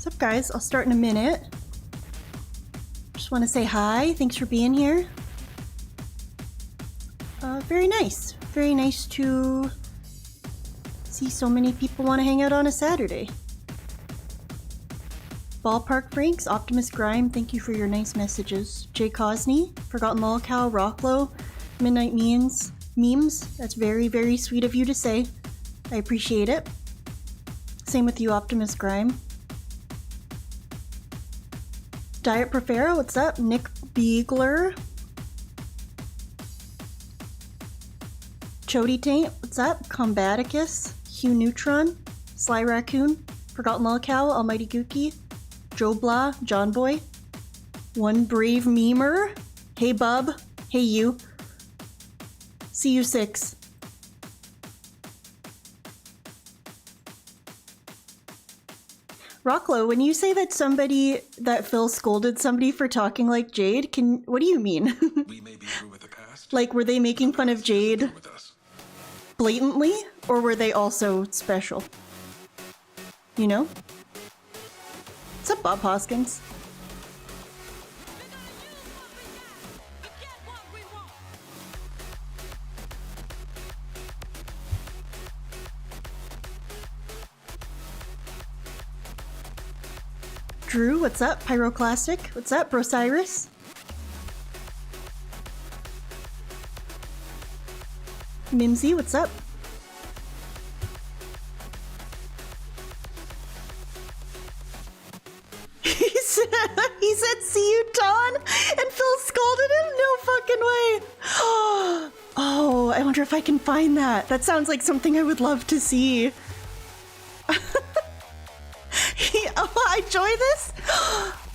What's up, guys? I'll start in a minute. Just want to say hi. Thanks for being here. Very nice. Very nice to see so many people want to hang out on a Saturday. Ballpark Franks, Optimus Grime, thank you for your nice messages. Jay Cosney, Forgotten Lolcow, Rocklow, Midnight Memes. That's very, very sweet of you to say. I appreciate it. Same with you, Optimus Grime. Diet Profero, what's up? Nick Beagler. Chody Taint, what's up? Combaticus, Hugh Neutron, Sly Raccoon, Forgotten Lolcow, Almighty Gookie, Joe Blah, John Boy, One Brave Memer, Hey Bub, Hey You, See You 6. Rocklow, when you say that Phil scolded somebody for talking like Jade, what do you mean? We may be through with the past. Like, were they making fun of Jade blatantly, or were they also special? You know? What's up, Bob Hoskins? Drew, what's up? Pyroclastic, what's up? Brocyrus? Mimsy, what's up? He said, see you, Don? And Phil scolded him? No fucking way. Oh, I wonder if I can find that. That sounds like something I would love to see. I enjoy this?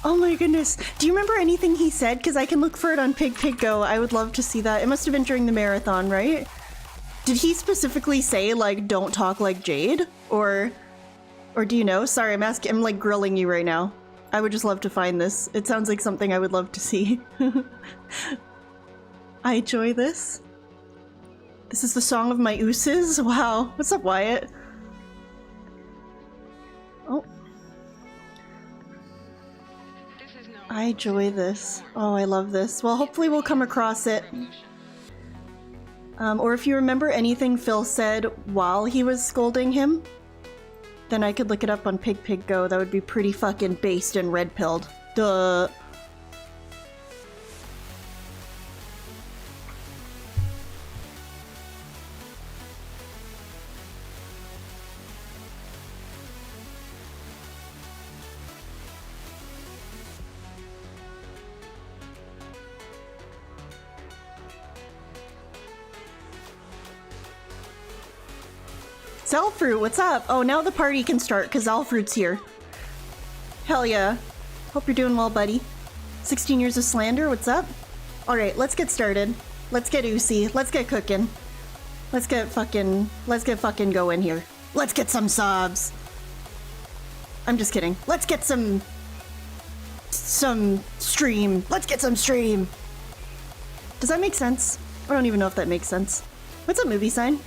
Oh my goodness. Do you remember anything he said? Because I can look for it on Pig Go. I would love to see that. It must have been during the marathon, right? Did he specifically say, like, don't talk like Jade? Or do you know? Sorry, I'm like grilling you right now. I would just love to find this. It sounds like something I would love to see. I enjoy this. This is the song of my ooses? Wow. What's up, Wyatt? Oh. I enjoy this. Oh, I love this. Well, hopefully we'll come across it. Or if you remember anything Phil said while he was scolding him, then I could look it up on Pig Go. That would be pretty fucking based and red-pilled. Duh. Zalfruit, what's up? Oh, now the party can start because Zalfruit's here. Hell yeah. Hope you're doing well, buddy. 16 years of slander, what's up? Alright, let's get started. Let's get oozy. Let's get cooking. Let's get fucking going here. Let's get some sobs. I'm just kidding. Let's get some stream. Let's get some stream. Does that make sense? I don't even know if that makes sense. What's up, movie sign?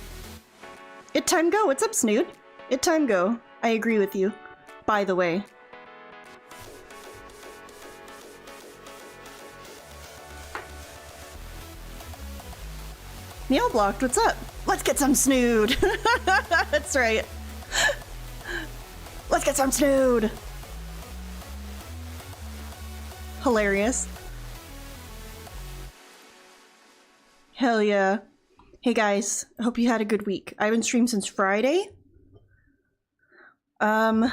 It time go. What's up, Snoot? It time go. I agree with you. By the way. Nail blocked. What's up? Let's get some snood. That's right. Let's get some snood. Hilarious. Hell yeah. Hey guys, I hope you had a good week. I haven't streamed since Friday. What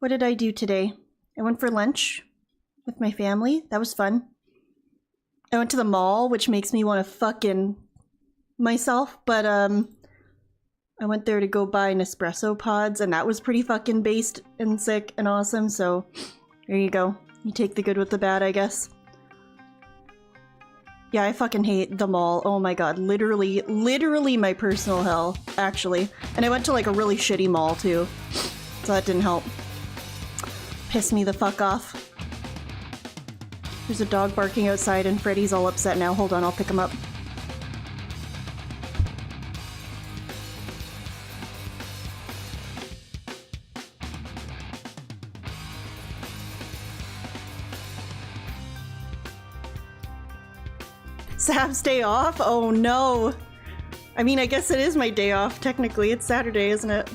did I do today? I went for lunch with my family. That was fun. I went to the mall, which makes me want to fucking myself, but I went there to go buy Nespresso pods, and that was pretty fucking based and sick and awesome, so there you go. You take the good with the bad, I guess. Yeah, I fucking hate the mall. Oh my god, literally my personal hell, actually. And I went to like a really shitty mall too, so that didn't help. Piss me the fuck off. There's a dog barking outside and Freddy's all upset now. Hold on, I'll pick him up. Sav's day off? Oh no. I mean, I guess it is my day off. Technically, it's Saturday, isn't it?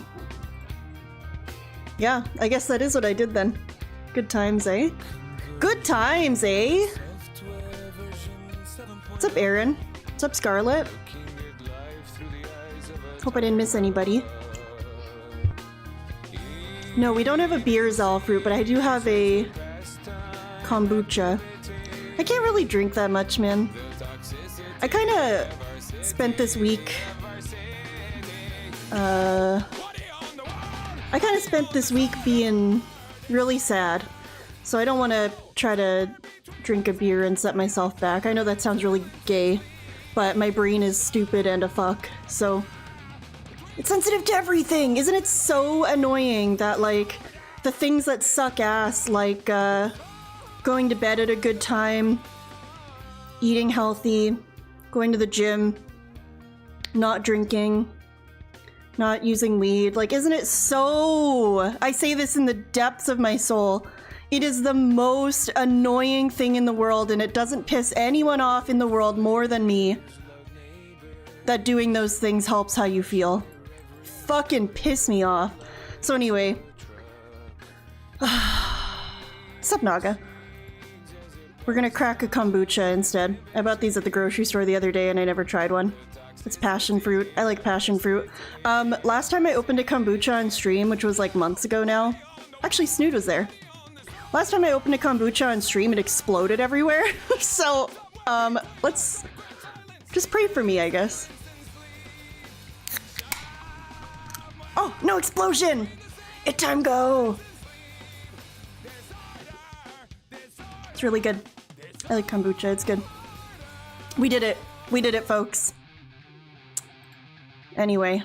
Yeah, I guess that is what I did then. Good times, eh? Good times, eh? What's up, Aaron? What's up, Scarlett? Hope I didn't miss anybody. No, we don't have a beer Zal fruit, but I do have a kombucha. I can't really drink that much, man. I kind of spent this week... being really sad. So I don't want to try to drink a beer and set myself back. I know that sounds really gay, but my brain is stupid and a fuck, so... It's sensitive to everything! Isn't it so annoying that, like, the things that suck ass, like, going to bed at a good time, eating healthy, going to the gym, not drinking, not using weed, like, isn't it so... I say this in the depths of my soul. It is the most annoying thing in the world, and it doesn't piss anyone off in the world more than me that doing those things helps how you feel. Fucking piss me off. So anyway. Sup, Naga? We're gonna crack a kombucha instead. I bought these at the grocery store the other day and I never tried one. It's passion fruit. I like passion fruit. Last time I opened a kombucha on stream, which was like months ago now. Actually, Snood was there. Last time I opened a kombucha on stream, it exploded everywhere. So, let's just pray for me, I guess. Oh, no explosion! It time go! It's really good. I like kombucha, it's good. We did it. We did it, folks. Anyway.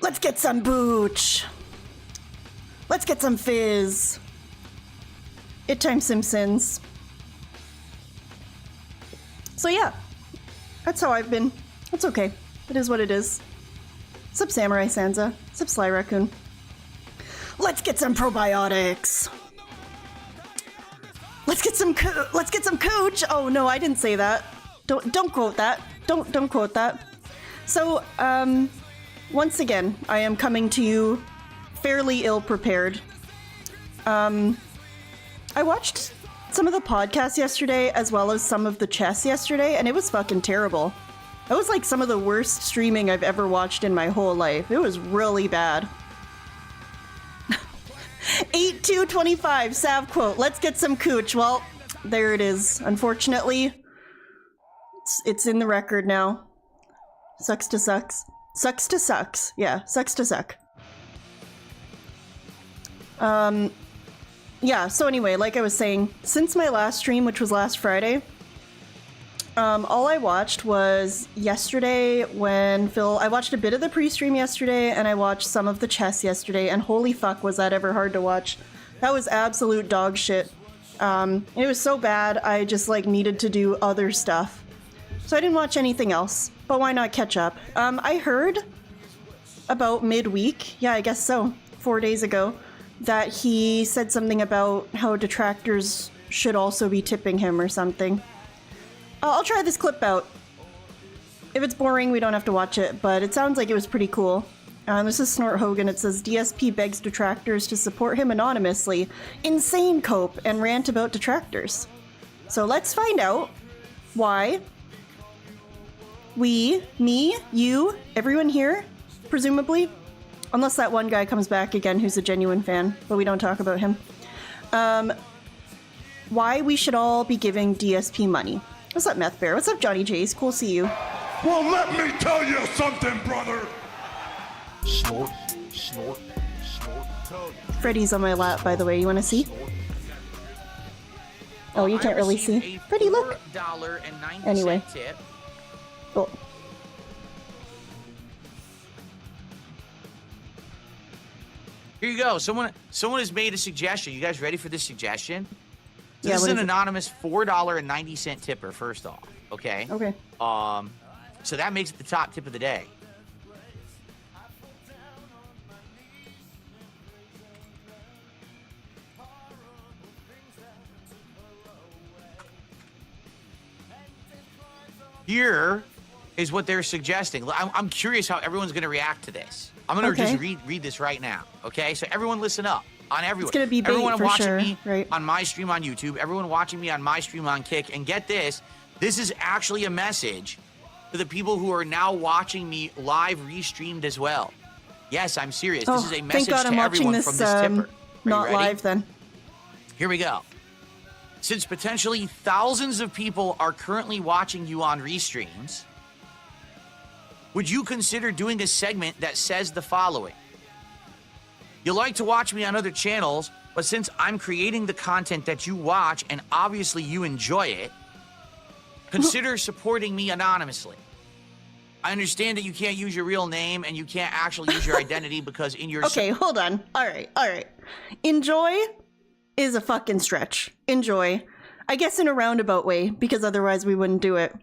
Let's get some booch! Let's get some fizz! It time Simpsons. So yeah. That's how I've been. It's okay. It is what it is. Sup, Samurai Sansa. Sup, Sly Raccoon. Let's get some probiotics! Let's get some cooch! Oh no, I didn't say that. Don't quote that. Don't quote that. So, once again, I am coming to you fairly ill-prepared. I watched some of the podcasts yesterday, as well as some of the chess yesterday, and it was fucking terrible. It was like some of the worst streaming I've ever watched in my whole life. It was really bad. 8225 Sav quote, let's get some cooch. Well, there it is. Unfortunately, it's in the record now. Sucks to sucks. Sucks to sucks. Yeah, sucks to suck. Yeah, so anyway, like I was saying, since my last stream, which was last Friday, all I watched was yesterday when I watched a bit of the pre-stream yesterday, and I watched some of the chess yesterday, and holy fuck was that ever hard to watch. That was absolute dog shit. It was so bad, I just like needed to do other stuff. So I didn't watch anything else, but why not catch up? I heard about midweek, yeah, I guess so, 4 days ago, that he said something about how detractors should also be tipping him or something. I'll try this clip out. If it's boring, we don't have to watch it, but it sounds like it was pretty cool. This is Snort Hogan. It says, DSP begs detractors to support him anonymously. Insane cope and rant about detractors. So let's find out why we, me, you, everyone here, presumably, unless that one guy comes back again who's a genuine fan, but we don't talk about him, why we should all be giving DSP money. What's up, Meth Bear? What's up, Johnny Jace? Cool to see you. Well, let me tell you something, brother. Snort, snort, snort. Freddy's on my lap, by the way. You want to see? Oh, you can't really see. Freddy, look. Anyway. Tip. Cool. Here you go. Someone has made a suggestion. You guys ready for this suggestion? So Yeah, this is what an is it? anonymous $4.90 tipper, first off. Okay? Okay. So that makes it the top tip of the day. here is what they're suggesting. I'm curious how everyone's going to react to this. I'm going to just read this right now, okay? So everyone listen up. On everyone. It's going to be bait everyone for watching sure, me right? on my stream on YouTube, everyone watching me on my stream on Kick, and get this is actually a message to the people who are now watching me live restreamed as well. Yes, I'm serious. This is a message thank God to I'm watching everyone this, from this tipper. Are you not ready? live then. Here we go. Since potentially thousands of people are currently watching you on restreams, would you consider doing a segment that says the following? You like to watch me on other channels, but since I'm creating the content that you watch and obviously you enjoy it, consider supporting me anonymously. I understand that you can't use your real name and you can't actually use your identity because in your... Okay, hold on. All right. Enjoy is a fucking stretch. Enjoy. I guess in a roundabout way, because otherwise we wouldn't do it.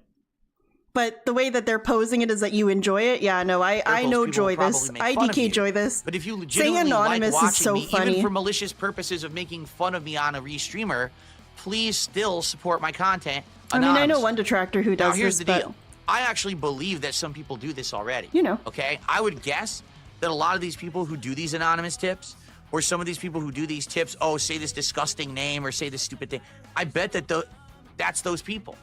But the way that they're posing it is that you enjoy it. Yeah, no, I know joy this. IDK joy this. But if you saying legitimately anonymous like watching is so me, funny. even for malicious purposes of making fun of me on a restreamer, please still support my content anonymously. I mean, I know one detractor who does now, here's this, the deal. I actually believe that some people do this already. You know. Okay? I would guess that a lot of these people who do these anonymous tips, or some of these people who do these tips, oh, say this disgusting name or say this stupid thing, I bet that that's those people.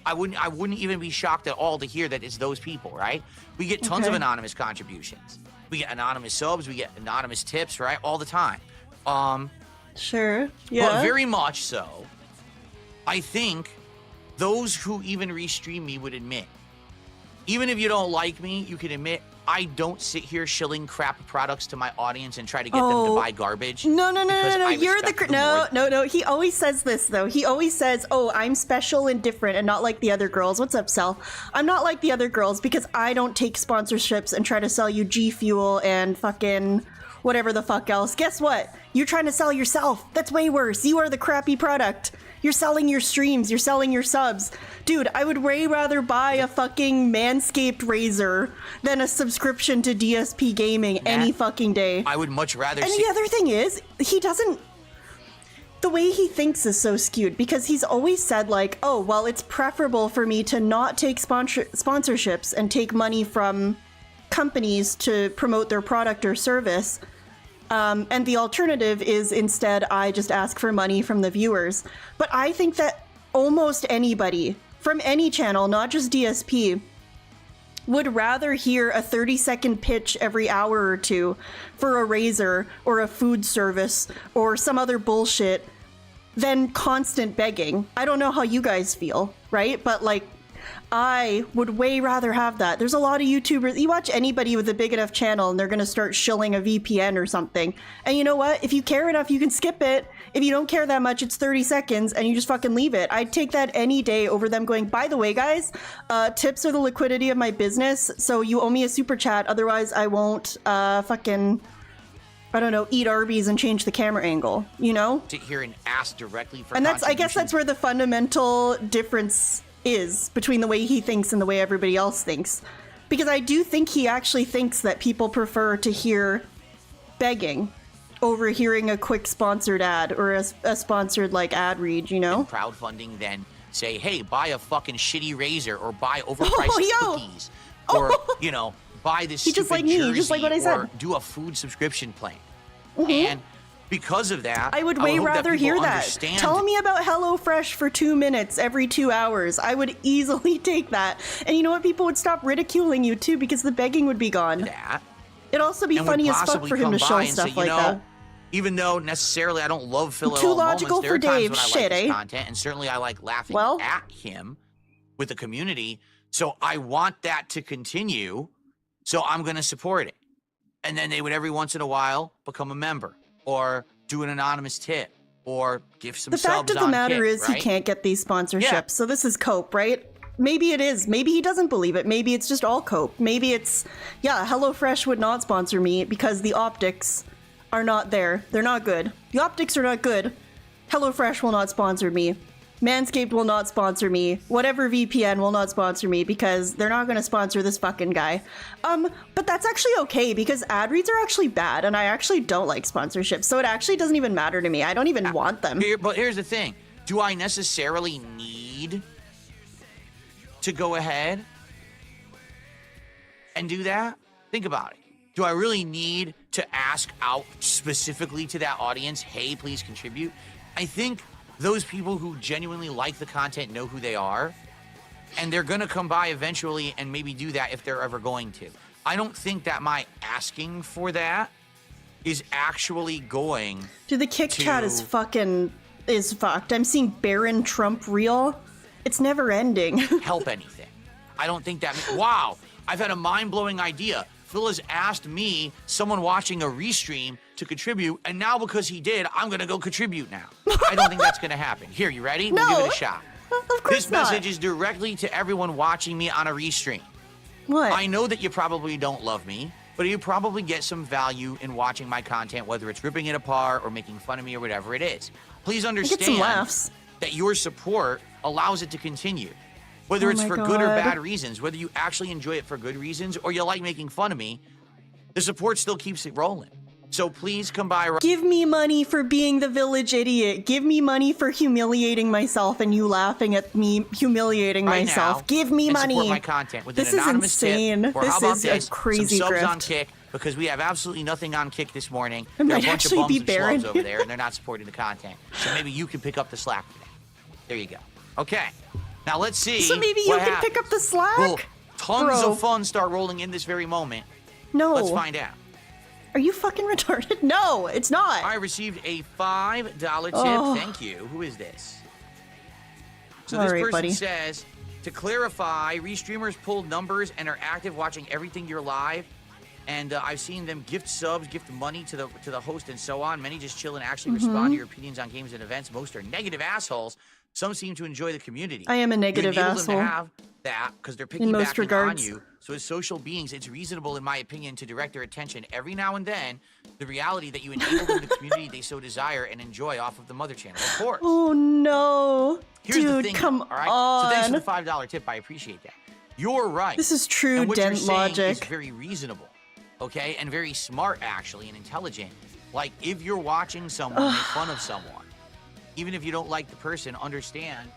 I wouldn't even be shocked at all to hear that it's those people, right? We get tons of anonymous contributions. We get anonymous subs, we get anonymous tips, right? All the time. Sure. Yeah. But very much so, I think those who even restream me would admit, even if you don't like me, you can admit I don't sit here shilling crap products to my audience and try to get them to buy garbage. No. You're No. He always says this though. He always says, "Oh, I'm special and different and not like the other girls." What's up, Sel? I'm not like the other girls because I don't take sponsorships and try to sell you G Fuel and fucking whatever the fuck else. Guess what? You're trying to sell yourself. That's way worse. You are the crappy product. You're selling your streams. You're selling your subs. Dude, I would way rather buy a fucking Manscaped razor than a subscription to DSP Gaming any fucking day. I would much rather And the other thing is, he doesn't... The way he thinks is so skewed because he's always said like, oh, well, it's preferable for me to not take sponsorships and take money from companies to promote their product or service. And the alternative is instead I just ask for money from the viewers. But I think that almost anybody from any channel, not just DSP, would rather hear a 30-second pitch every hour or two for a razor or a food service or some other bullshit than constant begging. I don't know how you guys feel, right? But like, I would way rather have that. There's a lot of YouTubers, you watch anybody with a big enough channel and they're gonna start shilling a VPN or something. And you know what? If you care enough, you can skip it. If you don't care that much, it's 30 seconds and you just fucking leave it. I'd take that any day over them going, by the way, guys, tips are the liquidity of my business, so you owe me a super chat, otherwise I won't fucking, I don't know, eat Arby's and change the camera angle, you know? Sit here and ask directly for And I guess that's where the fundamental difference is between the way he thinks and the way everybody else thinks. Because I do think he actually thinks that people prefer to hear begging over hearing a quick sponsored ad or a sponsored like ad read, you know? Crowdfunding then say, hey, buy a fucking shitty razor or buy overpriced cookies or, you know, buy this stupid just like me, jersey just like what I said. or do a food subscription plan. And because of that, I would way rather hear that. Tell me about HelloFresh for 2 minutes every 2 hours. I would easily take that. And you know what? People would stop ridiculing you too because the begging would be gone. It'd also be funny as fuck for him to show stuff like that. Even though necessarily I don't love Phil at Too all logical moments, for there are Dave. times when I like his Shit, content, and certainly I like laughing at him with the community. So I want that to continue. So I'm going to support it. And then they would every once in a while become a member or do an anonymous tip or give some subs on The fact of the matter Kick, is right? he can't get these sponsorships. So this is cope, right? Maybe it is. Maybe he doesn't believe it. Maybe it's just all cope. Maybe it's, yeah, HelloFresh would not sponsor me because the optics are not there. They're not good. The optics are not good. HelloFresh will not sponsor me. Manscaped will not sponsor me. Whatever VPN will not sponsor me because they're not going to sponsor this fucking guy. But that's actually okay because ad reads are actually bad and I actually don't like sponsorships. So it actually doesn't even matter to me. I don't even want them. But here's the thing. Do I necessarily need to go ahead and do that? Think about it. Do I really need to ask out specifically to that audience, hey, please contribute? I think those people who genuinely like the content know who they are, and they're going to come by eventually and maybe do that if they're ever going to. I don't think that my asking for that is actually going Dude, the kick chat is fucked. I'm seeing Baron Trump real. It's never ending. help anything. I don't think that... Wow, I've had a mind-blowing idea. Phil has asked me, someone watching a restream, to contribute, and now because he did, I'm going to go contribute now. I don't think that's going to happen. Here, you ready? We'll give it a shot. Of course This message is directly to everyone watching me on a restream. What? I know that you probably don't love me, but you probably get some value in watching my content, whether it's ripping it apart or making fun of me or whatever it is. Please I get some understand laughs. that your support allows it to continue. Whether it's my for good or God. bad reasons, whether you actually enjoy it for good reasons or you like making fun of me, the support still keeps it rolling. So please come by. Give me money for being the village idiot. Give me money for humiliating myself and you laughing at me humiliating right myself. now Give me and money. support my content with This an is anonymous insane. tip. Or This how about is this? a crazy Some subs on grift. Kick, because we have absolutely nothing on Kick this morning. It There are a might bunch of actually bums be and Baron. schlubs over there, and they're not supporting the content. So maybe you can pick up the slack today. There you go. Okay. Now let's see. So maybe you what can happens. pick up the slack? Will tons Bro. of fun start rolling in this very moment? No. Let's find out. Are you fucking retarded? No, it's not. I received a $5 tip. Oh. Thank you. Who is this? So All this right, person buddy. says, to clarify, restreamers pull numbers and are active watching everything you're live. And I've seen them gift subs, gift money to the host, and so on. Many just chill and actually Mm-hmm. respond to your opinions on games and events. Most are negative assholes. Some seem to enjoy the community. I am a negative you enable asshole. them to have that because they're In most piggybacking on regards. you. So as social beings, it's reasonable, in my opinion, to direct their attention every now and then the reality that you enable them the community they so desire and enjoy off of the mother channel. Of course. Oh no. Here's the Dude, thing, come all right? on. So thanks for the $5 tip. I appreciate that. You're right. This is true and what you're dent saying logic. is very reasonable, okay, and very smart actually, and intelligent. Like if you're watching someone make fun of someone, even if you don't like the person, understand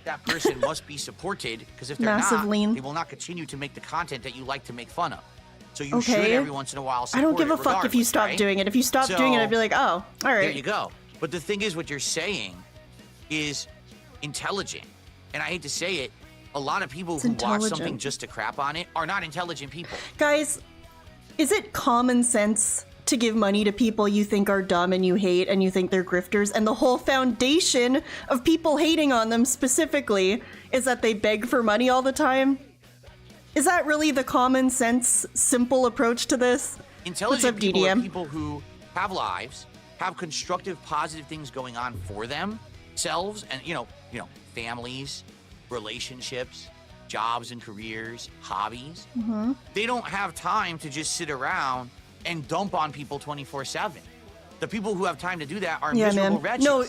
that person must be supported, because if they're Massive not, lean. they will not continue to make the content that you like to make fun of. So you Okay. should every once in a while I support don't give it a fuck if you regardless, stop right? doing it. If you stop doing it, I'd be like, oh, all right. There you go. But the thing is, what you're saying is intelligent. And I hate to say it, a lot of people It's who watch something intelligent. just to crap on it are not intelligent people. Guys, is it common sense to give money to people you think are dumb and you hate and you think they're grifters, and the whole foundation of people hating on them specifically is that they beg for money all the time? Is that really the common sense, simple approach to this? Intelligent What's up, people are DDM? people who have lives, have constructive, positive things going on for themselves, and you know, families, relationships, jobs and careers, hobbies. Mm-hmm. They don't have time to just sit around and dump on people 24/7. The people who have time to do that are Yeah, miserable man. wretches. No,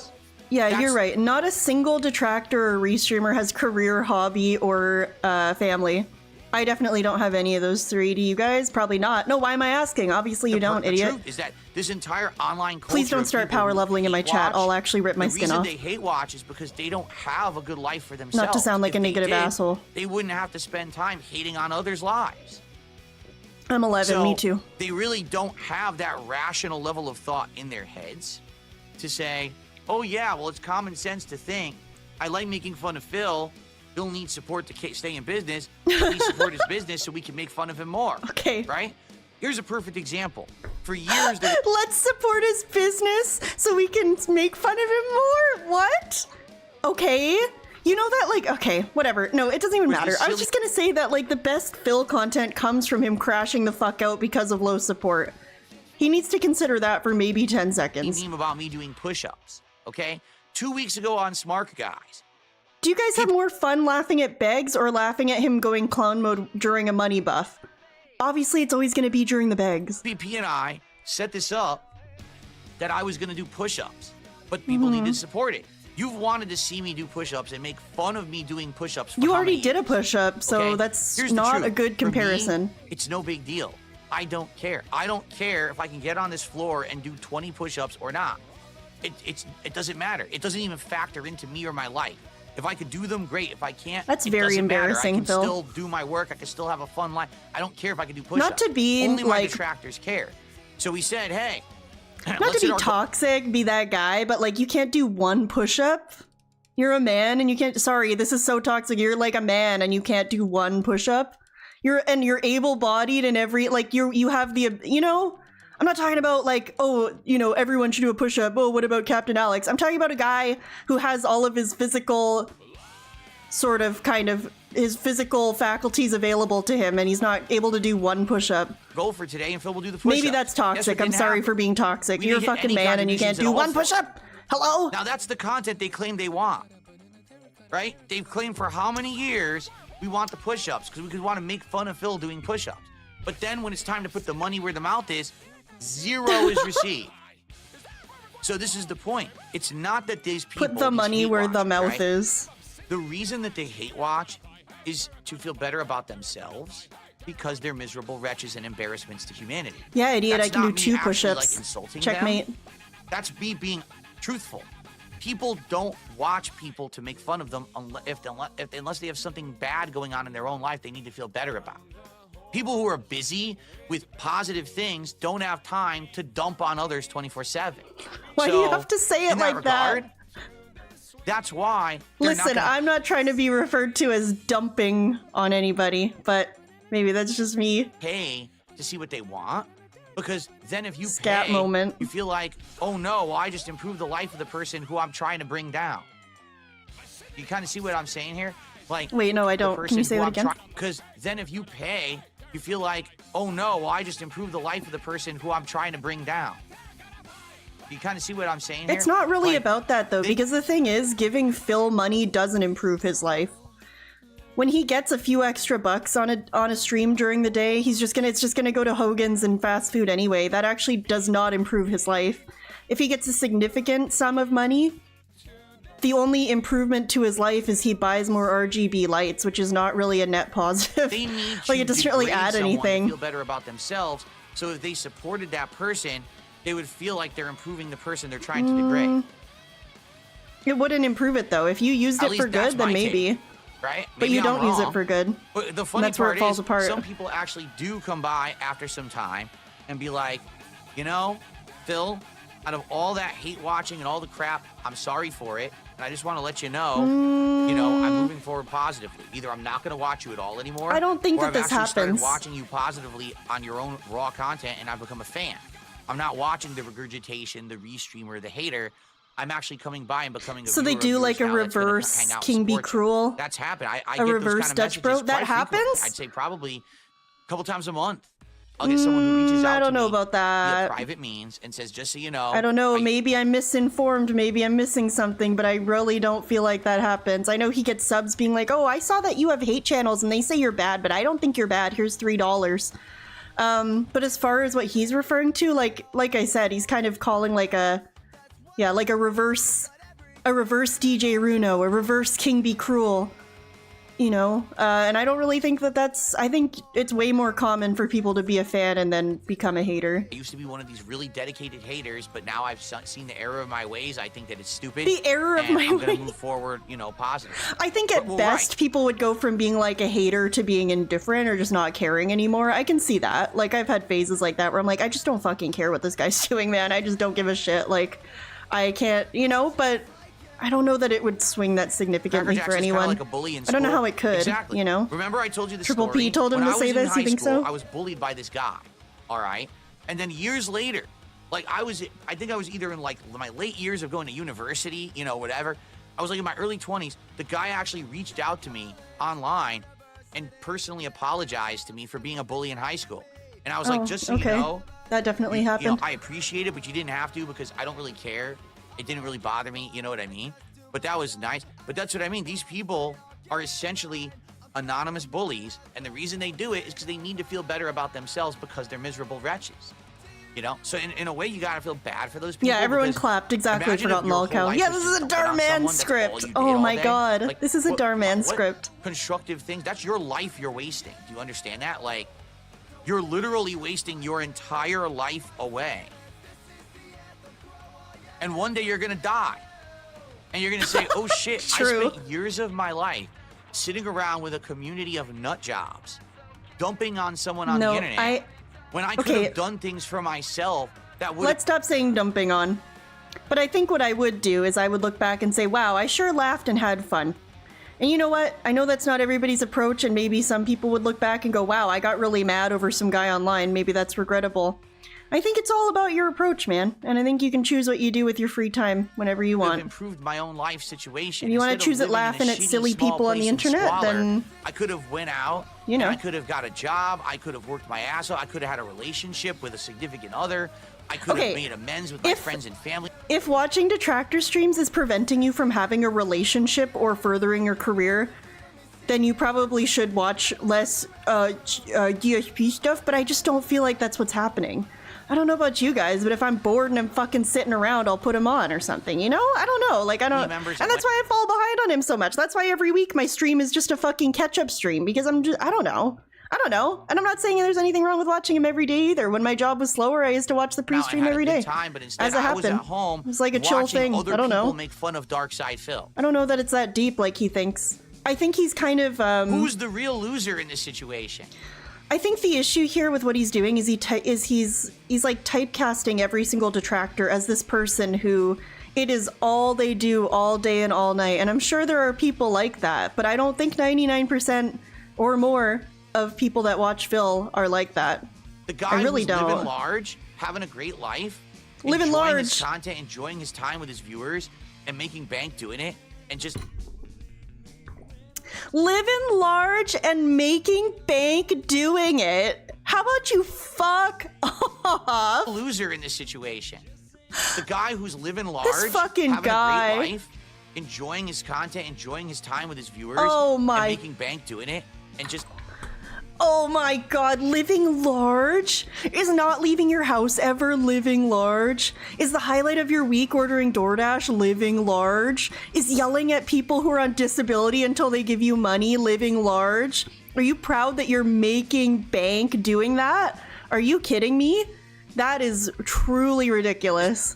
yeah, That's- you're right. Not a single detractor or restreamer has career, hobby, or family. I definitely don't have any of those three. Do you guys? Probably not. No, why am I asking? Obviously you don't, The idiot. truth is that this entire online culture Please don't of start people power who leveling in my hate chat. watch, I'll actually rip my the skin reason off. they hate watch is because they don't have a good life for themselves. Not to sound like If a they negative did, asshole. They wouldn't have to spend time hating on others' lives. I'm 11, So me too. they really don't have that rational level of thought in their heads to say, oh yeah, well, it's common sense to think, I like making fun of Phil. Phil needs support to stay in business. He needs support his business so we can make fun of him more. Okay. Right? Here's a perfect example. For years, there Let's support his business so we can make fun of him more. What? Okay. You know that, like, okay, whatever. No, it doesn't even Was matter. this I was silly- just gonna say that, like, the best Phil content comes from him crashing the fuck out because of low support. He needs to consider that for maybe 10 seconds. meme about me doing push-ups, okay? 2 weeks ago on Smart Guys, Do you guys have more fun laughing at Beggs or laughing at him going clown mode during a money buff? Obviously, it's always gonna be during the Beggs. PP and I set this up that I was going to do push-ups, but people Mm-hmm. needed to support it. You've wanted to see me do push-ups and make fun of me doing push-ups for You how already many did a years? push-up, so Okay? that's Here's the not truth. a good For me, comparison. it's no big deal. I don't care. I don't care if I can get on this floor and do 20 push-ups or not. It doesn't matter. It doesn't even factor into me or my life. If I could do them, great. If I can't, That's it very doesn't matter. embarrassing, I can Phil. still do my work. I can still have a fun life. I don't care if I can do push-ups. Not to be, Only my like- detractors care. So we said, hey, Not let's to hit be our toxic, be that guy, but like you can't do one push-up. You're a man and you can't. Sorry, this is so toxic. You're like a man and you can't do one push-up. You're able-bodied and you have the, you know. I'm not talking about like, oh, you know, everyone should do a push-up. Oh, what about Captain Alex? I'm talking about a guy who has all of his physical sort of his physical faculties available to him and he's not able to do one push-up. goal for today, and Phil will do the push-ups. Maybe that's toxic. I'm sorry for being toxic. We You're a didn't hit fucking any man and you can't contributions at do all, one Phil. push-up. Hello? Now that's the content they claim they want, right? They've claimed for how many years we want the push-ups because we could want to make fun of Phil doing push-ups. But then when it's time to put the money where the mouth is, 0 is received. So this is the point. It's not that these people Put the money where the mouth right? is. The reason that they hate watch is to feel better about themselves because they're miserable wretches and embarrassments to humanity. Yeah, idiot, That's I can not do me 2 actually, push-ups. like, insulting Checkmate. them. That's me being truthful. People don't watch people to make fun of them unless they have something bad going on in their own life they need to feel better about. People who are busy with positive things don't have time to dump on others 24/7. Why do you have to say it in like that? regard, that's why. they're not Listen, gonna I'm not trying to be referred to as dumping on anybody, but maybe that's just me. pay to see what they want. Because then if you Scat pay, moment. you feel like, oh no, well, I just improved the life of the person who I'm trying to bring down. You kind of see what I'm saying here? Like, Wait, no, I don't. Can you say that again? Because then if you pay, you feel like, oh no, well, I just improved the life of the person who I'm trying to bring down. You kind of see what I'm saying here? It's not really Like, about that though, because the thing is, giving Phil money doesn't improve his life. When he gets a few extra bucks on a stream during the day, it's just gonna go to Hogan's and fast food anyway. That actually does not improve his life. If he gets a significant sum of money, the only improvement to his life is he buys more RGB lights, which is not really a net positive. They need like to it doesn't really degrade add someone anything. to feel better about themselves. So if they supported that person, they would feel like they're improving the person they're trying to degrade. It wouldn't improve it though. If you used At it least for that's good, then my maybe. take, right? But Maybe you I'm don't use it wrong. for good. But the funny that's where part it falls is, apart. some people actually do come by after some time and be like, you know, Phil, out of all that hate watching and all the crap, I'm sorry for it. And I just want to let you know, you know, I'm moving forward positively. Either I'm not going to watch you at all anymore. I don't think or that this I've actually started happens. watching you positively on your own raw content and I've become a fan. I'm not watching the regurgitation, the restreamer, the hater. I'm actually coming by and becoming a So they viewer of do yours like a now that's gonna reverse hang out and King Be support you. Cruel? That's happened. I A get those reverse kind of Dutch messages Bro? quite That frequently. happens? I'd say probably a couple times a month. I'll get someone who reaches out I don't to know me about via that. private means and says, just so you know. I don't know, maybe I'm misinformed, maybe I'm missing something, but I really don't feel like that happens. I know he gets subs being like, oh, I saw that you have hate channels and they say you're bad, but I don't think you're bad. Here's $3. But as far as what he's referring to, like I said, he's kind of calling like a reverse DJ Runo, a reverse King Be Cruel. You know, and I don't really think I think it's way more common for people to be a fan and then become a hater. I used to be one of these really dedicated haters, but now I've seen the error of my ways. I think that it's stupid. The error of and my I'm going ways. to move forward, you know, positive. I think at Well, best, right. people would go from being like a hater to being indifferent or just not caring anymore. I can see that. Like, I've had phases like that where I'm like, I just don't fucking care what this guy's doing, man. I just don't give a shit. Like, I can't, you know, but I don't know that it would swing that significantly Cracker for Jackson's kinda anyone. like a bully in I don't know school. how it could, Exactly. you know? Remember I told you the Triple story? P told him When to I was say in this? You high think school, so? I was bullied by this guy, all right? And then years later, like I think I was either in like my late years of going to university, you know, whatever. I was like in my early 20s. The guy actually reached out to me online and personally apologized to me for being a bully in high school. And I was like, just so okay. you know, That definitely you know, happened. I appreciate it, but you didn't have to because I don't really care. It didn't really bother me, you know what I mean? But that was nice. But that's what I mean. These people are essentially anonymous bullies, and the reason they do it is because they need to feel better about themselves because they're miserable wretches. You know? So in a way, you gotta feel bad for those people. Yeah, everyone because clapped. Exactly, imagine if forgotten your lol whole cow. life Yeah, was this just is a dumping on Darman someone, that's all script. you did Oh all my day. god. Like, This is a Darman what script. constructive things. That's your life you're wasting. Do you understand that? Like, you're literally wasting your entire life away. And one day you're gonna die. And you're going to say, oh shit, True. I spent years of my life sitting around with a community of nut jobs, dumping on someone on the internet, when I could have done things for myself that would. Let's stop saying dumping on. But I think what I would do is I would look back and say, wow, I sure laughed and had fun. And you know what? I know that's not everybody's approach, and maybe some people would look back and go, wow, I got really mad over some guy online. Maybe that's regrettable. I think it's all about your approach, man. And I think you can choose what you do with your free time whenever you want. I've improved my own life situation. If you want to choose it laughing at silly people on the internet, then I could have went out. You know, I could have got a job. I could have worked my ass off. I could have had a relationship with a significant other. I could have made amends with my friends and family. If watching Detractor streams is preventing you from having a relationship or furthering your career, then you probably should watch less DSP stuff, but I just don't feel like that's what's happening. I don't know about you guys, but if I'm bored and I'm fucking sitting around, I'll put him on or something, you know? I don't know, like, I don't, and that's why I fall behind on him so much. That's why every week my stream is just a fucking catch-up stream, because I don't know. And I'm not saying there's anything wrong with watching him every day either. When my job was slower, I used to watch the pre-stream every day. But instead, as it happened. I was at home, it was like a chill thing. I don't know. Make fun of Dark Side Phil. I don't know that it's that deep like he thinks. I think he's kind of who's the real loser in this situation? I think the issue here with what he's doing is he's like typecasting every single detractor as this person who it is all they do all day and all night. And I'm sure there are people like that, but I don't think 99% or more of people that watch Phil are like that. The guy who's living large, having a great life, living large, enjoying his content, enjoying his time with his viewers, and making bank doing it, and just living large and making bank doing it. How about you fuck off? Loser in this situation. The guy who's living large, this fucking having guy, a great life, enjoying his content, enjoying his time with his viewers, and making bank doing it, and just. Oh my god, living large? Is not leaving your house ever living large? Is the highlight of your week ordering DoorDash living large? Is yelling at people who are on disability until they give you money living large? Are you proud that you're making bank doing that? Are you kidding me? That is truly ridiculous.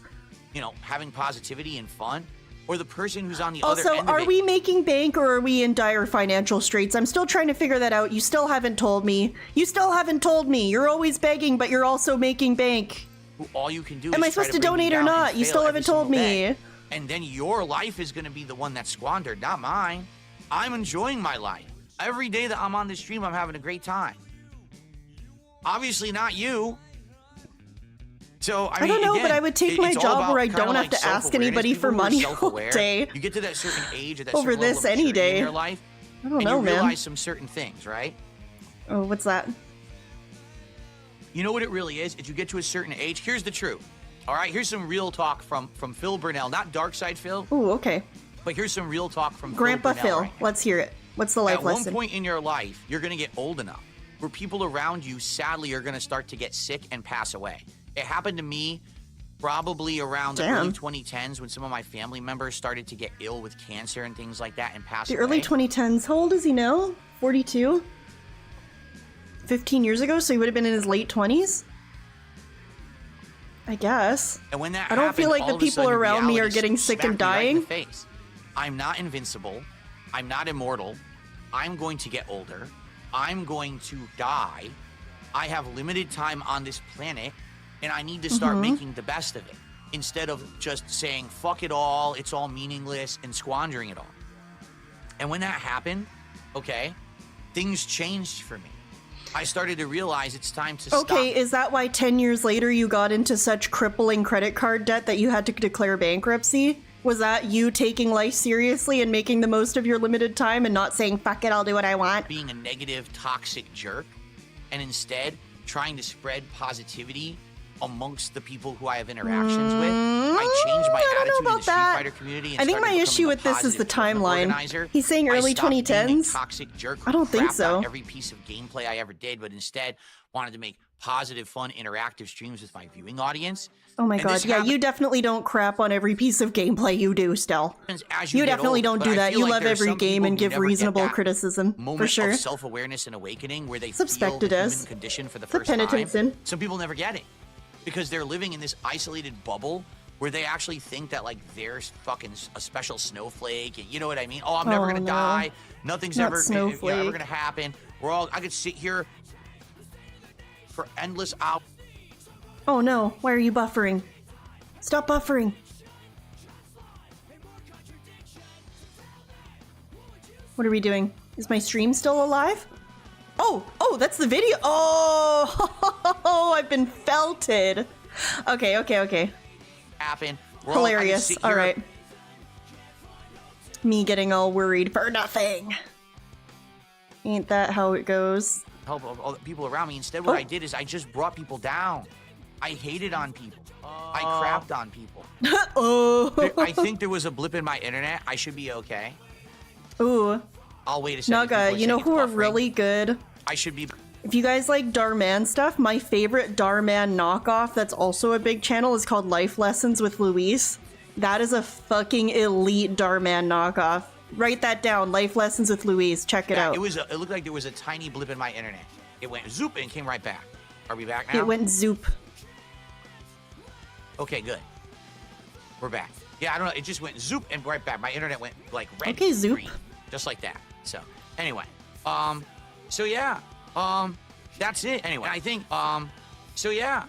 You know, having positivity and fun. Or the person who's on the other end of it. Also, are we making bank or are we in dire financial straits? I'm still trying to figure that out. You still haven't told me. You're always begging, but you're also making bank. All you can do Am I supposed to donate or not? You still haven't told me. And then your life is going to be the one that's squandered, not mine. I'm enjoying my life. Every day that I'm on this stream, I'm having a great time. Obviously not you. So, I don't know, again, but I would take my job where I don't have to ask anybody for money all day. You get to that certain age or that over certain this level of any day in your life, I don't know, you man. realize some certain things, right? Oh, what's that? You know what it really is? If you get to a certain age, here's the truth. All right, here's some real talk from Phil Burnell, not Dark Side Phil. Ooh, okay. But here's some real talk from Grandpa Phil. Right, let's hear it. What's the life lesson? At one point in your life, you're going to get old enough where people around you, sadly, are going to start to get sick and pass away. It happened to me probably around the early 2010s when some of my family members started to get ill with cancer and things like that and pass away. The early 2010s. How old is he now? 42? 15 years ago, so he would have been in his late 20s? I guess. And when that I don't feel like the people around me are getting sick and dying. Right in the face. I'm not invincible. I'm not immortal. I'm going to get older. I'm going to die. I have limited time on this planet. And I need to start making the best of it instead of just saying, fuck it all, it's all meaningless, and squandering it all. And when that happened, okay, things changed for me. I started to realize it's time to stop. Okay, is that why 10 years later you got into such crippling credit card debt that you had to declare bankruptcy? Was that you taking life seriously and making the most of your limited time and not saying, fuck it, I'll do what I want? Being a negative, toxic jerk, and instead trying to spread positivity amongst the people who I have interactions with. I changed my attitude in the Street Fighter community. And I think my issue with this is the timeline. He's saying early 2010s. Toxic jerk. I don't think so. Every piece of gameplay I ever did, but instead wanted to make positive, fun, interactive streams with my viewing audience. Oh my god, yeah, you definitely don't crap on every piece of gameplay you do still. You definitely don't do that. You love every game and give reasonable criticism, for sure. Of self-awareness and awakening where they feel the human condition for the first time. Some people never get it because they're living in this isolated bubble where they actually think that like there's fucking a special snowflake, and you know what I mean? Oh, I'm never gonna die. Nothing's Not ever snowflake. gonna happen. I could sit here for endless hours. Oh no, why are you buffering? Stop buffering. What are we doing? Is my stream still alive? Oh, that's the video. Oh, I've been felted. Okay. Happen. Hilarious. All right. Me getting all worried for nothing. Ain't that how it goes? Help all the people around me. Instead, what I did is I just brought people down. I hated on people. I crapped on people. I think there was a blip in my internet. I should be okay. Ooh. I'll wait a second. Naga, you know who are really good? I should be. If you guys like Darman stuff, my favorite Darman knockoff that's also a big channel is called Life Lessons with Luis. That is a fucking elite Darman knockoff. Write that down, Life Lessons with Luis. Check it out. It looked like there was a tiny blip in my internet. It went zoop and came right back. Are we back now? It went zoop. Okay, good. We're back. Yeah, I don't know. It just went zoop and right back. My internet went like red. Okay, zoop. Green, just like that. So anyway, so yeah, that's it. Anyway, I think, so yeah,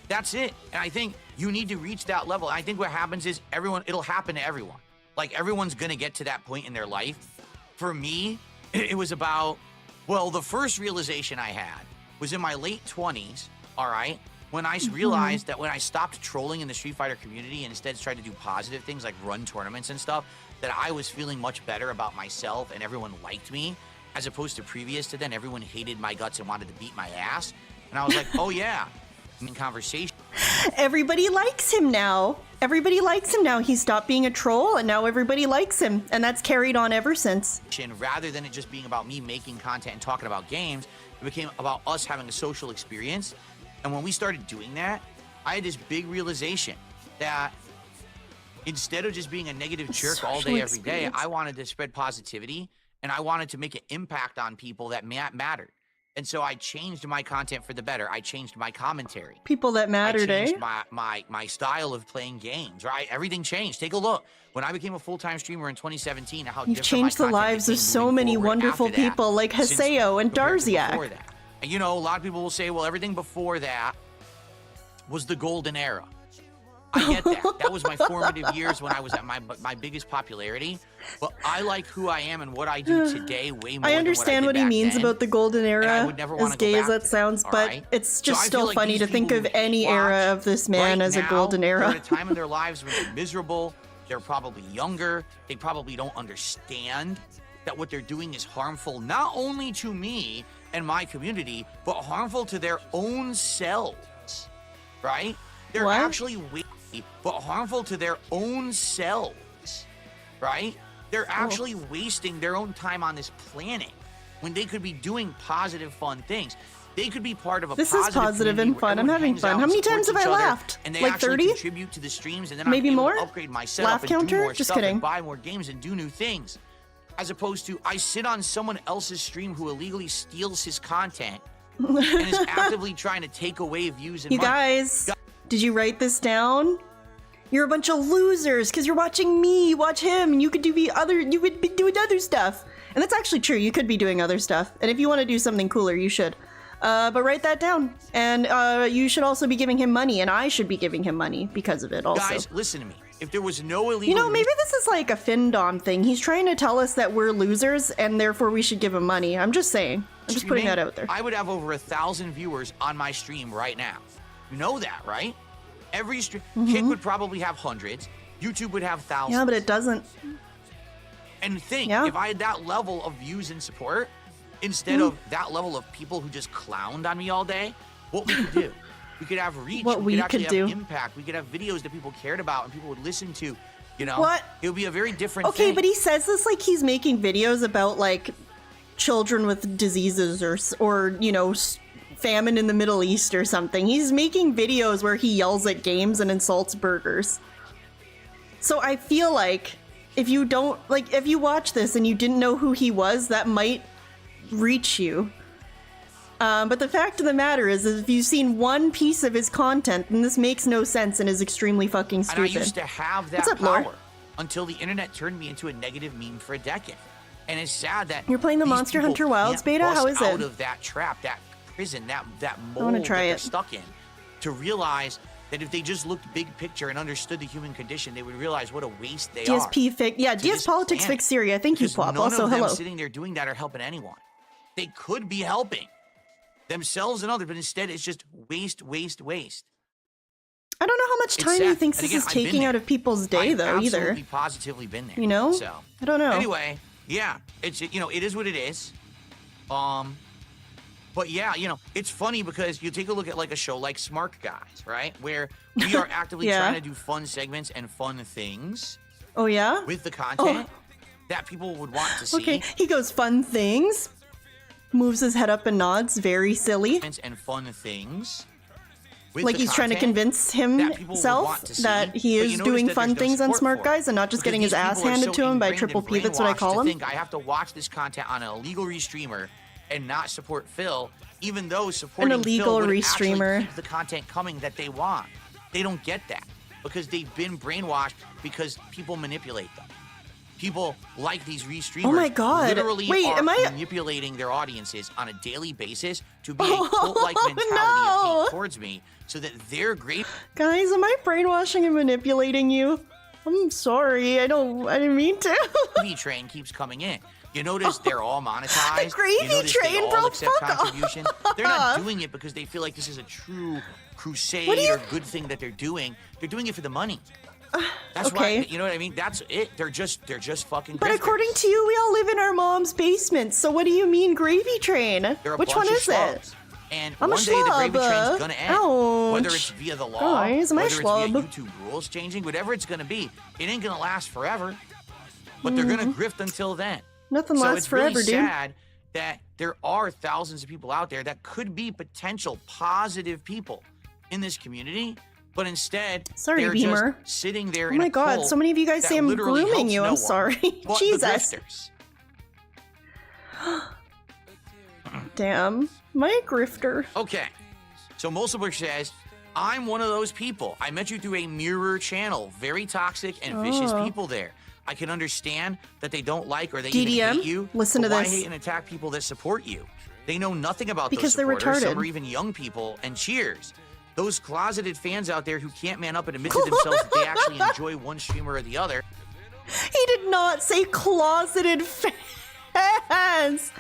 that's it. And I think you need to reach that level. I think what happens is it'll happen to everyone. Like everyone's gonna get to that point in their life. For me, it was about, well, the first realization I had was in my late 20s, all right? When I realized that when I stopped trolling in the Street Fighter community and instead tried to do positive things like run tournaments and stuff, that I was feeling much better about myself and everyone liked me, as opposed to previous to then, everyone hated my guts and wanted to beat my ass. And I was like, oh yeah, in conversation. Everybody likes him now. Everybody likes him now. He stopped being a troll and now everybody likes him. And that's carried on ever since. Rather than it just being about me making content and talking about games, it became about us having a social experience. And when we started doing that, I had this big realization that instead of just being a negative jerk all day, every day, I wanted to spread positivity and I wanted to make an impact on people that mattered. And so I changed my content for the better. I changed my commentary. People that mattered, I changed my style of playing games, right? Everything changed. Take a look. When I became a full-time streamer in 2017, how you've changed the lives of so many wonderful people like Haseo and Darziak. And you know, a lot of people will say, well, everything before that was the golden era. I get that. That was my formative years when I was at my biggest popularity. But I like who I am and what I do today way more. I understand than what he means then, about the golden era, as gay as that there, sounds, but right? it's just so still like funny to think of any era of this man as a golden era. They're at a time in their lives when they're miserable. They're probably younger. They probably don't understand that what they're doing is harmful, not only to me and my community, but harmful to their own selves, right? They're actually but harmful to their own selves, right? They're actually wasting their own time on this planet when they could be doing positive, fun things. They could be part of a This is positive and fun. I'm having fun. How many times have I laughed? And they like 30? Contribute to the streams, and then maybe I'm able more. to upgrade my setup Laugh and counter? do more Just stuff kidding. and buy more games and do new things. As opposed to I sit on someone else's stream who illegally steals his content and is actively trying to take away views and You money. guys, did you write this down? You're a bunch of losers because you're watching me watch him, and you would be doing other stuff. And that's actually true. You could be doing other stuff. And if you want to do something cooler, you should. But write that down. And you should also be giving him money, and I should be giving him money because of it also. Guys, listen to me. If there was no illegal... You know, maybe this is like a Findom thing. He's trying to tell us that we're losers, and therefore we should give him money. I'm just saying. I'm just putting that out there. I would have over 1,000 viewers on my stream right now. You know that, right? Every stream... Kick would probably have hundreds. YouTube would have thousands. Yeah, but it doesn't. And think, if I had that level of views and support, instead of that level of people who just clowned on me all day, what we could do? We could have reach. What we could actually could do. have impact. We could have videos that people cared about and people would listen to. You know, What? It would be a very different Okay, thing. but he says this like he's making videos about like children with diseases or you know, famine in the Middle East or something. He's making videos where he yells at games and insults burgers. So I feel like if you watch this and you didn't know who he was, that might reach you. But the fact of the matter is if you've seen one piece of his content, then this makes no sense and is extremely fucking stupid. And I used to have that What's up, power Lore? until the internet turned me into a negative meme for a decade. And it's sad that You're playing the these Monster people Hunter Wilds can't beta? How bust is out it? of that trap, that prison, that mold wanna that try they're it. stuck in, to realize that if they just looked big picture and understood the human condition, they would realize what a waste they are. DSP fix. Yeah, to DS this Politics planet. fix Syria. Thank you, Because Plop. none Also, of them hello. sitting there doing that are helping anyone. They could be helping themselves and others, but instead it's just waste, waste, waste. I don't know how much It's time he sad. thinks And this again, is I've been taking there. out of people's day, I've though, either. absolutely positively been there. You know? So I don't know. Anyway, yeah, it's it is what it is. But yeah, it's funny because you take a look at like a show like Smart Guys, right? Where we are actively Yeah. trying to do fun segments and fun things Oh, yeah? with the content that people would want to see. Okay, he goes, fun things. Moves his head up and nods. Very silly. And fun things. With Like the he's trying to content convince that people would himself want to see, that he but is you notice doing that fun there's no things on support Smart for it. Guys and not just Because getting his these ass people are handed so to him by ingrained Triple and P. That's what I brainwashed call to him. think I have to watch this content on an illegal restreamer and not support Phil, even though supporting illegal Phil would restreamer. actually keep the content coming that they want. They don't get that because they've been brainwashed because people manipulate them. People like these restreamers Oh my God. literally Wait, are am I- manipulating their audiences on a daily basis to be a cult-like Oh, mentality no. of hate towards me so that they're great Guys, am I brainwashing and manipulating you? I'm sorry. I didn't mean to. gravy train keeps coming in. You notice they're all monetized. Gravy you notice train, they all bro, accept fuck off. contribution. They're not doing it because they feel like this is a true crusade What do you- or good thing that they're doing. They're doing it for the money. That's okay. why, you know what I mean? That's it. They're just fucking But grifters. according to you, we all live in our mom's basement. So what do you mean, gravy train? They're a Which bunch one of is it? schlubs. And I'm a one day the gravy schlub. train's gonna end. Ouch. Whether it's via the law, Guys, am I whether it's via schlub? YouTube rules changing, whatever it's gonna be, it ain't gonna last forever. But they're gonna grift until then. Nothing So lasts it's forever, really dude. sad that there are thousands of people out there that could be potential positive people in this community, but instead Sorry, they're Beamer. just sitting there Oh in my a God, cult so many of you guys that say I'm literally grooming helps you. no I'm one sorry. but Jesus. the grifters. Damn. My grifter. Okay, so Mulsiber says, I'm one of those people. I met you through a mirror channel. Very toxic and vicious Oh. people there. I can understand that they don't like or they DDM, even hate you. listen but to why this. hate and attack people that support you? They know nothing about Because those they're supporters. Some retarded. are even young people. And cheers. Those closeted fans out there who can't man up and admit to themselves that they actually enjoy one streamer or the other. He did not say closeted fans.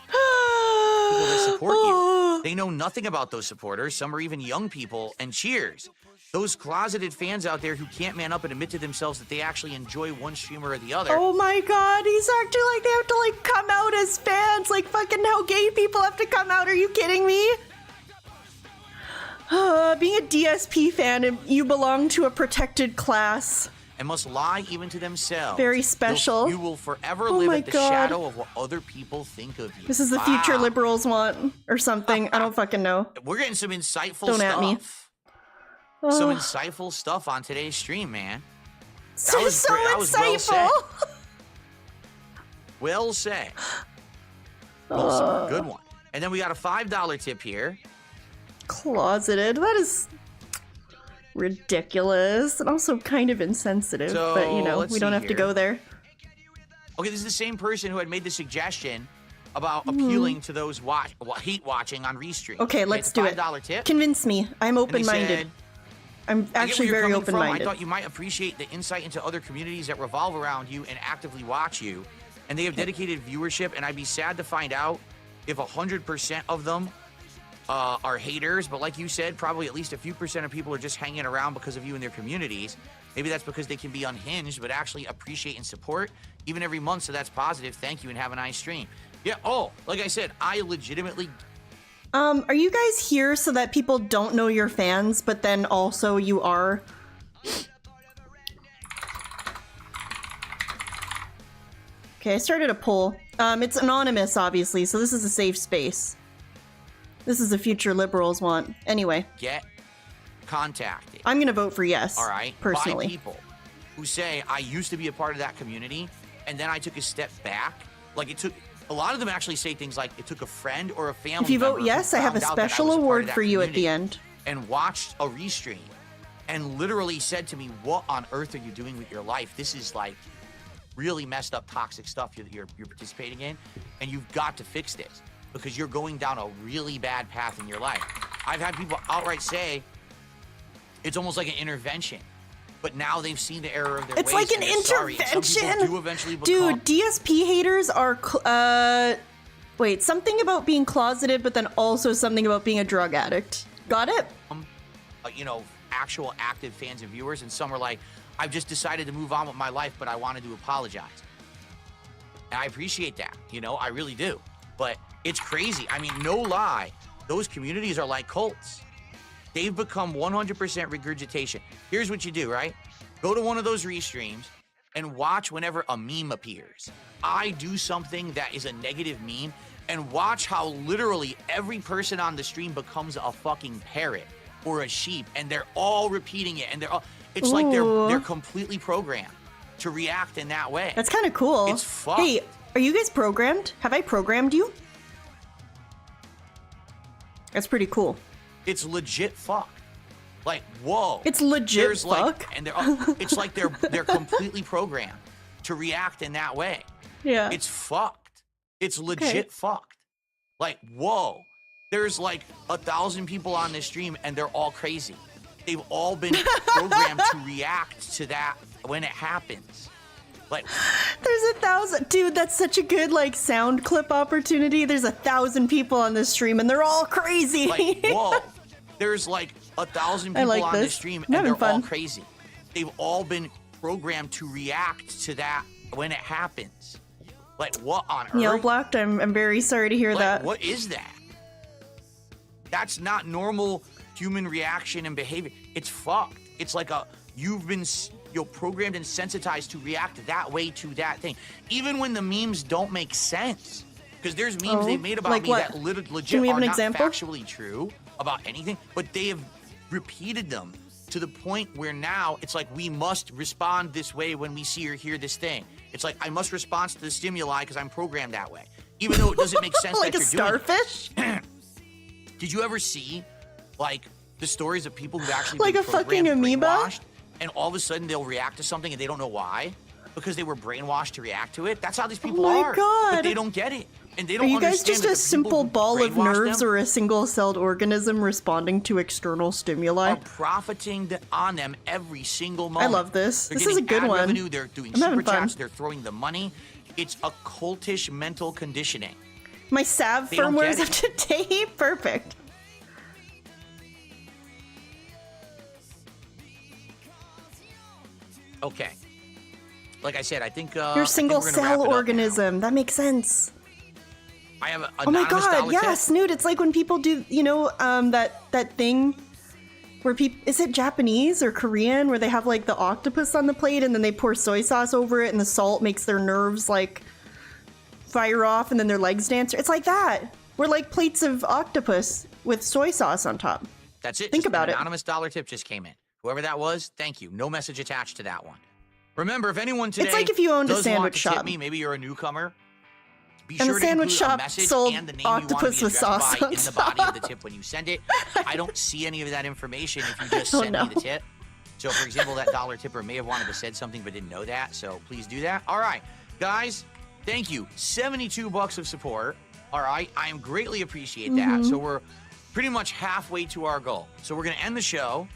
People that support you. They know nothing about those supporters. Some are even young people. And cheers. Those closeted fans out there who can't man up and admit to themselves that they actually enjoy one streamer or the other. Oh my God, he's acting like they have to like come out as fans, like fucking how gay people have to come out. Are you kidding me? Being a DSP fan, you belong to a protected class. And must lie even to themselves. Very special. You will forever Oh live my at the God. shadow of what other people think of you. This is the future Wow. liberals want, or something. I don't fucking know. We're getting some insightful Don't stuff. at me. Some Oh, insightful stuff on today's stream, man. so was so great. That was well insightful. Well said. Awesome. Good one. And then we got a $5 tip here. Closeted. That is ridiculous and also kind of insensitive. So, but you know, let's we don't see have to here. go there. Okay, this is the same person who had made the suggestion about Mm-hmm. appealing to those hate watching on Restream. Okay, let's it's a do it. $5 tip. Convince me. I'm And they open-minded. said, I'm I get where actually you're very coming from. open-minded. I thought you might appreciate the insight into other communities that revolve around you and actively watch you. And they have dedicated viewership, and I'd be sad to find out if 100% of them are haters. But like you said, probably at least a few percent of people are just hanging around because of you and their communities. Maybe that's because they can be unhinged, but actually appreciate and support even every month. So that's positive. Thank you, and have a nice stream. Yeah. Oh, like I said, I legitimately. Are you guys here so that people don't know you're fans, but then also you are? Okay, I started a poll. It's anonymous, obviously, so this is a safe space. This is the future liberals want. Anyway, Get contacted. I'm gonna vote for yes. All right, personally. by people who say I used to be a part of that community, and then I took a step back. Like it took A lot of them actually say things like it took a friend or a family If you member vote who yes, I have a found out that I special was a part of award that for you at the community end. and watched a restream and literally said to me, what on earth are you doing with your life? This is like really messed up toxic stuff you're participating in, and you've got to fix this because you're going down a really bad path in your life. I've had people outright say it's almost like an intervention, but now they've seen the error of their ways. It's like an and they're sorry. And some people intervention. do eventually become, Dude, DSP haters are wait, something about being closeted, but then also something about being a drug addict. Got it? you know, actual active fans and viewers, and some are like, I've just decided to move on with my life, but I wanted to apologize. And I appreciate that, you know, I really do. But it's crazy. I mean, no lie, those communities are like cults. They've become 100% regurgitation. Here's what you do, right? Go to one of those restreams and watch whenever a meme appears. I do something that is a negative meme, and watch how literally every person on the stream becomes a fucking parrot or a sheep, and they're all repeating it, and they're all, it's like they're completely programmed to react in that way. That's kind of cool. It's fucked. Hey, are you guys programmed? Have I programmed you? That's pretty cool. It's legit fuck. Like, whoa. It's legit There's fuck. Like, and it's like they're completely programmed to react in that way. Yeah. It's fucked. It's legit fucked. Like, whoa. There's like 1,000 people on this stream and they're all crazy. They've all been programmed to react to that when it happens. Like, There's 1,000. Dude, that's such a good like sound clip opportunity. There's 1,000 people on this stream and they're all crazy. like, whoa. There's like 1,000 people like on this. this stream I'm and they're having all fun. crazy. They've all been programmed to react to that when it happens. Like, what on Yell earth? blocked. I'm very sorry to hear Like, that. what is that? That's not normal human reaction and behavior. It's fucked. It's like you've been programmed and sensitized to react that way to that thing. Even when the memes don't make sense. Because there's memes they've made about like me what? that legit Can we have are an not example? factually true about anything, but they have repeated them to the point where now it's like we must respond this way when we see or hear this thing. It's like I must respond to the stimuli because I'm programmed that way. Even though it doesn't make sense like that a you're doing it. starfish? Did you ever see, like, the stories of people who've actually Like been a fucking programmed, amoeba? brainwashed, and all of a sudden they'll react to something and they don't know why? Because they were brainwashed to react to it? That's how these people my are. God. But they don't get it. And they Are don't you guys understand just that a the people simple who ball of brainwashed nerves them or a single-celled organism responding to external stimuli? are profiting on them every single I moment. love this. They're This is a getting good ad one. revenue, they're doing I'm having super fun. chats, they're throwing the money. It's a cultish mental conditioning. My salve They don't firmware is get up to date. Perfect. Okay. Like I said, I think You're a I think we're gonna single-cell wrap it up now. organism. That makes sense. I have a Oh my anonymous god, dollar yeah, tip. Snoot. It's like when people do, you know, that thing where people, is it Japanese or Korean, where they have like the octopus on the plate and then they pour soy sauce over it and the salt makes their nerves like fire off and then their legs dance. It's like that. We're like plates of octopus with soy sauce on top. That's it. Think Just about an it. anonymous dollar tip just came in. Whoever that was, thank you. No message attached to that one. Remember, if anyone today like if you owned a does want sandwich to tip shop. me, maybe you're a newcomer. Be And sure the to sandwich include a shop message sold and the name you want to octopus be with addressed sauce by on in the body of the top. tip when you send it. I don't see any of that information if you just Oh, send no. me the tip. So, for example, that dollar tipper may have wanted to said something but didn't know that. So please do that. All right, guys, thank you. $72 of support. All right, I greatly appreciate that. Mm-hmm. So we're pretty much halfway to our goal. So we're gonna end the show.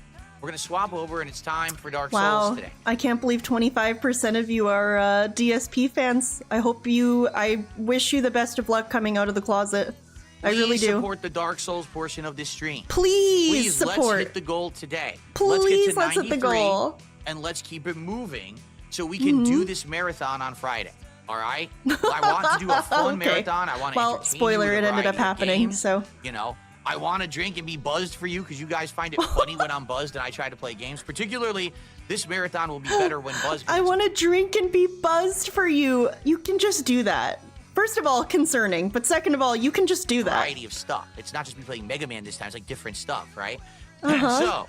We're gonna swap over, and it's time for Dark Souls Wow, today. I can't believe 25% of you are DSP fans. I wish you the best of luck coming out of the closet. I really Please do. support the Dark Souls portion of this stream. Please Let's support. hit the goal today. Please, let's let's get to hit the 93, goal. and let's keep it moving so we can do this marathon on Friday. All right? I want to do a fun Okay. marathon. I want to Well, entertain spoiler, you with it a ended up variety of happening, games. so. You know, I want to drink and be buzzed for you because you guys find it funny when I'm buzzed and I try to play games. Particularly, this marathon will be better when buzzed. I want to drink and be buzzed for you. You can just do that. First of all, concerning, but second of all, you can just do that. variety of stuff. It's not just me playing Mega Man this time. It's like different stuff, right? Uh-huh. So,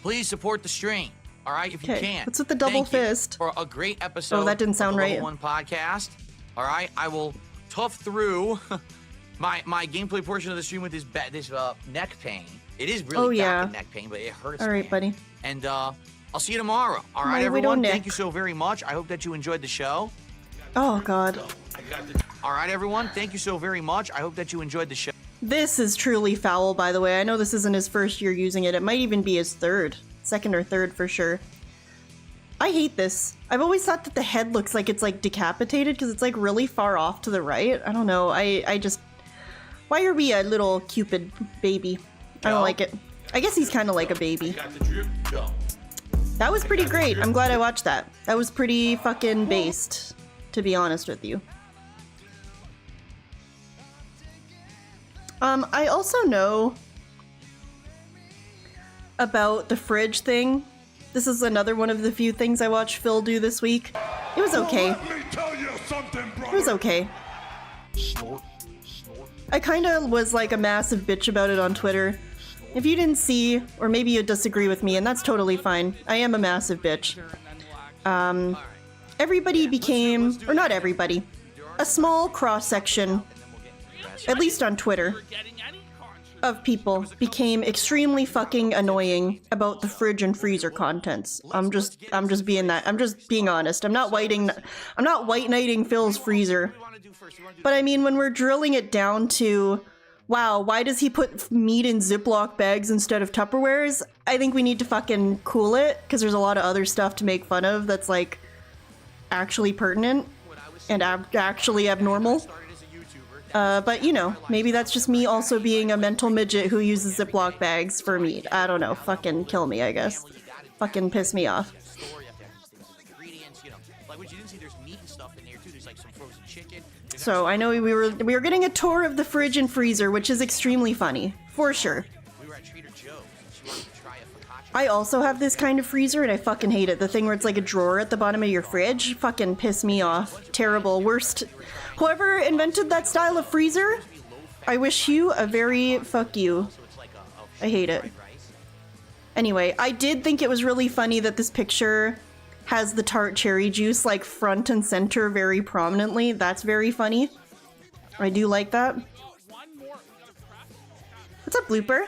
please support the stream. All right, if you Okay, can. what's with the double Thank you fist? for a great episode. Oh, that didn't sound of the right. Level 1 podcast. All right, I will tough through my gameplay portion of the stream with this neck pain. It is really back and neck pain, but it hurts. All right, man. buddy. And I'll see you tomorrow. All right, everyone. Thank you so very much. I hope that you enjoyed the show. Oh God. All right, everyone. Thank you so very much. I hope that you enjoyed the show. This is truly foul, by the way. I know this isn't his first year using it. It might even be his second or third for sure. I hate this. I've always thought that the head looks like it's like decapitated because it's like really far off to the right. I don't know. I just... Why are we a little Cupid baby? I don't like it. I guess he's kind of like a baby. That was pretty great. I'm glad I watched that. That was pretty fucking based, to be honest with you. I also know about the fridge thing. This is another one of the few things I watched Phil do this week. It was okay. Let me tell you something, brother. It was okay. I kind of was like a massive bitch about it on Twitter. If you didn't see, or maybe you disagree with me, and that's totally fine. I am a massive bitch. Everybody became, or not everybody, a small cross-section, at least on Twitter, of people became extremely fucking annoying about the fridge and freezer contents. I'm just being honest. I'm not white knighting Phil's freezer. But I mean, when we're drilling it down to, wow, why does he put meat in Ziploc bags instead of Tupperwares? I think we need to fucking cool it, because there's a lot of other stuff to make fun of that's like actually pertinent and actually abnormal. But you know, maybe that's just me also being a mental midget who uses Ziploc bags for meat. I don't know. Fucking kill me, I guess. Fucking piss me off. So I know we were getting a tour of the fridge and freezer, which is extremely funny, for sure. I also have this kind of freezer and I fucking hate it. The thing where it's like a drawer at the bottom of your fridge, fucking piss me off. Terrible, worst. Whoever invented that style of freezer, I wish you a very fuck you. I hate it. Anyway, I did think it was really funny that this picture has the tart cherry juice like front and center very prominently. That's very funny. I do like that. What's up, Blooper?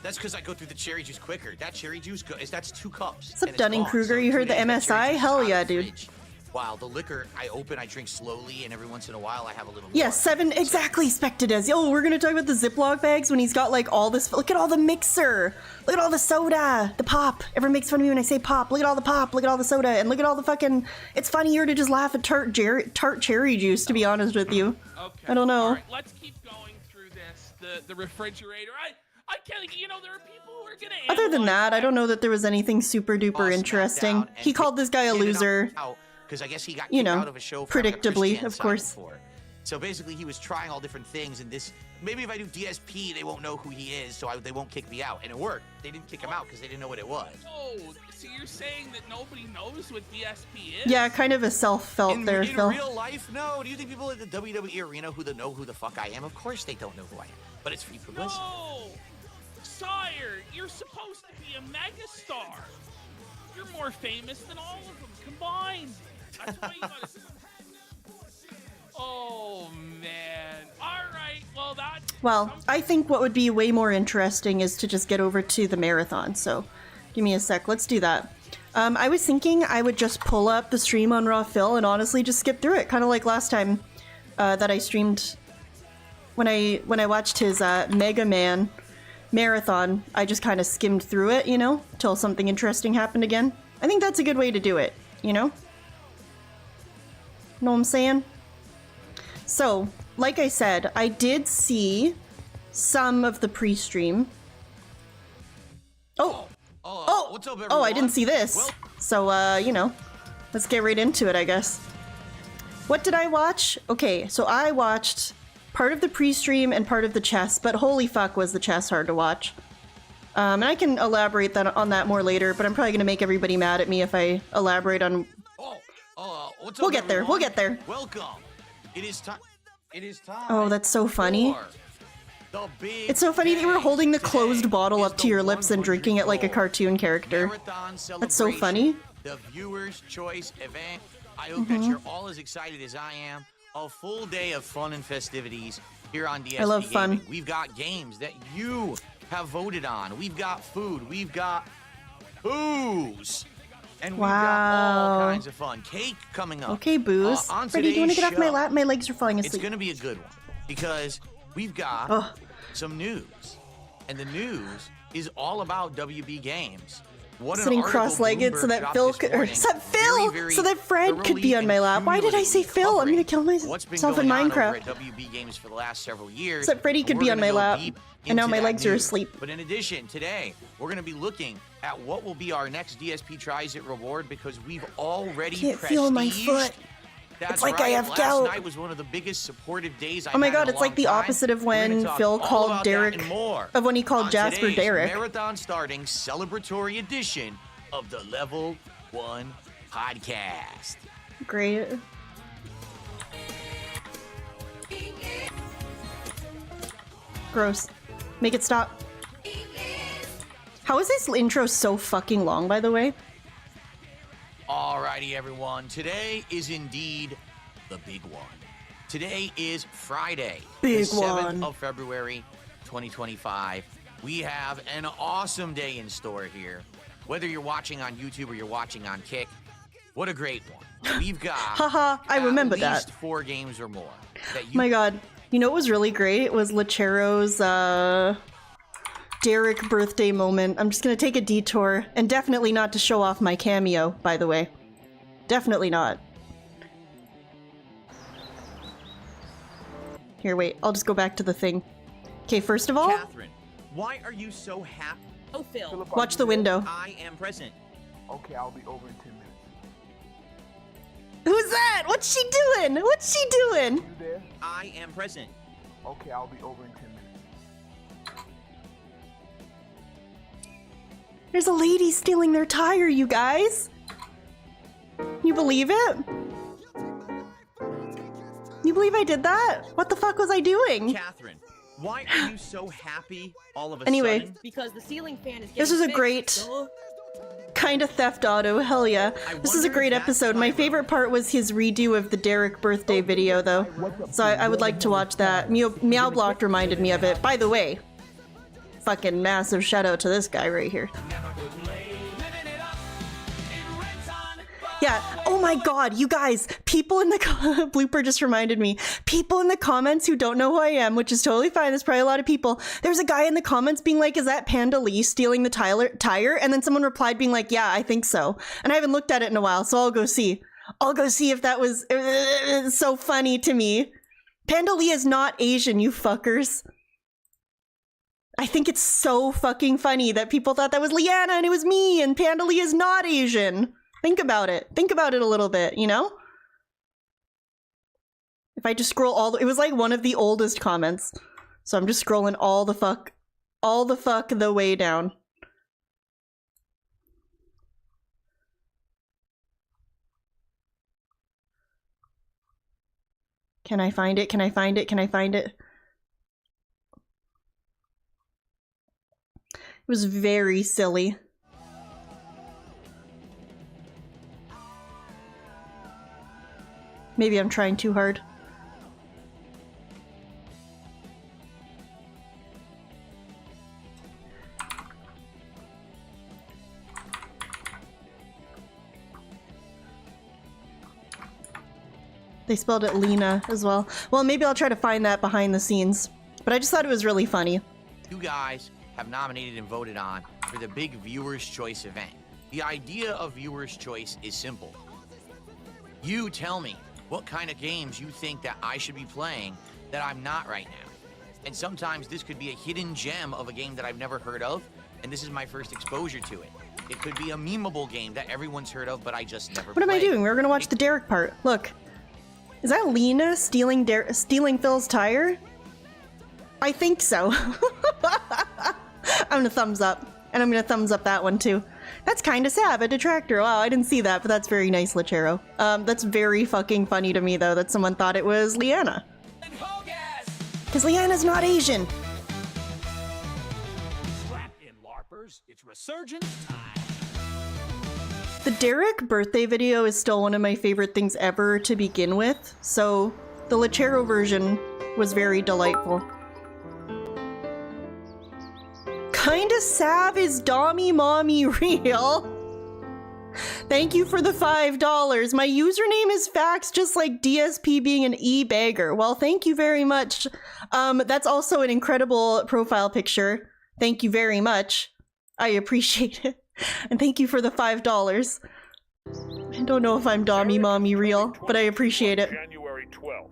That's because I go through the cherry juice quicker. That cherry juice, that's 2 cups. What's up, Dunning-Kruger? You heard the MSI? Hell yeah, dude. Wow, the liquor I drink slowly, and every once in a while I have a little more. Yeah, 7, exactly, Spectadez. Yo, we're gonna talk about the Ziploc bags when he's got like all this, look at all the mixer, look at all the soda, the pop. Everyone makes fun of me when I say pop. Look at all the pop, look at all the soda, and look at all the fucking, it's funnier to just laugh at tart cherry juice, to be honest with you. Okay. I don't know. All right, let's keep going through this. The refrigerator. I can't, you know, there are people who are gonna. Other than that, I don't know that there was anything super duper interesting. He called this guy a loser. Because I guess he got you kicked know, out of a show for predictably, of course. So basically, he was trying all different things, and this maybe if I do DSP, they won't know who he is, so they won't kick me out, and it worked. They didn't kick him out because they didn't know what it was. Oh, so you're saying that nobody knows what DSP is? Yeah, kind of a self-felt there, Phil. In real life, no. Do you think people at the WWE arena know who the fuck I am? Of course they don't know who I am, but it's free publicity. No, sire, you're supposed to be a megastar. You're more famous than all of them combined. That's why you gotta... Oh, man. All right, well, that's... Well, I think what would be way more interesting is to just get over to the marathon, so give me a sec. Let's do that. I was thinking I would just pull up the stream on Raw Phil and honestly just skip through it, kind of like last time that I streamed when I watched his Mega Man marathon. I just kind of skimmed through it, you know, till something interesting happened again. I think that's a good way to do it, you know? Know what I'm saying? So, like I said, I did see some of the pre-stream. Oh! What's up, everyone? Oh, I didn't see this. So, you know, let's get right into it, I guess. What did I watch? Okay, so I watched part of the pre-stream and part of the chess, but holy fuck was the chess hard to watch. And I can elaborate on that more later, but I'm probably gonna make everybody mad at me if I elaborate on... What's up, We'll get there, we'll get there. Welcome. It is time. Oh, that's so funny. It's so funny that you were holding the closed bottle up to your lips and drinking it like a cartoon character. That's so funny. The Viewers' Choice event. I hope that you're all as excited as I am. A full day of fun and festivities here on DSP I love fun. Gaming. We've got games that you have voted on. We've got food. We've got booze. And we've got all Wow. kinds of fun. Cake coming up. Okay, Booze. On Freddie, do you want to get off my today's lap? My legs are falling It's asleep. going to be a good one because we've got Ugh. some news. And the news is all about WB Games. What an Sitting article cross-legged so Bloomberg that dropped Phil this could, morning. Very so that Fred could thoroughly be on my and lap. Why did I say Phil? I'm gonna kill cumulatively what's been myself in going on Minecraft. over at WB Games for the last several years. So that Freddie could and be we're on my gonna go lap, deep and now into my that legs are news. asleep. But in addition, today we're going to be looking at what will be our next DSP Tries It reward because we've already Can't feel my prestiged- foot. That's It's like I right. have Last gout. night was one of the biggest supportive days I've Oh my had in God, a it's like long the time. opposite of We're gonna when talk Phil all called about that Derek, and more of when he called on Jasper today's Derek. Marathon starting celebratory edition of the Level 1 podcast. Great. Gross. Make it stop. How is this intro so fucking long, by the way? Alrighty, everyone. Today is indeed the big one. Today is Friday, Big the 7th one. of February, 2025. We have an awesome day in store here. Whether you're watching on YouTube or you're watching on Kick, what a great one. We've got Haha, I remember at that. least 4 games or more that you My God. You know what was really great? It was Lechero's, Derek birthday moment. I'm just gonna take a detour, and definitely not to show off my cameo, by the way. Definitely not. Here, wait, I'll just go back to the thing. Okay, first of all, Catherine, why are you so happy? Oh, Phil. watch the window. I am present. Okay, I'll be over in 10 minutes. Who's that? What's she doing? What's she doing? You there? I am present. Okay, I'll be over in 10 minutes. There's a lady stealing their tire, you guys. You believe it? You believe I did that? What the fuck was I doing? Catherine, why are you so happy all of a Anyway. sudden? Because the ceiling fan is getting This was a fixed, great duh. kind of theft auto, hell yeah. This is a wonder great if that's episode. My Pyro. favorite part was his redo of the Derek birthday video, though. So I would like to watch that. Meow Blocked reminded me of it. By the way, fucking massive shout out to this guy right here. Yeah. Oh my God, you guys, people in the blooper just reminded me. People in the comments who don't know who I am, which is totally fine. There's probably a lot of people. There's a guy in the comments being like, "Is that Panda Lee stealing the tire?" And then someone replied being like, "Yeah, I think so." And I haven't looked at it in a while, so I'll go see. I'll go see if that was it's so funny to me. Panda Lee is not Asian, you fuckers. I think it's so fucking funny that people thought that was Leanna and it was me, and Panda Lee is not Asian. Think about it. Think about it a little bit, you know? If I just scroll it was like one of the oldest comments. So I'm just scrolling all the fuck the way down. Can I find it? Can I find it? Can I find it? It was very silly. Maybe I'm trying too hard. They spelled it Lena as well. Well, maybe I'll try to find that behind the scenes. But I just thought it was really funny. you guys have nominated and voted on for the big Viewers' Choice event. The idea of Viewers' Choice is simple. You tell me what kind of games you think that I should be playing that I'm not right now. And sometimes this could be a hidden gem of a game that I've never heard of, and this is my first exposure to it. It could be a memeable game that everyone's heard of, but I just never What am I played. doing? We're gonna watch the Derek part. Look. Is that Lena stealing Phil's tire? I think so. I'm gonna thumbs up. And I'm gonna thumbs up that one too. That's kind of sad, a Detractor. Wow, I didn't see that, but that's very nice, Lechero. That's very fucking funny to me, though, that someone thought it was Leanna. Because Leanna's not Asian. Strap in, LARPers. It's resurgence time. The Derek birthday video is still one of my favorite things ever to begin with, so the Lechero version was very delightful. Kinda sav is Dommy Mommy Real. Thank you for the $5. My username is Facts, just like DSP being an e-bagger. Well, thank you very much. That's also an incredible profile picture. Thank you very much. I appreciate it. And thank you for the $5. I don't know if I'm Dommy Mommy Real, but I appreciate it. January 12th.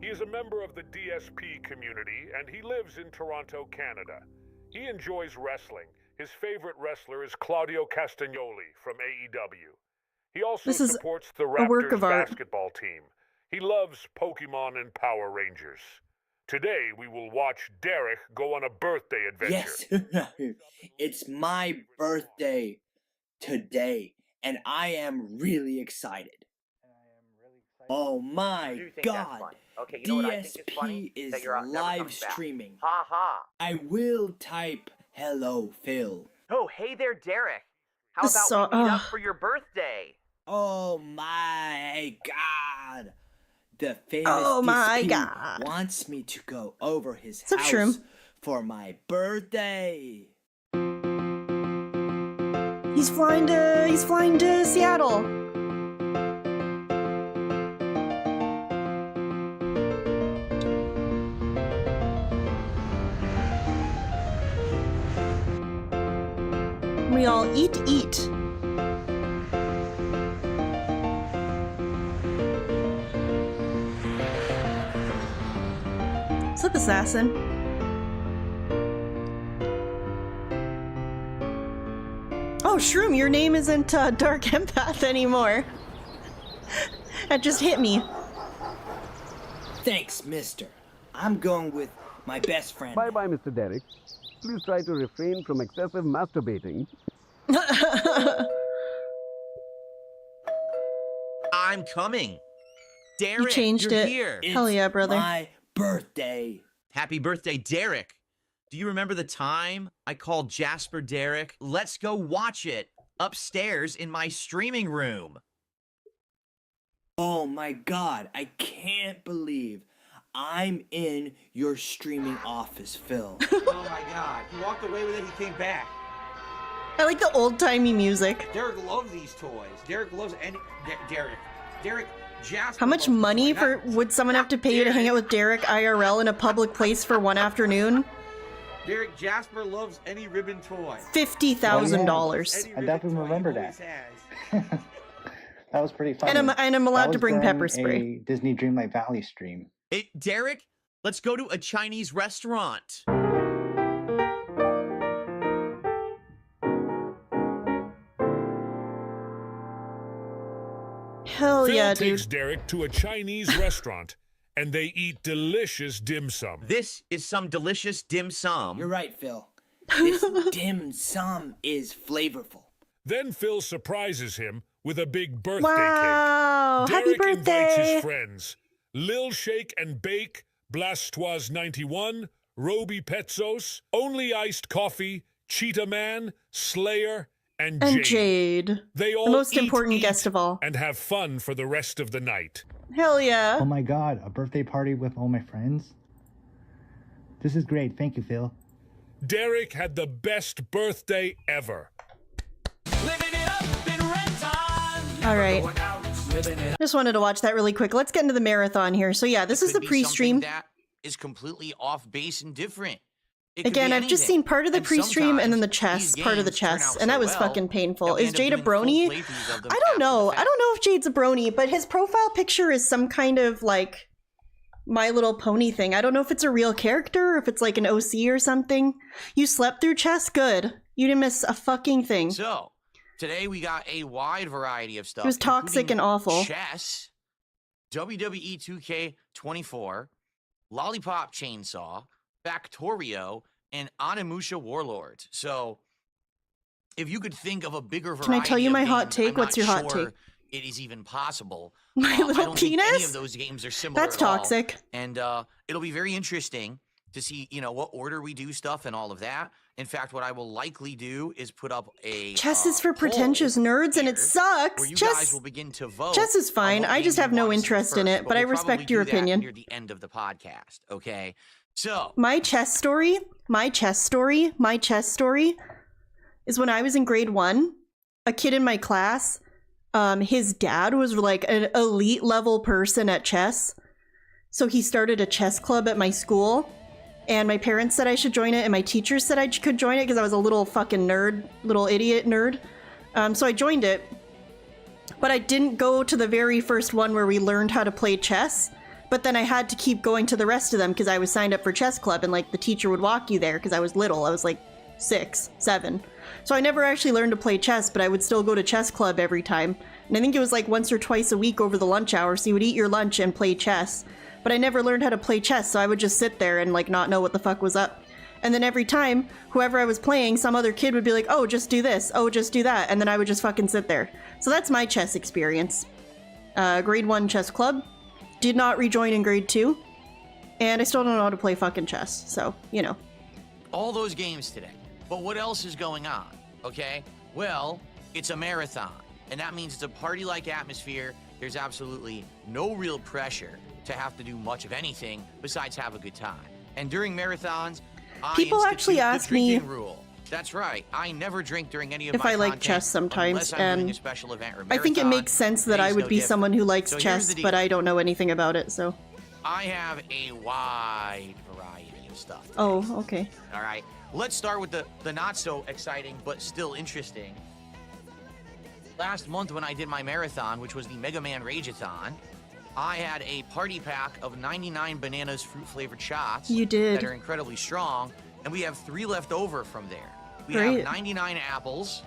He is a member of the DSP community, and he lives in Toronto, Canada. He enjoys wrestling. His favorite wrestler is Claudio Castagnoli from AEW. He also supports the Raptors basketball team. He loves Pokemon and Power Rangers. Today, we will watch Derek go on a birthday adventure. Yes, it's my birthday today, and I am really excited. Oh my god, Okay, you know what I think is DSP funny? is That you're never live coming back. streaming. Ha ha. I will type hello, Phil. Oh, hey there, Derek. How This about we meet up ugh. for your birthday? Oh my god. The famous Oh my DSP God. wants me to go over his What's up, house Shroom? for my birthday. He's flying to Seattle. We all eat. What's up, assassin? Oh, Shroom, your name isn't Dark Empath anymore. That just hit me. Thanks, mister. I'm going with my best friend. Bye-bye, Mr. Derek. Please try to refrain from excessive masturbating. I'm coming. Derek, You changed you're it. here. It's Hell yeah, brother. my birthday. Happy birthday, Derek. Do you remember the time I called Jasper Derek? Let's go watch it upstairs in my streaming room. Oh my god, I can't believe I'm in your streaming office, Phil. Oh my god. He walked away with it, he came back. I like the old-timey music. Derek loves these toys. Derek loves any... Derek, Jasper... How much loves money toys. for would someone have to pay you to hang out with Derek IRL in a public place for one afternoon? Derek, Jasper loves any ribbon toy. $50,000. I definitely remember that. That was pretty funny. And I'm allowed That to was bring during pepper spray. a Disney Dreamlight Valley stream. Hey, Derek, let's go to a Chinese restaurant. Hell yeah, Phil takes dude. Derek to a Chinese restaurant, and they eat delicious dim sum. This is some delicious dim sum. You're right, Phil. This dim sum is flavorful. Then Phil surprises him with a big birthday Wow! cake. Happy Derek invites birthday! his friends, Lil Shake and Bake, Blastoise 91, Roby Petzos, Only Iced Coffee, Cheetah Man, Slayer, and Jade. And Jade. They all The most eat, important guest of all. and have fun for the rest of the night. Hell yeah. Oh my god, a birthday party with all my friends? This is great, thank you, Phil. Derek had the best birthday ever. Alright. Just wanted to watch that really quick. Let's get into the marathon here. So yeah, this is the Could be something pre-stream. that is completely off base and different. It could Again, be I've just anything. seen part of the And pre-stream and then the sometimes chess, part of the these games turn chess, out and that so was well fucking painful. that we Is end up Jade a doing full brony? playthroughs of them I don't after know. the I fact. don't know if Jade's a brony, but his profile picture is some kind of like My Little Pony thing. I don't know if it's a real character or if it's like an OC or something. You slept through chess? Good. You didn't miss a fucking thing. So, today we got a wide variety of stuff. It was toxic including and awful. Chess, WWE 2K24, Lollipop Chainsaw, Factorio, and Onimusha Warlords. So, if you could think of a bigger variety Can I tell you of my hot games, take? I'm What's not your hot sure take? It is even possible. My I Little don't think any Penis? of those games are similar That's at all. toxic. And it'll be very interesting to see, you know, what order we do stuff and all of that. In fact, what I will likely do is put up a Chess is for poll pretentious nerds, and it here sucks. where you Chess, guys will begin to vote. chess is on fine. what I just game have you no wanna see interest in first, it, but but I we'll probably respect your do that opinion. near the end of the podcast. Okay, so My chess story is when I was in grade 1, a kid in my class, his dad was like an elite level person at chess. So he started a chess club at my school, and my parents said I should join it, and my teachers said I could join it because I was a little fucking nerd, little idiot nerd. So I joined it, but I didn't go to the very first one where we learned how to play chess. But then I had to keep going to the rest of them because I was signed up for chess club, and like the teacher would walk you there because I was little. I was like 6, 7. So I never actually learned to play chess, but I would still go to chess club every time. And I think it was like once or twice a week over the lunch hour. So you would eat your lunch and play chess. But I never learned how to play chess, so I would just sit there and like not know what the fuck was up. And then every time, whoever I was playing, some other kid would be like, oh, just do this, oh, just do that. And then I would just fucking sit there. So that's my chess experience. Grade 1 chess club. Did not rejoin in grade 2. And I still don't know how to play fucking chess, so, you know. all those games today. But what else is going on? Okay, well, it's a marathon, and that means it's a party-like atmosphere. There's absolutely no real pressure to have to do much of anything besides have a good time. And during marathons, People actually ask me rule. That's right. I never drink during any of if my I like content chess sometimes, unless I'm doing and a special event or I think it marathon. makes sense that I Today's would no be different. someone who likes So here's chess, the deal. but I don't know anything about it, so. I have a wide variety of stuff. Oh, okay. All right. Let's start with the not so exciting but still interesting. Last month when I did my marathon, which was the Mega Man Rageathon, I had a party pack of 99 bananas fruit-flavored shots. You did. That are incredibly strong, and we have 3 left over from there. We Great. have 99 apples,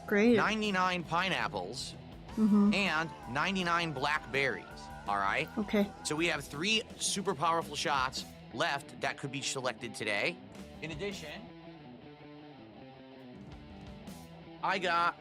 Great. 99 pineapples, Mm-hmm. and 99 blackberries. All right? Okay. So we have 3 super powerful shots left that could be selected today. In addition, I got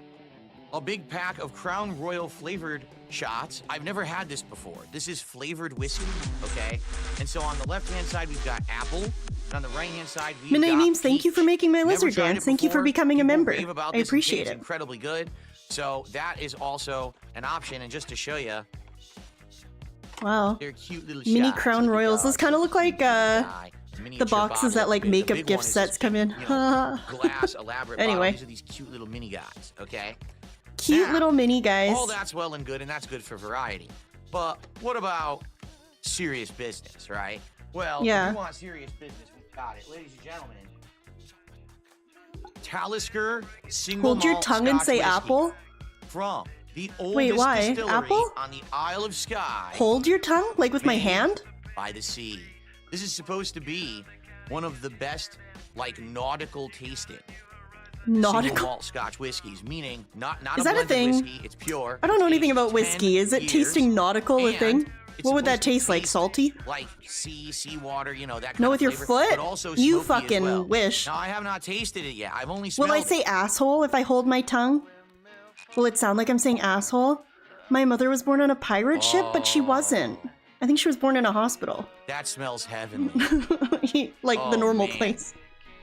a big pack of Crown Royal flavored shots. I've never had this before. This is flavored whiskey, okay? And so on the left-hand side, we've got apple. And on the right-hand side, we've Midnight got Memes, thank you for making my Never lizard tried it dance. Thank you for before. becoming a People member. rave about I this and say appreciate it's it. incredibly good. So that is also an option. And just to show you, Wow. they're cute little Mini shots. Crown Look at Royals. Those those. kind of look like the Miniature boxes that bottle. like The makeup big gift one is sets this come in. big, you know, glass elaborate Anyway. bottle. These are these cute little mini guys, okay? Cute Now, little mini guys. All that's well and good, and that's good for variety. But what about serious business, right? Well, Yeah. if you want serious business, we've got it. Ladies and gentlemen, Talisker single Hold your malt tongue and Scotch say whiskey apple. from the oldest Wait, why? distillery Apple? on the Isle of Skye. Hold your tongue? Like with my Made hand? by the sea. This is supposed to be one of the best, like, nautical tasting single Nautical? malt Scotch whiskeys, meaning not Is a that a blended thing? whiskey, it's pure. I don't know It's anything about aged whiskey. 10 Is it years, tasting nautical a and thing? it's What would that supposed to taste like? Salty? Like seawater, you know, that kind No, of with your flavor, foot? but also You smoky as fucking well. wish. Now, I have not tasted it yet. I've only smelled Will I say asshole if I hold my tongue? Will it sound like I'm saying asshole? My mother was born on a pirate ship, but she wasn't. I think she was born in a hospital. it. That smells heavenly. Like the Oh, normal man. place.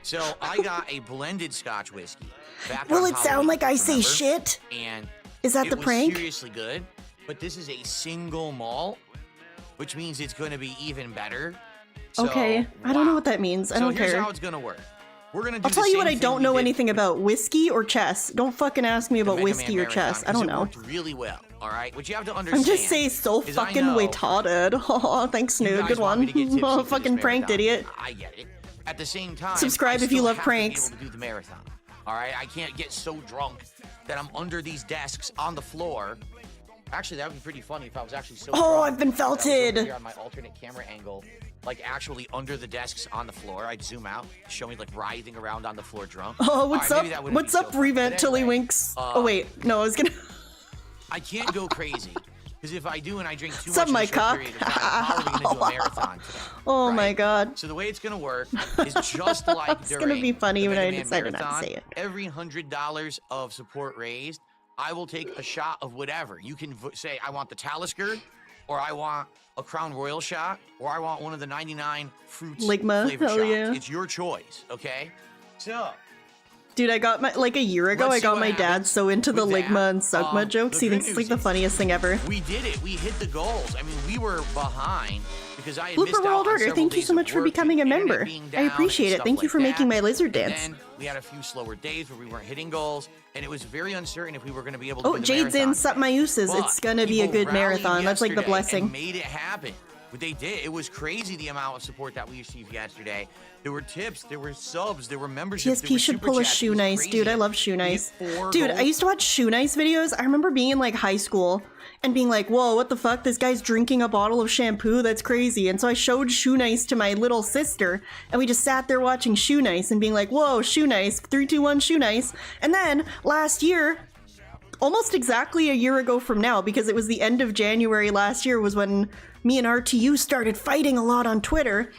So I got a blended Scotch whiskey. Back Will on it sound like I say remember? shit? And Is that it the was prank? seriously good, but this is a single malt, which means it's going to be even better. So, Okay, I don't know wow. what that means. I So don't here's care. how it's going to work. We're going to do I'll tell the you what same I thing don't we know did anything with about. Whiskey or chess. Don't fucking ask me the about Mega whiskey Man or chess. Marathon, I 'cause don't it know. worked really well, all right? What you have to understand I'm just saying so is I fucking know retarded. Oh, thanks, you Snood. guys Good want one. me to get tipsy Oh, for this fucking pranked marathon. idiot. I get it. At the same time, Subscribe I if you still love have pranks. To be able to do the marathon. All right, I can't get so drunk that I'm under these desks on the floor. Actually, that would be pretty funny if I was actually so. Oh, drunk I've been that I was over felted. here on my alternate camera angle, like actually under the desks on the floor. I'd zoom out, show me like writhing around on the floor drunk. Oh, what's All right, maybe up? that wouldn't What's be up, so funny. But Revent Tilly anyway, Winks? Oh wait, no, I was gonna. I can't go crazy because if I do and I drink too Sup, much in my a short cock? period of time, I'm probably gonna do a marathon today. Oh right? my god. So the way it's gonna work is just like It's during gonna be funny the when Mega I Man decided not to Marathon, say it. Every $100 of support raised, I will take a shot of whatever. You can say I want the Talisker, or I want a Crown Royal shot, or I want one of the 99 fruits Ligma, flavor hell shots. yeah. It's your choice, okay? So, Dude, I got my, like a year ago, Let's I see got what my dad happens so into the with Ligma that. and Sugma jokes. The He good thinks it's like news the is funniest thing ever. we did it. We hit the goals. I mean, we were behind because I had Blooper missed out World on Order, several thank you days so of much for work, becoming a internet member. being I down appreciate and it. stuff Thank you like for making that. my lizard And dance. then we had a few slower days where we weren't hitting goals, and it was very uncertain if we were going to be able to Oh, do the Jade's in marathon. Sup My Uses. But It's gonna be a people good rallied marathon. That's like the yesterday blessing. and made it happen. But they did. It was crazy the amount of support that we received yesterday. There were tips, there were subs, there were memberships. there DSP were should super pull a chats. It Shoe was Nice, crazy. dude. I love Shoe We Nice. hit 4 Dude, I goals. used to watch Shoe Nice videos. I remember being in like high school and being like, whoa, what the fuck? This guy's drinking a bottle of shampoo? That's crazy. And so I showed Shoe Nice to my little sister, and we just sat there watching Shoe Nice and being like, whoa, Shoe Nice, 3, 2, 1, Shoe Nice. And then last year, almost exactly a year ago from now, because it was the end of January last year, was when me and RTU started fighting a lot on Twitter.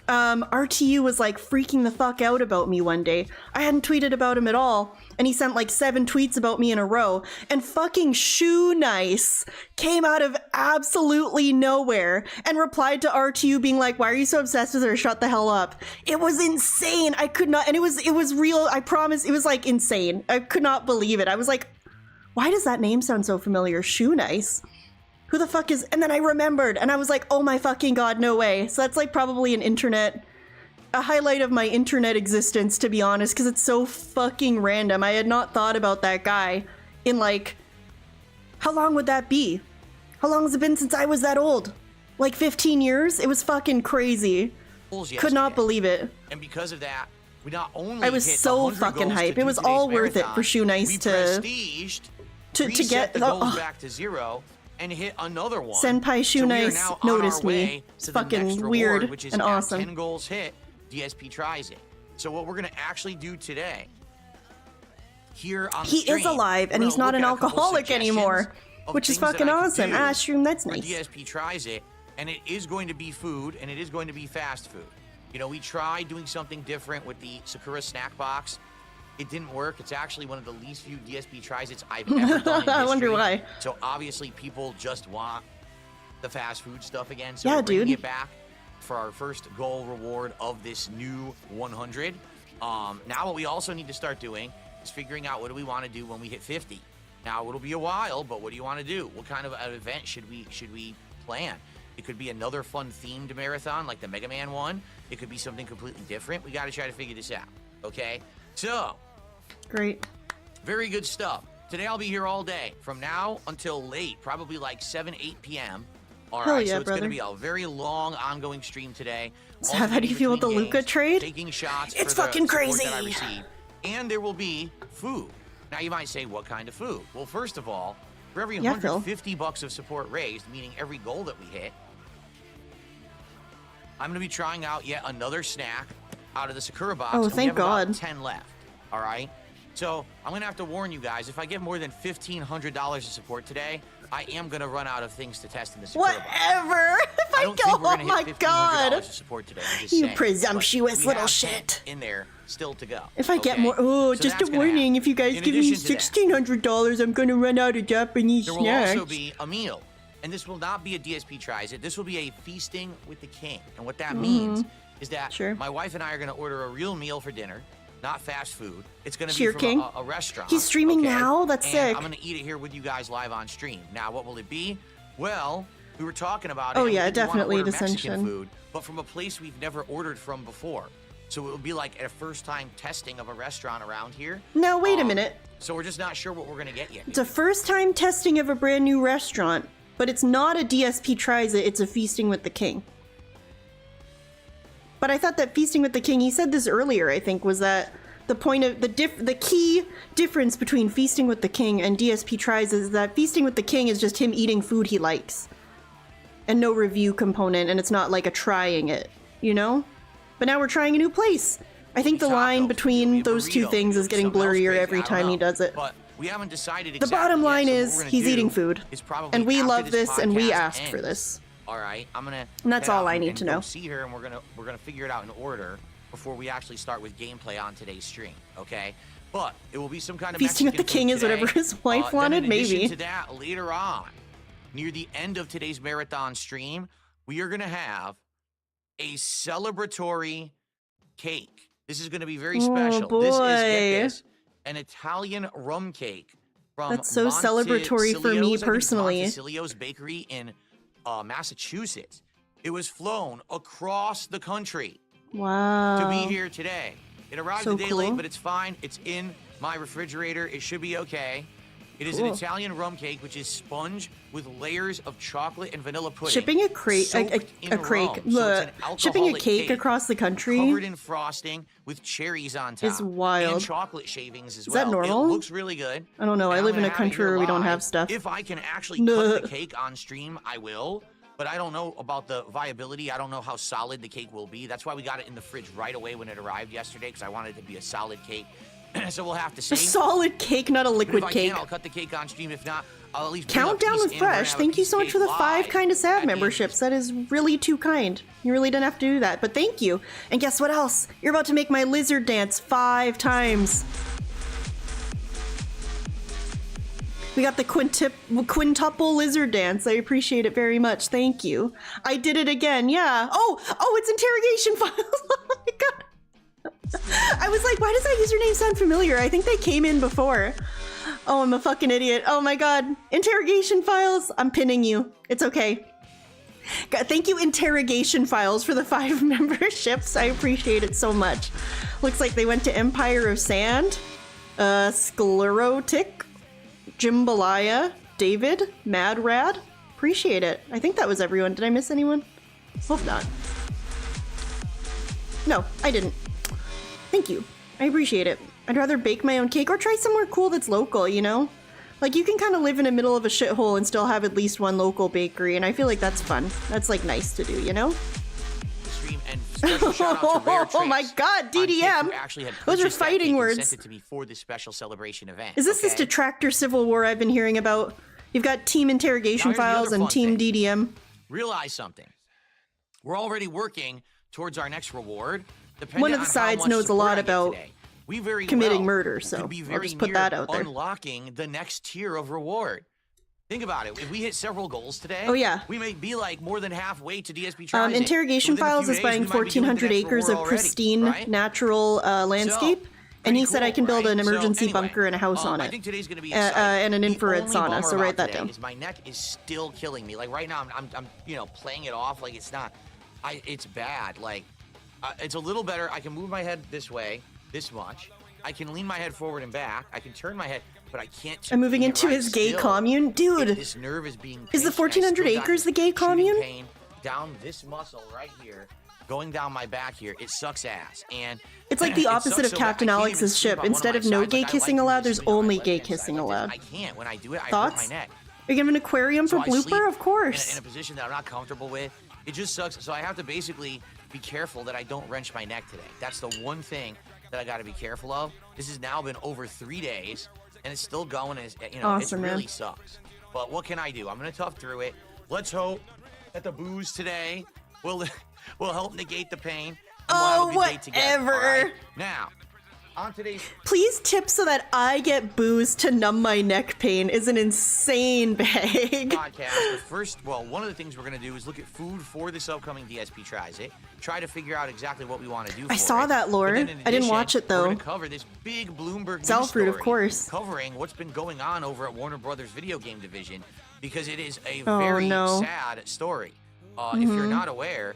RTU was like freaking the fuck out about me one day. I hadn't tweeted about him at all, and he sent like 7 tweets about me in a row, and fucking Shoe Nice came out of absolutely nowhere and replied to RTU being like, why are you so obsessed with her? Shut the hell up. It was insane. I could not, and it was real. I promise. It was like insane. I could not believe it. I was like, why does that name sound so familiar? Shoe Nice? Who the fuck is... And then I remembered, and I was like, oh my fucking god, no way. So that's like probably a highlight of my internet existence, to be honest, because it's so fucking random. I had not thought about that guy in like... How long would that be? How long has it been since I was that old? Like 15 years? It was fucking crazy. Could not believe it. And because of that, we not only I was hit so 100 fucking goals hype. to It do was today's all worth it marathon, for Shoe Nice we to prestiged, to reset get the goals oh. back to 0 and hit another one. Senpai Shoe So we are Nice now on noticed our me. way It's to the fucking next reward, weird which is and at awesome. 10 goals hit, DSP tries it. So what we're gonna actually do today, here on the He stream, is alive, and we're he's gonna not an look at a couple alcoholic anymore, suggestions of which is things that fucking I could awesome. do Ah, Shroom, that's when nice. DSP tries it, and it is going to be food, and it is going to be fast food. You know, we tried doing something different with the Sakura snack box. It didn't work. It's actually one of the least few DSP tries-its I've ever done in I wonder history. why. So obviously people just want the fast food stuff again. So Yeah, we're bringing dude. it back for our first goal reward of this new 100. Now what we also need to start doing is figuring out what do we want to do when we hit 50. Now it'll be a while, but what do you want to do? What kind of an event should we plan? It could be another fun themed marathon like the Mega Man one. It could be something completely different. We got to try to figure this out. Okay? So, Great. very good stuff. Today I'll be here all day from now until late, probably like 7, 8 p.m. All Hell right, yeah, so it's going to brother. be a very long ongoing stream today. So how do you feel with the Luca trade? Taking shots It's for the fucking support crazy. that I received. And there will be food. Now you might say, what kind of food? Well, first of all, for every Yeah, Phil. $150 of support raised, meaning every goal that we hit, I'm going to be trying out yet another snack out of the Sakura box. Oh, and we thank have about God. 10 left. All right? So I'm going to have to warn you guys, if I get more than $1,500 of support today, I am going to run out of things to test in the Sakura box. Whatever. If I I don't go, think we're oh gonna my hit $1,500 god. of support today. I'm just You saying. presumptuous But we little have shit. in there still to go. If I get okay? more, oh, So just that's a gonna warning. happen. If you guys In give me addition to that, $1,600, I'm gonna run out of Japanese there will snacks. also be a meal, and this will not be a DSP tries it. This will be a feasting with the king, and what that means is that Sure. my wife and I are going to order a real meal for dinner, not fast food. It's going to be Cheer from King. a restaurant. He's streaming okay? now? That's and sick. I'm going to eat it here with you guys live on stream. Now, what will it be? Well, we were talking about it. Oh, and we yeah, think we wanna definitely order Mexican dissension. food, but from a place we've never ordered from before. So it will be like a first-time testing of a restaurant around here. Now, wait a minute. So we're just not sure what we're going to get yet. It's a first time testing of a brand new restaurant, but it's not a DSP tries it, it's a feasting with the king. But I thought that feasting with the king, he said this earlier, I think, was that the point of the key difference between feasting with the king and DSP tries is that feasting with the king is just him eating food he likes. And no review component, and it's not like a trying it, you know? But now we're trying a new place. I think the line between those two things is getting blurrier every time he does it. But we haven't decided The exactly bottom yet, line so what is we're gonna he's do eating food. is probably And we after love this, and we podcast asked for ends, this. All right, I'm gonna. And that's head all out I need and to go know. See her, and we're gonna figure it out in order before we actually start with gameplay on today's stream. Okay, but it will be some kind of Feasting with Mexican the king food is whatever today. his wife Then wanted, in addition maybe. to that, later on, near the end of today's marathon stream, we are going to have a celebratory cake. This is going to be very special. boy. This is, get this, an Italian rum cake from That's so celebratory for me Montecilio's, I think it's personally. Montecilio's Bakery in Massachusetts. It was flown across the country Wow. to be here today. It arrived So a day cool. late, but it's fine. It's in my refrigerator. It should be okay. It is Cool. an Italian rum cake, which is sponge with layers of chocolate and vanilla pudding. Shipping a crate, soaked in a crate, rum. So it's an shipping a alcoholic cake across the country. covered in frosting with cherries on top. Is wild. And chocolate shavings as Is well. that normal? It looks really good. I don't know. And I I'm live in gonna a have it country here where we don't live. have stuff. If I can actually cut the cake on stream, I will. But I don't know about the viability. I don't know how solid the cake will be. That's why we got it in the fridge right away when it arrived yesterday, because I wanted it to be a solid cake. So we'll have to see. A solid cake, not a But liquid if I cake. can, I'll cut the cake on stream. If not, I'll at least bring a Countdown piece with in. We're gonna Fresh. have a Thank you piece so of much for cake the 5 live kind of sad at the end. memberships. That is really too kind. You really didn't have to do that, but thank you. And guess what else? You're about to make my lizard dance 5 times. We got the quintuple lizard dance. I appreciate it very much. Thank you. I did it again. Yeah. Oh, it's interrogation files. Oh my god. I was like, why does that username sound familiar? I think they came in before. Oh, I'm a fucking idiot. Oh my god. Interrogation files. I'm pinning you. It's okay. God, thank you, Interrogation Files, for the 5 memberships. I appreciate it so much. Looks like they went to Empire of Sand, Sclerotic, Jimbalaya, David, Mad Rad. Appreciate it. I think that was everyone. Did I miss anyone? Hope not. No, I didn't. Thank you. I appreciate it. I'd rather bake my own cake or try somewhere cool that's local, you know? Like, you can kind of live in the middle of a shithole and still have at least one local bakery, and I feel like that's fun. That's, like, nice to do, you know? Stream and special shout out to Rare Oh my Trace god, on Kick, DDM! who actually had Those are purchased that fighting cake and words. Sent it to me for this special celebration event. Is this okay? Detractor Civil War I've been hearing about? You've got Team Interrogation Now, here's the Files other and fun Team thing. DDM. Realize something. We're already working towards our next reward. Depending One of the on how sides much knows a support lot I get about today. We very committing well murder, so could be I'll very just put near that out there. unlocking the next tier of reward. Think about it. If we hit several goals today, Oh, yeah. we may be like more than halfway to DSP Tries It. Interrogation Within a Files few is days, buying we might be doing the 1,400 next acres of reward already, pristine right? natural landscape, and Pretty he said I cool, can build right? an emergency So, anyway, bunker and a house on I it. think today's gonna be And an exciting. infrared The only sauna, so bummer write about that today down. is my neck is still killing me. Like right now, I'm playing it off like it's not. It's bad. Like it's a little better. I can move my head this way, this much. I can lean my head forward and back. I can turn my head, but I can't. I'm moving lean it into right his gay still. commune? Dude! This nerve is being Is the pinched, and I 1,400 still got acres the this gay shooting commune? pain down this muscle right here, going down my back here. It sucks ass. And It's like the it opposite sucks of so bad, I Captain can't even Alex's sleep ship. on one Instead my of no sides. gay Like, I kissing like allowed, to there's sleep on my only left gay hand side kissing like this. allowed. I can't. When I do it, I hurt Thoughts? my neck. Are you giving an aquarium for So I sleep Blooper? Of course. in a position that I'm not comfortable with. It just sucks. So I have to basically be careful that I don't wrench my neck today. That's the one thing that I got to be careful of. This has now been over 3 days, and it's still going. And it's, Awesome, it man. really sucks. But what can I do? I'm gonna tough through it. Let's hope that the booze today will help negate the pain. And we'll have a good day together, whatever. all right? Now, on today's Please tip so that I get booze to numb my neck pain is an insane bag. podcast, one of the things we're going to do is look at food for this upcoming DSP Tries It. Try to figure out exactly what we want to do for I saw it. that, Lord. But then in I didn't addition, watch it, though. We're going to cover this big Bloomberg news Zalfruit, of story course. covering what's been going on over at Warner Brothers video game division, because it is a Oh, very no. sad story. If you're not aware,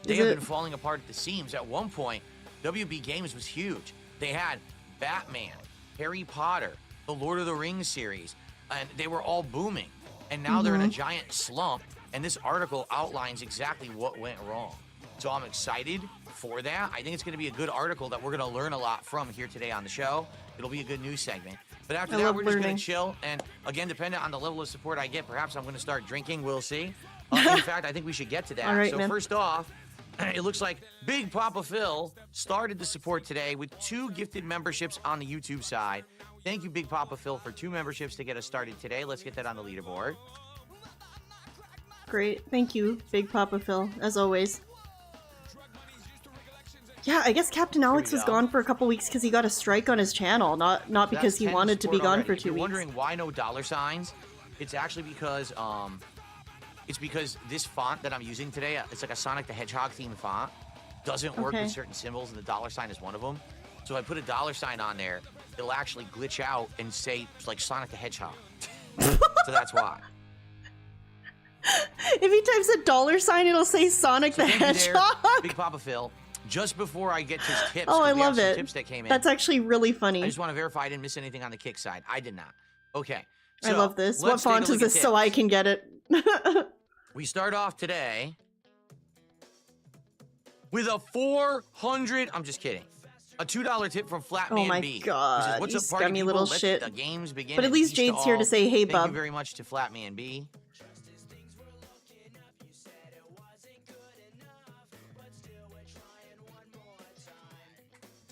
they Is have it? been falling apart at the seams. At one point, WB Games was huge. They had Batman, Harry Potter, the Lord of the Rings series, and they were all booming. And now they're in a giant slump, and this article outlines exactly what went wrong. So I'm excited for that. I think it's going to be a good article that we're going to learn a lot from here today on the show. It'll be a good news segment. But after I that, love we're just going learning. to chill. And again, depending on the level of support I get, perhaps I'm going to start drinking. We'll see. In fact, I think we should get to that. All right, so man. first off, it looks like Big Papa Phil started the support today with 2 gifted memberships on the YouTube side. Thank you, Big Papa Phil, for 2 memberships to get us started today. Let's get that on the leaderboard. Great. Thank you, Big Papa Phil, as always. Yeah, I guess Captain Alex was go. gone for a couple weeks because he got a strike on his channel, not because That's he 10 wanted to be support gone already. for If 2 you're weeks. wondering why no dollar signs, It's actually because this font that I'm using today, it's like a Sonic the Hedgehog themed font, doesn't work Okay. with certain symbols, and the dollar sign is one of them. So if I put a dollar sign on there, it'll actually glitch out and say like Sonic the Hedgehog. So that's why. If he types a dollar sign, it'll say Sonic the Thank you there, Hedgehog. Big Papa Phil. Just before I get to his tips, Oh, 'cause I we have love some it. tips that came in. That's actually really funny. I just want to verify I didn't miss anything on the kick side. I did not. Okay. I so love this. What let's take a font look is at this so I tips. can get it? We start off today with a 400. I'm just kidding. A $2 tip from Flatman Oh my B. who God, says, "What's you up, party scummy people? little Let shit." the games begin." But at and least peace to Jade's here to all. say, "Hey, Thank bub." you very much to Flatman B.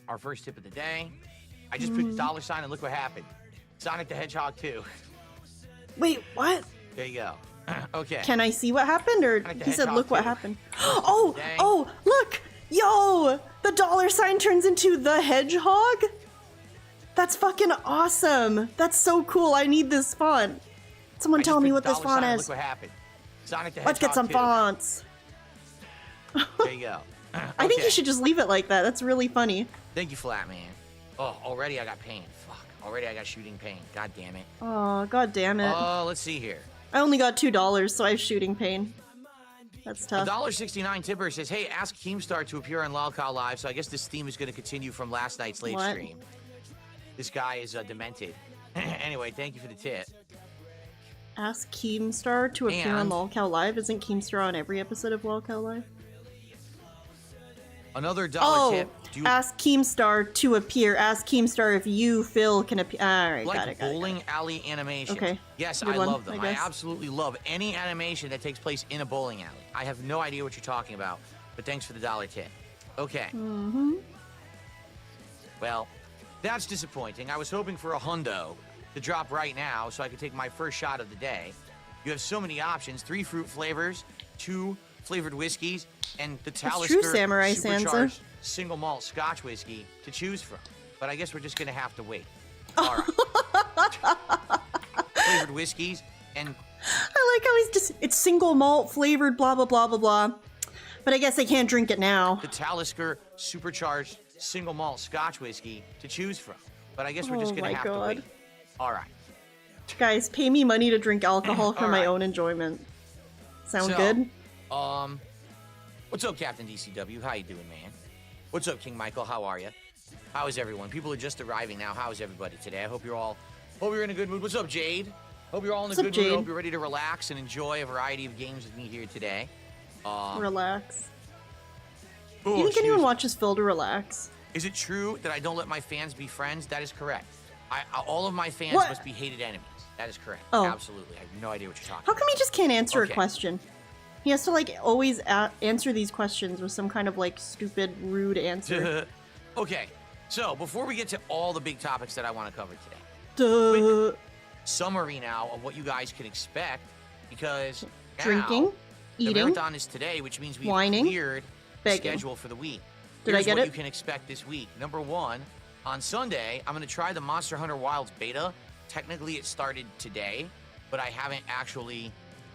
Our first tip of the day. I just put dollar sign and look what happened. Sonic the Hedgehog 2. Wait, what? There you go. Okay. Can I see what happened? Or Sonic the he said, Hedgehog look what 2. happened. Oh, Dang. oh, look! Yo! The dollar sign turns into the hedgehog? That's fucking awesome. That's so cool. I need this font. Someone I tell just me put what this dollar font sign and is. Look what happened. Sonic the Let's get some Hedgehog 2. fonts. There you go. I think you Okay. should just leave it like that. That's really funny. Thank you, Flatman. Oh, already I got pain. Fuck. Already I got shooting pain. God damn it. Oh, god damn it. Let's see here. I only got $2, so I have shooting pain. That's tough. $1.69 tipper says, "Hey, ask Keemstar to appear on Lollipop Live." So I guess this theme is going to continue from last night's late What? stream. This guy is demented. Anyway, thank you for the tip. Ask Keemstar to appear on And- Lolcow Live. Isn't Keemstar on every episode of Lolcow Live? Another $1 Oh, tip. Do you ask Keemstar to appear. Ask Keemstar if you, Phil, can appear. Alright, like got it. bowling alley animations? Okay. Yes, Good I one, love them. I I guess. absolutely love any animation that takes place in a bowling alley. I have no idea what you're talking about, but thanks for the $1 tip. Okay. Mm-hmm. Well, that's disappointing. I was hoping for a hundo to drop right now so I could take my first shot of the day. You have so many options: 3 fruit flavors, 2 flavored whiskeys, and the true, Talisker Samurai Sansa. supercharged single malt Scotch whiskey to choose from. But I guess we're just gonna have to wait. All right. Flavored whiskeys and I like how he's just, it's single malt flavored, blah, blah, blah, blah, blah. But I guess I can't drink it now. the Talisker supercharged single malt Scotch whiskey to choose from. But I guess we're just Oh gonna my have to God. wait. All right. Guys, pay me money to drink alcohol for All my right. own enjoyment. Sound So, good? What's up, Captain DCW? How you doing, man? What's up, King Michael? How are you? How is everyone? People are just arriving now. How is everybody today? I hope you're in a good mood. What's up, Jade? Hope you're all in a What's up, good mood. Jade? Hope you're ready to relax and enjoy a variety of games with me here today. Relax. Oh, You think anyone excuse- watches Phil to relax? Is it true that I don't let my fans be friends? That is correct. All of my fans What? must be hated enemies. That is correct. Oh. Absolutely. I have no idea what you're talking How about. come he just can't answer Okay. a question? He has to, like, always answer these questions with some kind of, like, stupid, rude answer. Okay, so before we get to all the big topics that I want to cover today, Duh. summary now of what you guys can expect, because now Drinking, the eating, marathon is today, which means we've whining, cleared the begging. schedule for the week. Did I Here's get what it? you can expect this week. Number 1, on Sunday, I'm going to try the Monster Hunter Wilds beta. Technically, it started today, but I haven't actually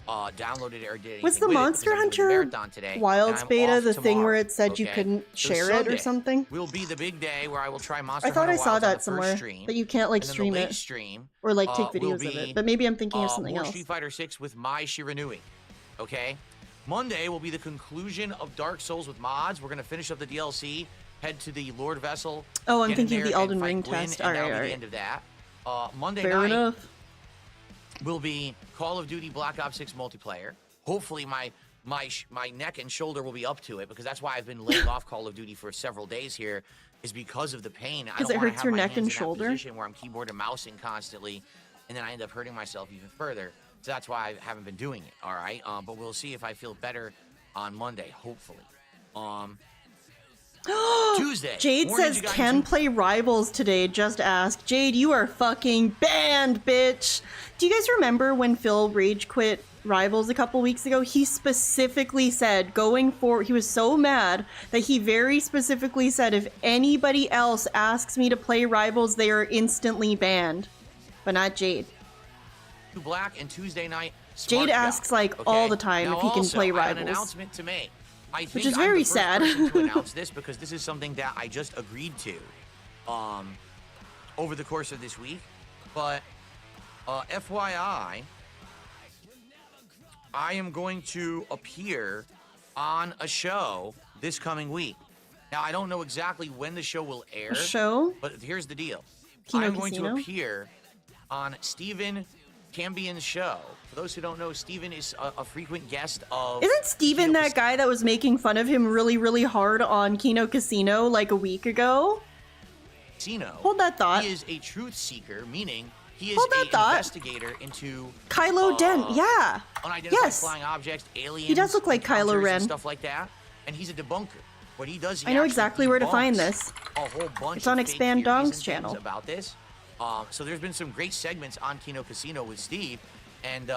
downloaded it or did anything Was the with it Monster because I'm doing Hunter marathon today, Wilds and I'm beta off the thing tomorrow, where it said you okay? couldn't So share it or Sunday something? will be the big day where I will try Monster I thought Hunter I saw Wilds on that the somewhere, first stream, that you can't, like, and then stream the late it. stream Or, like, take will videos of be, it. But maybe I'm thinking of something more else. Street Fighter 6 with Mai Shiranui. Okay? Monday will be the conclusion of Dark Souls with mods. We're going to finish up the DLC, head to the Lord Vessel. Oh, I'm get in thinking of there the and Elden fight Ring Gwyn, test. and Alright, that'll be the alright. end of that. Monday Fair night enough. will be Call of Duty Black Ops 6 multiplayer. Hopefully my neck and shoulder will be up to it, because that's why I've been laying off Call of Duty for several days here, is because of the pain. I 'Cause don't it wanna hurts have your my neck hands and in that shoulder? position where I'm keyboard and mousing constantly, and then I end up hurting myself even further. So that's why I haven't been doing it. All right, but we'll see if I feel better on Monday, hopefully. Tuesday. Jade Warning says you guys can in- play Rivals today. Just ask. Jade, you are fucking banned, bitch. Do you guys remember when Phil rage quit Rivals a couple weeks ago? He specifically said going forward, he was so mad that he very specifically said if anybody else asks me to play Rivals, they are instantly banned. But not Jade. Black and Tuesday night. Jade asks like all the time now if he can also, play I have an Rivals. announcement to make. I think Which is I'm very the first sad. person to announce this because this is something that I just agreed to over the course of this week. But FYI, I am going to appear on a show this coming week. Now, I don't know exactly when the show will air. A show? But here's the deal. Kino I'm going Casino? to appear on Stephen Cambion's show. For those who don't know, Stephen is a frequent guest of... Isn't Steven Kino that guy that was making fun of him really, really hard on Kino Casino like a week ago? Casino. Hold that thought. He is a truth seeker, meaning he is Hold that an thought. investigator into Kylo Dent, yeah. unidentified Yes. flying objects, aliens. He does look like Kylo encounters, Ren. and stuff like that. And he's a debunker. What he does, he I know actually exactly where to find debunks this. A whole bunch It's on of fake Expand theories and Dong's things channel. about this. So there's been some great segments on Kino Casino with Steve, and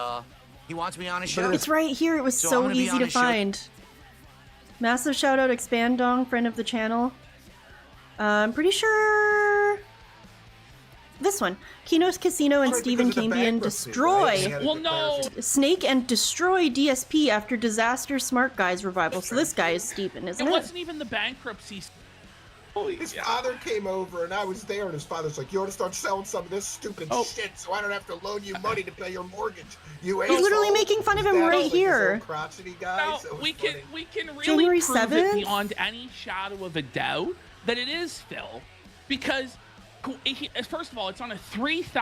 he wants me on his show. It's right here. It was So I'm so gonna be easy on to his show. find. Massive shout out Expand Dong, friend of the channel. I'm pretty sure this one. Kino's Casino and Right, Stephen because of the Cambion bankruptcy, destroy right? They had to Well, declare no. it. Snake and destroy DSP after Disaster Smart Guys revival. So this guy is Stephen, isn't It it? wasn't even the bankruptcy. His father came over and I was there, and his father's like, "You ought to start selling some of this stupid Oh. shit, so I don't have to loan you money to pay your mortgage." You He's literally asshole." making fun of His him dad right was like this here. old crotchety guy, Now, so it was we funny. can really January prove 7th? it beyond any shadow of a doubt that it is Phil, because first of all, it's on a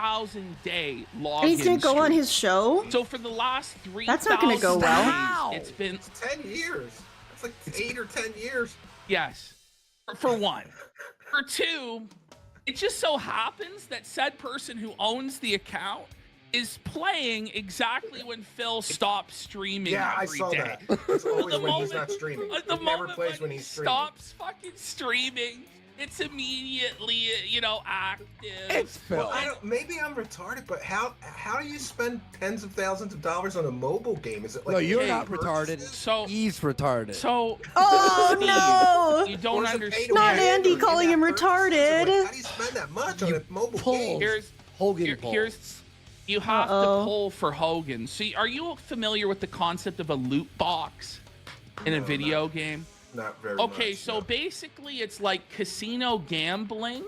3,000-day login. And he's gonna go on streak. his show? So for the last 3,000 That's not gonna go well. days, it's been 10 years. It's like 8 or 10 years. yes, for one. For two, it just so happens that said person who owns the account is playing exactly when Phil stops streaming Yeah, I every saw day. that. It's always The when he's moment- not streaming. At the He never moment plays when he he's streaming. stops fucking streaming, it's immediately, active. It's Phil. Well, I don't, maybe I'm retarded, but how do you spend tens of thousands of dollars on a mobile game? Is it like No, you're paid not retarded. purchases? So, He's retarded. so Oh Steve, no! you Or don't is it understand. pay to Not win? Andy Or calling him in-app purchases? Or retarded. How do you spend that much on a mobile pull. game? Here's Hogan Paul. here's you have Uh-oh. to pull for Hogan. So, are you familiar with the concept of a loot box in a No, video game? Not very Okay, much, so no. basically it's like casino gambling,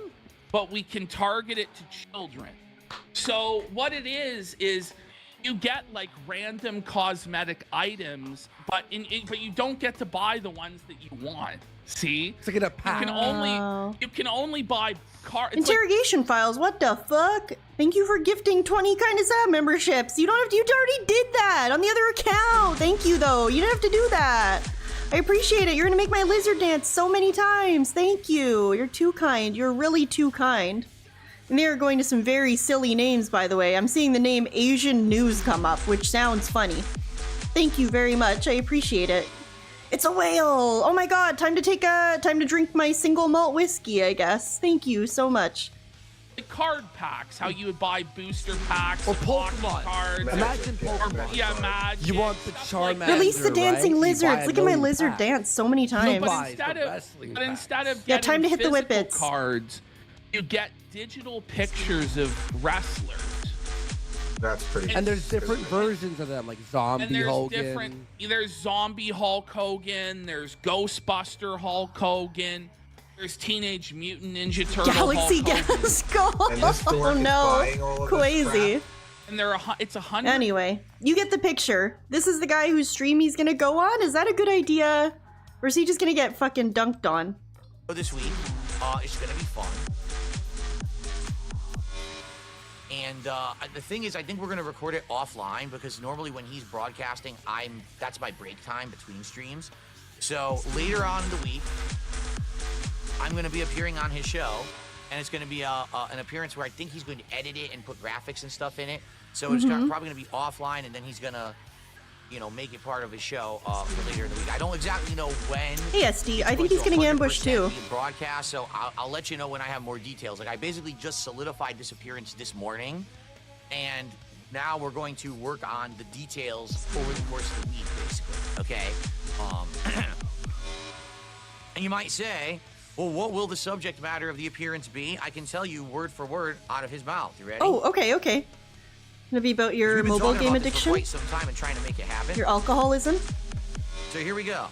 but we can target it to children. So what it is you get like random cosmetic items, but you don't get to buy the ones that you want. See? It's like in a pack. You can only buy cards. Interrogation files, what the fuck? Thank you for gifting 20 Kind of Sad memberships. You already did that on the other account. Thank you though. You didn't have to do that. I appreciate it. You're gonna make my lizard dance so many times. Thank you. You're too kind. You're really too kind. And they are going to some very silly names, by the way. I'm seeing the name Asian News come up, which sounds funny. Thank you very much. I appreciate it. It's a whale. Oh my god, time to drink my single malt whiskey, I guess. Thank you so much. like card packs, how you would buy booster packs Or of hockey Pokemon. cards. Imagine Or, Pokemon. yeah, Magic. You want the stuff like Charmander, that. Release the dancing right? You buy lizards. a Look at my million lizard packs. dance so many times. But buys instead the of wrestling but packs. instead of Yeah, getting time to hit the physical whippets. cards, you get digital pictures of wrestlers. That's pretty. And there's different versions of them, like And Zombie there's Hogan. different. There's Zombie Hulk Hogan. There's Ghostbuster Hulk Hogan. There's Teenage Mutant Ninja Turtle Galaxy Hulk Hogan. Gasco. And this dork Oh is no. buying all of this Crazy. crap. And it's 100. Anyway, you get the picture. This is the guy whose stream he's gonna go on. Is that a good idea? Or is he just gonna get fucking dunked on? This week, it's gonna be fun. And the thing is, I think we're gonna record it offline because normally when he's broadcasting, that's my break time between streams. So later on in the week, I'm gonna be appearing on his show, and it's gonna be an appearance where I think he's going to edit it and put graphics and stuff in it. So it's probably gonna be offline, and then he's gonna, make it part of his show for later in the week. I don't exactly know when. Hey SD, I think he's getting ambushed too. Broadcast, so I'll let you know when I have more details. Like I basically just solidified this appearance this morning, and now we're going to work on the details over the course of the week, basically. Okay. And you might say, well, what will the subject matter of the appearance be? I can tell you word for word out of his mouth. You ready? Oh, okay. Gonna be about your We've been mobile talking game about this for addiction, quite some time and trying to make it happen. your alcoholism. So here we go.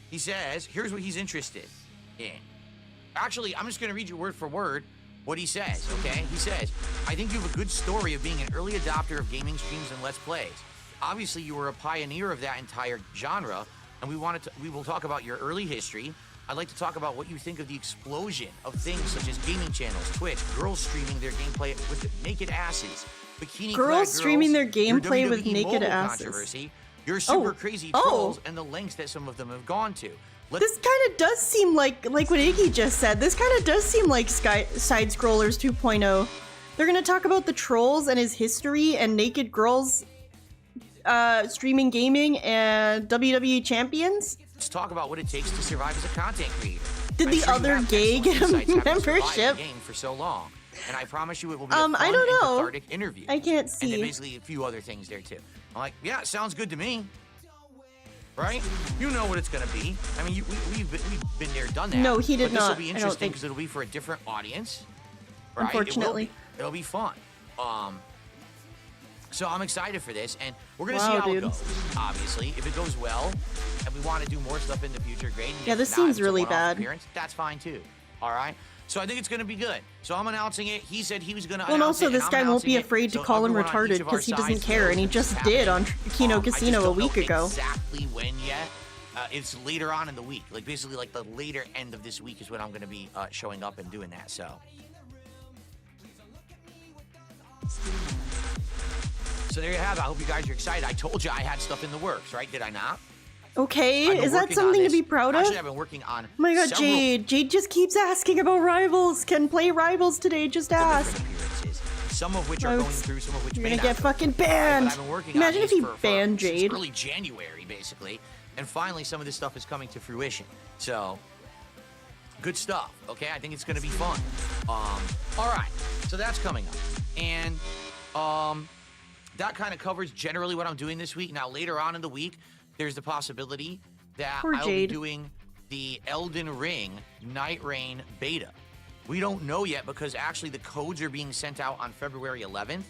He says, here's what he's interested in. Actually, I'm just going to read you word for word what he says, okay? He says, I think you have a good story of being an early adopter of gaming streams and Let's Plays. Obviously, you were a pioneer of that entire genre, and we will talk about your early history. I'd like to talk about what you think of the explosion of things such as gaming channels, Twitch, girls streaming their gameplay with naked asses, bikini Girls streaming their gameplay your with WWE naked mobile asses. Controversy, your super crazy trolls, and the lengths that some of them have gone to. This kind of does seem like what Iggy just said. This kind of does seem like Side Scrollers 2.0. They're gonna talk about the trolls and his history and naked girls streaming gaming and WWE champions. Let's talk about what it takes to survive as a content creator. Did I'm the sure you other have gay excellent get a insights having survived membership? the game for so long, and I promise you it will be a fun I don't and know. cathartic interview. I can't And see. then basically a few other things there too. I'm like, yeah, sounds good to me. Right? You know what it's gonna be. I mean, we've been there, done that. No, he did but this not. will be I don't interesting think. because it'll be for a different audience. Right? Unfortunately. It'll be fun. So I'm excited for this, and we're gonna Wow, see how dude. it goes. Obviously, if it goes well, and we want to do more stuff in the future, great. And Yeah, if this not, seems if it's a really one-off bad. appearance, that's fine too. All right. So I think it's gonna be good. So I'm announcing it. He said he was gonna. Well, and announce also it, and this I'm guy won't be announcing it. afraid to So call him everyone on each retarded of our because he doesn't sides care, knows and he this just is did on happening. Kino I just Casino a don't know week ago. Exactly when yet. It's later on in the week, like basically like the later end of this week is when I'm going to be showing up and doing that. So there you have it. I hope you guys are excited. I told you I had stuff in the works, right? Did I not? Okay, I've been is that working on something to this. be proud of? Actually, I've been working on. Oh my god, several Jade. Jade just keeps asking about Rivals. Can play Rivals today, just ask. different appearances, some of which are going through, some of which You're may gonna not get go fucking through. banned. But I've been working Imagine on if he these banned since Jade. early January, basically, and finally some of this stuff is coming to fruition. So good stuff. Okay, I think it's gonna be fun. All right, so that's coming up, and that kind of covers generally what I'm doing this week. Now later on in the week, there's the possibility that Poor I'll be Jade. doing the Elden Ring Night Rain beta. We don't know yet because actually the codes are being sent out on February 11th,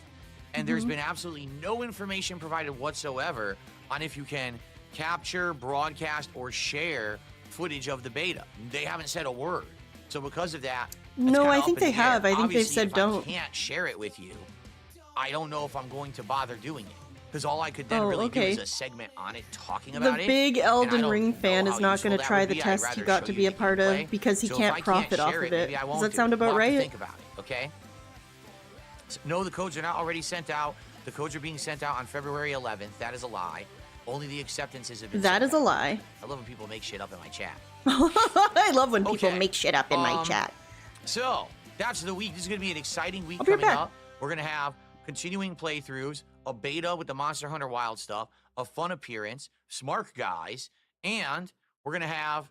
and there's been absolutely no information provided whatsoever on if you can capture, broadcast, or share footage of the beta. They haven't said a word. So because of that, it's No, kinda I up think in they the air. have. I think they've Obviously, said if don't. I can't share it with you, I don't know if I'm going to bother doing it. Because all I could then Oh, really do okay. is a segment on it talking The about it. big and I Elden don't Ring know fan how is not useful going to that try would the be. I'd test he rather got show to you be a the part gameplay. of because he So if can't I profit off share of maybe it. I Does won't that do sound it. about We'll have to right? think about it, okay? So, no, the codes are not already sent out. The codes are being sent out on February 11th. That is a lie. Only the acceptances have been That sent is a out. lie. I love when people make shit up in my chat. I love when people Okay. make shit up in my chat. So, that's the week. This is going to be an exciting week I'll be right coming back. up. We're going to have continuing playthroughs, a beta with the Monster Hunter Wild stuff, a fun appearance, smart guys, and we're going to have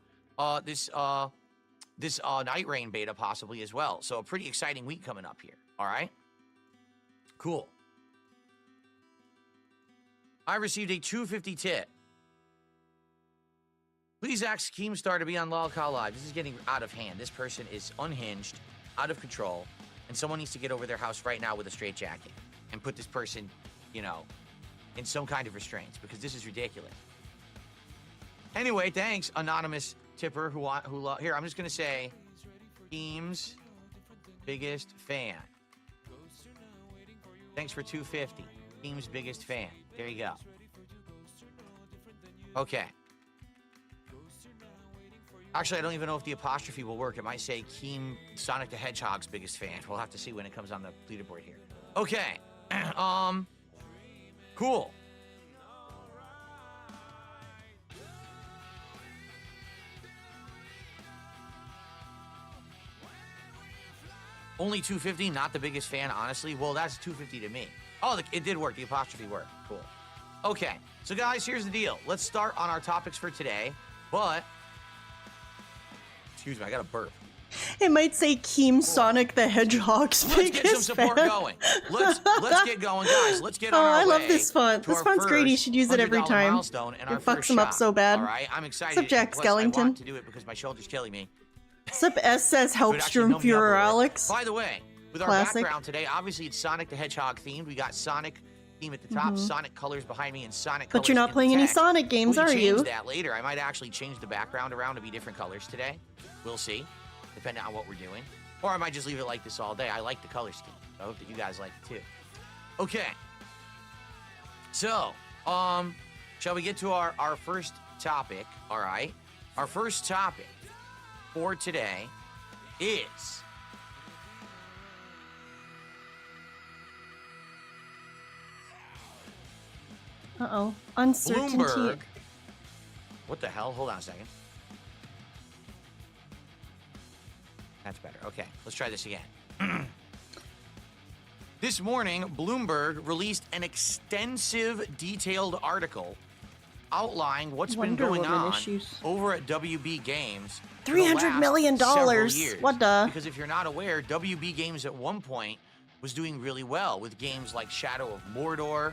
this Night Rain beta possibly as well. So, a pretty exciting week coming up here. All right? Cool. I received a 250 tip. Please ask Keemstar to be on Lollipop Live. This is getting out of hand. This person is unhinged, out of control, and someone needs to get over their house right now with a straitjacket and put this person, you know, in some kind of restraints because this is ridiculous. Anyway, thanks, anonymous tipper who here, I'm just going to say Keem's biggest fan. Thanks for 250. Keem's biggest fan. There you go. Okay. Actually, I don't even know if the apostrophe will work. It might say Keem Sonic the Hedgehog's biggest fan. We'll have to see when it comes on the leaderboard here. Okay. Cool. Only 250, not the biggest fan, honestly. Well, that's 250 to me. Oh, it did work. The apostrophe worked. Cool. Okay. So, guys, here's the deal. Let's start on our topics for today. But, excuse me, I got a burp. It might say Keem Sonic the Hedgehog's Let's biggest get some support fan. going. Let's get going, guys. Let's get on Oh, our I love way this font. to This our font's great. You first should use it every $100 time. milestone and our It fucks first him up shot. so bad. All right, I'm excited. What's up, Jack Plus, I Skellington? want to do it because my shoulder's killing me. What's up, S says But actually, no, Helpstrom Fuhrer me up a little. Alex? By the way, With our Classic. background today, obviously it's Sonic the Hedgehog themed. We got Sonic theme at the top, Sonic colors behind me, and Sonic colors But you're not in playing the any text. Sonic games, We'll are change you? that later. I might actually change the background around to be different colors today. We'll see, depending on what we're doing. Or I might just leave it like this all day. I like the color scheme. I hope that you guys like it too. Okay. So, shall we get to our first topic? All right. Our first topic for today is Uh-oh. Uncertainty. Bloomberg. What the hell? Hold on a second. That's better. Okay, let's try this again. This morning, Bloomberg released an extensive, detailed article outlining what's been Wonder going Woman on issues. over at WB Games. for the $300 last million. several years. What the? Because if you're not aware, WB Games at one point was doing really well with games like Shadow of Mordor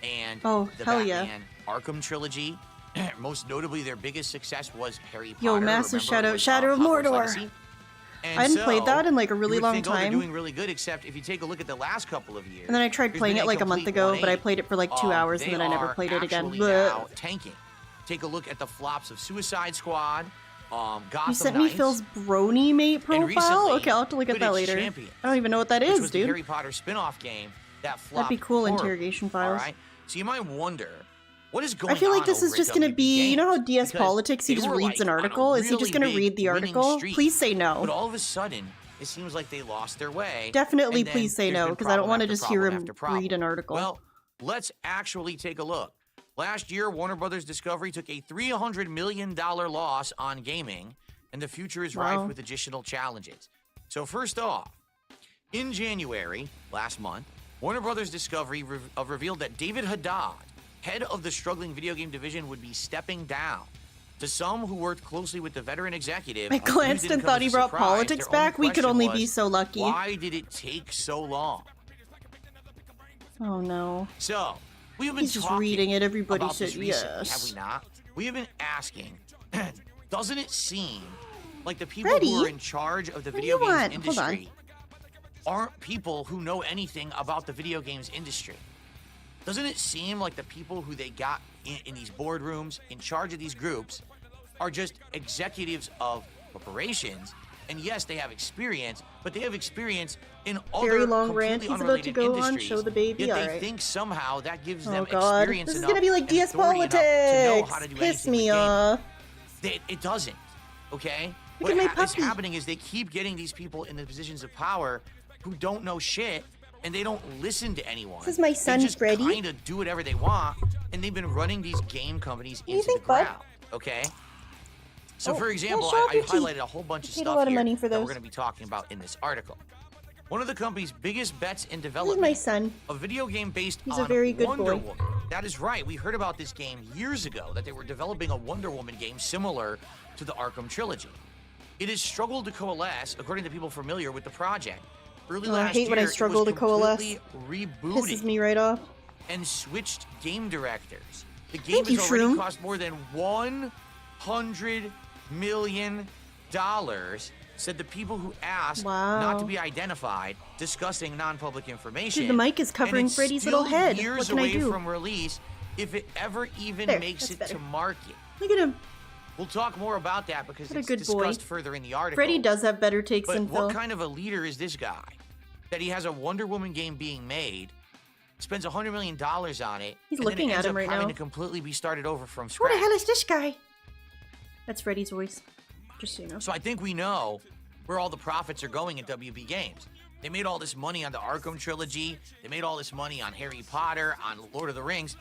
and Oh, the hell yeah. Batman Arkham trilogy. Most notably, their biggest success was Harry Potter. Yo, massive Remember, it was, Shadow of Hogwarts Mordor. Legacy. And I hadn't played so, that in like a really you would long think, oh, they're time. doing really good, except if you take a look at the last couple of years. And then I tried there's playing been it like a month complete ago, but I 180. played it for like 2 hours and They then I never are played it again. actually Blech. now tanking. Take a look at the flops of Suicide Squad, Gotham You sent me Knights, Phil's Brony mate profile? recently, Okay, I'll have to look at that Quidditch later. Champions, I don't even know what that which is, was the dude. Harry Potter spin-off game that flopped That'd be cool, horribly, interrogation files. All right? So you might wonder, what is going on I feel like this is over just at going to WB be, you know how Games? DS Because Politics, he they just were, reads like, an on a article? Is he just really going to big read the winning article? streak. Please say no. But all of a sudden, it seems like they lost their way. Definitely and then please say there's no, been because I don't problem want to after just hear problem him after problem. read an article. Well, let's actually take a look. Last year, Warner Brothers Discovery took a $300 million loss on gaming, and the future is rife Wow. with additional challenges. So first off, in January, last month, Warner Brothers Discovery revealed that David Haddad, head of the struggling video game division, would be stepping down. To some who worked closely with the veteran executive, I news glanced didn't and come thought as a he brought surprise. politics Their only back. We could question only was, be so lucky. why did it take so long? Oh no. So, we have been He's just talking reading it. Everybody about said this recently, have yes. we not? We have been asking, doesn't it seem like the people Freddie? who are in charge of the What do video you games want? Hold on. industry aren't people who know anything about the video games industry? Doesn't it seem like the people who they got in these boardrooms, in charge of these groups, are just executives of corporations? And yes, they have experience, but they have experience in Very other long rant. completely He's about to unrelated go on. industries. Show the baby. Yet they Alright. think somehow that gives Oh them god. experience This is enough gonna be like and DS authority enough to know Politics. how to do Piss anything with me games. off. It doesn't. Okay? Look at my What is puppy. happening is they keep getting these people in the positions of power who don't know shit, and they don't listen to anyone. This is my son, They just Freddie. kind of do whatever they want, and they've been running these game companies do you into think, the bud? ground. Okay? So, Oh, for example, well, show off I your teeth. highlighted a whole bunch of I paid a stuff lot of here money for that we're those. going to be talking about in this article. One of the company's biggest bets in This is development, my son. a video game based He's on a very good Wonder boy. Woman. That is right. We heard about this game years ago, that they were developing a Wonder Woman game similar to the Arkham trilogy. It has struggled to coalesce, according to people familiar with the project. Early Oh, I last hate year, when I it struggle was to coalesce. completely Pisses rebooted me right off. and switched game directors. The game Thank you, has already Shroom. cost more than $100 million, said the people who asked not to Wow. be identified, discussing non-public information. Dude, the mic is covering and it's Freddy's still little head. years What can I away do? from release, if it ever even There, makes that's it better. to market. Look at him. We'll talk more about that because What a it's good boy. discussed further in the article. Freddy does have better takes But than Phil. what kind of a leader is this guy? That he has a Wonder Woman game being made, spends $100 million on it, He's and looking then it at ends him up right having now. to completely be started over from Who scratch. the hell is this guy? That's Freddy's voice. Just so you know. So I think we know where all the profits are going at WB Games. They made all this money on the Arkham trilogy. They made all this money on Harry Potter, on Lord of the Rings,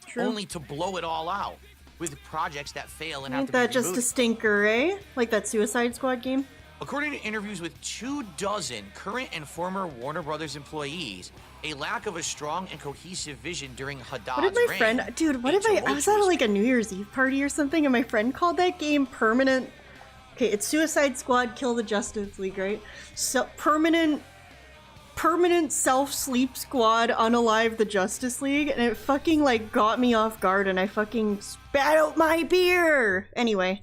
True. only to blow it all out with projects that fail and have Ain't to be that just a rebooted. stinker, eh? Like that Suicide Squad game? According to interviews with 24 current and former Warner Brothers employees, a lack of a strong and cohesive vision during Haddad's What if my reign, friend, dude, what a if I was at tumultuous like a New Year's Eve party or something and my friend called that game permanent. Okay, it's Suicide Squad Kill the Justice League, right? So permanent self-sleep squad unalive the Justice League, and it fucking like got me off guard and I fucking spat out my beer. Anyway,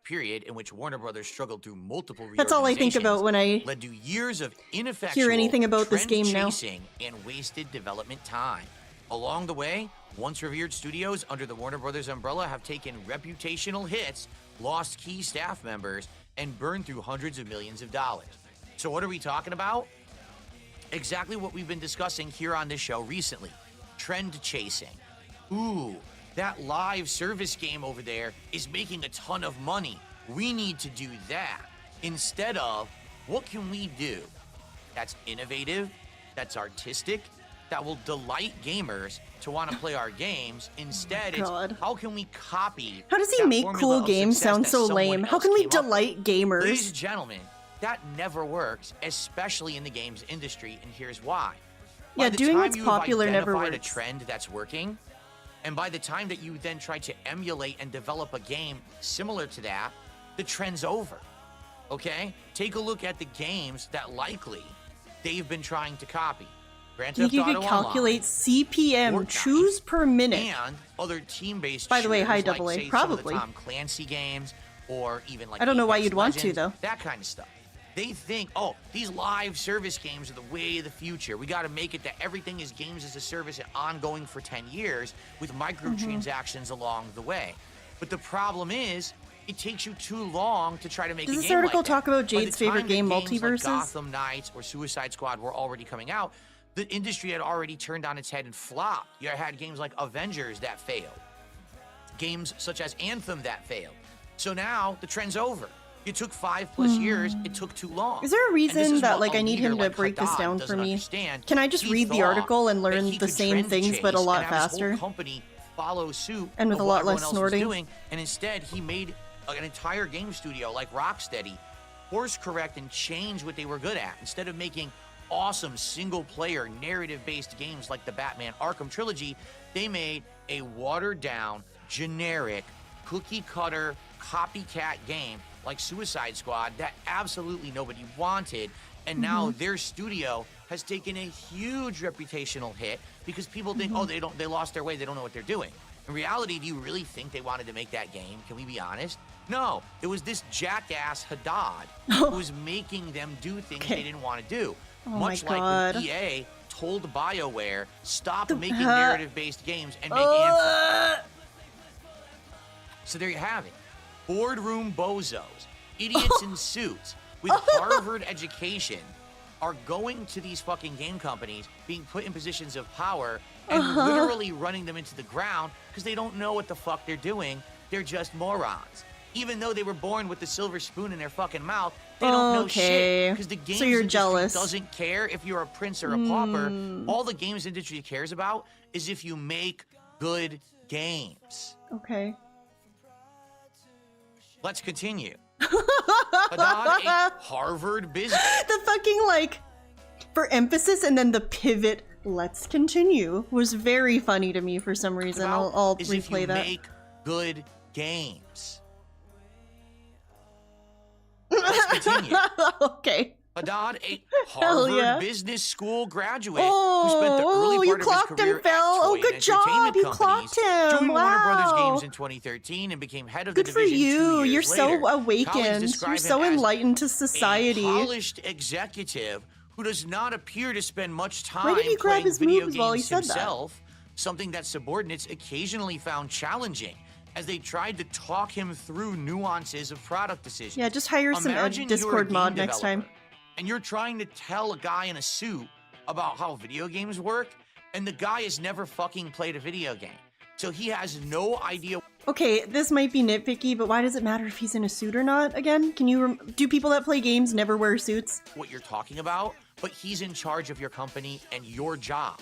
period in which Warner Brothers struggled through multiple That's all I think about when I led to years of ineffectual hear anything about this game now. chasing and wasted development time. Along the way, once revered studios under the Warner Brothers umbrella have taken reputational hits, lost key staff members, and burned through hundreds of millions of dollars. So what are we talking about? Exactly what we've been discussing here on this show recently. Trend chasing. Ooh, that live service game over there is making a ton of money. We need to do that. Instead of, what can we do that's innovative, that's artistic, that will delight gamers to want to play our games? Instead, it's how can we copy? How does he make cool games sound so lame? How can we delight gamers? Ladies and gentlemen, that never works, especially in the games industry, and here's why. Yeah, doing what's popular never By the time you have works. identified a trend that's working, and by the time that you then try to emulate and develop a game similar to that, the trend's over. Okay? Take a look at the games that likely they've been trying to copy. Grand Do you Theft think you Auto could calculate Online, CPM, Fortnite, choose per minute? and other team-based By the way, shooters high like, double A, say, probably. some of the Tom Clancy games, or even like I don't know why Apex you'd want to, Legends, though. that kind of stuff. They think, oh, these live service games are the way of the future. We got to make it that everything is games as a service and ongoing for 10 years with microtransactions along the way. But the problem is, it takes you too long to try to make Does a this game article like that. talk about By the Jade's favorite time that game, games Multiverses? Like Gotham Knights or Suicide Squad were already coming out, the industry had already turned on its head and flopped. You had games like Avengers that failed. Games such as Anthem that failed. So now the trend's over. It took 5+ years. It took too long. Is there a And this reason is that what like a I need leader him to like break this Haddad down for doesn't me? understand. Can I just He read the thought article and that learn he the could same trend things but a chase lot and have his whole faster? company follow suit And with of a what lot everyone less else was snorting? doing, and instead he made an entire game studio like Rocksteady course correct and change what they were good at. Instead of making awesome single-player narrative-based games like the Batman Arkham trilogy, they made a watered-down, generic, cookie-cutter, copycat game like Suicide Squad that absolutely nobody wanted, and now their studio has taken a huge reputational hit because people think, oh, they lost their way, they don't know what they're doing. In reality, do you really think they wanted to make that game? Can we be honest? No, it was this jackass Haddad who was making them do things they didn't want to do. Oh Much my like when God. EA told BioWare, stop making heck? narrative-based games and make Anthem. So there you have it. Boardroom bozos, idiots in suits with Harvard education are going to these fucking game companies, being put in positions of power, and literally running them into the ground because they don't know what the fuck they're doing. They're just morons. Even though they were born with the silver spoon in their fucking mouth, they don't know shit. Because the games So you're industry jealous. doesn't care if you're a prince or a pauper. All the games industry cares about is if you make good games. Okay. Let's continue. Haddad, a Harvard business. The fucking like for emphasis and then the pivot. Let's continue was very funny to me for some reason. I'll is if you replay that. make good games. Let's continue. Okay. Haddad, a Hell Harvard yeah. Business School graduate who spent the early you part of his clocked career him, Phil. at Oh, toy good and job. entertainment You companies, clocked him. joined Warner Brothers Wow. Games in 2013 and became head of Good the for division 2 you. years You're so later. Colleagues awakened. describe You're him so as enlightened to a society. polished executive who does not appear to spend much time Why did he grab playing his video moves while he games said that? himself, something that subordinates occasionally found challenging as they tried to talk him through nuances of product decisions. Yeah, just hire some Imagine you're a Discord game mod next developer, time. and you're trying to tell a guy in a suit about how video games work, and the guy has never fucking played a video game. So he has no idea. Okay, this might be nitpicky, but why does it matter if he's in a suit or not? Again, can you do people that play games never wear suits? What you're talking about, but he's in charge of your company and your job.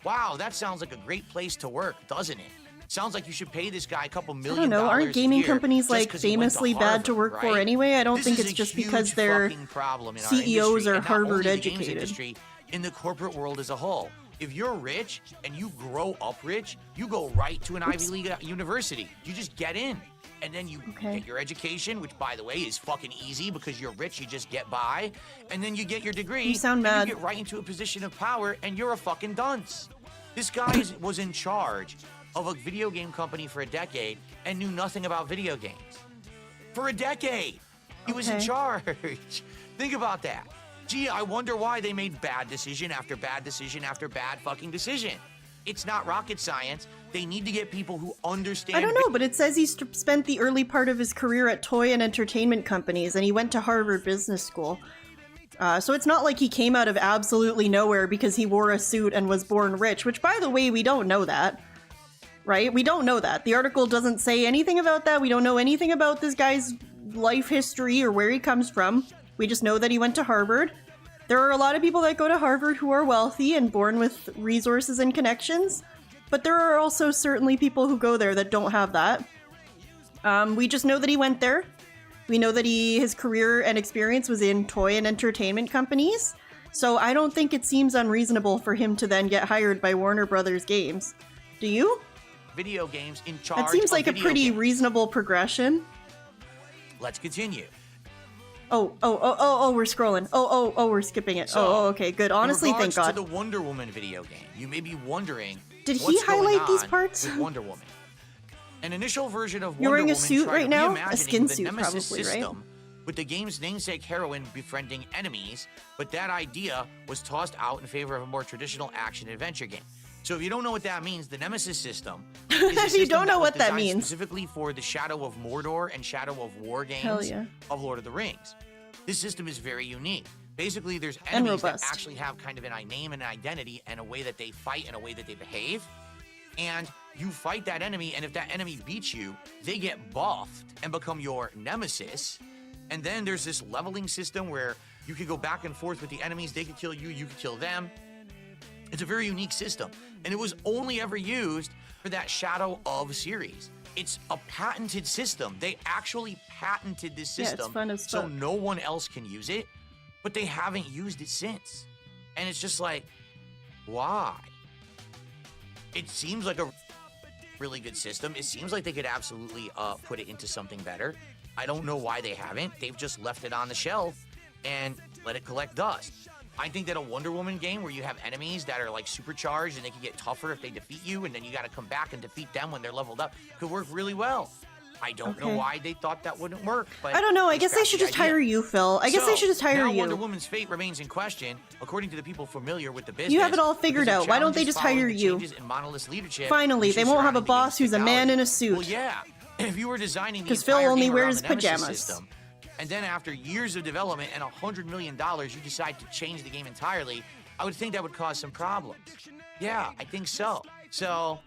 Wow, that sounds like a great place to work, doesn't it? Sounds like you should pay this guy a couple $1 I million. don't know. Aren't gaming companies just like 'cause he went to famously bad to Harvard, work for right? anyway? I don't This think is it's a just huge because their fucking problem in our CEOs industry, are and not Harvard only the games educated. industry, in the corporate world as a whole. If you're rich and you grow up rich, you go right to an Ivy League university. You just get in. And then you get your education, which, by the way, is fucking easy because you're rich, you just get by. And then you get your degree. You sound and mad. You get right into a position of power, and you're a fucking dunce. This guy was in charge of a video game company for a decade and knew nothing about video games. For a decade. He was in charge. Think about that. Gee, I wonder why they made bad decision after bad decision after bad fucking decision. It's not rocket science. They need to get people who understand. I don't know, but it says he spent the early part of his career at toy and entertainment companies, and he went to Harvard Business School. So it's not like he came out of absolutely nowhere because he wore a suit and was born rich, which, by the way, we don't know that. Right? We don't know that. The article doesn't say anything about that. We don't know anything about this guy's life history or where he comes from. We just know that he went to Harvard. There are a lot of people that go to Harvard who are wealthy and born with resources and connections, but there are also certainly people who go there that don't have that. We just know that he went there. We know that his career and experience was in toy and entertainment companies, so I don't think it seems unreasonable for him to then get hired by Warner Brothers Games. Do you? Video games in charge. That seems like a pretty games. reasonable progression. Let's continue. Oh, we're scrolling. We're skipping it. So, okay, good. Honestly, in thank regards God. to the Wonder Woman video game, you may be wondering, Did he what's highlight going these on parts? with Wonder Woman? An initial version of You're Wonder wearing a Woman suit tried right now? A reimagining skin the suit, Nemesis probably, right? system, with the game's namesake heroine befriending enemies, but that idea was tossed out in favor of a more traditional action-adventure game. So if you don't know what that means, the Nemesis system is a system You don't know was what that designed means. specifically for the Shadow of Mordor and Shadow of War Hell games yeah. of Lord of the Rings. This system is very unique. Basically, there's And enemies that robust. actually have kind of a name and an identity and a way that they fight and a way that they behave. And you fight that enemy, and if that enemy beats you, they get buffed and become your nemesis. And then there's this leveling system where you can go back and forth with the enemies. They could kill you, you could kill them. It's a very unique system. And it was only ever used for that Shadow of series. It's a patented system. They actually patented this Yeah, it's system fun as so fuck. no one else can use it, but they haven't used it since. And it's just like, why? It seems like a really good system. It seems like they could absolutely put it into something better. I don't know why they haven't. They've just left it on the shelf and let it collect dust. I think that a Wonder Woman game where you have enemies that are like supercharged and they can get tougher if they defeat you, and then you got to come back and defeat them when they're leveled up, could work really well. I don't know Okay. why they thought that wouldn't work, but I don't know. I they guess they scrapped should the just idea. hire you, Phil. I guess they should just hire now you. Wonder Woman's fate remains in question, according to the people familiar with the business. You have it all figured because of out. Why don't they challenges just hire following the you? changes in Monolith's leadership, Finally, they issues won't have a surrounding the boss who's a man technology. in a suit. Well, yeah. If you were designing the 'Cause Phil entire only game around wears the Nemesis pajamas. system, and then after years of development and $100 million, you decide to change the game entirely, I would think that would cause some problems. Yeah, I think so. So,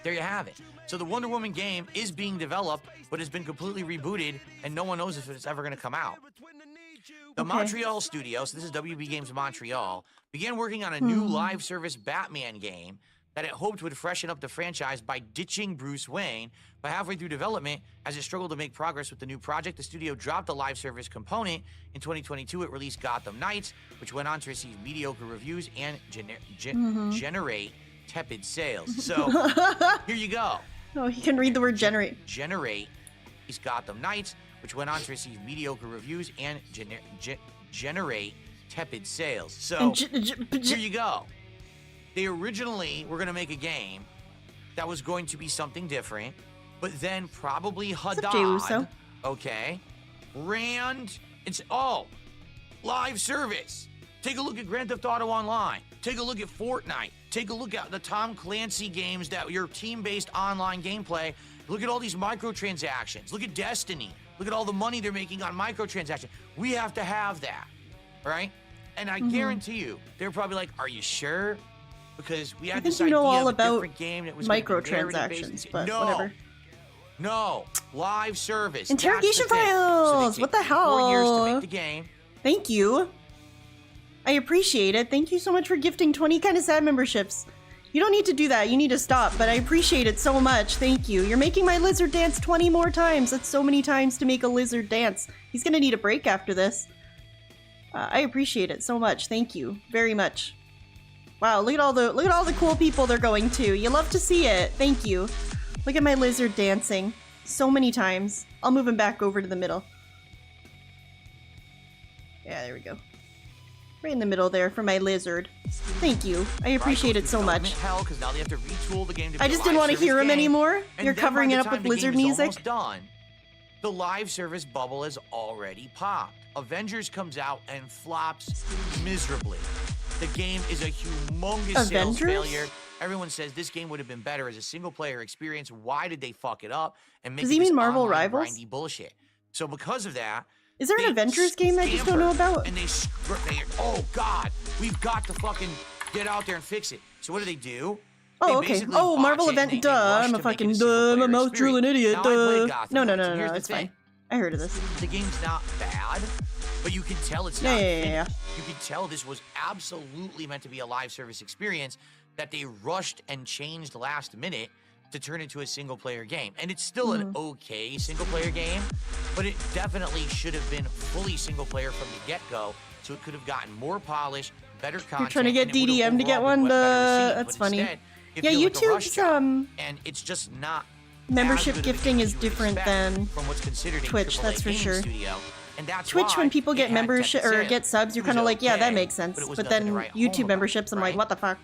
there you have it. So the Wonder Woman game is being developed, but has been completely rebooted, and no one knows if it's ever going to come out. The Montreal studio, so this is WB Games Montreal, began working on a new live service Batman game that it hoped would freshen up the franchise by ditching Bruce Wayne. But halfway through development, as it struggled to make progress with the new project, the studio dropped the live service component. In 2022, it released Gotham Knights, which went on to receive mediocre reviews and generate tepid sales. So, here you go. Oh, he can read the word generate. Generate is Gotham Knights, which went on to receive mediocre reviews and generate tepid sales. So, And here you go. They originally were going to make a game that was going to be something different, but then probably What's up, Jey Uso? Haddad, okay, ran and said, oh, live service. Take a look at Grand Theft Auto Online. Take a look at Fortnite. Take a look at the Tom Clancy games that your team-based online gameplay. Look at all these microtransactions. Look at Destiny. Look at all the money they're making on microtransactions. We have to have that, right? And I guarantee you, they're probably like, are you sure? Because we had I think this you idea know all of a about different game that was gonna be narrative-based. microtransactions, but No. whatever. No, live service. Interrogation That's the thing. files! So they What the take 4 years to hell? make the game. Thank you. I appreciate it. Thank you so much for gifting 20 kind of sad memberships. You don't need to do that. You need to stop, but I appreciate it so much. Thank you. You're making my lizard dance 20 more times. That's so many times to make a lizard dance. He's gonna need a break after this. I appreciate it so much. Thank you very much. Wow, look at all the cool people they're going to. You love to see it. Thank you. Look at my lizard dancing so many times. I'll move him back over to the middle. Yeah, there we go. Right in the middle there for my lizard. Thank you. I appreciate it so much. Hell, 'cause now they have to retool the game to be I a just live didn't want to service hear him game. anymore. And You're then covering by it the up time with the lizard game is music. almost done, The live service bubble has already popped. Avengers comes out and flops miserably. The game is a humongous sales failure. Everyone says this game would have been better as a single-player experience. Why did they fuck it up and make Does it he this mean Marvel online Rivals? grindy bullshit? So because of that, Is there an Avengers game I just don't know about? and oh god, we've got to fucking get out there and fix it. So what do? Oh, They okay. basically Oh, botch Marvel it and event. they Duh. rush I'm to a make it fucking single-player dumb, I'm a experience. an idiot. Now, I played Duh. Gotham No, no, Knights, no, and no, here's no. the It's thing. fine. I heard of this. The game's not bad, but you can tell it's Yeah, not yeah, yeah, yeah. finished. You can tell this was absolutely meant to be a live service experience that they rushed and changed last minute to turn into a single-player game. And it's still an okay single-player game, but it definitely should have been fully single-player from the get-go, so it could have gotten more polish, better content. You're trying to get and it would have DDM to get overall been one? better received. That's But funny. instead, it Yeah, feels like a rush YouTube's job, and it's just not membership as good of a gifting game is as you would different expect than from what's considered a Twitch, AAA that's for gaming sure. studio. And that's Twitch, why when people it get had membership tepid or sales. get subs, you're It kind of was like, yeah, that okay, makes sense. but it was But nothing then to write home YouTube about, memberships, I'm like, right? what the fuck?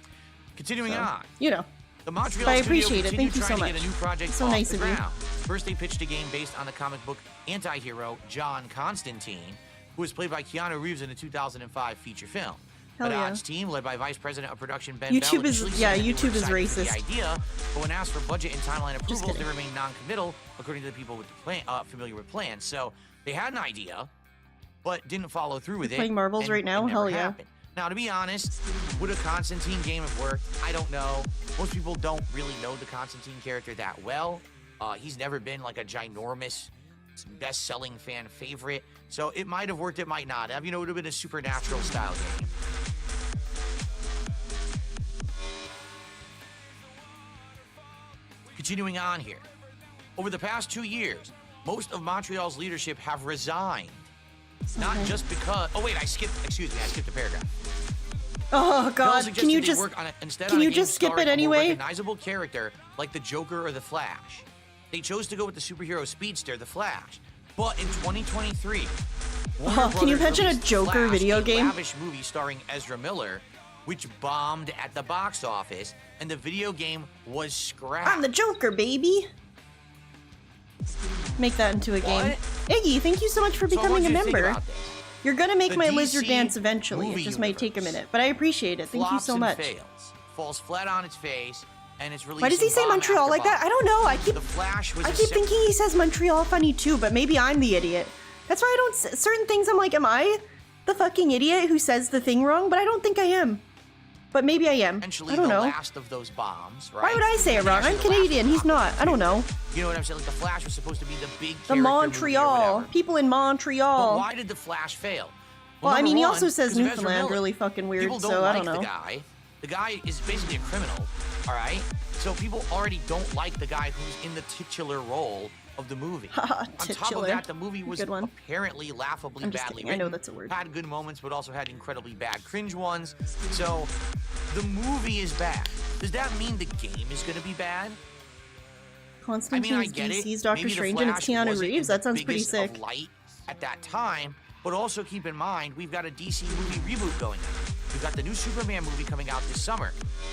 Continuing So, on. you know. The Montreal But I studio appreciate it. continued Thank you so trying to much. get a new project So off nice the of you. ground. First, they pitched a game based on the comic book anti-hero John Constantine, who was played by Keanu Reeves in the 2005 feature film. Hell The yeah. Dodge team, led by Vice President of Production Ben YouTube Bell, is- initially yeah, said that they were YouTube is excited for racist. the idea, but when asked for budget and timeline approvals, they kidding. remained non-committal, according to the people with the plan, familiar with plans. So they had an idea, but didn't follow through with it. Playing Marvels and right now? it never Hell yeah. happened. Now, to be honest, would a Constantine game have worked? I don't know. Most people don't really know the Constantine character that well. He's never been like a ginormous, best-selling fan favorite. So it might have worked, it might not have. You know, it would have been a supernatural style game. Continuing on here. Over the past 2 years, most of Montreal's leadership have resigned. Not just because... Oh, wait, I skipped a paragraph. Oh Bell god, suggested can you they just work on instead can on a you game just skip starring it a more anyway? recognizable character like the Joker or the Flash. They chose to go with the superhero speedster, the Flash. But in 2023, Warner Oh, can you Brothers imagine a released Joker Flash, video a game? lavish movie starring Ezra Miller, which bombed at the box office, and the video game was scrapped. I'm the Joker, baby. Make that into a game. Iggy, thank you so much for So I want becoming a you to think member. about this. You're gonna make The my DC lizard dance eventually. It movie just might take a universe minute, but I appreciate it. Thank you Flops so and much. fails, falls flat on its face, and it's released. Why does he say Montreal like that? I don't know. I keep The Flash was I keep thinking he says Montreal funny too, but maybe I'm the idiot. That's why I don't certain things I'm like, am I the fucking idiot who says the thing wrong? But I don't think I am. But maybe I am. Essentially I don't the know. last of those bombs, right? Why would I say it And wrong? actually I'm the last Canadian. He's not. I don't know. You know what I'm saying? Like the Flash was supposed to be the big The character movie or Montreal. whatever. People in But Montreal. why did the Flash fail? Well, I number mean, he one, also says 'cause of Ezra Newfoundland Miller. really fucking weird, People don't so I like don't know. the guy. The guy is basically a criminal, all right? So people already don't like the guy who's in the titular role of the movie. On top of Titular. that, the movie was Good one. apparently laughably I'm just badly kidding. I know written. that's a word. Had good moments, but also had incredibly bad cringe ones. So the movie is bad. Does that mean the game is going to be bad? Constantine I is get it. DC's Doctor Maybe the Strange and it's Flash Keanu wasn't in Reeves. the That sounds pretty biggest of sick. light at that time, but also keep in mind we've got a DC movie reboot going on. We've got the new Superman movie coming out this summer.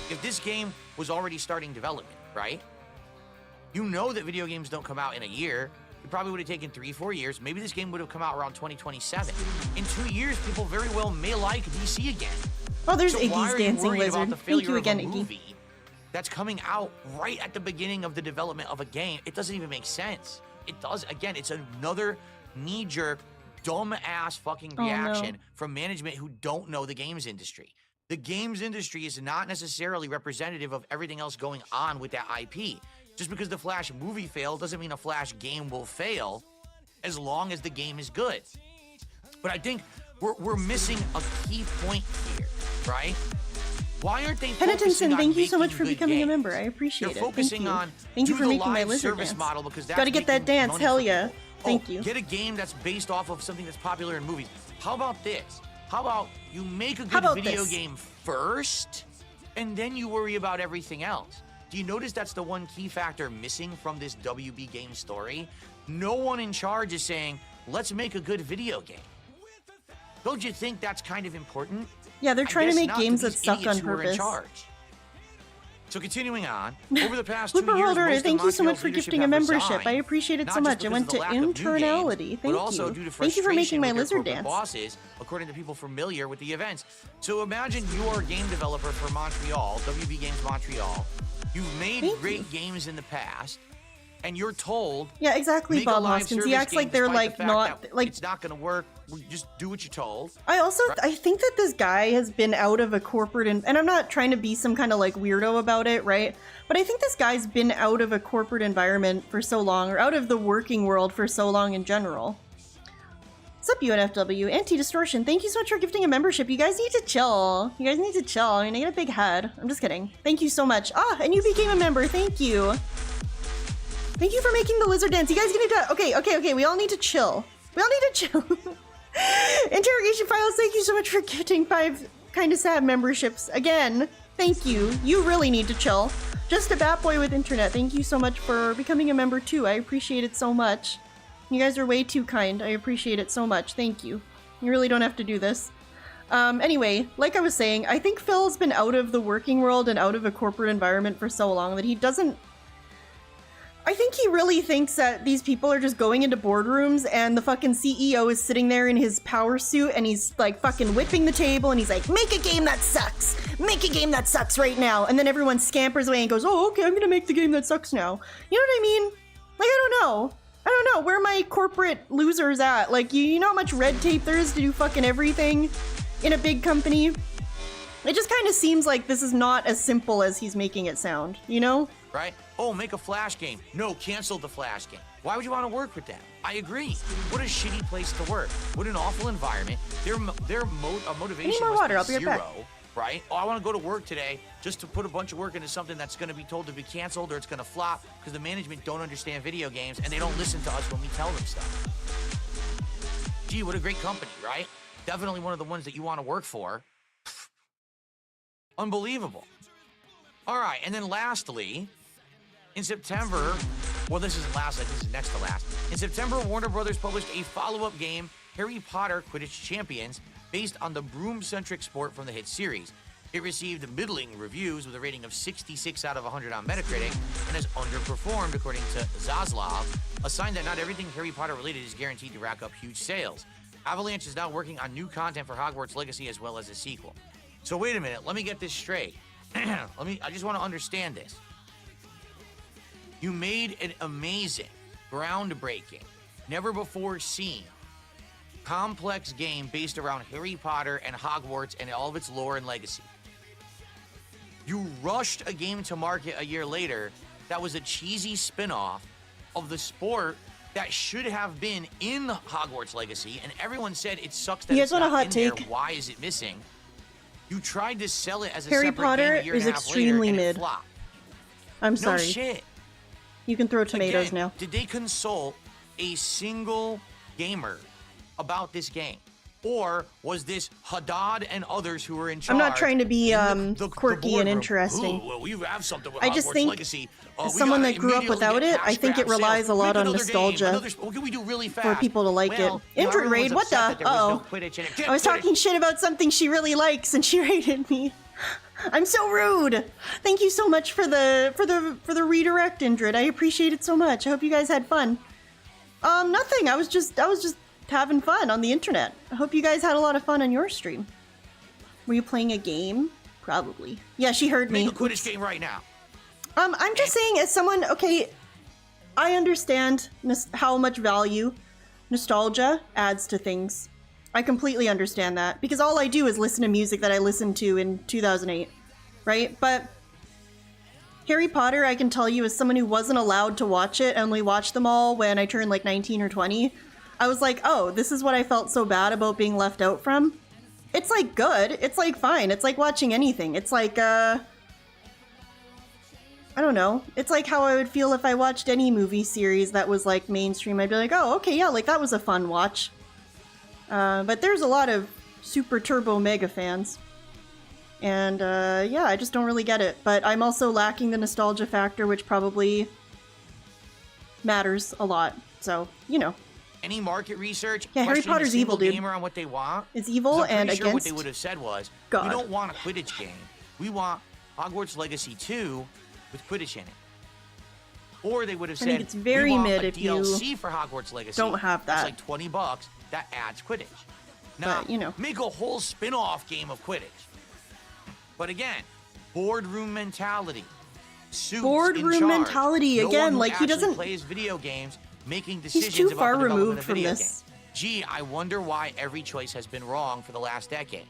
If this game was already starting development, right? You know that video games don't come out in a year. It probably would have taken 3-4 years. Maybe this game would have come out around 2027. In 2 years, people very well may like DC again. Oh, there's So why Iggy's are you dancing worried about lizard. the Thank failure you of again, a Iggy. movie that's coming out right at the beginning of the development of a game? It doesn't even make sense. It does. Again, it's another knee-jerk, dumb-ass fucking Oh, no. reaction from management who don't know the games industry. The games industry is not necessarily representative of everything else going on with that IP. Just because the Flash movie failed doesn't mean a Flash game will fail as long as the game is good. But I think we're missing a key point here, right? Why aren't they focusing Penitenson, on thank you so much making for good becoming a games? member. I appreciate They're it. focusing Thank you. on Thank you do for the making my live lizard service dance. model because that's Gotta get that making dance. money Hell for yeah. people. Thank you. Get a game that's based off of something that's popular in movies. How about this? How about you make a How good about video this? game first, and then you worry about everything else? Do you notice that's the one key factor missing from this WB game story? No one in charge is saying, let's make a good video game. Don't you think that's kind of important? Yeah, they're I trying to guess make not games to that these suck idiots on who are in purpose. charge. So continuing on, over the past 2 Flipper years, Holder, most of thank you so much Montreal's for leadership gifting a have membership. I resigned, appreciate it not so just much. It because went of the to lack of new internality. games, Thank but also you. due to Thank you for making frustration my with their lizard corporate dance. bosses, according to people familiar with the events. So imagine you're a game developer for Montreal, WB Games Montreal. You've made great games in the past, and you're told, Yeah, exactly, make a Bob live Hoskins. He service acts game like they're despite like the fact not that like it's not going to work. Just do what you're told. I think that this guy has been out of a corporate and I'm not trying to be some kind of like weirdo about it, right? But I think this guy's been out of a corporate environment for so long, or out of the working world for so long in general. What's up, UNFW? Anti-Distortion, thank you so much for gifting a membership. You guys need to chill. You guys need to chill. I mean, I get a big head. I'm just kidding. Thank you so much. Ah, and you became a member. Thank you. Thank you for making the lizard dance. You guys need to... Okay. We all need to chill. We all need to chill. Interrogation Files, thank you so much for gifting 5 Kinda Sad memberships. Again, thank you. You really need to chill. Just a bat boy with internet, thank you so much for becoming a member too. I appreciate it so much. You guys are way too kind. I appreciate it so much. Thank you. You really don't have to do this. Anyway, like I was saying, I think Phil's been out of the working world and out of a corporate environment for so long that he doesn't... I think he really thinks that these people are just going into boardrooms and the fucking CEO is sitting there in his power suit and he's like fucking whipping the table and he's like, make a game that sucks! Make a game that sucks right now! And then everyone scampers away and goes, oh, okay, I'm gonna make the game that sucks now. You know what I mean? Like, I don't know. Where are my corporate losers at? Like, you know how much red tape there is to do fucking everything in a big company? It just kind of seems like this is not as simple as he's making it sound, you know? Right? Oh, make a Flash game. No, cancel the Flash game. Why would you want to work with them? I agree. What a shitty place to work. What an awful environment. Their motivation Need more must water, be I'll be right zero, back. right? Oh, I want to go to work today just to put a bunch of work into something that's going to be told to be canceled or it's going to flop because the management don't understand video games and they don't listen to us when we tell them stuff. Gee, what a great company, right? Definitely one of the ones that you want to work for. Unbelievable. All right, and then lastly, in September, well, this isn't last, this is next to last. In September, Warner Brothers published a follow-up game, Harry Potter Quidditch Champions, based on the broom-centric sport from the hit series. It received middling reviews with a rating of 66 out of 100 on Metacritic and has underperformed, according to Zaslav, a sign that not everything Harry Potter related is guaranteed to rack up huge sales. Avalanche is now working on new content for Hogwarts Legacy as well as a sequel. So wait a minute, let me get this straight. I just want to understand this. You made an amazing, groundbreaking, never before seen, complex game based around Harry Potter and Hogwarts and all of its lore and legacy. You rushed a game to market a year later that was a cheesy spin-off of the sport that should have been in Hogwarts Legacy, and everyone said it sucks that You it's guys want a not hot in take? there. Why is it missing? You tried to sell it as a Harry separate Potter game a year and is a half extremely later, and mid. it flopped. I'm No sorry. shit. You can throw tomatoes Again, now. Did they consult a single gamer about this game? Or was this Haddad and others who were in charge? I'm not trying to be in the quirky and boardroom? interesting. Ooh, well, we have something with I just Hogwarts think, Legacy. as We someone gotta that grew up immediately without get it, I cash think it grab relies sales. a lot Make on another nostalgia game, what can we do really fast? for people to like Well, it. Injured everyone's raid, what upset the? that there was no Uh-oh. Quidditch in it. Get I was Quidditch. talking shit about something she really likes and she rated me. I'm so rude. Thank you so much for the redirect, Indrid. I appreciate it so much. I hope you guys had fun. Nothing. I was just having fun on the internet. I hope you guys had a lot of fun on your stream. Were you playing a game? Probably. Yeah, she heard me. Make a Quidditch game right now. I'm just saying, as someone, okay, I understand how much value nostalgia adds to things. I completely understand that, because all I do is listen to music that I listened to in 2008, right? But Harry Potter, I can tell you, as someone who wasn't allowed to watch it, and only watched them all when I turned like 19 or 20, I was like, oh, this is what I felt so bad about being left out from. It's like good. It's like fine. It's like watching anything. It's like, I don't know. It's like how I would feel if I watched any movie series that was like mainstream. I'd be like, oh, okay, yeah, like that was a fun watch. But there's a lot of super turbo mega fans. And yeah, I just don't really get it. But I'm also lacking the nostalgia factor, which probably matters a lot. So, you know. Any market research? Yeah, Harry questioning a Potter's evil, single dude. gamer on what they want? It's evil 'Cause I'm and pretty sure what against they would have said was, God. we don't want a Quidditch game. We want Hogwarts Legacy 2 with Quidditch in it. Or they would have I said, think it's very we want mid a if you DLC for Hogwarts Legacy. don't have that. It's like $20 that adds Quidditch. Now, But, you know. make a whole spin-off game of Quidditch. But again, boardroom mentality. Suits Boardroom in charge. mentality, No again, one who like, he actually doesn't- plays video games, making decisions He's too about far the development removed of from video this. games. Gee, I wonder why every choice has been wrong for the last decade.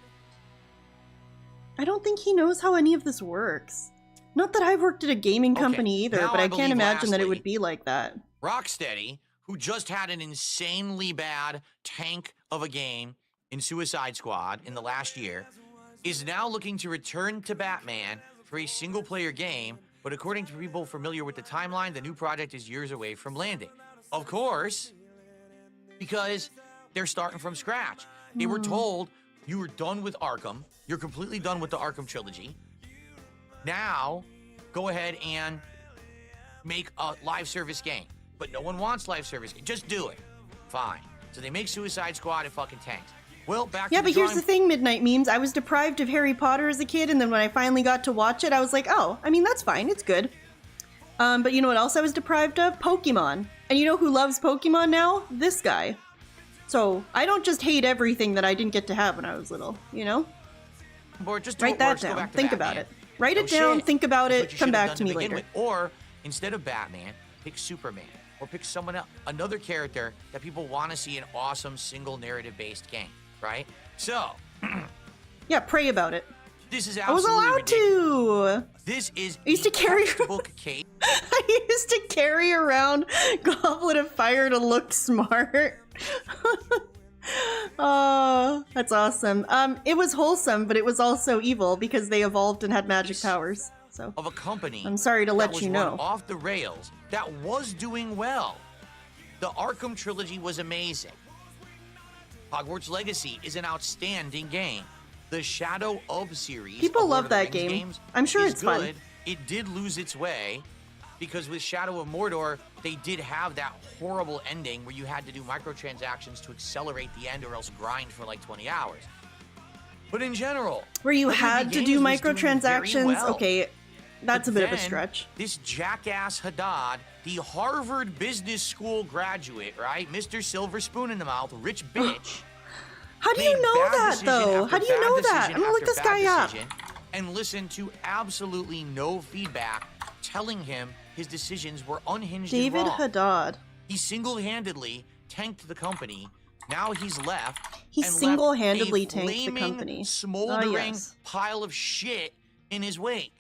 I don't think he knows how any of this works. Not that I've worked at a gaming company either, now but I believe can't imagine that it lastly, would be like that. Rocksteady, who just had an insanely bad tank of a game in Suicide Squad in the last year, is now looking to return to Batman for a single-player game, but according to people familiar with the timeline, the new project is years away from landing. Of course, because they're starting from scratch. They were told, you were done with Arkham, you're completely done with the Arkham trilogy. Now, go ahead and make a live service game. But no one wants live service game. Just do it. Fine. So they make Suicide Squad and fucking tanks. Well, back Yeah, to the but here's drawing the thing, Midnight Memes. I was deprived of Harry Potter as a kid, and then when I finally got to watch it, I was like, oh, I mean, that's fine. It's good. But you know what else I was deprived of? Pokemon. And you know who loves Pokemon now? This guy. So I don't just hate everything that I didn't get to have when I was little, you know? Board, just do Write what that works, go down. back to Think Batman. about it. Write No it down, shit. think about That's it, what you come should have back done to me begin later. with. Or instead of Batman, pick Superman. Or pick someone else, another character that people want to see an awesome single narrative-based game, right? So, Yeah, pray about it. this is I was absolutely allowed ridiculous. to! This is I used to the carry- textbook case. I used to carry around Goblet of Fire to look smart. Oh, that's awesome. It was wholesome, but it was also evil because they evolved and had magic powers. So of a company I'm sorry to that let was you run know. off the rails that was doing well. The Arkham trilogy was amazing. Hogwarts Legacy is an outstanding game. The Shadow of series People of Lord love of the that Rings game. games I'm sure is it's fun. good. It did lose its way because with Shadow of Mordor, they did have that horrible ending where you had to do microtransactions to accelerate the end or else grind for like 20 hours. But in general, Where you Lord of the had to Games do was doing very microtransactions? well. Okay, that's But a bit of a then, stretch. This jackass Haddad, the Harvard Business School graduate, right? Mr. Silver Spoon in the mouth, rich bitch. How do you made know bad that, decision though? after How do you bad know that? decision I'm gonna look after this bad guy up. decision And listen to absolutely no feedback telling him his decisions were unhinged David and wrong. Haddad. He single-handedly tanked the company. Now he's left. He and left single-handedly a tanked the flaming, company. smoldering yes. pile of shit in his wake.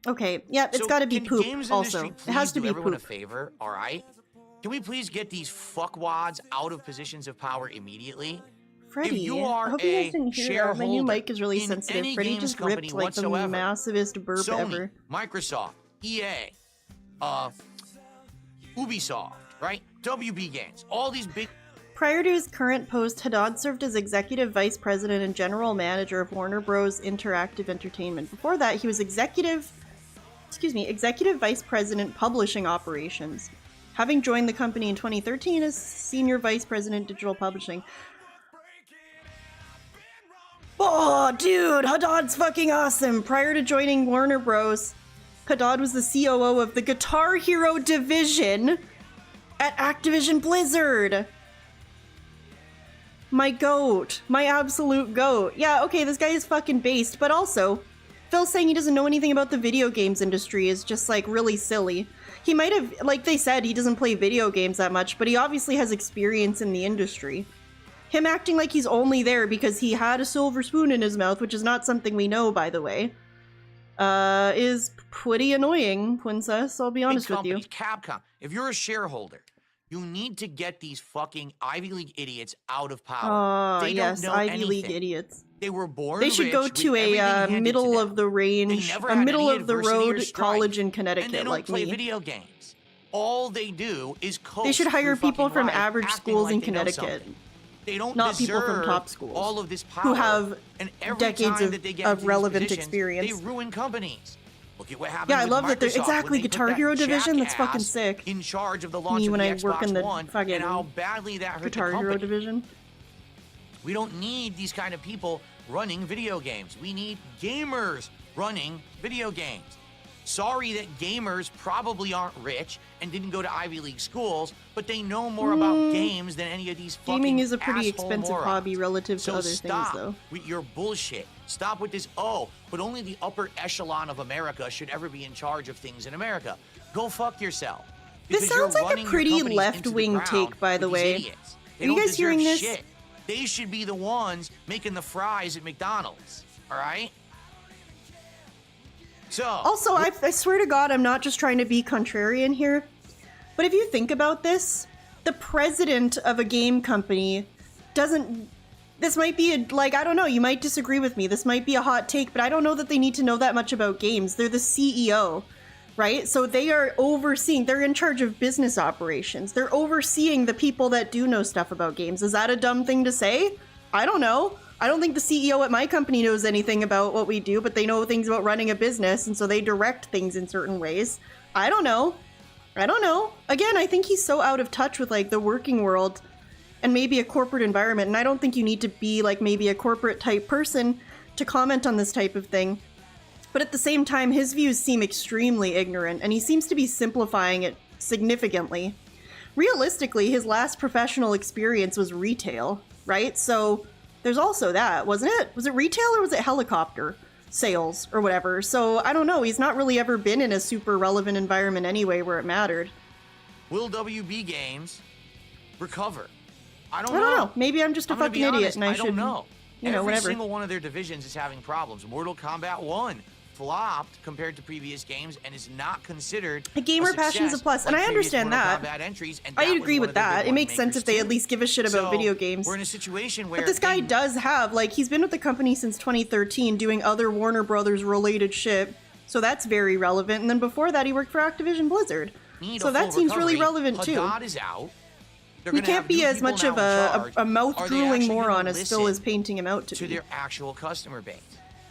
Okay, yeah, it's So gotta be can poop games also. industry It has please to do be everyone poop. a favor, all right? Can we please get these fuckwads out of positions of power immediately? Freddie, if you I are hope you a guys didn't hear that. shareholder My new mic is really in sensitive. any Freddie games just company ripped like the whatsoever, massivest burp Sony, ever. Microsoft, EA, Ubisoft, right? WB Games, all these big. Prior to his current post, Haddad served as executive vice president and general manager of Warner Bros. Interactive Entertainment. Before that, he was executive vice president publishing operations, having joined the company in 2013 as senior vice president digital publishing. Oh, dude, Haddad's fucking awesome. Prior to joining Warner Bros., Haddad was the COO of the Guitar Hero division at Activision Blizzard. My goat. My absolute goat. Yeah, okay, this guy is fucking based, but also, Phil saying he doesn't know anything about the video games industry is just, like, really silly. He might have, like they said, he doesn't play video games that much, but he obviously has experience in the industry. Him acting like he's only there because he had a silver spoon in his mouth, which is not something we know, by the way, is pretty annoying, Princess, I'll be honest with you. Capcom, if you're a shareholder, you need to get these fucking Ivy League idiots out of power. They Yes, don't know Ivy League anything. idiots. They were born They should rich go with to everything a handed middle to of the range, They never a had middle any of the adversity or road strife, college in and they Connecticut don't like play me. video games. All they do is coast They should hire through people fucking from life, average acting schools like in they know Connecticut. something. They don't Not people from deserve top schools all of this power. who have and every decades time that they get into of these relevant positions, experience. They ruin companies. Look at what happened Yeah, I with love that they're Microsoft when exactly they put Guitar that Hero division. That's fucking jackass sick. in charge of the launch Me of when the I work in Xbox the One fucking and how badly that hurt Guitar the Hero company. division. We don't need these kind of people running video games. We need gamers running video games. Sorry that gamers probably aren't rich and didn't go to Ivy League schools, but they know more about games than any of these fucking Gaming is a pretty asshole expensive morons. hobby relative to So other things, stop though. with your bullshit. Stop with this, oh, but only the upper echelon of America should ever be in charge of things in America. Go fuck yourself. This Because you're sounds like a running your pretty companies into the left-wing ground take, by the with these way. idiots. They Are you don't guys hearing deserve this? shit. They should be the ones making the fries at McDonald's, all right? So, Also, I swear to God, I'm not just trying to be contrarian here, but if you think about this, the president of a game company doesn't... This might be, I don't know, you might disagree with me. This might be a hot take, but I don't know that they need to know that much about games. They're the CEO, right? So they are overseeing, they're in charge of business operations. They're overseeing the people that do know stuff about games. Is that a dumb thing to say? I don't know. I don't think the CEO at my company knows anything about what we do, but they know things about running a business, and so they direct things in certain ways. I don't know. I don't know. Again, I think he's so out of touch with, the working world and maybe a corporate environment, and I don't think you need to be, maybe a corporate-type person to comment on this type of thing. But at the same time, his views seem extremely ignorant, and he seems to be simplifying it significantly. Realistically, his last professional experience was retail, right? So... there's also that, wasn't it? Was it retail or was it helicopter sales or whatever? So I don't know. He's not really ever been in a super relevant environment anyway where it mattered. will WB Games recover? I don't I don't know. know. Maybe I'm just a I'm gonna fucking be idiot honest, and I don't should, know. whatever. Every single one of their divisions is having problems. Mortal Kombat 1 flopped compared to previous games and is not considered A gamer passion is a plus, and I understand that. I agree with that. It makes sense if they at least give a shit about video games. We're in a situation where But this guy does have, he's been with the company since 2013 doing other Warner Brothers related shit. So that's very relevant. And then before that, he worked for Activision Blizzard. So that seems really relevant too. Haddad is out. He can't be as much of a mouth-drooling moron as Phil is painting him out to be. Their actual customer base.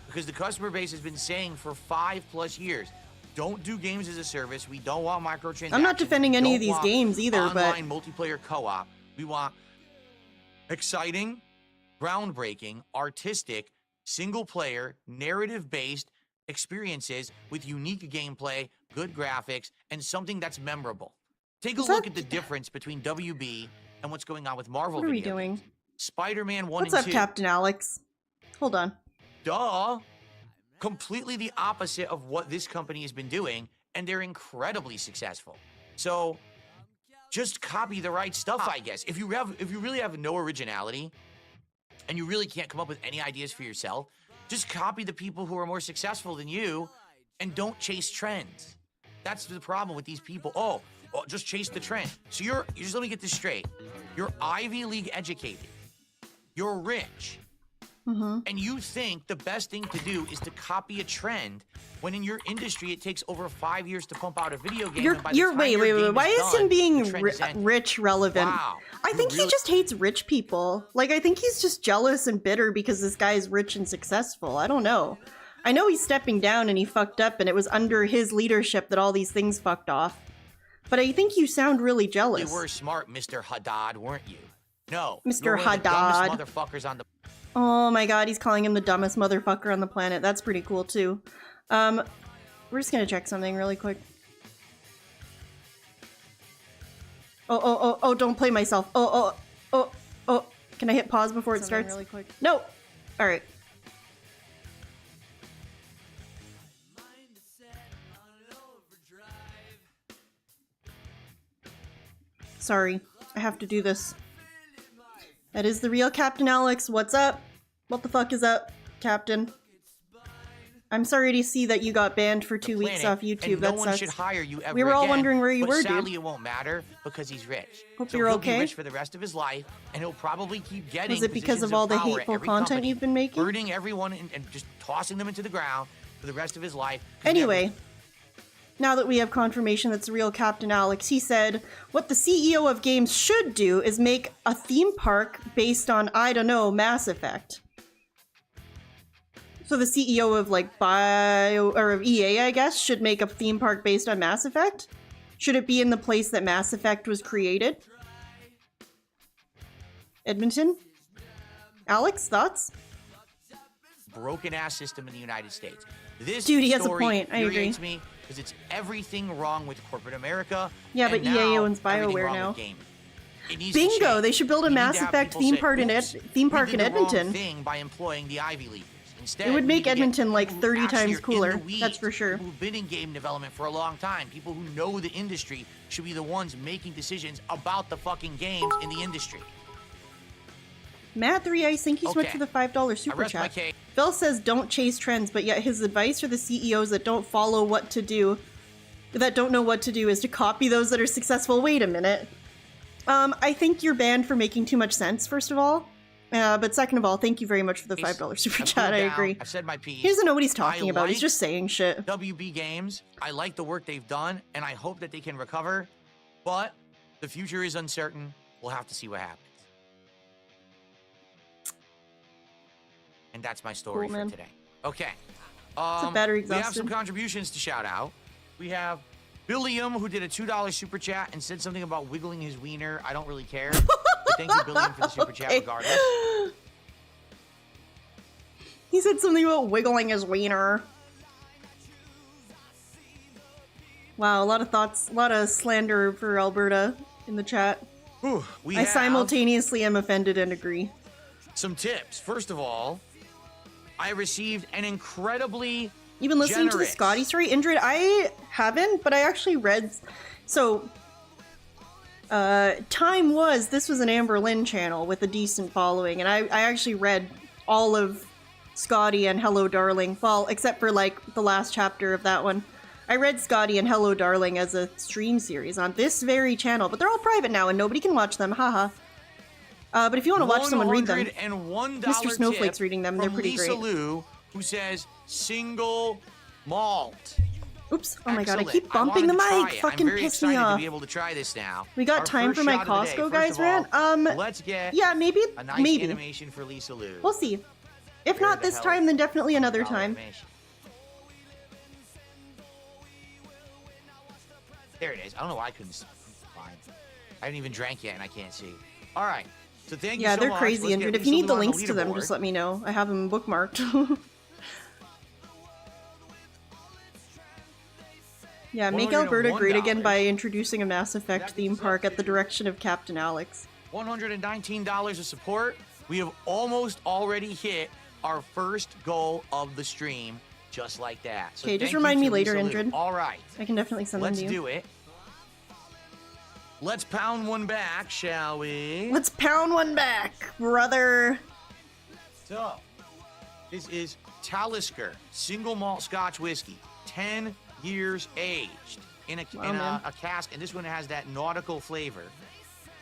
Because the customer base has been saying for 5+ years, don't do games as a service. We don't want microtransactions. I'm not defending any of these games either, but online multiplayer co-op. We want exciting, groundbreaking, artistic, single-player, narrative-based experiences with unique gameplay, good graphics, and something that's memorable. Take a look at the difference between WB and what's going on with Marvel. What are we doing? Spider-Man 1 What's and up, 2. Captain Alex? Hold on. Duh. Completely the opposite of what this company has been doing, and they're incredibly successful. So just copy the right stuff, I guess. If you really have no originality and you really can't come up with any ideas for yourself, just copy the people who are more successful than you and don't chase trends. That's the problem with these people. Oh, just chase the trend. So you're just, let me get this straight. You're Ivy League educated. You're rich. And you think the best thing to do is to copy a trend when in your industry it takes over 5 years to pump out a video game. Wait. Why is him being rich relevant? Wow. I think he just hates rich people. I think he's just jealous and bitter because this guy is rich and successful. I don't know. I know he's stepping down and he fucked up and it was under his leadership that all these things fucked off. But I think you sound really jealous. You were smart, Mr. Haddad, weren't you? No. Mr. You're one of the Haddad. dumbest motherfuckers on the... Oh my god, he's calling him the dumbest motherfucker on the planet. That's pretty cool too. We're just gonna check something really quick. Oh, don't play myself. Oh. Can I hit pause before it starts? Really quick. No! Alright. Sorry, I have to do this. That is the real Captain Alex. What's up? What the fuck is up, Captain? I'm sorry to see that you got banned for 2 weeks off YouTube. And That no one sucks. should hire you ever We were all again, wondering where you but were, sadly dude. it won't matter because he's rich. Hope so you're he'll okay. be rich for the rest of his life, and he'll probably keep getting. Was it because positions of all the power at hateful every content company, you've been making? burning everyone and just tossing them into the ground for the rest of his life. Anyway, now that we have confirmation that's the real Captain Alex, he said, what the CEO of games should do is make a theme park based on, I don't know, Mass Effect. So the CEO of of EA, I guess, should make a theme park based on Mass Effect? Should it be in the place that Mass Effect was created? Edmonton? Alex, thoughts? Broken ass system in the United States. This Dude, he has a story point. I agree. infuriates me because it's everything wrong with corporate America. Yeah, and but EA now owns everything BioWare wrong now. with gaming. It needs to Bingo! change. They should build a We need Mass to have Effect people theme say, park in "Oops, theme park we in did the wrong Edmonton. thing by employing the Ivy Leaguers." Instead, It would we make need to get Edmonton like people 30 who actually times are in cooler. the weeds, That's for sure. people who've been in game development for a long time. People who know the industry should be the ones making decisions about the fucking games in the industry. Matt 3 Ice, thank you so much Okay. for the $5 I super rest my chat. case. Phil says don't chase trends, but yet his advice for the CEOs that don't follow what to do, that don't know what to do, is to copy those that are successful. Wait a minute. I think you're banned for making too much sense, first of all. But second of all, thank you very much for the $5 super chat. I agree. I've said my piece. He doesn't know what he's talking I about. He's like just saying shit. WB Games. I like the work they've done, and I hope that they can recover. But the future is uncertain. We'll have to see what happens. And that's my story Cool, for man. today. Okay. a battery We have exhausted. some contributions to shout out. We have Billiam, who did a $2 super chat and said something about wiggling his wiener. I don't really care. But thank you, Billiam, for the super chat regardless. He said something about wiggling his wiener. Wow, a lot of thoughts, a lot of slander for Alberta in the chat. Whew, I simultaneously am offended and agree. Some tips. First of all, I received an incredibly You've been listening to the generous- Scotty story? Indrid, I haven't, but I actually read... So, Time was, this was an Amber Lynn channel with a decent following, and I actually read all of Scotty and Hello Darling, well, except for, like, the last chapter of that one. I read Scotty and Hello Darling as a stream series on this very channel, but they're all private now and nobody can watch them, haha. But if you want to watch someone read them, $101 Mr. Snowflake's tip reading them, they're from pretty Lisa great. Lou, who says single malt. Oops, oh my god, I Excellent. keep bumping the wanted to try mic, it. fucking I'm very piss me excited off. to be able to try this now. We got Our time first for my shot of the day. Costco First guys of all, rant? let's get Yeah, maybe, a nice maybe. animation for Lisa Lou. We'll see. If Where not the this hell time, is then definitely another dollar time. animation? There it is. I don't know why I couldn't find. I haven't even drank yet and I can't see. All right. So thank you Yeah, so they're much. crazy, Let's Indrid. get If you Lisa need the Lou on links to them, leaderboard. just let me know. I have them bookmarked. Yeah, make Alberta great again by introducing a Mass Effect theme park at the direction of Captain Alex. $119 of support. We have almost already hit our first goal of the stream, just like that. So Okay, just thank you remind me to later, Lisa Lou. Indrid. All right. I can definitely send Let's them to you. do it. Let's pound one back, shall we? Let's pound one back, brother. So, this is Talisker single malt Scotch whiskey, 10 years aged in a man. cask, and this one has that nautical flavor.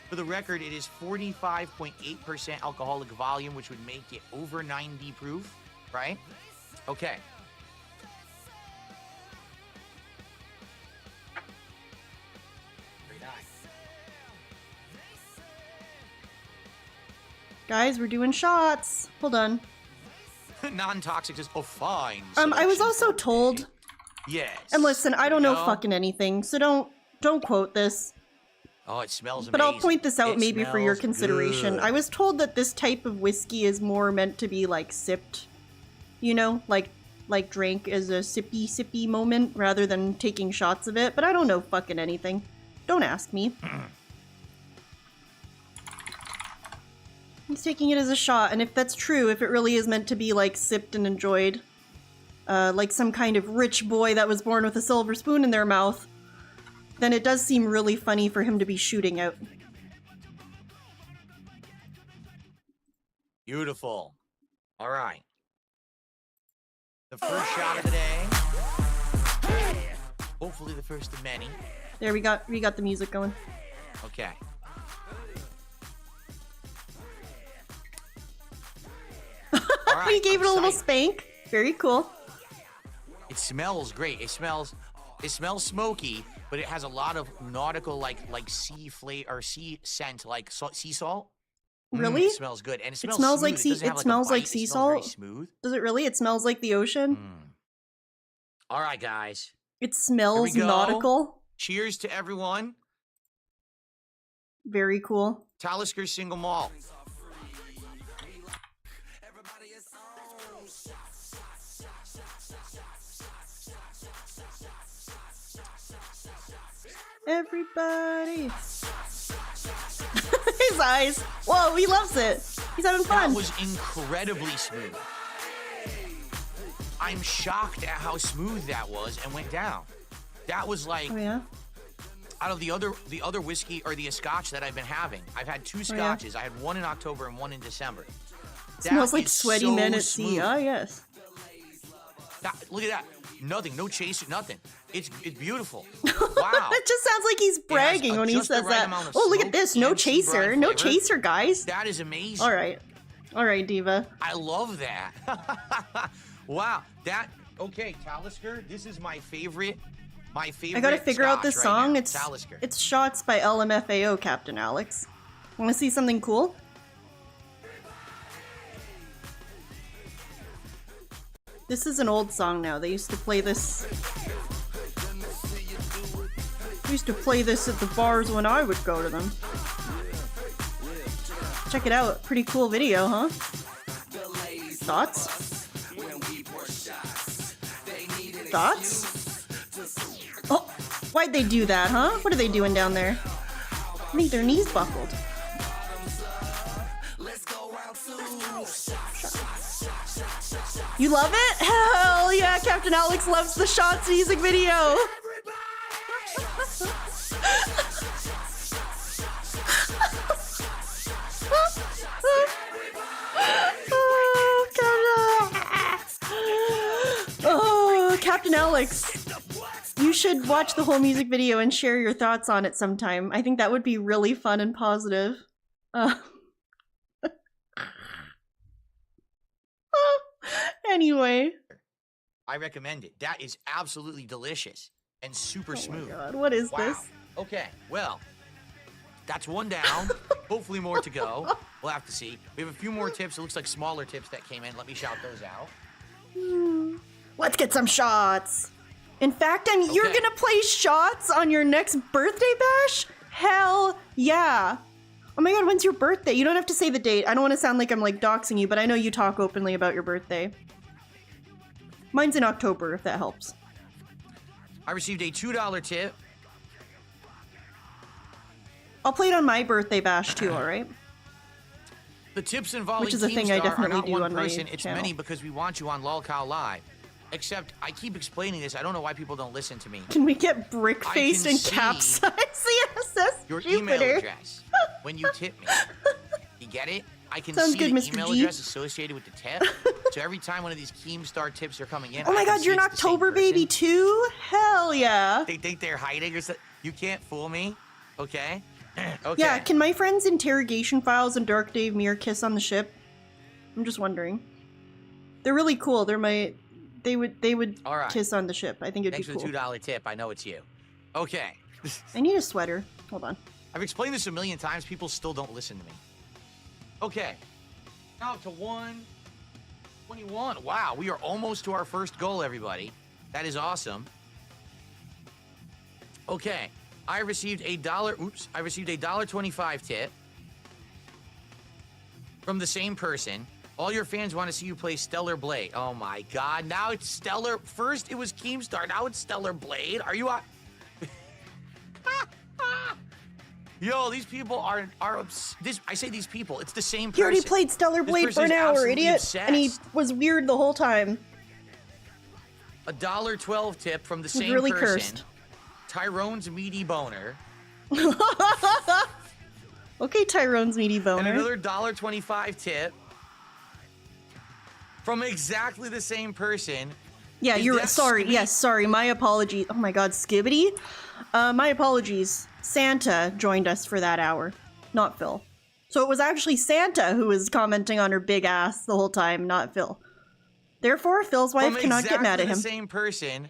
For the record, it is 45.8% alcoholic volume, which would make it over 90 proof, right? Okay. Very nice. Guys, we're doing shots. Hold on. Non-toxic is fine. I was also told, Yes. and listen, I don't There know you go. fucking anything, so don't quote this. Oh, it smells But amazing. I'll point this out It maybe for your smells consideration. good. I was told that this type of whiskey is more meant to be like sipped, you know, like drank as a sippy moment rather than taking shots of it, but I don't know fucking anything. Don't ask me. He's taking it as a shot, and if that's true, if it really is meant to be like sipped and enjoyed, like some kind of rich boy that was born with a silver spoon in their mouth, then it does seem really funny for him to be shooting out. Beautiful. All right. The first shot of the day. Hopefully the first of many. There, we got the music going. Okay. All right, We gave I'm it a little excited. spank. Very cool. It smells great. It smells smoky, but it has a lot of nautical like sea flavor or sea scent, like sea salt. Really? It smells good, and it smells, smells smooth. like sea. It, doesn't It have, smells like, a like bite. sea It smells very salt. smooth. Does it really? It smells like the ocean. All right, guys. It smells Here we go. nautical. Cheers to everyone. Very cool. Talisker single malt. Everybody. His eyes. Whoa, he loves it. He's having fun. That was incredibly smooth. I'm shocked at how smooth that was and went down. That was like, Oh yeah. out of the other whiskey or the scotch that I've been having. I've had two yeah. scotches. I had one in October and one in December. Smells That like is sweaty so men at sea. smooth. Oh yes. Look at that. Nothing. No chaser. Nothing. It's beautiful. Wow. It just sounds like he's bragging when he just the says right that. amount of Oh, look at smoke this. No and sea chaser. brine No flavor. chaser, guys. That is amazing. All right. All right, Diva. I love that. Wow. Okay, Talisker, this is my favorite. My favorite. I gotta figure out this scotch song. Right now. It's Shots by LMFAO, Captain Alex. Wanna see something cool? This is an old song now. They used to play this. They used to play this at the bars when I would go to them. Check it out. Pretty cool video, huh? Thoughts? Thoughts? Oh, why'd they do that, huh? What are they doing down there? Make their knees buckled. You love it? Hell yeah, Captain Alex loves the Shots music video. Oh, Captain Alex. You should watch the whole music video and share your thoughts on it sometime. I think that would be really fun and positive. Anyway. I recommend it. That is absolutely delicious and super smooth. Oh my God, what is this? Okay, well, that's one down. Hopefully more to go. We'll have to see. We have a few more tips. It looks like smaller tips that came in. Let me shout those out. Let's get some shots. In fact, you're gonna play shots on your next birthday bash? Hell yeah. Oh my God, when's your birthday? You don't have to say the date. I don't want to sound like I'm like doxing you, but I know you talk openly about your birthday. Mine's in October, if that helps. I received a $2 tip. I'll play it on my birthday bash too, alright? The tips involving Which is a thing I Keemstar definitely are not do one on my person. It's channel. many because we want you on LolCow Live. Except I keep explaining this. I don't know why people don't listen to me. Can we get brick-faced I can and see capsize the SS Your Jupiter? email address when you tip me. You get it? I can Sounds see good, the Mr. email G. address associated with the tip. So every time one of these Keemstar tips are coming in, Oh my I can God, see you're an it's the same October person. baby too? Hell yeah. They think they're hiding or something. You can't fool me, okay? Okay. Yeah, can my friends Interrogation Files and Dark Dave Mir kiss on the ship? I'm just wondering. They're really cool. They would All right. kiss on the ship. I think it'd Thanks be for cool. the $2 tip. I know it's you. Okay. I need a sweater. Hold on. I've explained this a million times. People still don't listen to me. Okay. Now to 121. Wow, we are almost to our first goal, everybody. That is awesome. Okay. I received a $1.25 tip from the same person. All your fans want to see you play Stellar Blade. Oh my God, now it's Stellar. First it was Keemstar, now it's Stellar Blade. Are you on? Yo, these people are this. I say these people. It's the same person. He already played Stellar This Blade person for an is hour, absolutely idiot. obsessed. And he was weird the whole time. A $1.12 tip from the He's same really person. cursed. Tyrone's meaty boner. Okay, Tyrone's meaty boner. And another $1.25 tip from exactly the same person. Yeah, Is you're that sorry. Skibbity? Yes, sorry. My apologies. Oh my God, Skibbity. My apologies. Santa joined us for that hour, not Phil. So it was actually Santa who was commenting on her big ass the whole time, not Phil. Therefore, Phil's wife From cannot get mad at exactly him. the same person.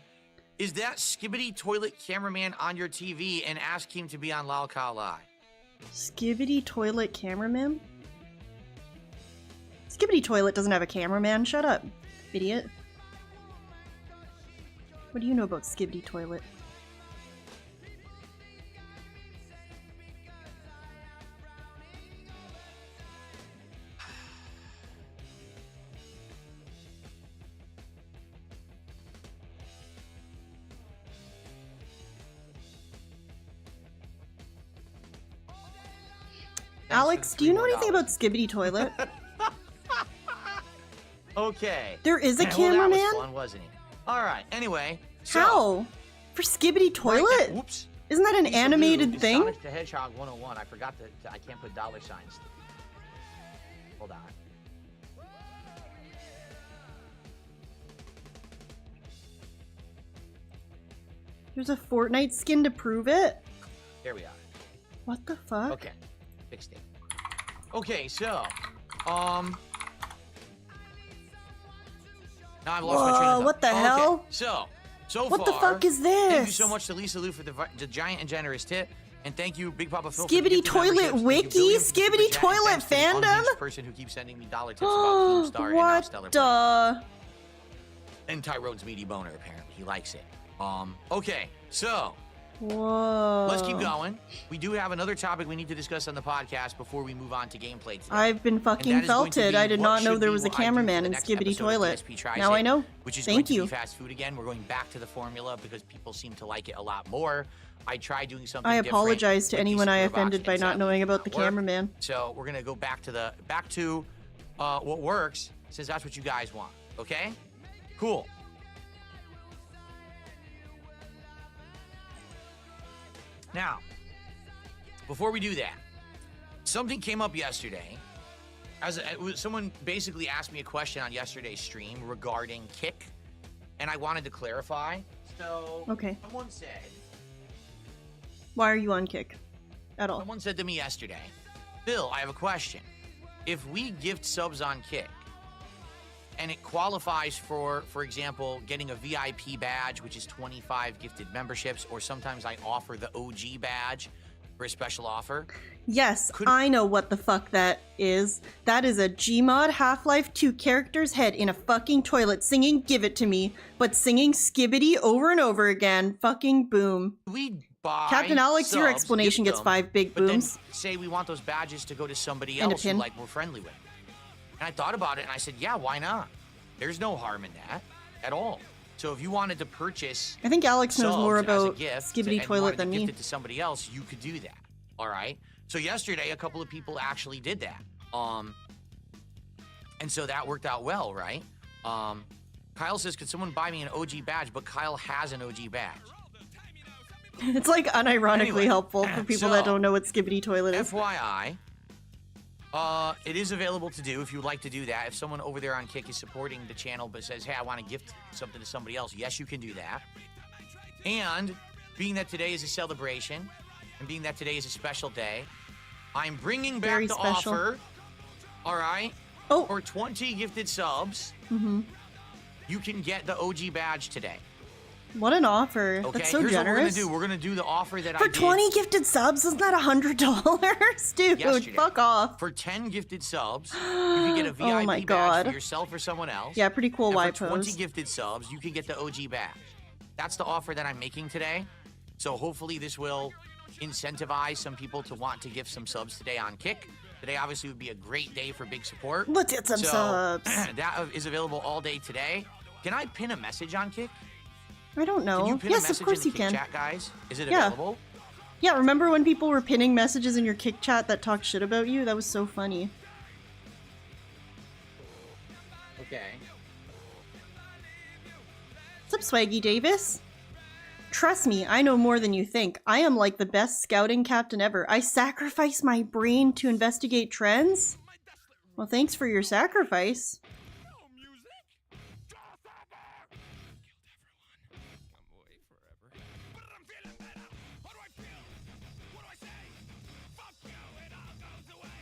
Is that Skibbity Toilet Cameraman on your TV and ask him to be on LolCow Live? Skibbity Toilet Cameraman? Skibbity Toilet doesn't have a cameraman. Shut up, idiot. What do you know about Skibbity Toilet? Alex, do you know anything about Skibbity Toilet? Okay. There is a Well, cameraman? that was fun, wasn't it? All right. Anyway. So, How? For Skibbity Toilet? Whoops. Isn't that an Lisa animated Lou is thing? Sonic the Hedgehog 101. I forgot that I can't put dollar signs. Hold on. There's a Fortnite skin to prove it? There we are. What the fuck? Okay. Fixed it. Okay, so, now I've lost my train of Whoa, thought. what the Okay, hell? So What the far, fuck is Thank you this? so much to Lisa Lou for the giant and generous tip. And thank you, Big Papa Phil, for Skibbity the gifted Toilet memberships. Thank you, Wiki? Billiam, for the Skibbity super chat, and Toilet thanks to the fandom? unhinged person who keeps sending me dollar tips about Keemstar and now Stellar What Blade. the? And Tyrone's meaty boner, apparently. He likes it. Okay, so Whoa. let's keep going. We do have another topic we need to discuss on the podcast before we move on to gameplay today. I've been And fucking that is going to felted. be I did what not know should there be was a what I do for cameraman the in next Skibbity episode of Toilet. DSP Tries Now It, I know. Which is Thank going you. to be fast food again. We're going back to the formula because people seem to like it a lot more. I tried doing something I different apologize to with these anyone I Super Box offended by and not sadly knowing it about did the not work. cameraman. So we're gonna go back to what works, since that's what you guys want. Okay? Cool. Now, before we do that, something came up yesterday. Someone basically asked me a question on yesterday's stream regarding Kick, and I wanted to clarify. So, Okay. someone said Why are you on Kick? At all? Someone said to me yesterday, Bill, I have a question. If we gift subs on Kick, and it qualifies for example, getting a VIP badge, which is 25 gifted memberships, or sometimes I offer the OG badge for a special offer. Yes, I know what the fuck that is. That is a Gmod Half-Life 2 character's head in a fucking toilet singing Give It To Me, but singing Skibbity over and over again. Fucking boom. We buy Captain Alex, your subs, explanation gift gets them, 5 big but then booms. say we want those badges to go to somebody And a else who pin. like we're friendly with. And I thought about it and I said, yeah, why not? There's no harm in that at all. So if you wanted to purchase I think Alex knows subs more as a about gift Skibbity and Toilet wanted than to me. gift it to somebody else, you could do that. All right. So yesterday, a couple of people actually did that. And so that worked out well, right? Kyle says, could someone buy me an OG badge? But Kyle has an OG badge. It's like unironically Anyway, helpful for people that don't know what Skibbity Toilet is. FYI, it is available to do if you would like to do that. If someone over there on Kick is supporting the channel but says, hey, I want to gift something to somebody else, yes, you can do that. And being that today is a celebration, and being that today is a special day, I'm bringing back Very the special. offer, all right? Oh. For 20 gifted subs, Mm-hmm. you can get the OG badge today. What an offer. Okay, That's so here's generous. what we're gonna do. We're gonna do the offer that I For did 20 gifted subs, isn't that $100? Dude, yesterday. fuck off. For 10 gifted subs, you can get a VIP Oh my badge God. for yourself or someone else. Yeah, pretty cool And Y for 20 pose. gifted subs, you can get the OG badge. That's the offer that I'm making today. So hopefully this will incentivize some people to want to gift some subs today on Kick. Today obviously would be a great day for big support. Let's get some So, subs. that is available all day today. Can I pin a message on Kick? I don't know. Can you pin a Yes, message of course in you the Kick can. chat, guys? Is it Yeah. available? Yeah, remember when people were pinning messages in your Kick chat that talked shit about you? That was so funny. Okay. What's up, Swaggy Davis? Trust me, I know more than you think. I am like the best scouting captain ever. I sacrifice my brain to investigate trends? Well, thanks for your sacrifice.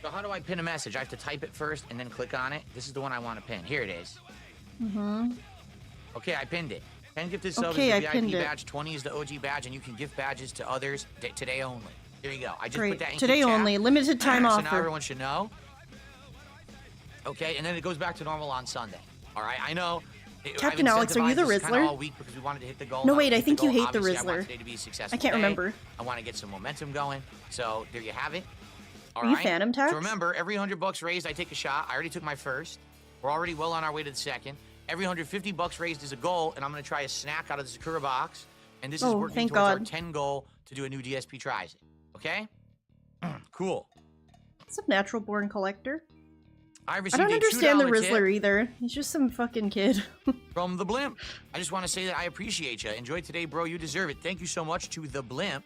So how do I pin a message? I have to type it first and then click on it. This is the one I want to pin. Here it is. Mm-hmm. Okay, I pinned it. 10 gifted subs Okay, is I the pinned VIP it. badge, 20 is the OG badge, and you can gift badges to others today only. There you go. I just Great. put that in Today Kick chat. only. Limited time So offer. now everyone should know. Okay, and then it goes back to normal on Sunday. All right, I know. Captain I've Alex, are you the incentivized this kinda Rizzler? all week because we wanted to hit the goal. No, Now wait, we I hit think you goal. hate the Obviously, I want Rizzler. today to be a successful I can't day. remember. I want to get some momentum going. So there you have it. All Are you right? Phantom Tax? So remember, every $100 raised, I take a shot. I already took my first. We're already well on our way to the second. Every $150 raised is a goal, and I'm going to try a snack out of the Sakura box. And this is Oh, working thank towards our God. 10 goal to do a new DSP Tries It. Okay? Cool. It's a natural born collector. I I don't understand the $2 tip Rizzler either. He's just some fucking kid. from the Blimp. I just want to say that I appreciate you. Enjoy today, bro. You deserve it. Thank you so much to the Blimp.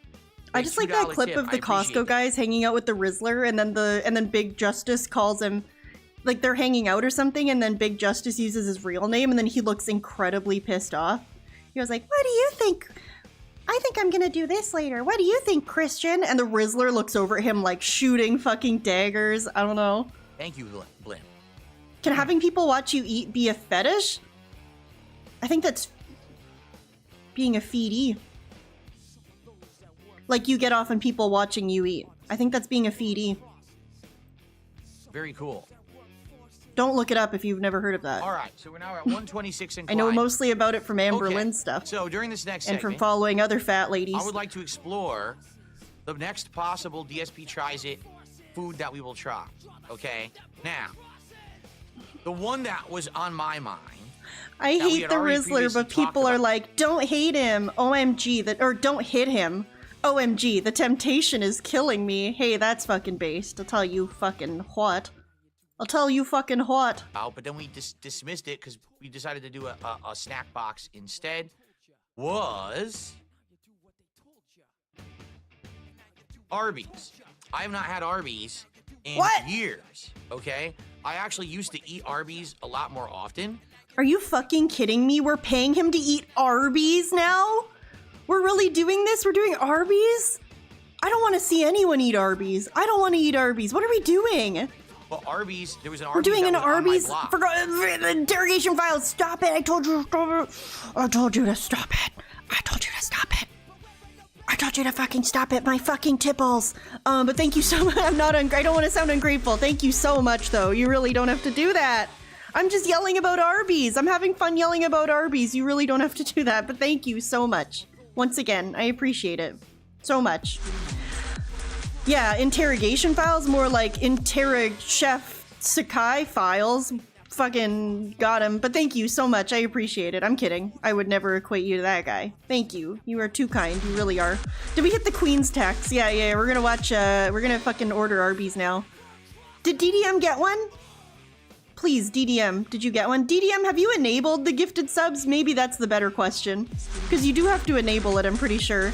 I just like that $2 clip tip. of the I appreciate Costco guys hanging out with the Rizzler, and then Big Justice calls him, like they're hanging out or something, and then Big Justice uses his real name, and then he looks incredibly pissed off. He was like, "What do you think? I think I'm gonna do this later. What do you think, Christian?" And the Rizzler looks over at him like shooting fucking daggers. I don't know. Thank you, Blimp. Can having people watch you eat be a fetish? I think that's being a feedee. Like you get off on people watching you eat. I think that's being a feedee. Very cool. Don't look it up if you've never heard of that. All right, so we're now at 126 and I know Klein. mostly about it from Amber Okay, Lynn stuff. So during this next and segment, from following other fat ladies. I would like to explore the next possible DSP Tries It food that we will try. Okay? Now, the one that was on my mind. I that we hate had the already Rizzler, previously but people talked are about. like, don't hate him, OMG, or don't hit him. OMG, the temptation is killing me. Hey, that's fucking based. I'll tell you fucking what. I'll tell you fucking what. Oh, but then we dismissed it because we decided to do a snack box instead. Was Arby's. I have not had Arby's in years, okay? I actually used to eat Arby's a lot more often. Are you fucking kidding me? We're paying him to eat Arby's now? We're really doing this? We're doing Arby's? I don't want to see anyone eat Arby's. I don't want to eat Arby's. What are we doing? Well, Arby's, there was an Arby's. We're doing that an was on my Arby's. block. The interrogation files. Stop it. I told you to stop it. I told you to stop it. I told you to stop it. I told you to fucking stop it. My fucking tipples. But thank you so much. I don't want to sound ungrateful. Thank you so much, though. You really don't have to do that. I'm just yelling about Arby's. I'm having fun yelling about Arby's. You really don't have to do that. But thank you so much. Once again, I appreciate it. So much. Yeah, interrogation files, more like Chef Sakai files. Fucking got him. But thank you so much. I appreciate it. I'm kidding. I would never equate you to that guy. Thank you. You are too kind. You really are. Did we hit the Queen's tax? Yeah. We're gonna watch, we're gonna fucking order Arby's now. Did DDM get one? Please, DDM, did you get one? DDM, have you enabled the gifted subs? Maybe that's the better question. Because you do have to enable it, I'm pretty sure.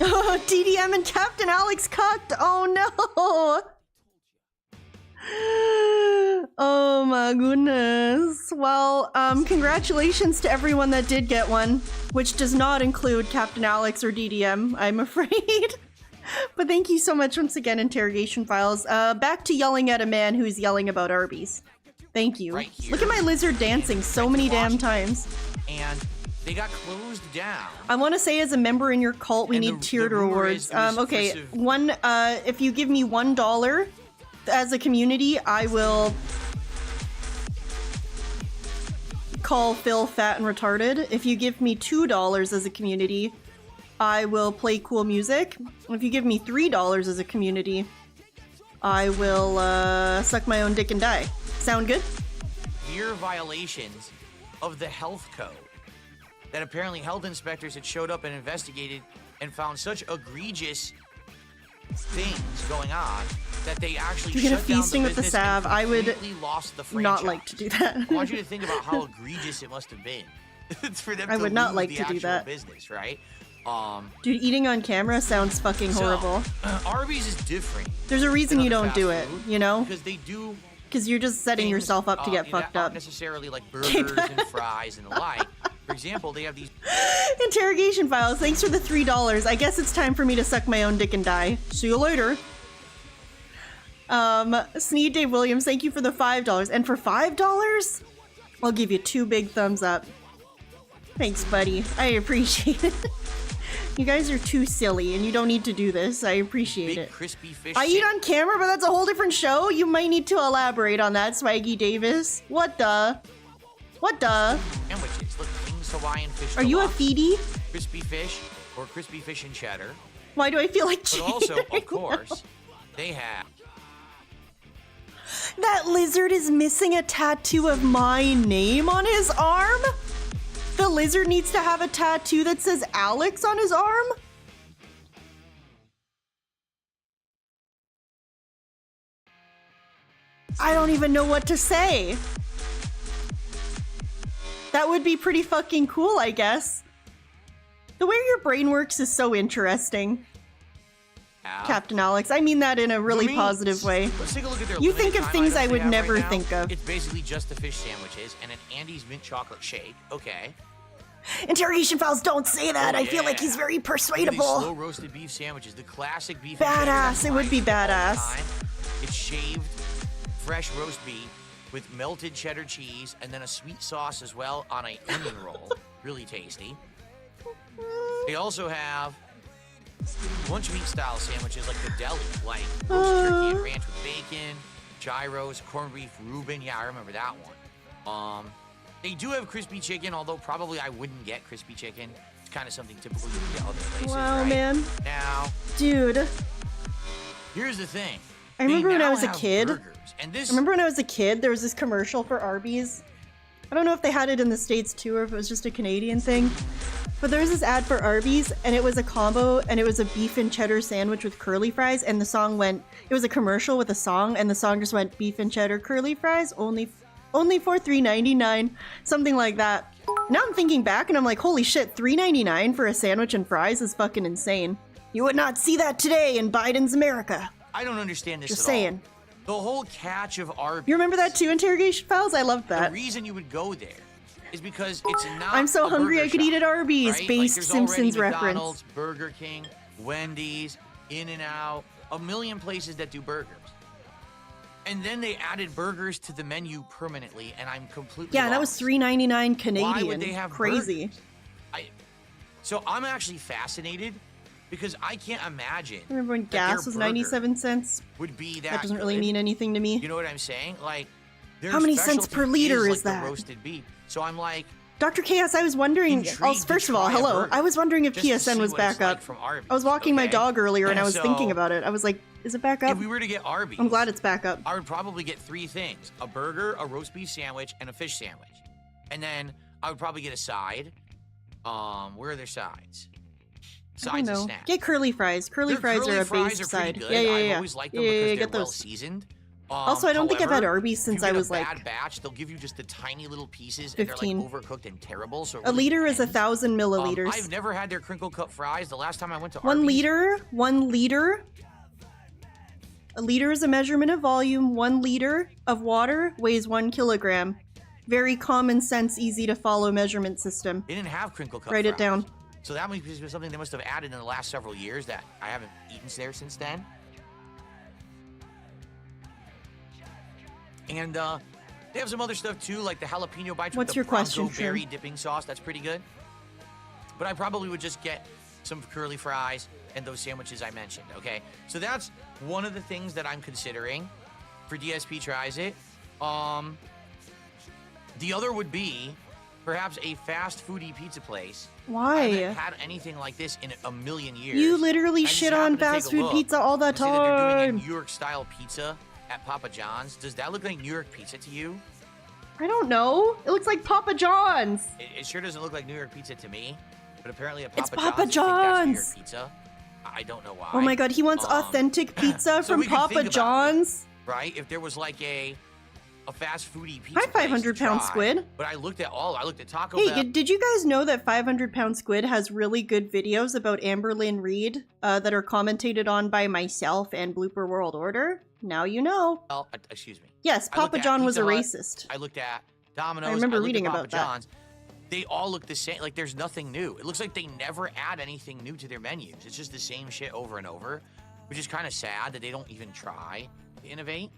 Oh, DDM and Captain Alex cucked. Oh no. Oh my goodness. Well, congratulations to everyone that did get one, which does not include Captain Alex or DDM, I'm afraid. But thank you so much once again, interrogation files. Back to yelling at a man who's yelling about Arby's. Thank you. Right here. Look at my lizard dancing so many damn times. And they got closed down. I want to say as a member in your cult, we And need the tiered rumor is rewards. it was Okay, exclusive. if you give me $1 as a community, I will call Phil fat and retarded. If you give me $2 as a community, I will play cool music. If you give me $3 as a community, I will suck my own dick and die. Sound good? Severe violations of the health code that apparently health inspectors had showed up and investigated and found such egregious things going on that they actually If you're gonna shut down feasting the with the business and salve, I would completely lost the franchise. not like to do that. I want you to think about how egregious it must have been. It's for them I to would not lose like the to do actual that. business, right? Dude, eating on camera sounds fucking horrible. Arby's is different. There's a reason than you other don't do fast it, food you know? Because they do Because you're just setting things, yourself up to get that fucked aren't up. necessarily like burgers and fries and the like. For example, they have these Interrogation files, thanks for the $3. I guess it's time for me to suck my own dick and die. See you later. Sneed Dave Williams, thank you for the $5. And for $5, I'll give you 2 big thumbs up. Thanks, buddy. I appreciate it. You guys are too silly, and you don't need to do this. I appreciate big it. crispy fish. I eat on camera, but that's a whole different show. You might need to elaborate on that, Swaggy Davis. What the? What the? Sandwiches. Look, King's Hawaiian fish. Are you a deluxe, feedie? crispy fish or crispy fish and cheddar? Why do I feel like But cheating also, right of course, they have. That lizard is missing a tattoo of my name on his arm? The lizard needs to have a tattoo that says Alex on his arm? I don't even know what to say. That would be pretty fucking cool, I guess. The way your brain works is so interesting. Captain Alex, I mean that in a really positive way. Let's take a look at their You limited think of time things items I they would have never right now. think of. It's basically just the fish sandwiches and an Andy's mint chocolate shake. Okay. Interrogation files don't say that. Oh, I feel like yeah. he's very Look at these persuadable. slow roasted beef sandwiches, the classic beef. and cheddar Badass. that's It would be mine all the badass. time. It's shaved, fresh roast beef with melted cheddar cheese and then a sweet sauce as well on a onion roll. Really tasty. They also have lunch meat style sandwiches like the deli, like roast turkey and ranch with bacon, gyros, corned beef Reuben. Yeah, I remember that one. They do have crispy chicken, although probably I wouldn't get crispy chicken. It's kind of something typical you can get other places, Wow, right? man. Now, Dude. here's the thing. I remember They when I now was a have kid. burgers, and this I remember when I was a kid, there was this commercial for Arby's. I don't know if they had it in the States too, or if it was just a Canadian thing. But there was this ad for Arby's, and it was a combo, and it was a beef and cheddar sandwich with curly fries, and the song went, it was a commercial with a song, and the song just went, beef and cheddar curly fries, only for $3.99, something like that. Now I'm thinking back, and I'm like, holy shit, $3.99 for a sandwich and fries is fucking insane. You would not see that today in Biden's America. I don't understand this Just at saying. all. The whole catch of Arby's. You remember that too, Interrogation Files? I loved that. The reason you would go there is because it's not. I'm so a hungry burger I could shop, eat at Arby's, right? based there's Simpsons already reference. McDonald's, Burger King, Wendy's, In-N-Out, a million places that do burgers. And then they added burgers to the menu permanently, and I'm completely Yeah, that was lost. $3.99 Canadian. Why would they have Crazy. burgers? So I'm actually fascinated because I can't imagine. Remember when that their gas was burger 97 cents? Would be That doesn't really good. mean anything to me. You know what I'm saying? Like, their How many cents specialty per liter like is the that? roasted beef. So I'm like, Dr. Chaos, I was wondering. Intrigued to First of all, try a hello. burger, I was wondering if just to PSN see was what it's back like up. from Arby's, I was walking my okay? dog earlier and I was So, thinking about it. I was like, is it back up? if we were to get Arby's, I'm glad it's back up. I would probably get three things: a burger, a roast beef sandwich, and a fish sandwich. And then I would probably get a side. Where are their sides? I don't Sides of know. snacks. Get curly fries. Curly Their fries curly are a fries base are pretty side. good. Yeah, yeah, yeah. I've always liked them yeah, because yeah, they're get well those. seasoned. Also, I don't think I've had However, Arby's since if you I get was a like bad batch, they'll give you just the tiny little pieces, and 15. they're like overcooked and terrible. So it A really liter is depends. 1,000 milliliters. I've never had their crinkle cut fries. The last time I went to 1 Arby's, liter. 1 liter. A liter is a measurement of volume. 1 liter of water weighs 1 kilogram. Very common sense, easy to follow measurement system. they didn't have crinkle cut Write it fries. down. So that must be something they must have added in the last several years that I haven't eaten there since then. And they have some other stuff too, like the jalapeno bites What's with the your question, Bronco berry Trim? dipping sauce. That's pretty good. But I probably would just get some curly fries and those sandwiches I mentioned, okay? So that's one of the things that I'm considering for DSP Tries It. The other would be perhaps a fast foodie pizza place. I Why? haven't had anything like this in a million years. You literally I just shit happened on to take fast a food look pizza all the and see that they're doing a time. New York style pizza at Papa John's. Does that look like New York pizza to you? I don't know. It looks like Papa John's. It sure doesn't look like New York pizza to me. But apparently at It's Papa Papa John's, they think that's New York John's. pizza. I don't know why. Oh my god, he wants authentic pizza so from we can think Papa about John's. it, right? If there was like a fast foodie pizza Hi, place to 500-pound try. squid. But I looked at Taco Hey, Bell. did you guys know that 500-pound squid has really good videos about Amber Lynn Reed that are commentated on by myself and Blooper World Order? Now you know. Excuse me. Yes, I looked Papa at John was a Pizza Hut, racist. I looked at Domino's. I remember looked reading at Papa about that. John's. They all look the same. Like there's nothing new. It looks like they never add anything new to their menus. It's just the same shit over and over, which is kind of sad that they don't even try to innovate.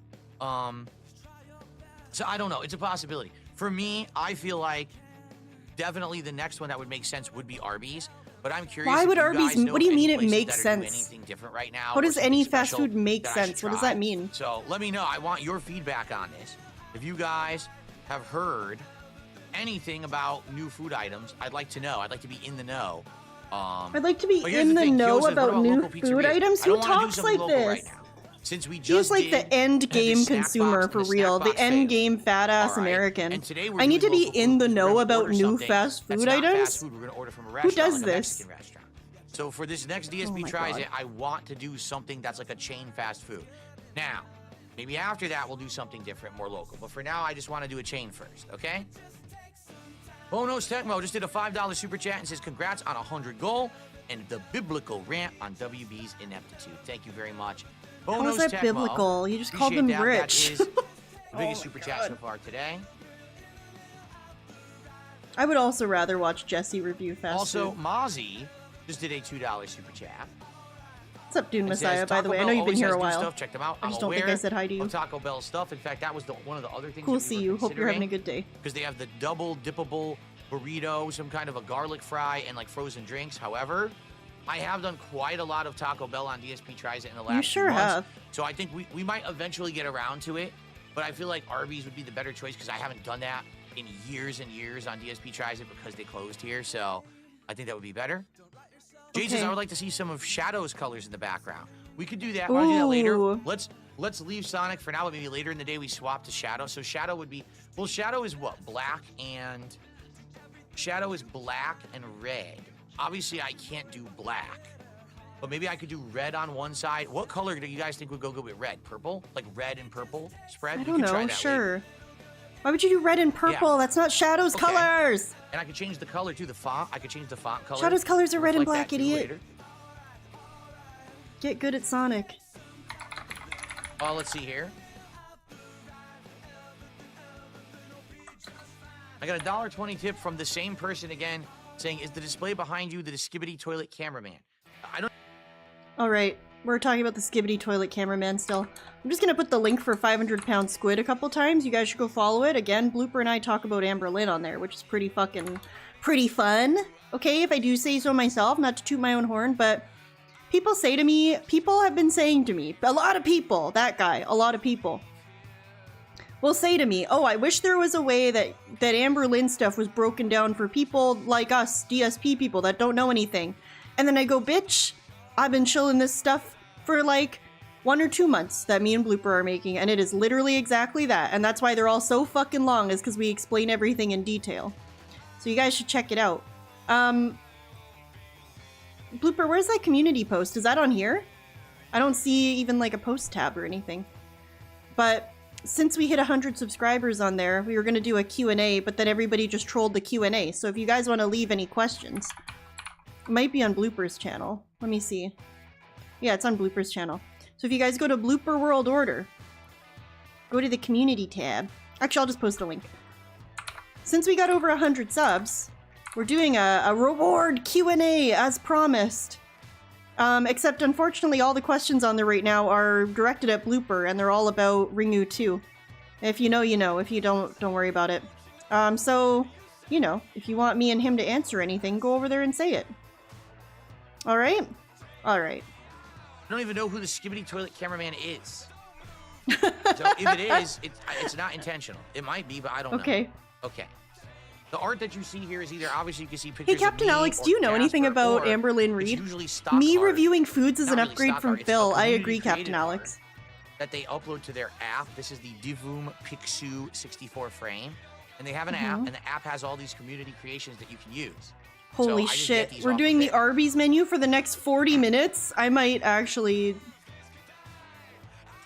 So I don't know. It's a possibility. For me, I feel like definitely the next one that would make sense would be Arby's. But I'm curious. Why if would you Arby's- guys know what do you any mean it places makes that are doing sense? anything different right now? How or does something any fast special food make that I should sense? What does try? that mean? So let me know. I want your feedback on this. If you guys have heard anything about new food items, I'd like to know. I'd like to be in the know. I'd like to be but here's in the thing. know Kyo says, what about new local food pizzerias? items. I Who don't wanna do talks something like local this? right now. Since we He's just like the did end the game snack consumer box for and the real. snack The box end fail. game fat ass All right. American. And today we're I need to doing be local in food. the We're know gonna about order new something fast that's food not items. Fast food. We're gonna order from a restaurant, does like a this? Mexican restaurant. So for this next DSP my Tries God. It, I want to do something that's like a chain fast food. Now, Maybe after that, we'll do something different, more local. But for now, I just want to do a chain first, okay? Bonos Tecmo just did a $5 super chat and says, congrats on 100 goal and the biblical rant on WB's ineptitude. Thank you very much. How is that Tecmo, biblical? You just called them appreciate that. rich. That is the biggest super chat so far today. I would also rather watch Jesse review fast Also, food. Mozzie just did a $2 super chat. What's up, Dune It Messiah, says, by the way? I Taco know Bell you've been always here has a new while. Stuff. Check them out. I I'm just don't think I aware said hi to you. of Taco Bell stuff. In fact, that was one of the other things. Cool, that see we you. were Hope you're having a considering, good day. because they have the double dippable burrito, some kind of a garlic fry, and like frozen drinks. However, I have done quite a lot of Taco Bell on DSP Tries It in the last sure few months. have. So I think we might eventually get around to it, but I feel like Arby's would be the better choice because I haven't done that in years and years on DSP Tries It because they closed here. So I think that would be better. Jade says, Okay. I would like to see some of Shadow's colors in the background. We could do that. We'll do that later. Ooh. Let's leave Sonic for now, but maybe later in the day we swap to Shadow. So Shadow would be, well, Shadow is what? Shadow is black and red. Obviously, I can't do black, but maybe I could do red on one side. What color do you guys think would go good with red? Purple? Like red and purple spread? I We don't could try know, that sure. later. Why would you do red and purple? Yeah. That's not Shadow's Okay. colors! And I could change the color too, the font. I could change the font color. Shadow's colors are red and Reflect black, that too idiot. later. Get good at Sonic. Let's see here. I got a $1.20 tip from the same person again, saying, "Is the display behind you the Skibbity toilet cameraman?" I don't. Alright, we're talking about the Skibbity toilet cameraman still. I'm just gonna put the link for 500-pound squid a couple times. You guys should go follow it. Again, Blooper and I talk about Amber Lynn on there, which is pretty fun. Okay, if I do say so myself, not to toot my own horn, but people have been saying to me, a lot of people, a lot of people, will say to me, oh, I wish there was a way that Amber Lynn stuff was broken down for people like us, DSP people that don't know anything. And then I go, bitch, I've been chilling this stuff for like 1 or 2 months that me and Blooper are making, and it is literally exactly that. And that's why they're all so fucking long, is because we explain everything in detail. So you guys should check it out. Blooper, where's that community post? Is that on here? I don't see even like a post tab or anything. But since we hit 100 subscribers on there, we were going to do a Q&A, but then everybody just trolled the Q&A. So if you guys want to leave any questions, it might be on Blooper's channel. Let me see. Yeah, it's on Blooper's channel. So if you guys go to Blooper World Order, go to the community tab. Actually, I'll just post a link. Since we got over 100 subs, we're doing a reward Q&A as promised. Except unfortunately all the questions on there right now are directed at Blooper, and they're all about Ringu 2. If you know, you know. If you don't worry about it. So, you know, if you want me and him to answer anything, go over there and say it. Alright? Alright. I don't even know who the Skibbity toilet cameraman is. So if it is, it's not intentional. It might be, but I don't know. Okay. Okay. The art that you see here is either obviously you can see Hey, pictures Captain of me Alex, or do you know anything Casper, about or Amber Lynn it's Reed? usually stock Me art. reviewing foods is Not an really upgrade stock from art, it's Phil. the I community agree, Captain created Alex. art that they upload to their app. This is the Divum Pixu 64 frame. And they have an app, and the app has all these community creations that you can use. Holy So I just get shit. these We're off doing of the it. Arby's menu for the next 40 minutes. I might actually...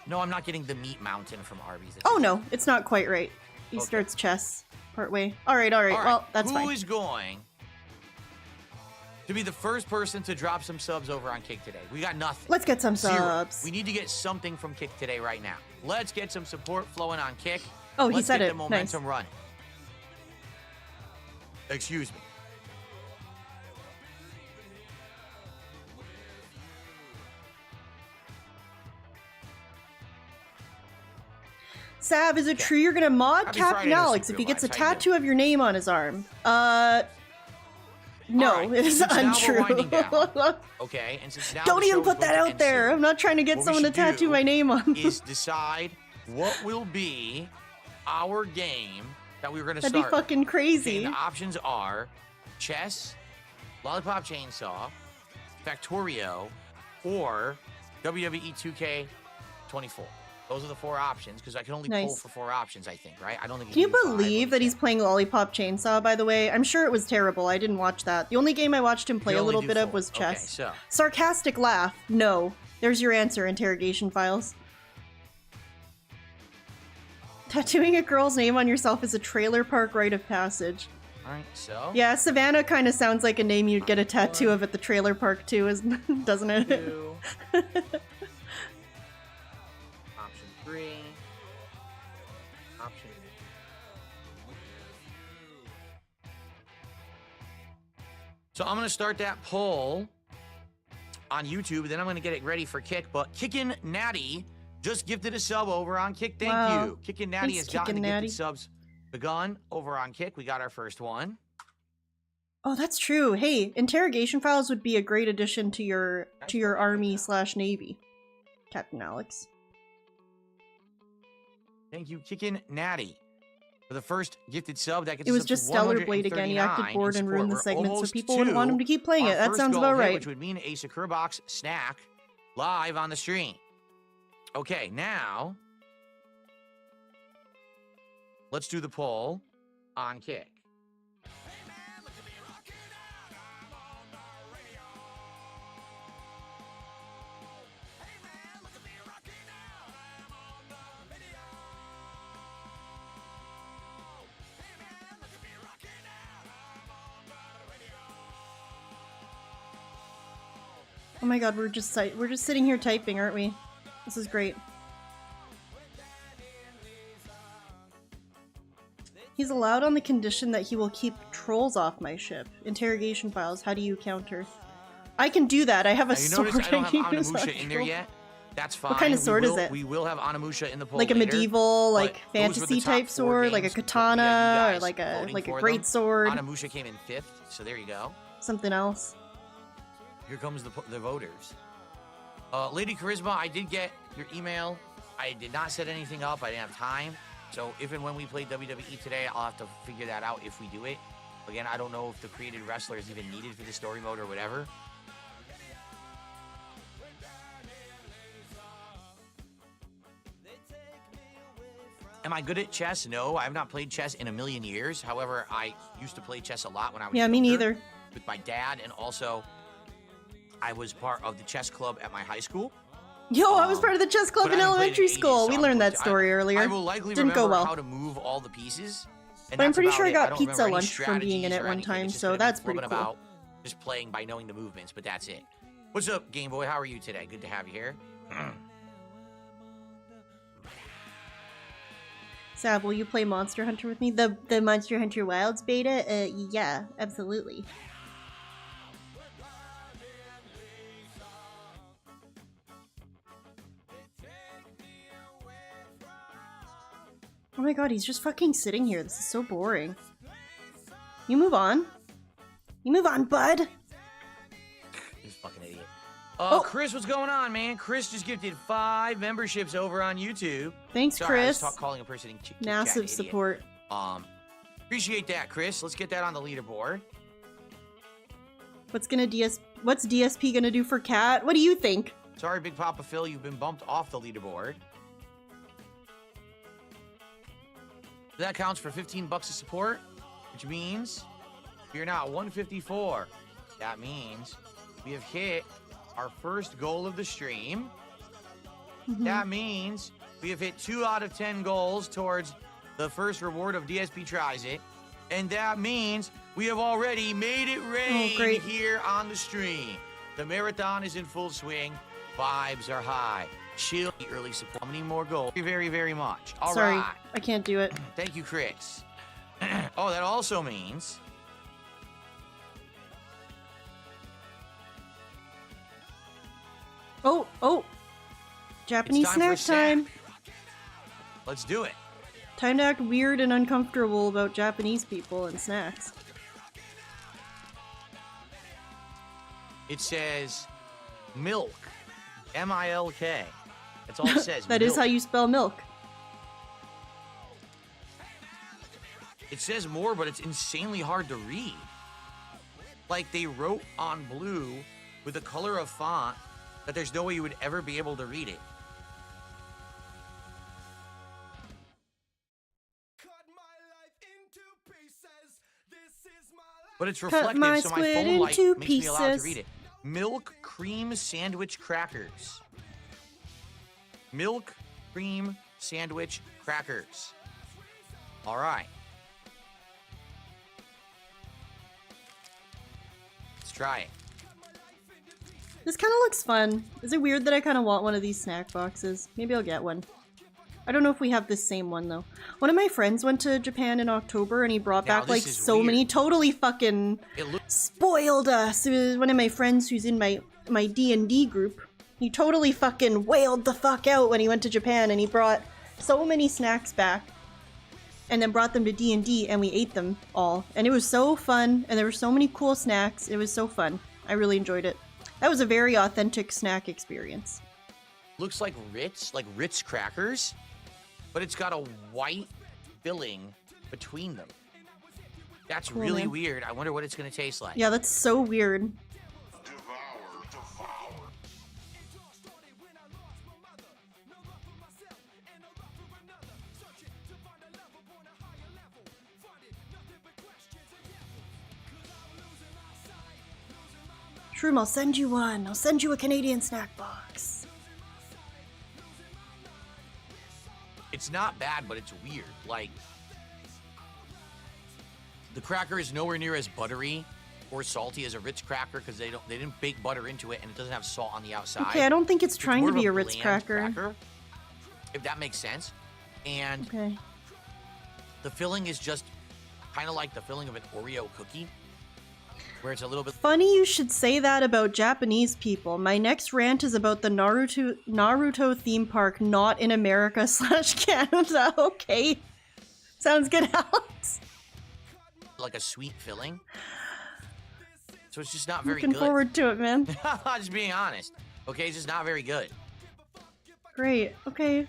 No, I'm not getting the meat mountain from Arby's. Oh no, it's not quite right. He starts chess partway. Alright, well, that's fine. Who is going to be the first person to drop some subs over on Kick today? We got nothing. Let's get some Zero. subs. We need to get something from Kick today right now. Let's get some support flowing on Kick. Oh, he Let's said get it. the momentum running. Excuse me. Sav, is it true you're gonna mod Happy Captain Friday to Alex Super if he gets a Lives. How you tattoo of your name on his arm? No, All right, it is since now we're untrue. winding down, okay, and since now Don't the even show put is that going to out end there. soon, I'm not trying to get what we someone to should tattoo do my name on. is decide what will be our game that we're going to That'd start. be fucking crazy. Okay, the options are chess, Lollipop Chainsaw, Factorio, or WWE 2K24. Those are the 4 options, because I can only pull Nice. for 4 options, I think, right? I don't think Can you can do 5. believe that he's playing Lollipop Chainsaw, by the way? I'm sure it was terrible. I didn't watch that. The only game I watched him play You a only little do bit of 4. was Okay, chess. so Sarcastic laugh. No. There's your answer, interrogation files. Tattooing a girl's name on yourself is a trailer park rite of passage. All right, so. Yeah, Savannah kind of sounds like a name you'd get a tattoo of at the trailer park too, doesn't it? Option 3. Option. So I'm gonna start that poll on YouTube, then I'm gonna get it ready for Kick. But Kickin' Natty just gifted a sub over on Kick. Thank you. Kickin' Natty has gotten the gifted subs begun over on Kick. We got our first one. Oh, that's true. Hey, interrogation files would be a great addition to your army/navy, Captain Alex. Thank you, Kickin' Natty, for the first gifted sub. That gets It was us up just to Stellar Blade again. He acted bored and ruined the segment, so people wouldn't want him to keep playing it. That sounds about right. Which would mean a Secure Box snack live on the stream. Okay, now let's do the poll on Kick. Oh my god, we're just sitting here typing, aren't we? This is great. He's allowed on the condition that he will keep trolls off my ship. Interrogation files, how do you counter? I can do that. I have a sword. Notice I don't have use on Anamusha in there troll. yet. That's fine. What kind of sword is it? We will have Anamusha in the poll Like a later, medieval, but like those were the fantasy top type 4 sword, like a games we katana, had you or guys like voting a for great them. sword. Anamusha came in 5th, so there you go. Something else. Here comes the voters. Lady Charisma, I did get your email. I did not set anything up. I didn't have time. So if and when we play WWE today, I'll have to figure that out if we do it. Again, I don't know if the created wrestler is even needed for the story mode or whatever. Am I good at chess? No, I have not played chess in a million years. However, I used to play chess a lot when I was Yeah, me younger neither. with my dad, and also I was part of the chess club at my high school. Yo, I was part of the chess club but in I haven't played elementary in 80s, school. so We I'm learned going that to- story earlier. I will likely Didn't remember go well. how to move all the pieces. And But I'm that's pretty about sure I it. got don't pizza remember any lunch from being in strategies it or one anything. time, It's just so gonna be that's pretty flipping cool. about, just playing by knowing the movements, but that's it. What's up, Game Boy? How are you today? Good to have you here. Sav, will you play Monster Hunter with me? The Monster Hunter Wilds beta? Yeah, absolutely. Oh my god, he's just fucking sitting here. This is so boring. You move on. You move on, bud. He's a fucking idiot. Chris, what's going on, man? Chris just gifted 5 memberships over on YouTube. Thanks, Sorry, Chris. I was calling a person in Massive idiot. support. Appreciate that, Chris. Let's get that on the leaderboard. What's DSP gonna do for Cat? What do you think? Sorry, Big Papa Phil, you've been bumped off the leaderboard. That counts for 15 bucks of support, which means we are now at 154. That means we have hit our first goal of the stream. That means we have hit 2 out of 10 goals towards the first reward of DSP Tries It. And that means we have already made it rain here on the stream. The marathon is in full swing. Vibes are high. Chill the early support. How many more goals? Very, very much. All Sorry, right. I can't do it. Thank you, Chris. Oh, that also means Oh! Japanese it's time for a snack time. Let's do it. Time to act weird and uncomfortable about Japanese people and snacks. It says milk. M-I-L-K. That's all it says. That milk. is how you spell milk. It says more, but it's insanely hard to read. Like they wrote on blue with a color of font that there's no way you would ever be able to read it. But it's reflective, so my phone light makes me allowed to read it. Milk cream sandwich crackers. Milk cream sandwich crackers. All right. Let's try it. This kind of looks fun. Is it weird that I kind of want one of these snack boxes? Maybe I'll get one. I don't know if we have the same one though. One of my friends went to Japan in October and he brought back like so many, totally fucking spoiled us. It was one of my friends who's in my D&D group. He totally fucking wailed the fuck out when he went to Japan and he brought so many snacks back and then brought them to D&D and we ate them all. And it was so fun and there were so many cool snacks. It was so fun. I really enjoyed it. That was a very authentic snack experience. Looks like Ritz crackers, but it's got a white filling between them. That's Cool, really man. weird. I wonder what it's going to taste like. Yeah, that's so weird. Shroom, I'll send you one. I'll send you a Canadian snack box. It's not bad, but it's weird. Like, the cracker is nowhere near as buttery or salty as a Ritz cracker because they didn't bake butter into it and it doesn't have salt on the outside. Okay, I don't think it's trying more to of be a Ritz bland cracker. if that makes sense. And Okay. the filling is just kind of like the filling of an Oreo cookie, where it's a little bit. Funny you should say that about Japanese people. My next rant is about the Naruto theme park not in America / Canada. Okay. Sounds good, Alex. Like a sweet filling. So it's just not very Looking good. forward to it, man. Just being honest. Okay, it's just not very good. Great. Okay.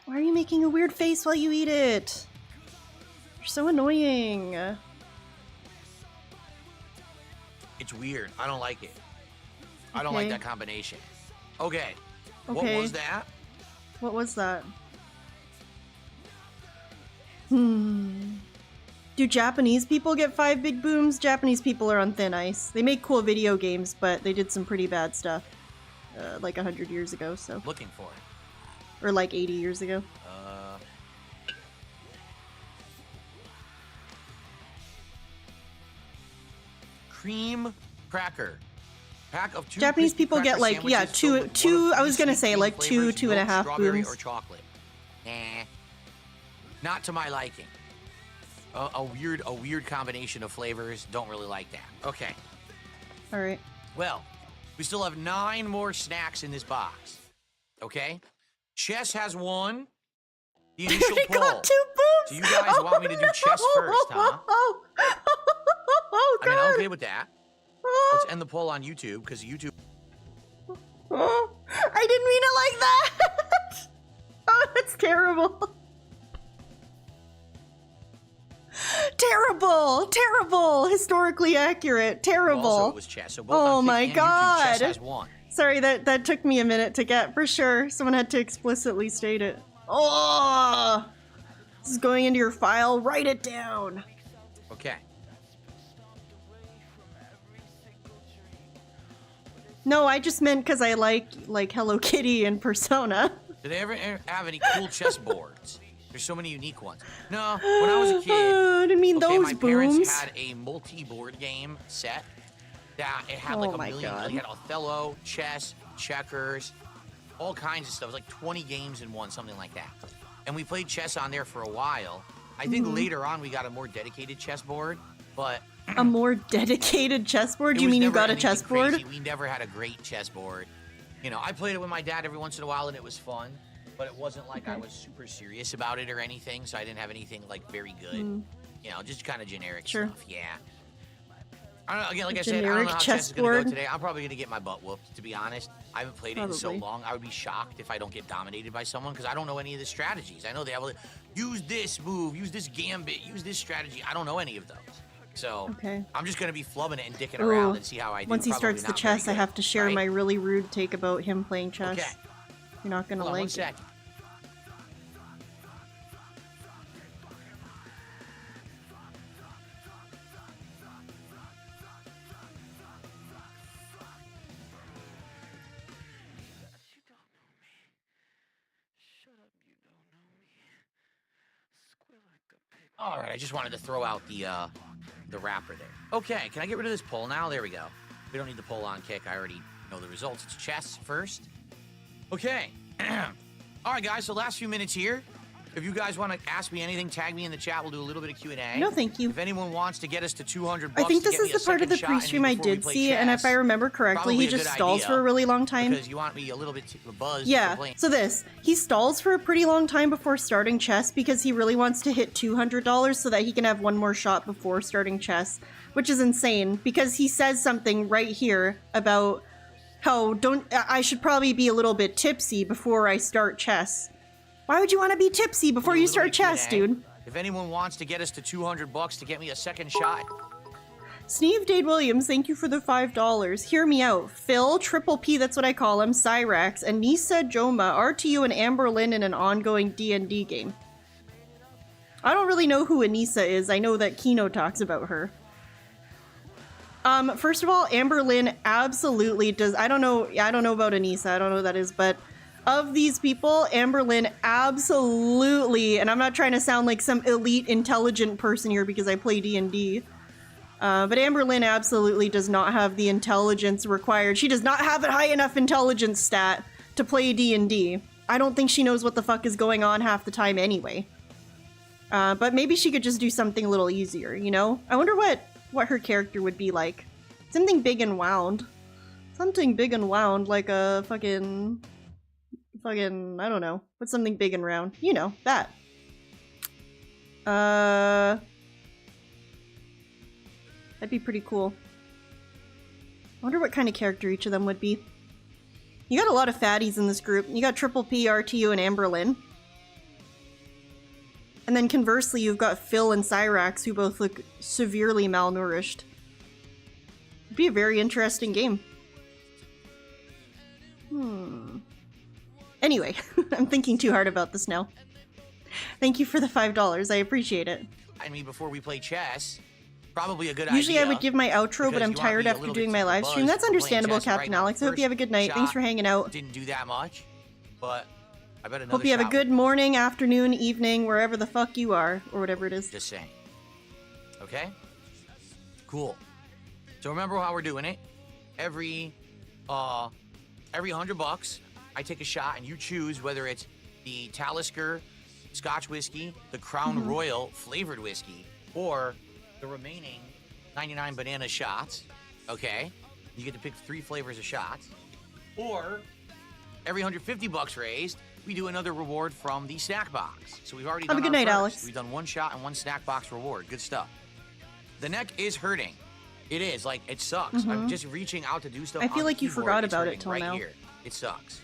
Why are you making a weird face while you eat it? You're so annoying. It's weird. I don't like it. I don't like Okay. that combination. Okay. What Okay. was that? What was that? Do Japanese people get 5 big booms? Japanese people are on thin ice. They make cool video games, but they did some pretty bad stuff. Like 100 years ago, so. Looking for it. Or like 80 years ago. Cream cracker. Pack of 2 Japanese crispy people get cracker like, yeah, sandwiches filled with two, one of I was three gonna sweet say green like flavors, 2.5 milk, strawberry, booms. or chocolate. Nah. Not to my liking. A weird combination of flavors. Don't really like that. Okay. Alright. Well, we still have 9 more snacks in this box. Okay? Chess has 1. The initial They poll. got 2 booms! So you guys want me to do chess first, huh? Oh, I mean, God. I'm okay with that. Let's end the poll on YouTube, because YouTube... Oh, I didn't mean it like that! Oh, that's terrible. Terrible! Terrible! Historically accurate. Terrible. Also, it was chess. So both Oh on Kick my and YouTube, God. chess has 1. Sorry, that took me a minute to get, for sure. Someone had to explicitly state it. Oh! This is going into your file. Write it down. Okay. No, I just meant because I like Hello Kitty and Persona. Did they ever have any cool chess boards? There's so many unique ones. No, when I was a kid, I didn't mean okay, those my booms. parents had a multi-board game set that it had like Oh a my million. God. It had Othello, chess, checkers, all kinds of stuff. It was like 20 games in one, something like that. And we played chess on there for a while. I think Mhm. later on we got a more dedicated chessboard, but A more dedicated chessboard? it Do you was mean you never got a anything chessboard? crazy. We never had a great chessboard. You know, I played it with my dad every once in a while, and it was fun. But it wasn't like I Okay. was super serious about it or anything, so I didn't have anything like very good. Mm. You know, just kind of generic Sure. stuff. Yeah. I don't know, again, like A I said, I don't generic know how chess is gonna go chessboard? today. I'm probably gonna get my butt whooped, to be honest. I haven't played it in so Probably. long. I would be shocked if I don't get dominated by someone because I don't know any of the strategies. I know they have like, use this move, use this gambit, use this strategy. I don't know any of those. So Okay. I'm just gonna be flubbing it and dicking Ooh. around and see how I do. Once he Probably starts the not very chess, I good, have to share right? my really rude take about him playing chess. Okay. You're not gonna Hold on one like it. second. All right, I just wanted to throw out the wrapper there. Okay, can I get rid of this poll now? There we go. We don't need the poll on kick. I already know the results. It's chess first. Okay. All right, guys, so last few minutes here. If you guys want to ask me anything, tag me in the chat. We'll do a little bit of Q&A. No, thank you. If anyone wants to get us to 200 I think this is the part of the pre-stream I did see, and if I remember correctly, he just stalls for a really long time. Because you want me a little bit buzzed. Yeah, so he stalls for a pretty long time before starting chess because he really wants to hit $200 so that he can have one more shot before starting chess, which is insane because he says something right here about how I should probably be a little bit tipsy before I start chess. Why would you want to be tipsy before you start chess, dude? If anyone wants to get us to 200 bucks to get me a second shot. Steve Dade Williams, thank you for the $5. Hear me out. Phil, Triple P, that's what I call him, Cyrax, Anissa Joma, RTU, and Amber Lynn in an ongoing D&D game. I don't really know who Anissa is. I know that Kino talks about her. First of all, Amber Lynn absolutely does. I don't know about Anissa. I don't know who that is, but of these people, Amber Lynn absolutely, and I'm not trying to sound like some elite intelligent person here because I play D&D, but Amber Lynn absolutely does not have the intelligence required. She does not have a high enough intelligence stat to play D&D. I don't think she knows what the fuck is going on half the time anyway. But maybe she could just do something a little easier, you know? I wonder what her character would be like. Something big and wound. Something big and wound, like a fucking, I don't know. What's something big and round? You know, that. That'd be pretty cool. I wonder what kind of character each of them would be. You got a lot of fatties in this group. You got Triple P, RTU, and Amber Lynn. And then conversely, you've got Phil and Cyrax, who both look severely malnourished. It'd be a very interesting game. Anyway, I'm thinking too hard about this now. Thank you for the $5. I appreciate it. I mean, before we play chess, probably a good idea. Usually I would give my outro, but I'm tired after doing my live stream. That's understandable, Captain Alex. I hope you have a good night. Thanks for hanging out. Didn't do that much, but I bet another Hope you have a good morning, afternoon, evening, wherever the fuck you are, or whatever it is. Just saying. Okay? Cool. So remember how we're doing it. Every 100 bucks, I take a shot, and you choose whether it's the Talisker Scotch whiskey, the Crown Royal flavored whiskey, or the remaining 99 banana shots. Okay? You get to pick 3 flavors of shots. Or every 150 bucks raised, we do another reward from the snack box. So we've already done Have a good night, first. Alex. We've done 1 shot and 1 snack box reward. Good stuff. The neck is hurting. It is. Like, it sucks. I'm just reaching out to do stuff. I feel like you forgot about it till right now. Here. It sucks.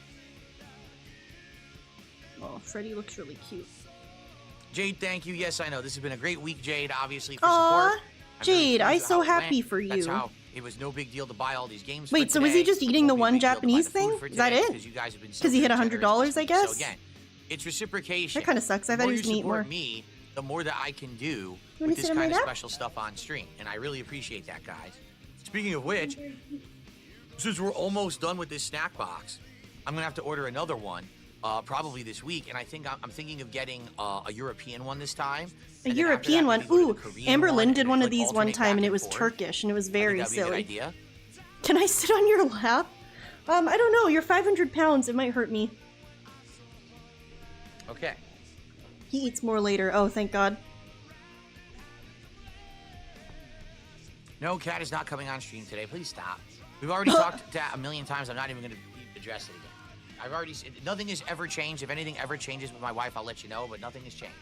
Oh, Freddy looks really cute. Jade, thank you. Yes, I know. This has been a great week, Jade, obviously, for Aw, support. Jade, I'm really so how it happy went. for you. That's how it was no big deal to buy all these games. Wait, so was he just eating the one Japanese thing? Is that it? Because he hit $100, I guess? So again, it's reciprocation. That kind of sucks. I thought he was gonna eat more. Me, the more that I can do You with wanna this sit on my kind of lap? special stuff on stream. And I really appreciate that, guys. Speaking of which, since we're almost done with this snack box, I'm going to have to order another one probably this week. And I think I'm thinking of getting a European one this time. A European one? Ooh, Amber Lynn did one of these one time and it was Turkish and it was very silly. Idea. Can I sit on your lap? I don't know. You're 500 pounds. It might hurt me. Okay. He eats more later. Oh, thank God. No, Cat is not coming on stream today. Please stop. We've already talked that a million times. I'm not even going to address it again. I've already said nothing has ever changed. If anything ever changes with my wife, I'll let you know, but nothing has changed.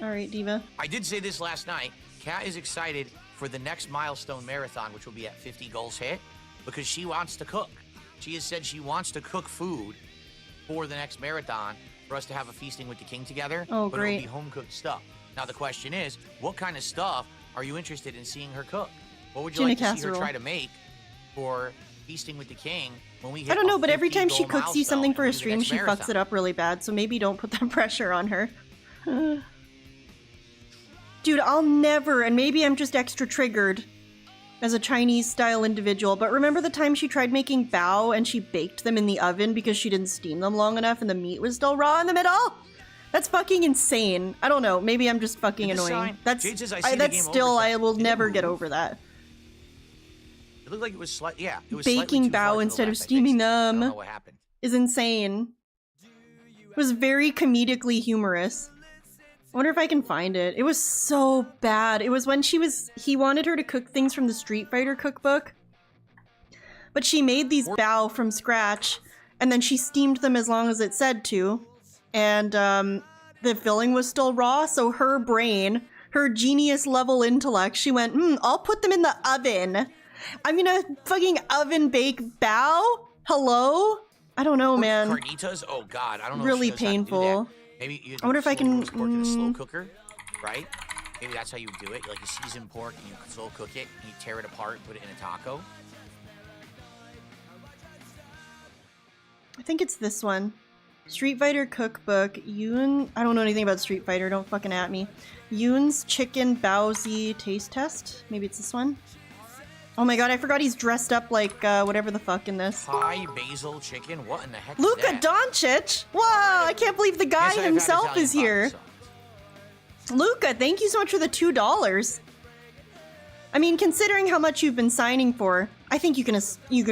All right, Diva. I did say this last night. Kat is excited for the next milestone marathon, which will be at 50 goals hit, because she wants to cook. She has said she wants to cook food for the next marathon for us to have a feasting with the king together. Oh, but great. It'll be home-cooked stuff. Now, the question is, what kind of stuff are you interested in seeing her cook? What would you like to see her try to make for feasting with the king when we hit I don't know, a but every 50 time she goal cooks you something for a milestone and we do stream, the she next fucks it marathon? up really bad, so maybe don't put that pressure on her. Dude, I'll never, and maybe I'm just extra triggered as a Chinese-style individual, but remember the time she tried making bao and she baked them in the oven because she didn't steam them long enough and the meat was still raw in the middle? That's fucking insane. I don't know. Maybe I'm just fucking Did the annoying. sign- That's Jade says, "I see the that's game still. over I will sign." Did it never get move? over that. It looked like it was slightly, yeah, it was slightly Baking too far bao to the instead of left. I steaming fixed it. I don't them know what happened. is insane. It was very comedically humorous. I wonder if I can find it. It was so bad. It was when he wanted her to cook things from the Street Fighter cookbook. But she made these bao from scratch, and then she steamed them as long as it said to. And the filling was still raw, so her brain, her genius level intellect, she went, I'll put them in the oven. I'm gonna fucking oven bake bao? Hello? I don't know, man. Carnitas? Oh god, I don't know. Really if she knows how to do painful. that. Maybe you I wonder if I can- pork in a slow cooker, right? Maybe that's how you do it. Like you season pork and you slow cook it, and you tear it apart, put it in a taco. I think it's this one. Street Fighter cookbook. Yoon. I don't know anything about Street Fighter. Don't fucking at me. Yoon's chicken baozi taste test. Maybe it's this one. Oh my god, I forgot he's dressed up like whatever the fuck in this. Thai basil chicken. What in the heck? Luka is that? Doncic! Wow, I can't believe the guy Yes, I've had himself Italian is here. pasta Luca, thank you so much for the $2. I mean, considering how much you've been signing for, I think you can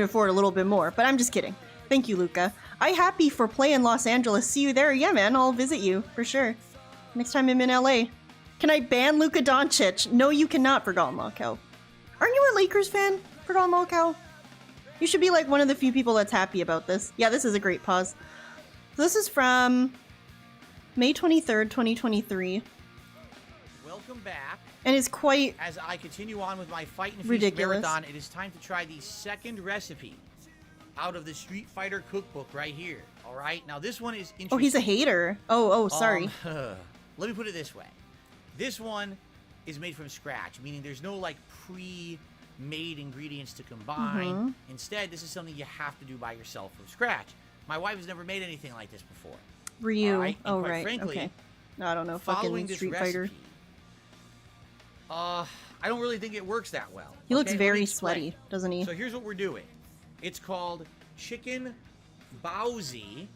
afford a little bit more, but I'm just kidding. Thank you, Luca. I happy for play in Los Angeles. See you there. Yeah, man, I'll visit you for sure. Next time I'm in LA. Can I ban Luka Doncic? No, you cannot, Forgotten Lolcow. Aren't you a Lakers fan, Forgotten Lolcow? You should be like one of the few people that's happy about this. Yeah, this is a great pause. So this is from May 23rd, 2023. Welcome back. And is quite As I continue on with my Fight and Feast ridiculous. marathon, it is time to try the second recipe out of the Street Fighter cookbook right here. All right, now this one is interesting. Oh, he's a hater. Oh, sorry. Let me put it this way. This one is made from scratch, meaning there's no like pre-made ingredients to combine. Mhm. Instead, this is something you have to do by yourself from scratch. My wife has never made anything like this before. Ryu. All right? And Oh, quite right. frankly, Okay. No, I don't know. following Fucking this Street recipe, Fighter. I don't really think it works that well. He looks Okay, let me very explain. sweaty, doesn't he? So here's what we're doing. It's called chicken baozi,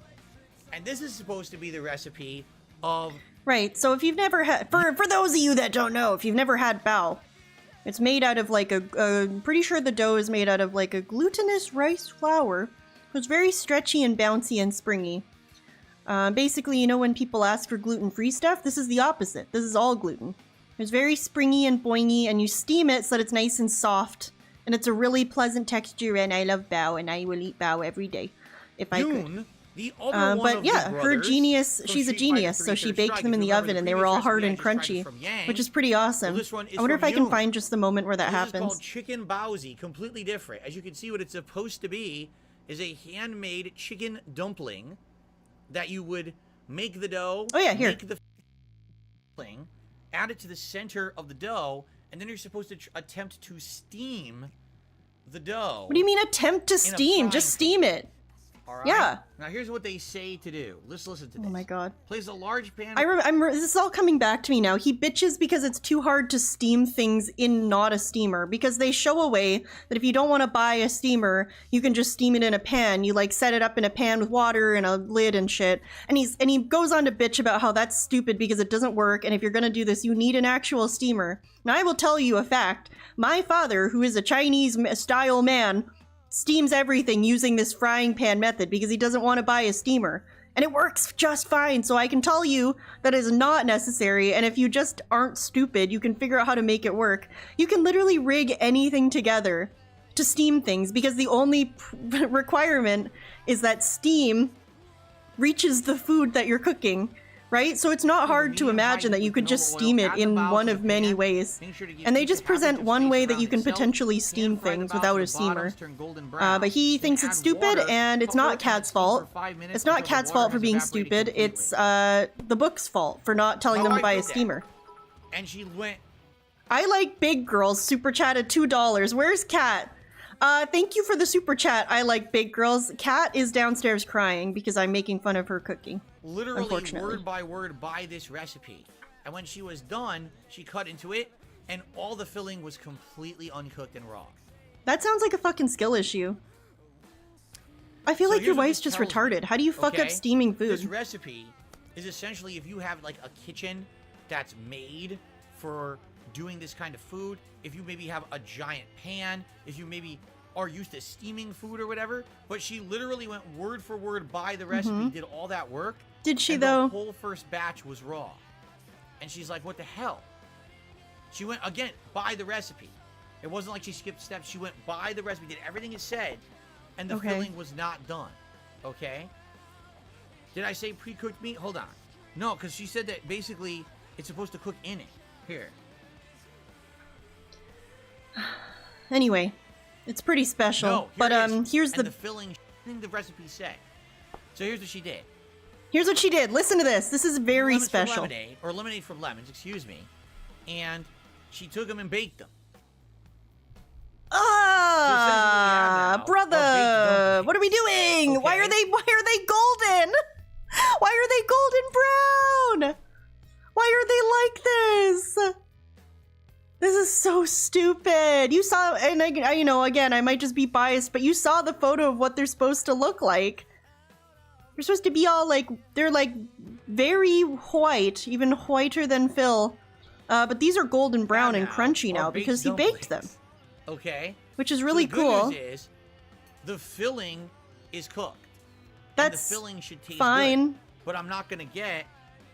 and this is supposed to be the recipe of Right. So if you've never had, for those of you that don't know, if you've never had bao, it's made out of like pretty sure the dough is made out of like a glutinous rice flour. It's very stretchy and bouncy and springy. Basically, you know when people ask for gluten-free stuff, this is the opposite. This is all gluten. It's very springy and boingy, and you steam it so that it's nice and soft, and it's a really pleasant texture. And I love bao, and I will eat bao every day if I could. Yoon, the other one But of yeah, the her brothers genius. from She's a Street Fighter genius, 3 so she Third baked Strike. them If in you the remember oven, and they previous were all recipe, hard I and just tried it crunchy, from Yang. which is pretty awesome. Well, this one is I wonder if from I can Yoon. find just the moment where that This happens. is called chicken baozi, completely different. As you can see, what it's supposed to be is a handmade chicken dumpling that you would make the dough. Oh, yeah, here. Make the dumpling, add it to the center of the dough, and then you're supposed to attempt to steam the dough. What do you mean attempt to steam? Just steam it. All right? Yeah. Now here's what they say to do. Let's listen to this. Oh my god. Place a large pan. This is all coming back to me now. He bitches because it's too hard to steam things in not a steamer, because they show a way that if you don't want to buy a steamer, you can just steam it in a pan. You like set it up in a pan with water and a lid and shit. And he goes on to bitch about how that's stupid because it doesn't work, and if you're gonna do this, you need an actual steamer. Now I will tell you a fact. My father, who is a Chinese style man, steams everything using this frying pan method because he doesn't want to buy a steamer. And it works just fine, so I can tell you that is not necessary, and if you just aren't stupid, you can figure out how to make it work. You can literally rig anything together to steam things because the only requirement is that steam reaches the food that you're cooking, right? So it's not hard to imagine that you could just steam it in one of many ways. And they just present one way that you can potentially steam things without a steamer. But he thinks it's stupid, and it's not Cat's fault. It's not Cat's fault for being stupid. It's the book's fault for not telling them to buy a steamer. And she went. I like big girls. Super chat at $2. Where's Cat? Thank you for the super chat. I like big girls. Cat is downstairs crying because I'm making fun of her cooking. Literally unfortunately. word by word by this recipe. And when she was done, she cut into it, and all the filling was completely uncooked and raw. That sounds like a fucking skill issue. I feel So like your here's what wife's this just tells me, retarded. How do you fuck up okay? steaming This food? recipe is essentially if you have like a kitchen that's made for doing this kind of food, if you maybe have a giant pan, if you maybe are used to steaming food or whatever, but she literally went word for word by the recipe, did all that work. Did she and though? The whole first batch was raw. And she's like, what the hell? She went, again, by the recipe. It wasn't like she skipped steps. She went by the recipe, did everything it said, and the filling was not done. Okay? Did I say pre-cooked meat? Hold on. No, because she said that basically it's supposed to cook in it. Here. Anyway, it's pretty special. No, but here's the filling the recipe say. So here's what she did. Here's what she did. Listen to this. This is very Lemons from special. lemonade, or lemonade from lemons, excuse me. And she took them and baked them. Brother, what are we doing? Okay. Why are they golden? Why are they golden brown? Why are they like this? This is so stupid. You saw, and I you know, again, I might just be biased, but you saw the photo of what they're supposed to look like. They're supposed to be all like, they're like very white, even whiter than Phil. But these are golden brown and crunchy now because he baked them. Okay. Which is really so the cool. Good news is, the filling is cooked. That's and the filling should taste fine. Good, but I'm not gonna get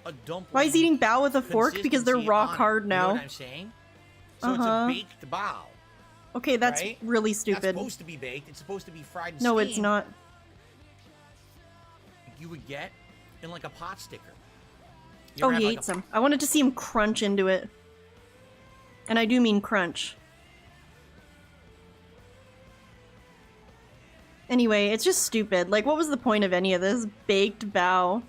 a dumpling. Why is he eating bao with a fork? Because they're rock hard now. You know what I'm saying? So it's a baked bao. Okay, that's right? really stupid. That's supposed to be baked. It's supposed to be fried and No, steamed. it's not. You would get in like a pot sticker. Oh, he ate some. I wanted to see him crunch into it. And I do mean crunch. Anyway, it's just stupid. Like, what was the point of any of this? Baked bao.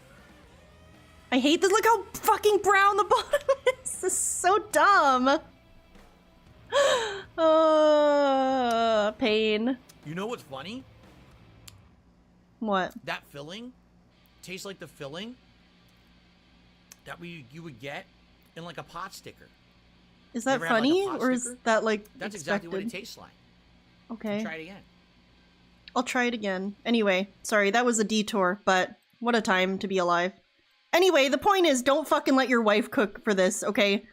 I hate this. Look how fucking brown the bottom is. This is so dumb. Pain. You know what's funny? What? That filling tastes like the filling that you would get in like a pot sticker. Is that ever had, like, a funny? pot Or is sticker? that like That's expected? exactly what it tastes like. Okay. Try it again. I'll try it again. Anyway, sorry, that was a detour, but what a time to be alive. Anyway, the point is, don't fucking let your wife cook for this, okay?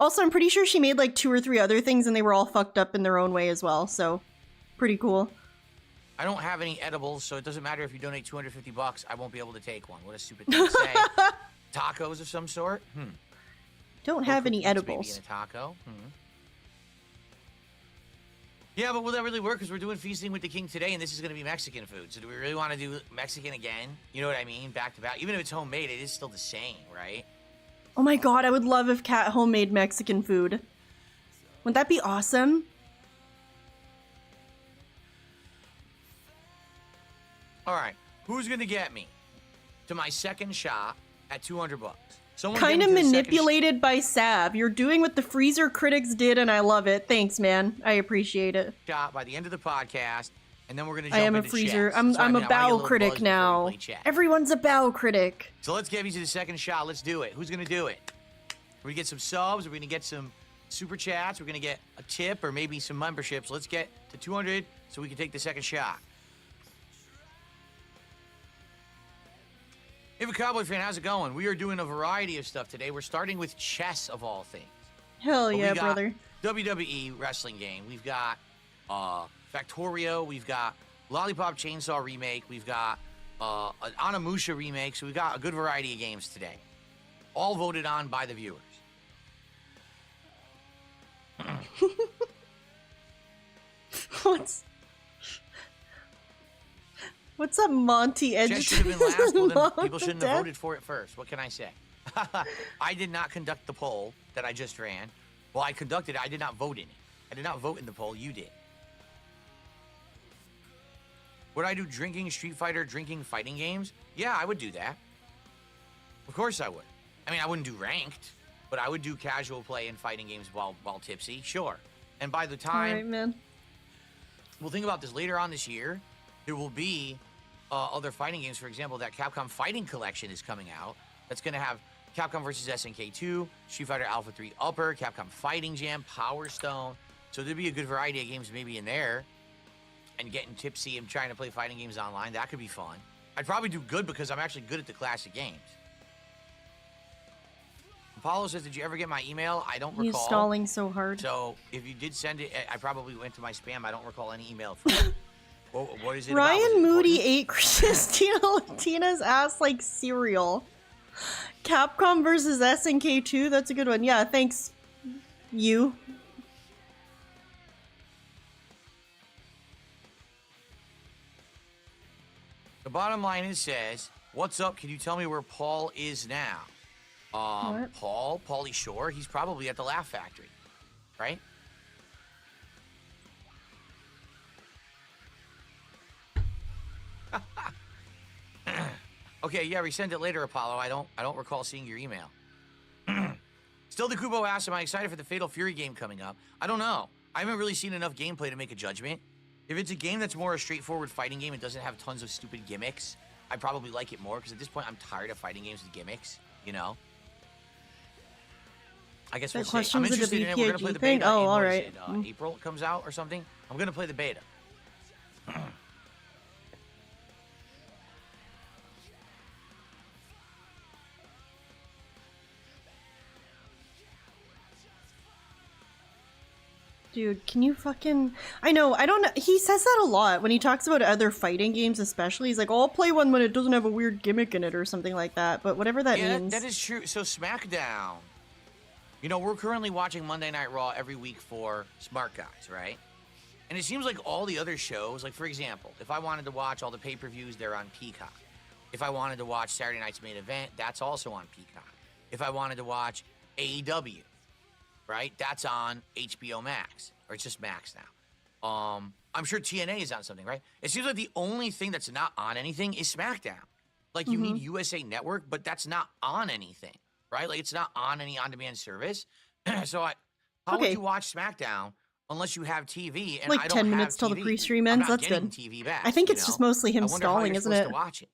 Also, I'm pretty sure she made like 2 or 3 other things and they were all fucked up in their own way as well, so pretty cool. I don't have any edibles, so it doesn't matter if you donate $250. I won't be able to take one. What a stupid thing to say. Tacos of some sort? Don't have any Maybe edibles. in a taco? Yeah, but will that really work? Because we're doing Feasting with the King today, and this is going to be Mexican food. So do we really want to do Mexican again? You know what I mean? Back to back. Even if it's homemade, it is still the same, right? Oh my god, I would love if Kat homemade Mexican food. Wouldn't that be awesome? All right. Who's going to get me to my second shot at $200? Someone Kind of get me to the second manipulated by Sav. You're doing what the Freezer critics did, and I love it. Thanks, man. I appreciate it. shot by the end of the podcast, and then we're going to I jump am a into Freezer. chess. I'm So, I a mean, I wanna get a bow little buzz critic before we now. play chess. Everyone's a bow critic. So let's get me to the second shot. Let's do it. Who's going to do it? We're going to get some subs. We're going to get some super chats. We're going to get a tip or maybe some memberships. Let's get to 200 so we can take the second shot. If a Cowboy fan, how's it going? We are doing a variety of stuff today. We're starting with chess, of all things. Hell But yeah, we got brother. WWE wrestling game. We've got Factorio. We've got Lollipop Chainsaw remake. We've got an Onimusha remake. So we've got a good variety of games today. All voted on by the viewers. What's up, Monty Edge? Chess should have been last. Well, then Love people shouldn't that. have voted for it first. What can I say? I did not conduct the poll that I just ran. Well, I conducted it. I did not vote in it. I did not vote in the poll. You did. Would I do drinking Street Fighter, drinking fighting games? Yeah, I would do that. Of course I would. I mean, I wouldn't do ranked, but I would do casual play in fighting games while tipsy. Sure. And by the time... All right, man. We'll think about this later on this year. There will be other fighting games. For example, that Capcom Fighting Collection is coming out. That's going to have Capcom vs. SNK 2, Street Fighter Alpha 3 Upper, Capcom Fighting Jam, Power Stone. So there'd be a good variety of games maybe in there. And getting tipsy and trying to play fighting games online, that could be fun. I'd probably do good because I'm actually good at the classic games. Apollo says, did you ever get my email? I don't He's recall. stalling so hard. So if you did send it, I probably went to my spam. I don't recall any email from you. What is it about? Was Ryan it Moody important? ate Christina Latina's ass like cereal. Capcom versus SNK 2. That's a good one. Yeah, thanks. You. The bottom line is says, what's up? Can you tell me where Paul is now? What? Paulie Shore, he's probably at the Laugh Factory, right? Okay, yeah, resend it later, Apollo. I don't recall seeing your email. Still, the Kubo asks, am I excited for the Fatal Fury game coming up? I don't know. I haven't really seen enough gameplay to make a judgment. If it's a game that's more a straightforward fighting game and doesn't have tons of stupid gimmicks, I probably like it more, because at this point, I'm tired of fighting games with gimmicks, you know? I guess we'll see. I'm interested in it. We're going to play the thing? beta. Oh, in, all right. April it comes out or something. I'm going to play the beta. Dude, can you fucking... I know, I don't know. He says that a lot when he talks about other fighting games especially. He's like, oh, I'll play one when it doesn't have a weird gimmick in it or something like that. But whatever that means. That is true. So SmackDown. You know, we're currently watching Monday Night Raw every week for Smart Guys, right? And it seems like all the other shows, like for example, if I wanted to watch all the pay-per-views, they're on Peacock. If I wanted to watch Saturday night's main event, that's also on Peacock. If I wanted to watch AEW, right? That's on HBO Max, or it's just Max now. I'm sure TNA is on something, right? It seems like the only thing that's not on anything is SmackDown. Like you need USA Network, but that's not on anything, right? Like it's not on any on-demand service. So how would you watch SmackDown unless you have TV? And like I don't 10 have minutes till the TV. pre-stream I'm ends. not That's getting good. TV back, I think you it's know? just mostly him I wonder how stalling, you're isn't supposed it? to watch it.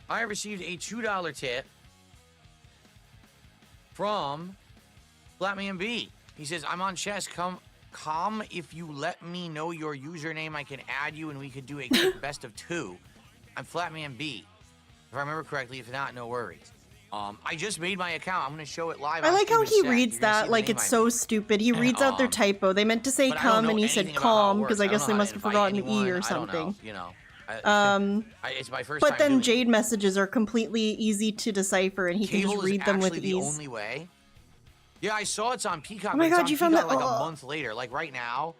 I received a $2 tip from Flatman B. He says, I'm on chess. Come if you let me know your username, I can add you and we could do a quick best of 2. I'm Flatman B. If I remember correctly, if not, no worries. I just made my account. I'm going to show it live. I on like how Steven he Set. reads You're gonna see that the like name it's I so made. stupid. He reads out their typo. They meant to say but I don't come know and he said anything about how it calm because works. I don't guess know they how to must have invite forgotten the anyone. E or I don't know, something. you know. It's my first But time then doing it. Jade messages are completely easy to decipher and he can Cable just read is them with actually ease. the only way. Yeah, I saw it's on Peacock. Oh my but it's God, on you found Peacock that- like oh. a month later. Like right now,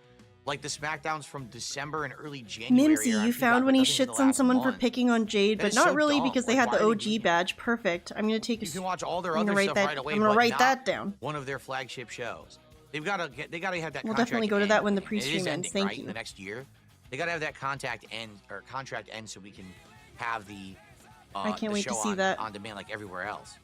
like the SmackDowns from December and early January. Mimsy, are on you Peacock, found but when he nothing in the shits on last someone for month. picking on Jade, That but is not so really dumb. because they Like, had why the are they doing OG badge. Perfect. I'm gonna take a. You can watch all their I'm other gonna write stuff that. right away. I'm gonna but write not that down. One of their flagship shows. They've got to have that. We'll contract definitely go to end. that when the It is pre-stream ends. ending, Thank right, you. in the next year. They got to have that contract end so we can have the. I can't the wait to show see on, that. on demand like everywhere else.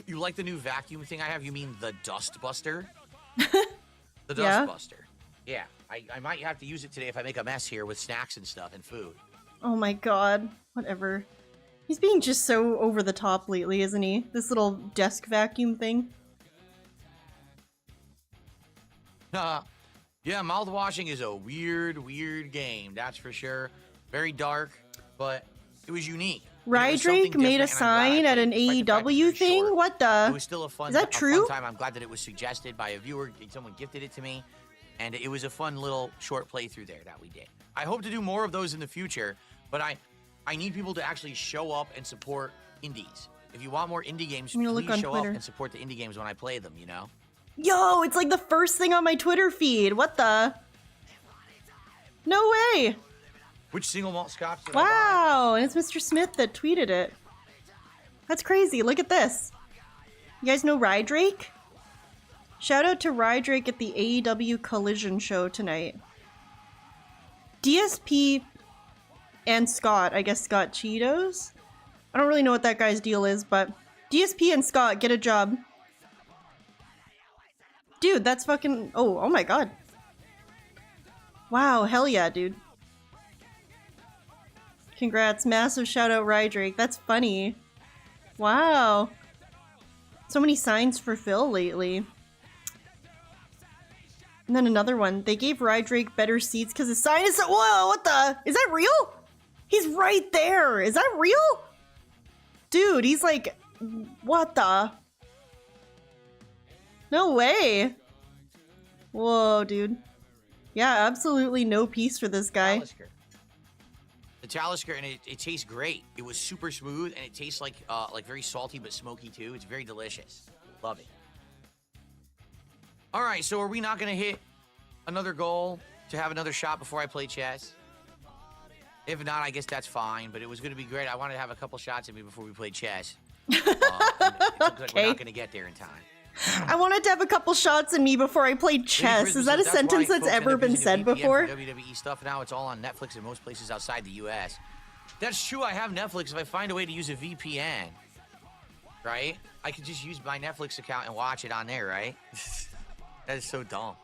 You like the new vacuum thing I have? You mean the Dust Buster? The Dust Yeah. Buster. Yeah, I might have to use it today if I make a mess here with snacks and stuff and food. Oh my God. Whatever. He's being just so over the top lately, isn't he? This little desk vacuum thing. Yeah, mouthwashing is a weird game, that's for sure. Very dark, but it was unique. Rydrake made a sign at an AEW thing? What the? It was still a fun, Is that true? fun time. I'm glad that it was suggested by a viewer. Someone gifted it to me, and it was a fun little short playthrough there that we did. I hope to do more of those in the future, but I need people to actually show up and support indies. If you want more indie games, I'm gonna look please on show Twitter. up and support the indie games when I play them, you know? Yo, it's like the first thing on my Twitter feed. What the? No way. Which single malt scotch did I buy? Wow, and it's Mr. Smith that tweeted it. That's crazy. Look at this. You guys know Rydrake? Shout out to Rydrake at the AEW Collision show tonight. DSP and Scott, I guess Scott Cheetos? I don't really know what that guy's deal is, but DSP and Scott, get a job. Dude, that's fucking... Oh my God. Wow, hell yeah, dude. Congrats, massive shout out Rydrake. That's funny. Wow. So many signs for Phil lately. And then another one. They gave Rydrake better seats because his sign is so— whoa, what the? Is that real? He's right there. Is that real? Dude, he's like, what the? No way. Whoa, dude. Yeah, absolutely no peace for this guy. The Talisker, and it tastes great. It was super smooth, and it tastes like very salty but smoky too. It's very delicious. Love it. All right, so are we not gonna hit another goal to have another shot before I play chess? If not, I guess that's fine. But it was gonna be great. I wanted to have a couple shots at me before we played chess. It looks like we're not gonna get there in time. I wanted to have a couple shots in me before I played chess. Is that a sentence that's ever been said before? WWE stuff now, it's all on Netflix in most places outside the U.S. That's true. I have Netflix. If I find a way to use a VPN, right, I could just use my Netflix account and watch it on there, right? That is so dumb.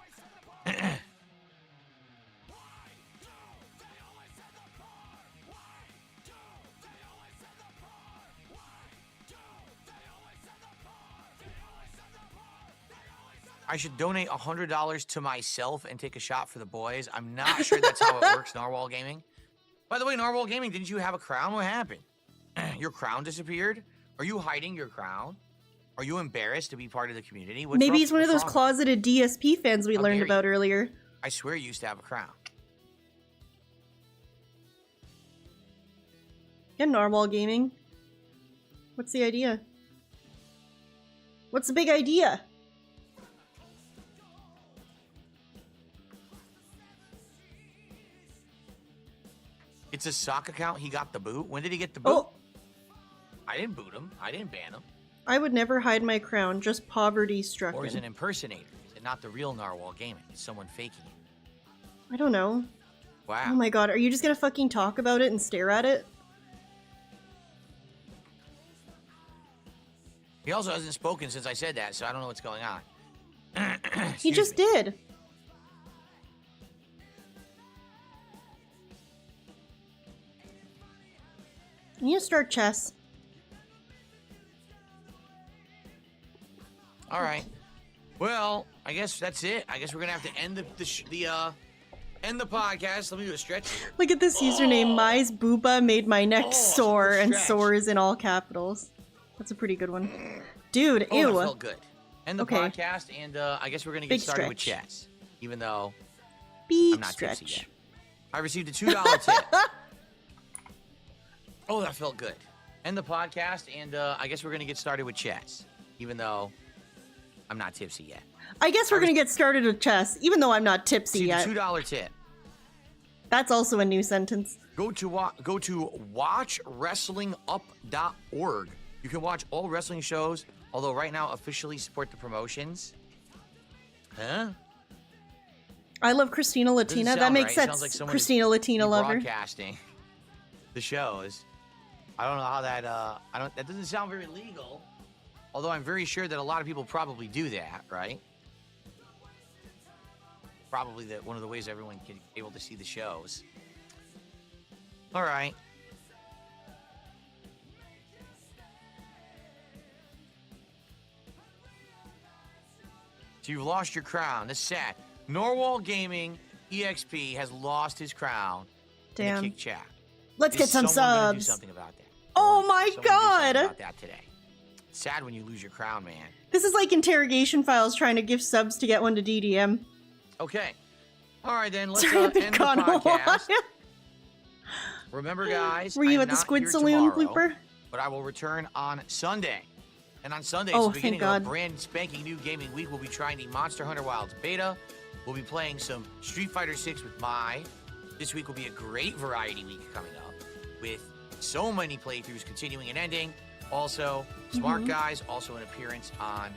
I should donate $100 to myself and take a shot for the boys. I'm not sure that's how it works, Narwhal Gaming. By the way, Narwhal Gaming, didn't you have a crown? What happened? Your crown disappeared? Are you hiding your crown? Are you embarrassed to be part of the community? Maybe he's one of those closeted DSP fans we learned about earlier. I swear you used to have a crown. Yeah, Narwhal Gaming. What's the idea? What's the big idea? It's a sock account. He got the boot. When did he get the boot? Oh. I didn't boot him. I didn't ban him. I would never hide my crown, just poverty struck Or is him. an impersonator? Is it not the real Narwhal Gaming? Is someone faking it? I don't know. Wow. Oh my god, are you just gonna fucking talk about it and stare at it? He also hasn't spoken since I said that, so I don't know what's going on. He just did. You need to start chess. All right. Well, I guess that's it. I guess we're gonna have to end end the podcast. Let me do a stretch here. Look at this username. Mize Booba made my neck sore, and sore is in all capitals. That's a pretty good one. Dude, Oh, ew. that felt good. End the podcast, and I guess we're gonna get Big started with stretch. chess, even though Big I'm not tipsy stretch. yet. I received a $2 tip. Oh, that felt good. End the podcast, and I guess we're gonna get started with chess, even though I'm not tipsy yet. I guess we're gonna get started with chess, even though I'm not tipsy See, yet. the $2 tip. That's also a new sentence. Go to watchwrestlingup.org. You can watch all wrestling shows, although right now officially support the promotions. Huh? I love Christina Latina. Doesn't That sound makes right. sense. Sounds like someone Christina is Latina lover. broadcasting the shows. I don't know how that that doesn't sound very legal. Although I'm very sure that a lot of people probably do that, right? Probably one of the ways everyone can be able to see the shows. All right. So you've lost your crown. That's sad. Narwhal Gaming EXP has lost his crown. Damn. In the kick chat. Let's Is get some someone gonna do subs. something about that? Oh my Someone do something god! about that today. It's sad when you lose your crown, man. This is like interrogation files trying to give subs to get one to DDM. Okay. All right, then. Let's Sorry, I've end been the gone a podcast. while. Remember, guys, Were you I'm at the not Squid here Saloon, tomorrow, Blooper? but I will return on Sunday. And on Sunday, Oh, it's the beginning thank of a God. brand spanking new gaming week. We'll be trying the Monster Hunter Wilds beta. We'll be playing some Street Fighter 6 with Mai. This week will be a great variety week coming up with so many playthroughs continuing and ending. Also, Smart Guys, also an appearance on,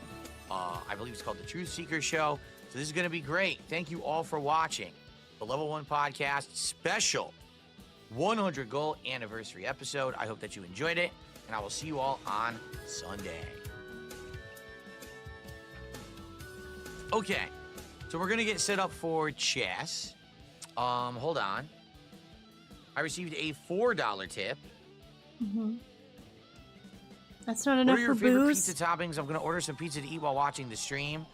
I believe it's called the Truth Seeker Show. So this is going to be great. Thank you all for watching the Level 1 Podcast special 100 goal anniversary episode. I hope that you enjoyed it, and I will see you all on Sunday. Okay, so we're going to get set up for chess. Hold on. I received a $4 tip. That's not What enough are your for favorite booze. pizza toppings? I'm gonna order some pizza to eat while watching the stream.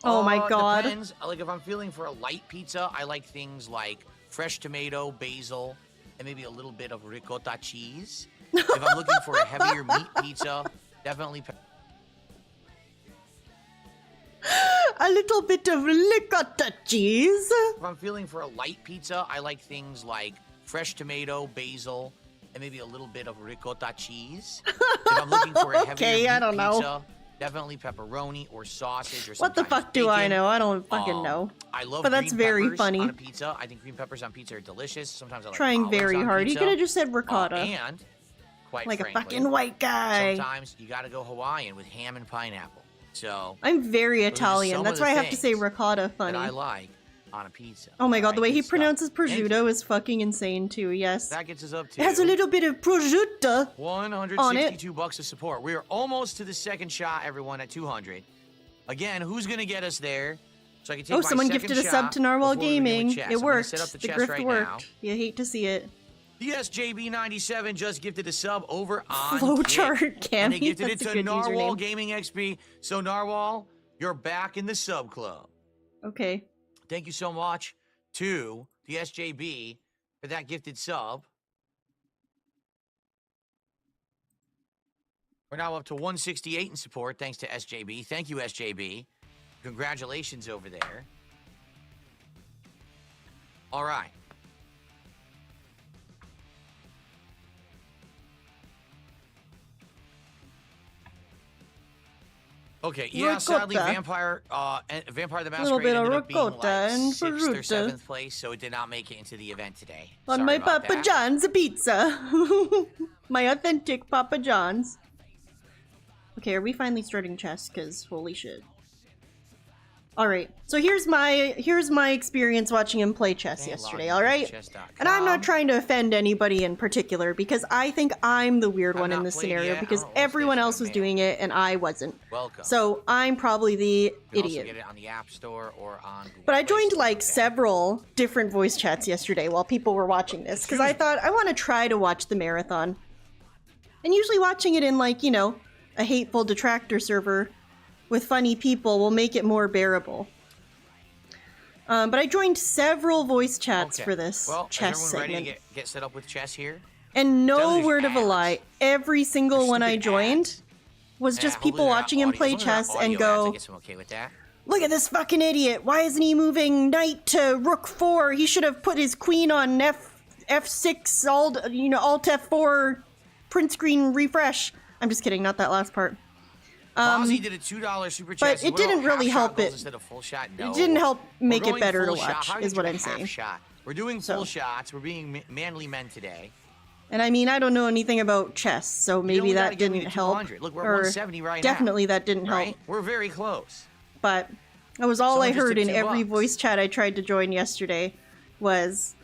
Oh my God. Depends. Like if I'm feeling for a light pizza, I like things like fresh tomato, basil, and maybe a little bit of ricotta cheese. If I'm looking for a heavier meat pizza, definitely. A little bit of ricotta cheese. If I'm feeling for a light pizza, I like things like fresh tomato, basil, and maybe a little bit of ricotta cheese. If I'm looking for a heavier Okay, I meat don't know. pizza, definitely pepperoni or sausage or What the sometimes fuck do I bacon. know? I don't fucking know. I love But that's green very peppers funny. on a pizza. I think green peppers on pizza are delicious. Sometimes I like Trying olives very on hard. You pizza. could have just said ricotta. And quite Like a frankly, fucking white guy. sometimes you got to go Hawaiian with ham and pineapple. So I'm very those are just Italian. some That's of the why I have to say things ricotta that funny. I like on a pizza. Oh my God, the way he Good stuff. pronounces Thank you. prosciutto is fucking insane too. Yes. That gets us up to It has a little bit of prosciutto on it. $162 of support. We are almost to the second shot, everyone, at 200. Again, who's gonna get us there? So I can take Oh, my someone second gifted a shot sub to Narwhal before we begin with Gaming. chess. It I'm gonna worked. set up the The chess grift right worked. now. You hate to see it. The SJB97 just gifted a sub over on Flowchart Kick, and they Cammy, gifted it that's a to good Narwhal username. Gaming XP. So Narwhal, you're back in the sub club. Okay. Thank you so much to the SJB for that gifted sub. We're now up to 168 in support, thanks to SJB. Thank you, SJB. Congratulations over there. All right. Okay, yeah, sadly, Ricotta. Vampire the Little Masquerade bit of ended up being ricotta like and 6th or prosciutto. 7th place, so it did not make it into the event today. On Sorry my about Papa that. John's pizza. My authentic Papa John's. Okay, are we finally starting chess? Because holy shit. Alright, so here's my experience watching him play chess yesterday, alright? And I'm not trying to offend anybody in particular, because I think I'm the weird one in this scenario, because everyone else was doing it and I wasn't. Welcome. So I'm probably the You can also idiot. get it on the App Store or on Google But I Play joined Store, like okay? several different voice chats yesterday while people were watching this, because I thought I want to try to watch the marathon. And usually watching it in like, you know, a hateful Detractor server with funny people will make it more bearable. But I joined several voice chats Okay. for this Well, chess is everyone segment. ready to get set up with chess here? And Tell no these word of a ads. lie, every single They're one I stupid joined ads. was Yeah, just hopefully people they're not watching him audio- play as long as they're not chess audio and ads, go, I guess I'm okay with that. look at this fucking idiot. Why isn't he moving knight to rook 4? He should have put his queen on F6, alt F4, print screen refresh. I'm just kidding, not that last part. Ozzy did a $2 super chat. but it didn't really help it. Instead of full shot. No. It didn't help We're make it going better to full shot. watch, How is did what you I'm half saying. Shot? We're doing So- full shots. We're being manly men today. And I mean, I don't know anything about chess, so maybe only gotta that get me didn't to help. 200. Look, we're at Or 170 right now. definitely that didn't help. Right? We're very close. But that was all Someone I just heard tipped in $2. every voice chat I tried to join yesterday was,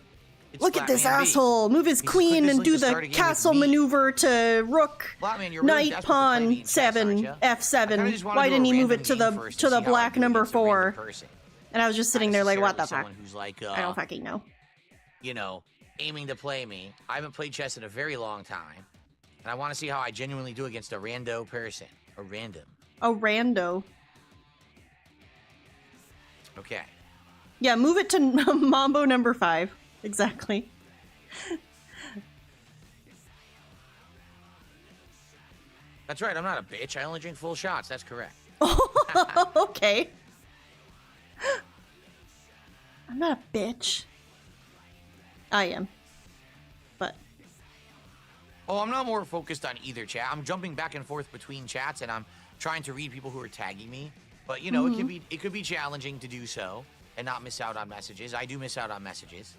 It's look at this Flatman B. asshole, move his He's queen clicked this and link do to start the a game with castle me. maneuver to rook, Flatman, you're really knight, desperate to play me pawn, in chess, 7, aren't ya? I kinda F7. just wanna Why do a didn't he move random it to game the first to and the see how I black do number against a random 4? person. And I was just sitting Not there like, what the necessarily fuck? someone who's like, I don't fucking know. you know, aiming to play me. I haven't played chess in a very long time, and I want to see how I genuinely do against a rando person. A random. A rando. Okay. Yeah, move it to Mambo number 5. Exactly. That's right, I'm not a bitch. I only drink full shots. That's correct. Okay. I'm not a bitch. I am. But Oh, I'm not more focused on either chat. I'm jumping back and forth between chats, and I'm trying to read people who are tagging me. But you know, it could be challenging to do so and not miss out on messages. I do miss out on messages.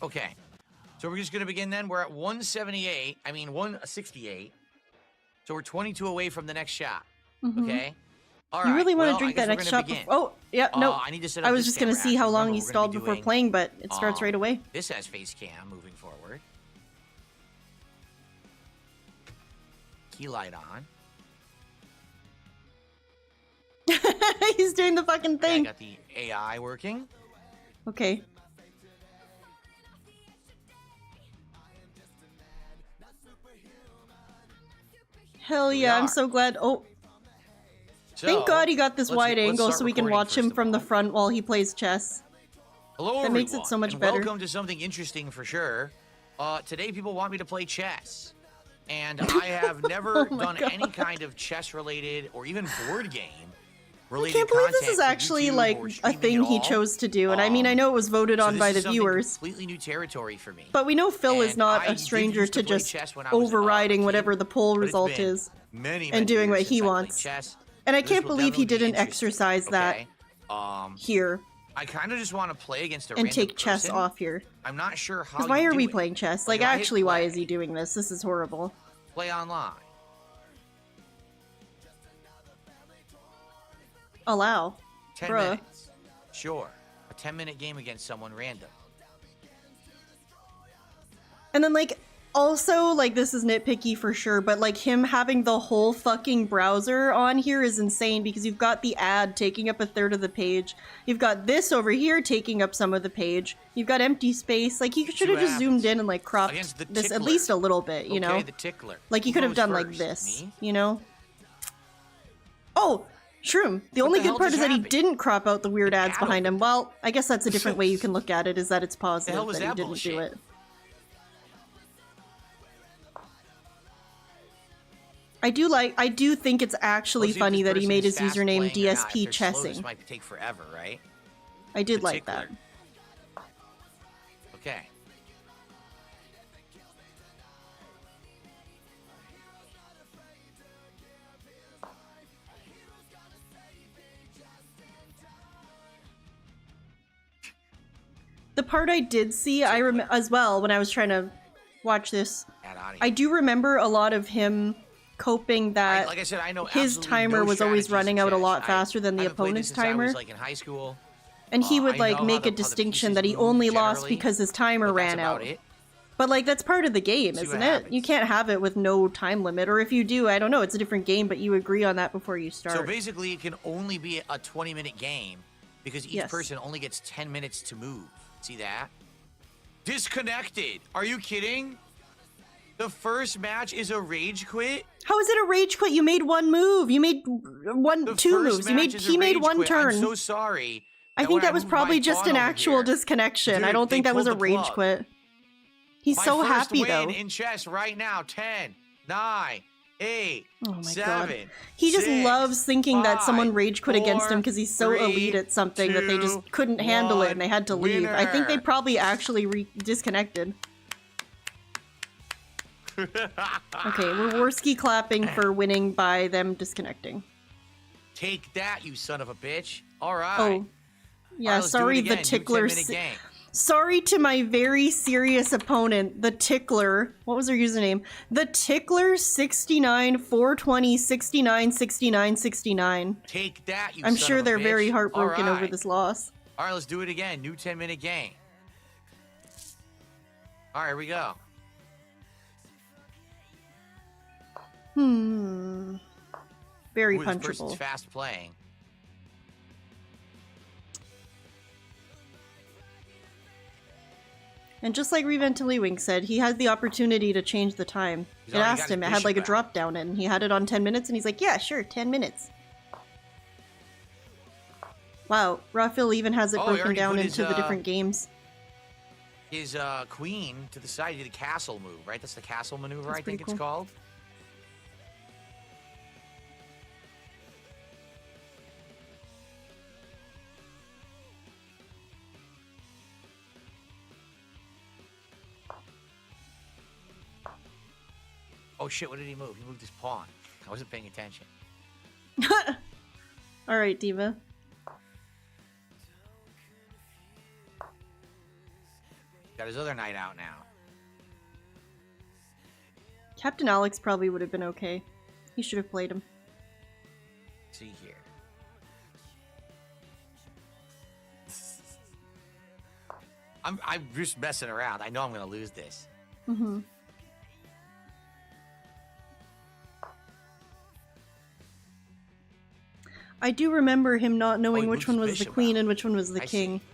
Okay. So we're just gonna begin then. We're at 178. I mean 168. So we're 22 away from the next shot. Okay. All right. you really want well, to drink I guess that we're next gonna shot begin. before? Oh, yeah, no. I need to set up I was this just going to camera, see how actually. long Remember, he we're gonna stalled be before doing, playing, but it starts right away. This has face cam moving forward. Key light on. He's doing the fucking I thing. got the AI working. Okay. Hell yeah, I'm so glad. Oh, thank God he got this wide angle so we can watch him from the front while he plays chess. Hello, That makes it so much and better. Welcome to something interesting for sure. Today people want me to play chess. And I have never done any kind of chess-related or even board game related I can't believe this content is for actually YouTube like or a streaming thing at he all. chose to do. And I mean, I know it was voted So on this by is the something viewers. completely new territory for me. But we know Phil is And not I a did stranger used to play just chess when I was, overriding whatever the poll but it's result been is many and doing years what he since I played wants. chess. And I This can't will believe he definitely be didn't interesting, exercise that okay? here I kind of just want to play against a and random take chess person. off here. I'm not sure how Because why you are do we it. playing chess? Like, if I hit actually, why play- is he doing this? This is horrible. Play online. Allow. 10 Bruh. minutes. Sure. A 10-minute game against someone random. And then, like, also, like, this is nitpicky for sure, but, like, him having the whole fucking browser on here is insane because you've got the ad taking up a third of the page. You've got this over here taking up some of the page. You've got empty space. Like, he should have just zoomed in and, like, cropped Against the this at tickler. least a little bit, you know? Okay, the tickler. Like, you Who could have goes done, like, first? this, Me? you know? Oh! Shroom. The only the good hell part just is that he happened? didn't crop out the weird ads ad behind him. Well, I guess that's a different way you can look at it, is that it's positive hell was that he that didn't bullshit? do it. I do think it's actually We'll see if funny this that he person made is his fast username playing or not. If DSP they're slow, Chessing. This might take forever, right? I did The like tickler. that. Okay. The part I did see, I remember as well when I was trying to watch this. I do remember a lot of him coping that Like I said, I know his absolutely timer no was always strategies in running out a chess. lot faster than the I haven't played opponent's this since I timer. was, like, in high school. And he would I like know make how a the distinction pieces that he move only lost generally, because his timer but that's ran about out. it. But like that's part of the game, See what isn't it? happens. You can't have it with no time limit, or if you do, I don't know, it's a different game, but you agree on that before you start. So basically, it can only be a 20-minute game because each Yes. person only gets 10 minutes to move. See that? Disconnected. Are you kidding? The first match is a rage quit? How is it a rage quit? You made one move. You made two moves. He made one turn. I'm so sorry. I think that was probably just an actual disconnection. Dude, I don't think they that was a pulled the rage plug. quit. He's My so first happy win though. in chess right now. 10, 9, 8, Oh my 7. god. He just 6, loves thinking that someone 5, rage quit against him because he's so 4, elite at something that they just 2, couldn't handle it and they had to leave. I think they winner. probably actually disconnected. Okay, we're Worski clapping for winning by them disconnecting. Take that, you son of a bitch. All right. Oh. Yeah, let's do it sorry again. the New tickler. 10-minute game. Sorry to my very serious opponent, the tickler. What was her username? The tickler 69 420 69 69 69. Take that, you I'm son sure of a they're bitch. very heartbroken All over right. this loss. All right, let's do it again. New 10-minute game. All right, here we go. Very Ooh, this person's punchable. fast playing. And just like Reventily said, he had the opportunity to change the time. He's It already asked got him, his it had like a bishop drop down and he had it on 10 minutes and he's like, yeah, sure, 10 minutes. Wow, Raphael even has it Oh, he broken already down put into his, the different games. His queen to the side. He did a castle move, right? That's the castle maneuver, That's I think pretty it's cool. called. Oh shit, what did he move? He moved his pawn. I wasn't paying attention. Alright, Diva. Got his other knight out now. Captain Alex probably would have been okay. He should have played him. Let's see here. I'm just messing around. I know I'm gonna lose this. Mm-hmm. I do remember him not knowing he which moves one his was the bishop queen out. and which one was the I king. see.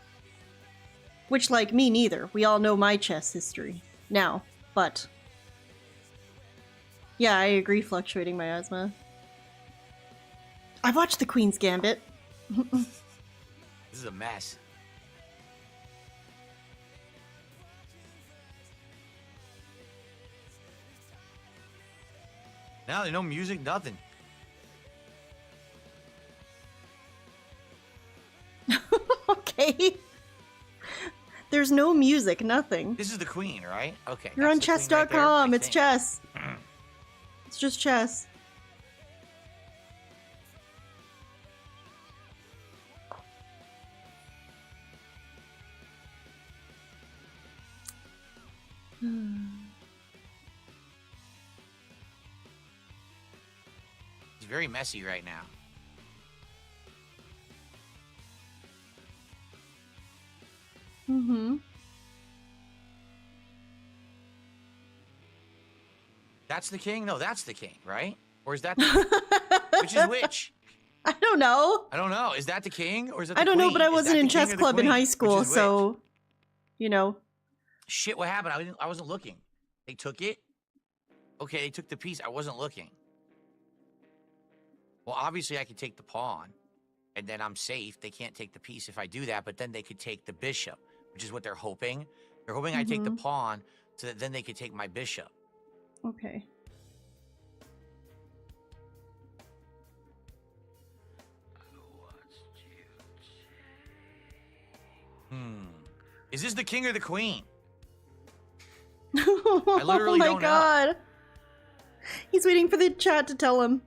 Which, like, me neither. We all know my chess history now, but... Yeah, I agree, Fluctuating Miasma. I've watched The Queen's Gambit. This is a mess. Now there's no music, nothing. Okay. There's no music, nothing. This is the queen, right? Okay. You're on that's the queen right there, chess.com. I It's think. chess. It's just chess. It's very messy right now. Mm-hmm. That's the king? No, that's the king, right? Or is that the... which is which? I don't know. I don't know. Is that the king or is that the I don't know, queen? but I Is wasn't that in the king chess or the club in queen? high Which school, is which? so, you know. Shit, what happened? I wasn't looking. They took it? Okay, they took the piece. I wasn't looking. Well, obviously I could take the pawn, and then I'm safe. They can't take the piece if I do that, but then they could take the bishop, which is what they're hoping. They're hoping I take the pawn so that then they could take my bishop. Okay. Is this the king or the queen? I literally don't know. God. He's waiting for the chat to tell him.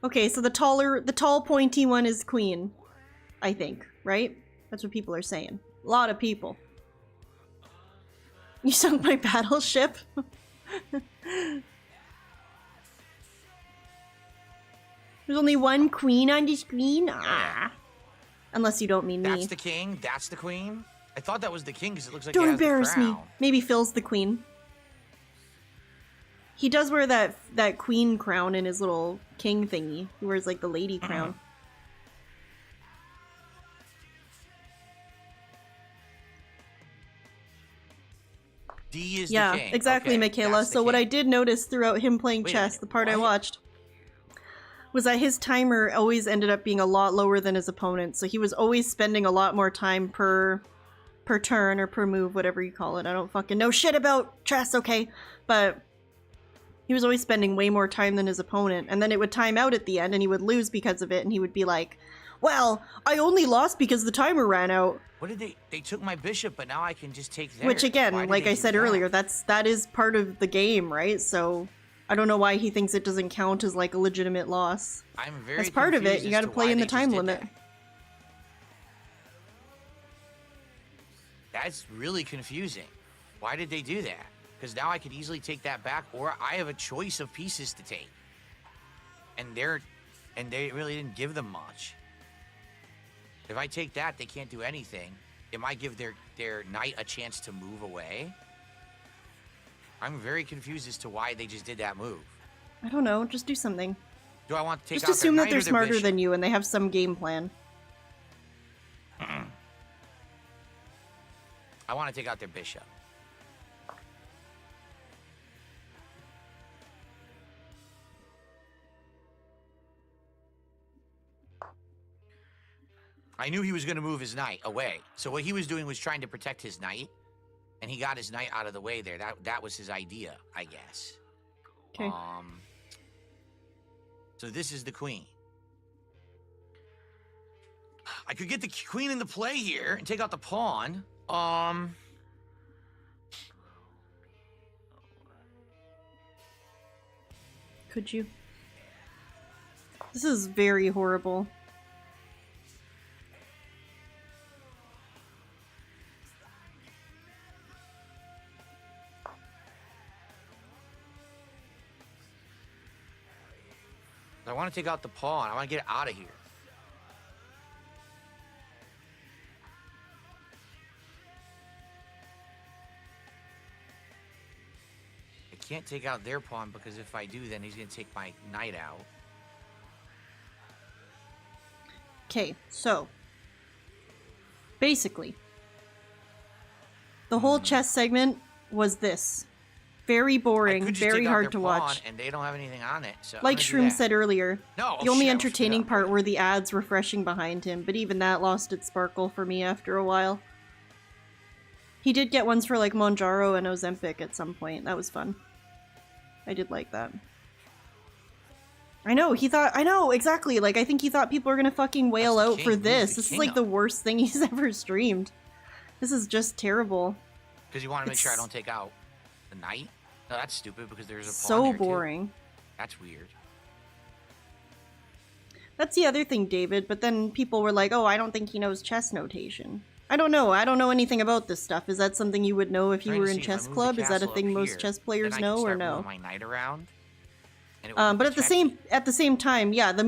Okay, so the tall pointy one is queen. I think, right? That's what people are saying. A lot of people. You sunk my battleship? There's only one queen on the screen? Ah. Unless you don't mean me. That's the king. That's the queen. I thought that was the king because it looks like Don't he has the embarrass me. crown. Maybe Phil's the queen. He does wear that queen crown in his little king thingy. He wears like the lady crown. D is Yeah, the king. exactly, Okay, Michaela. that's the So what king. I did notice throughout him playing Wait a chess, minute, the part I what? watched, was that his timer always ended up being a lot lower than his opponent. So he was always spending a lot more time per turn or per move, whatever you call it. I don't fucking know shit about chess, okay? But he was always spending way more time than his opponent. And then it would time out at the end and he would lose because of it. And he would be like, well, I only lost because the timer ran out. What did they took my bishop, but now I can just take theirs. Which again, Why did like they I do said that? earlier, that is part of the game, right? So I don't know why he thinks it doesn't count as like a legitimate loss. I'm very That's part of it. confused You as got to to play why in the they just time did limit. that. That's really confusing. Why did they do that? Because now I could easily take that back, or I have a choice of pieces to take. And they really didn't give them much. If I take that, they can't do anything. It might give their knight a chance to move away. I'm very confused as to why they just did that move. I don't know. Just do something. Do I want to take Just out their assume that knight they're or their smarter bishop? than you and they have some game plan. I want to take out their bishop. I knew he was going to move his knight away. So what he was doing was trying to protect his knight, and he got his knight out of the way there. That was his idea, I guess. Okay. So this is the queen. I could get the queen into play here and take out the pawn. Could you? This is very horrible. I want to take out the pawn. I want to get it out of here. I can't take out their pawn because if I do, then he's going to take my knight out. Okay, so basically, the whole chess segment was this. Very I boring, could just very take out hard their to pawn, watch. and they don't have anything on it. So I'm Like gonna do Shroom that. said earlier, No, the only shit, I almost entertaining forgot. part were the ads refreshing behind him, but even that lost its sparkle for me after a while. He did get ones for like Monjaro and Ozempic at some point. That was fun. I did like that. I know, exactly. Like, I think he thought people were gonna fucking wail That's the out king. for Who's this. the This is king like of? the worst thing he's ever streamed. This is just terrible. Because you want to make sure I It's don't take out the knight? No, that's stupid because there's a pawn so there, too. boring. That's weird. That's the other thing, David, but then people were like, oh, I don't think he knows chess notation. I don't know. I don't know anything about this stuff. Is that something you would know if you Trying were to in see if I chess move the club? Is that a castle thing up most here, chess players then I can know or start no? moving my knight around, and it would But at the same time, yeah, the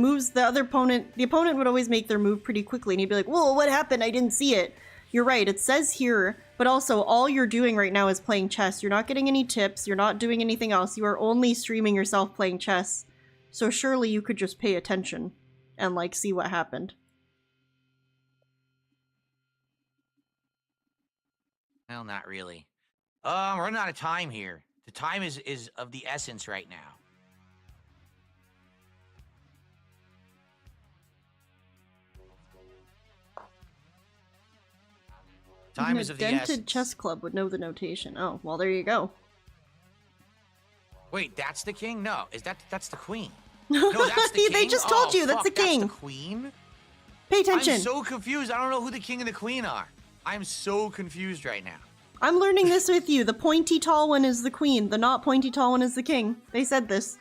opponent would always make their move pretty quickly, and he'd be like, whoa, what happened? I didn't see it. You're right, it says here, but also all you're doing right now is playing chess. You're not getting any tips, you're not doing anything else, you are only streaming yourself playing chess. So surely you could just pay attention and, like, see what happened. Well, not really. I'm running out of time here. The time is of the essence right now. Time Even is a of the dented essence. chess club would know the notation. Oh, well, there you go. Wait, that's the king? No, that's the queen? No, that's the king. They just told you, that's fuck, the king. That's the queen. Pay attention. I'm so confused. I don't know who the king and the queen are. I'm so confused right now. I'm learning this with you. The pointy tall one is the queen. The not pointy tall one is the king. They said this.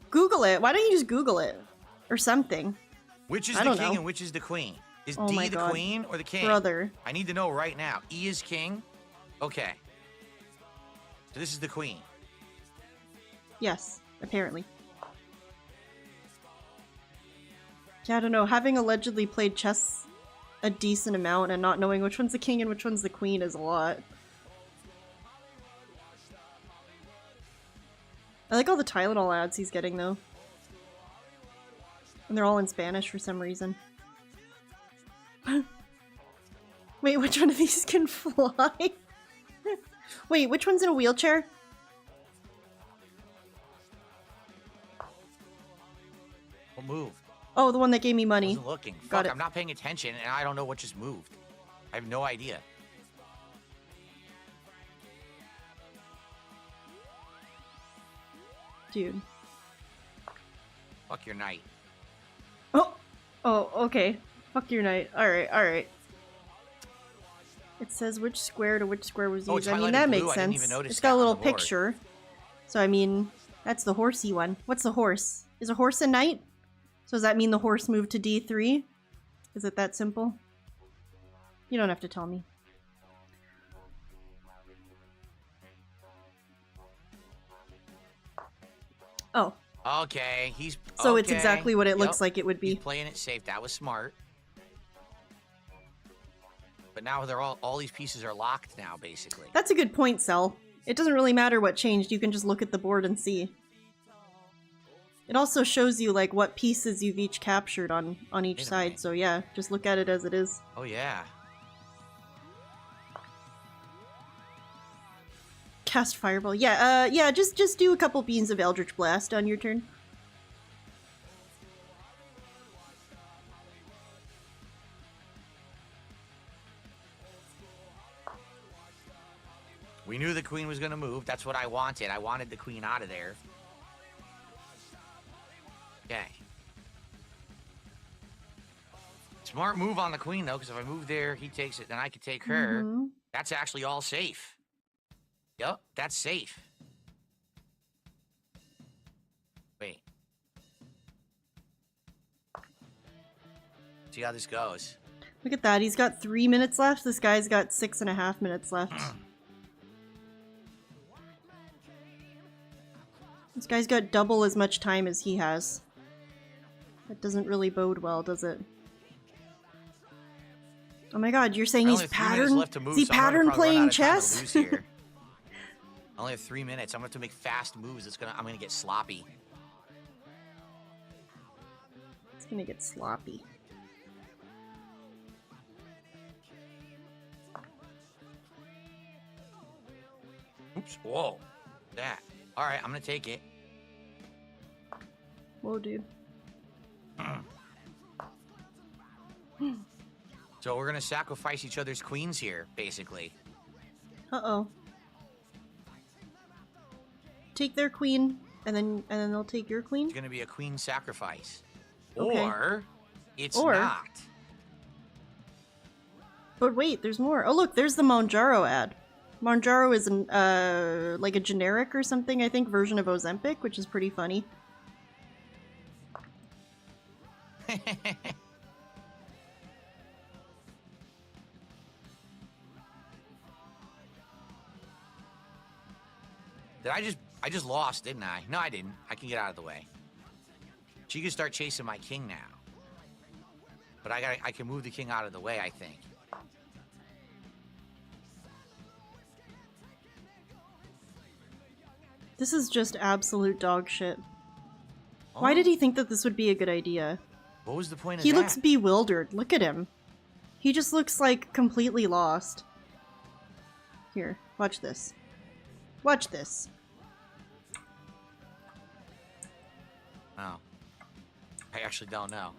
Google it. Why don't you just Google it? Or something. Which is I the don't king know. and which is the queen? Is Oh D my the God. queen or the king? Brother. I need to know right now. E is king? Okay. So this is the queen. Yes, apparently. Yeah, I don't know. Having allegedly played chess a decent amount and not knowing which one's the king and which one's the queen is a lot. I like all the Tylenol ads he's getting, though. And they're all in Spanish for some reason. Wait, which one of these can fly? Wait, which one's in a wheelchair? What moved? Oh, the one that gave me I money. wasn't looking. Got Fuck, it. I'm not paying attention and I don't know what just moved. I have no idea. Dude. Fuck your knight. Oh! Oh, okay. Fuck your knight. Alright, alright. It says which square to which square was Oh, used. it's I mean, highlighted that blue. makes I didn't sense. even notice It's got that a on little the board. picture. So, I mean, that's the horsey one. What's the horse? Is a horse a knight? So does that mean the horse moved to D3? Is it that simple? You don't have to tell me. Oh. Okay, So it's okay. exactly what it Yep. looks like it would be. He's playing it safe. That was smart. But now they're all these pieces are locked now, basically. That's a good point, Cell. It doesn't really matter what changed, you can just look at the board and see. It also shows you, like, what pieces you've each captured on each Wait a side, minute. so yeah, just look at it as it is. Oh yeah. Cast Fireball. Yeah, yeah, just do a couple beans of Eldritch Blast on your turn. We knew the queen was gonna move. That's what I wanted. I wanted the queen out of there. Okay. Smart move on the queen, though, because if I move there, he takes it, then I could take her. Mhm. That's actually all safe. Yep, that's safe. Wait. See how this goes. Look at that, he's got 3 minutes left, this guy's got 6.5 minutes left. This guy's got double as much time as he has. That doesn't really bode well, does it? Oh my god, you're saying I he's only have 3 minutes pattern? left to move, Is he so I'm gonna pattern probably run playing out of time to chess? lose here. I only have 3 minutes. I'm gonna have to make fast moves. I'm gonna get sloppy. gonna get sloppy. Oops. Whoa. That. All right, I'm gonna take it. Whoa, dude. So we're gonna sacrifice each other's queens here, basically. Uh-oh. Take their queen, and then they'll take your queen? It's gonna be a queen sacrifice. Okay. Or it's Or- not. But wait, there's more. Oh look, there's the Monjaro ad. Monjaro is an like a generic or something, I think, version of Ozempic, which is pretty funny. I just lost, didn't I? No, I didn't. I can get out of the way. She can start chasing my king now. But I can move the king out of the way, I think. This is just absolute dog shit. Why did he think that this would be a good idea? What was the point of He that? looks bewildered. Look at him. He just looks like completely lost. Here, watch this. Watch this. Oh. I actually don't know.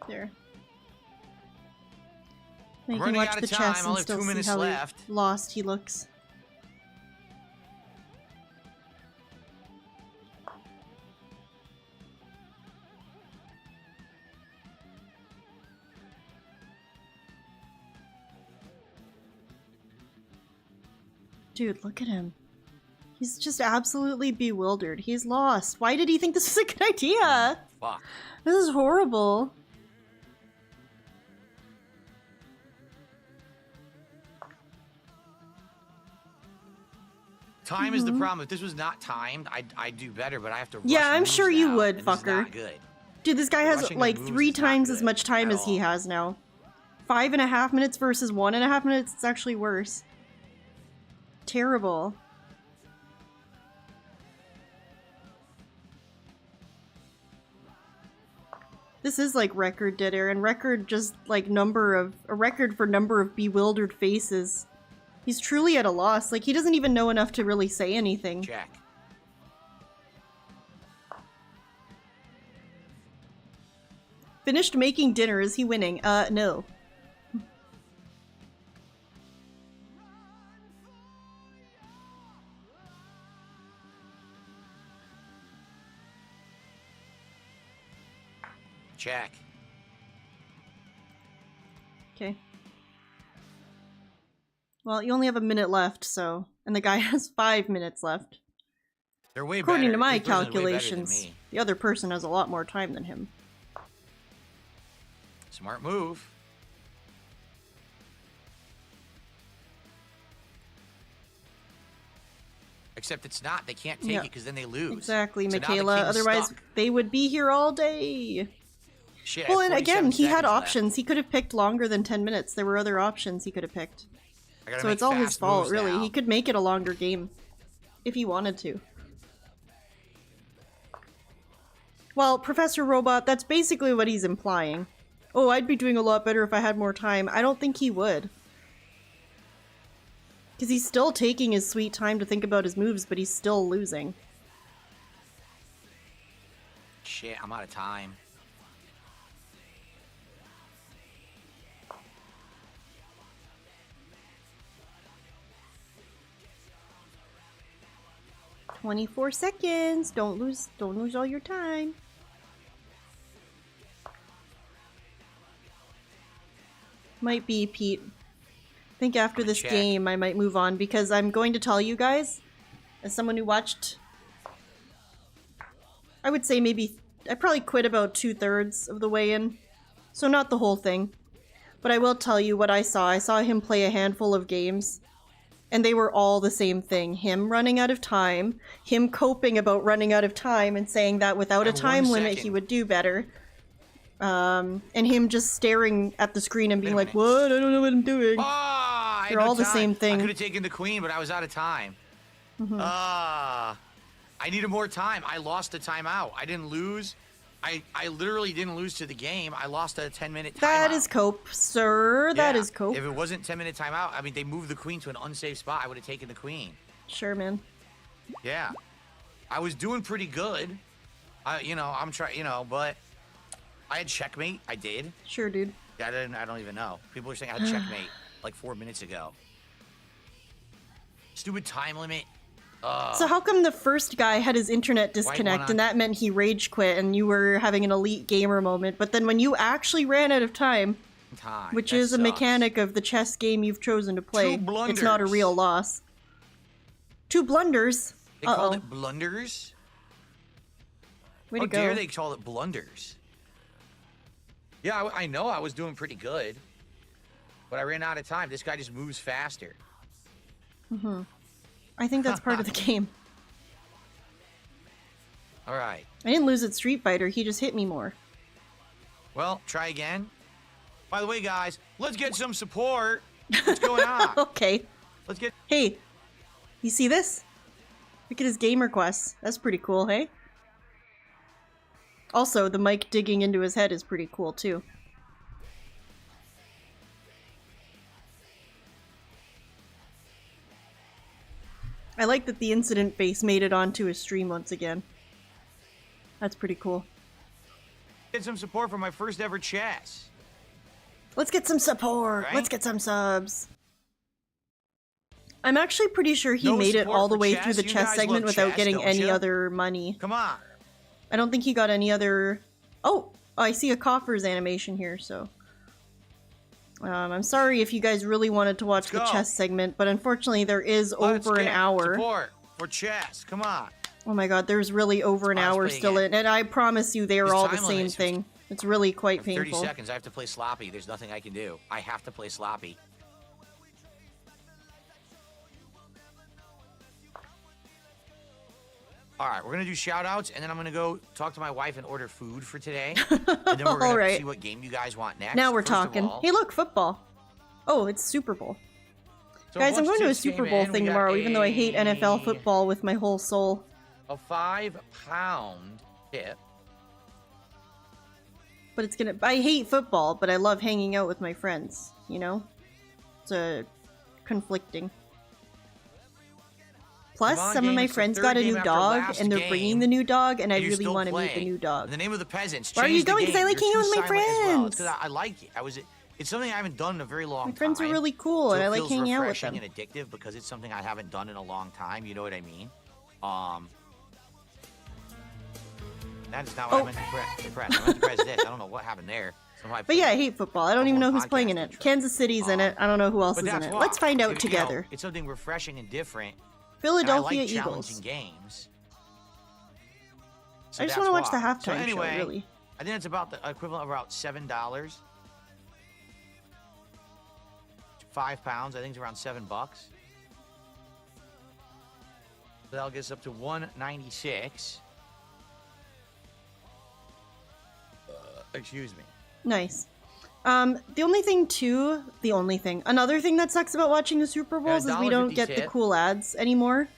There. Now you running can watch out the of time. chess I'll and have still 2 see minutes how left. lost he looks. Dude, look at him. He's just absolutely bewildered. He's lost. Why did he think this was a good idea? Fuck. This is horrible. Time is the problem. If this was not timed, I'd do better, but I have to rush Yeah, I'm moves sure you now, would, and this is fucker. not good. Dude, this guy has Rushing like the moves 3 is not times as good much time at as he all. has now. 5.5 minutes versus 1.5 minutes, it's actually worse. Terrible. This is like record dead air, and record just like a record for number of bewildered faces. He's truly at a loss. Like, he doesn't even know enough to really say anything. Check. Finished making dinner. Is he winning? No. Check. Okay. Well, you only have a minute left, so... And the guy has 5 minutes left. They're way According better. to my This person's way better than calculations, me. the other person has a lot more time than him. Smart move. Except it's not. They can't take Yeah. it because then they lose. Exactly, So now the Michaela. king's Otherwise, stuck. they would be here all day. Shit, I Well, have and again, 47 he had seconds left. options. He could have picked longer than 10 minutes. There were other options he could have picked. I gotta So make it's all his fast fault, moves really. now. He could make it a longer game. If he wanted to. Well, Professor Robot, that's basically what he's implying. Oh, I'd be doing a lot better if I had more time. I don't think he would. Because he's still taking his sweet time to think about his moves, but he's still losing. Shit, I'm out of time. "24 seconds. Don't lose all your time." Might be, Pete. I think after this check. game I might move on, because I'm going to tell you guys, as someone who watched, I would say maybe, I probably quit about 2/3 of the way in. So not the whole thing. But I will tell you what I saw. I saw him play a handful of games, and they were all the same thing. Him running out of time, him coping about running out of time and saying that without a And 1 time limit he second. would do better. And him just staring at the screen and being Wait a like, minute. "What? I don't know what I'm doing." Ah, I had They're no all the time. same I thing. could have taken the queen, but I was out of time. I needed more time. I lost a timeout. I didn't lose. I literally didn't lose to the game. I lost a 10-minute timeout. That is cope, sir. That is cope. If it wasn't 10-minute timeout, I mean, they moved the queen to an unsafe spot. I would have taken the queen. Sure, man. Yeah. I was doing pretty good. I'm trying, but I had checkmate. I did. Sure, dude. I don't even know. People are saying I had checkmate like 4 minutes ago. Stupid time limit. So how come the first guy had his internet disconnect and that meant he rage quit and you were having an elite gamer moment, but then when you actually ran out of time, which is a mechanic of the chess game you've chosen to play, it's not a real loss. 2 blunders. They called it blunders? Way to go. How dare they call it blunders? Yeah, I know I was doing pretty good, but I ran out of time. This guy just moves faster. I think that's part of the game. All right. I didn't lose at Street Fighter, he just hit me more. Well, try again. By the way, guys, let's get some support. What's going on? Okay. Let's get... Hey, you see this? Look at his game requests. That's pretty cool, hey? Also, the mic digging into his head is pretty cool, too. I like that the incident face made it onto his stream once again. That's pretty cool. Get some support for my first ever chess. Let's get some support. Right? Let's get some subs. I'm actually pretty sure he made it all the way through the chess segment without getting any other money. Come on. I don't think he got any other... Oh, I see a coffers animation here, so... I'm sorry if you guys really wanted to watch the chess segment, but unfortunately there is over an hour. Support for chess. Come on. Oh my god, there's really over an hour still in, and I promise you they are all the same thing. It's really quite painful. 30 seconds, I have to play sloppy. There's nothing I can do. I have to play sloppy. All right, we're going to do shout-outs, and then I'm going to go talk to my wife and order food for today. And then we're going to see what game you guys want next. Now we're talking. Hey, look, football. Oh, it's Super Bowl. So guys, I'm going to a Super Bowl thing tomorrow, even though I hate NFL football with my whole soul. A 5-pound tip. But it's gonna... I hate football, but I love hanging out with my friends, you know? It's conflicting. Plus, some of my friends got a new dog, and they're bringing the new dog, and I really want to meet the new dog. In the name of the peasants, where are you going? Because I like hanging out with my friends. It's because I like it. It's something I haven't done in a very long time. My friends are really cool, and I like hanging out with them. It feels refreshing and addictive because it's something I haven't done in a long time. You know what I mean? That is not what I meant to press. I meant to press this. I don't know what happened there. But yeah, I hate football. I don't even know who's playing in it. Kansas City's in it. I don't know who else is in it. Let's find out together. It's something refreshing and different. Philadelphia Eagles. Eagles. Games. I just want to watch the halftime show, really. I think it's about the equivalent of about $7. 5 pounds. I think it's around $7. So that'll get us up to $1.96. Excuse me. Nice. Another thing that sucks about watching the Super Bowls is we don't get the cool ads anymore.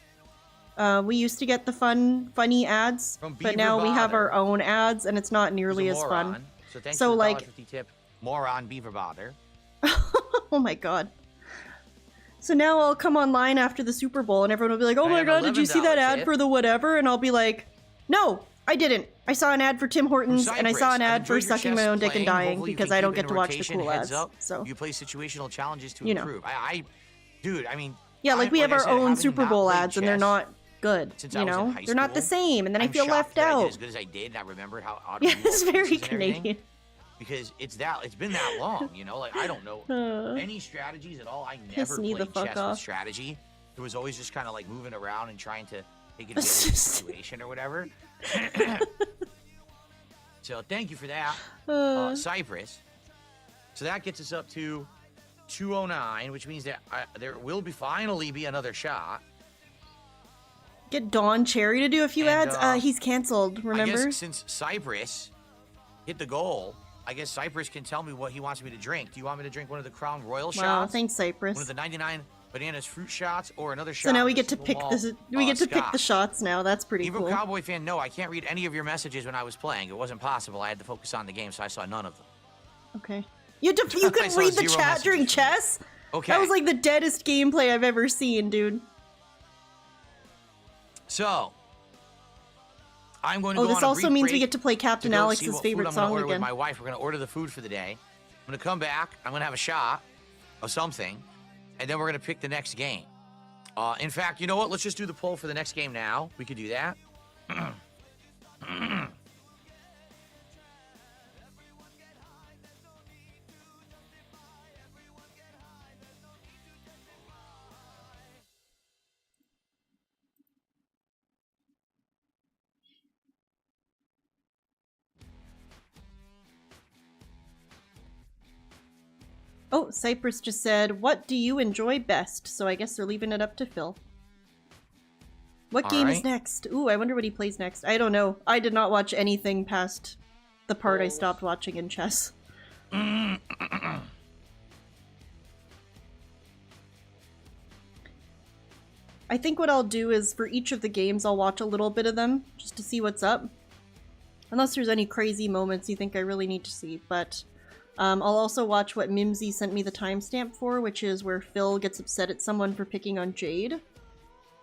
We used to get the funny ads, but now we have our own ads, and it's not nearly as fun. So thanks for the $1.50 tip, moron beaver bother. Oh my god. So now I'll come online after the Super Bowl, and everyone will be like, oh my god, did you see that ad for the whatever? And I'll be like, no, I didn't. I saw an ad for Tim Hortons, and I saw an ad for sucking my own dick and dying because I don't get to watch the cool ads. So you play situational challenges to improve. Dude, I mean, yeah, like we have our own Super Bowl ads, and they're not good. You know, they're not the same, and then I feel left out. I did as good as I did, and I remembered how yeah, it's very Canadian. Because it's been that long, you know. Like I don't know any strategies at all. I never played chess with strategy. It was always just kind of like moving around and trying to take advantage of the situation or whatever. So thank you for that, Cypress. So that gets us up to 209, which means that there will finally be another shot. Get Don Cherry to do a few ads. He's canceled. Remember? I guess since Cypress hit the goal, I guess Cypress can tell me what he wants me to drink. Do you want me to drink one of the Crown Royal shots? Wow, thanks, Cypress. One of the 99 bananas fruit shots, or another shot. So now we with get a to single pick malt, this. We get to pick the scotch. shots now. That's pretty Evil cool. Cowboy fan, no, I can't read any of your messages when I was playing. It wasn't possible. I had to focus on the game, so I saw none of them. Okay. You I couldn't saw read the 0 chat messages during from you. chess? Okay. That was like the deadest gameplay I've ever seen, dude. So, I'm going to Oh, go this on a also brief means we break get to play to Captain go see Alex's what food favorite I'm gonna song order again. with my wife. We're going to order the food for the day. I'm going to come back. I'm going to have a shot of something, and then we're going to pick the next game. In fact, you know what? Let's just do the poll for the next game now. We could do that. Oh, Cypress just said, what do you enjoy best? So I guess they're leaving it up to Phil. What All game is right. next? Ooh, I wonder what he plays next. I don't know. I did not watch anything past the part I stopped watching in chess. I think what I'll do is for each of the games, I'll watch a little bit of them just to see what's up. Unless there's any crazy moments you think I really need to see, but I'll also watch what Mimsy sent me the timestamp for, which is where Phil gets upset at someone for picking on Jade,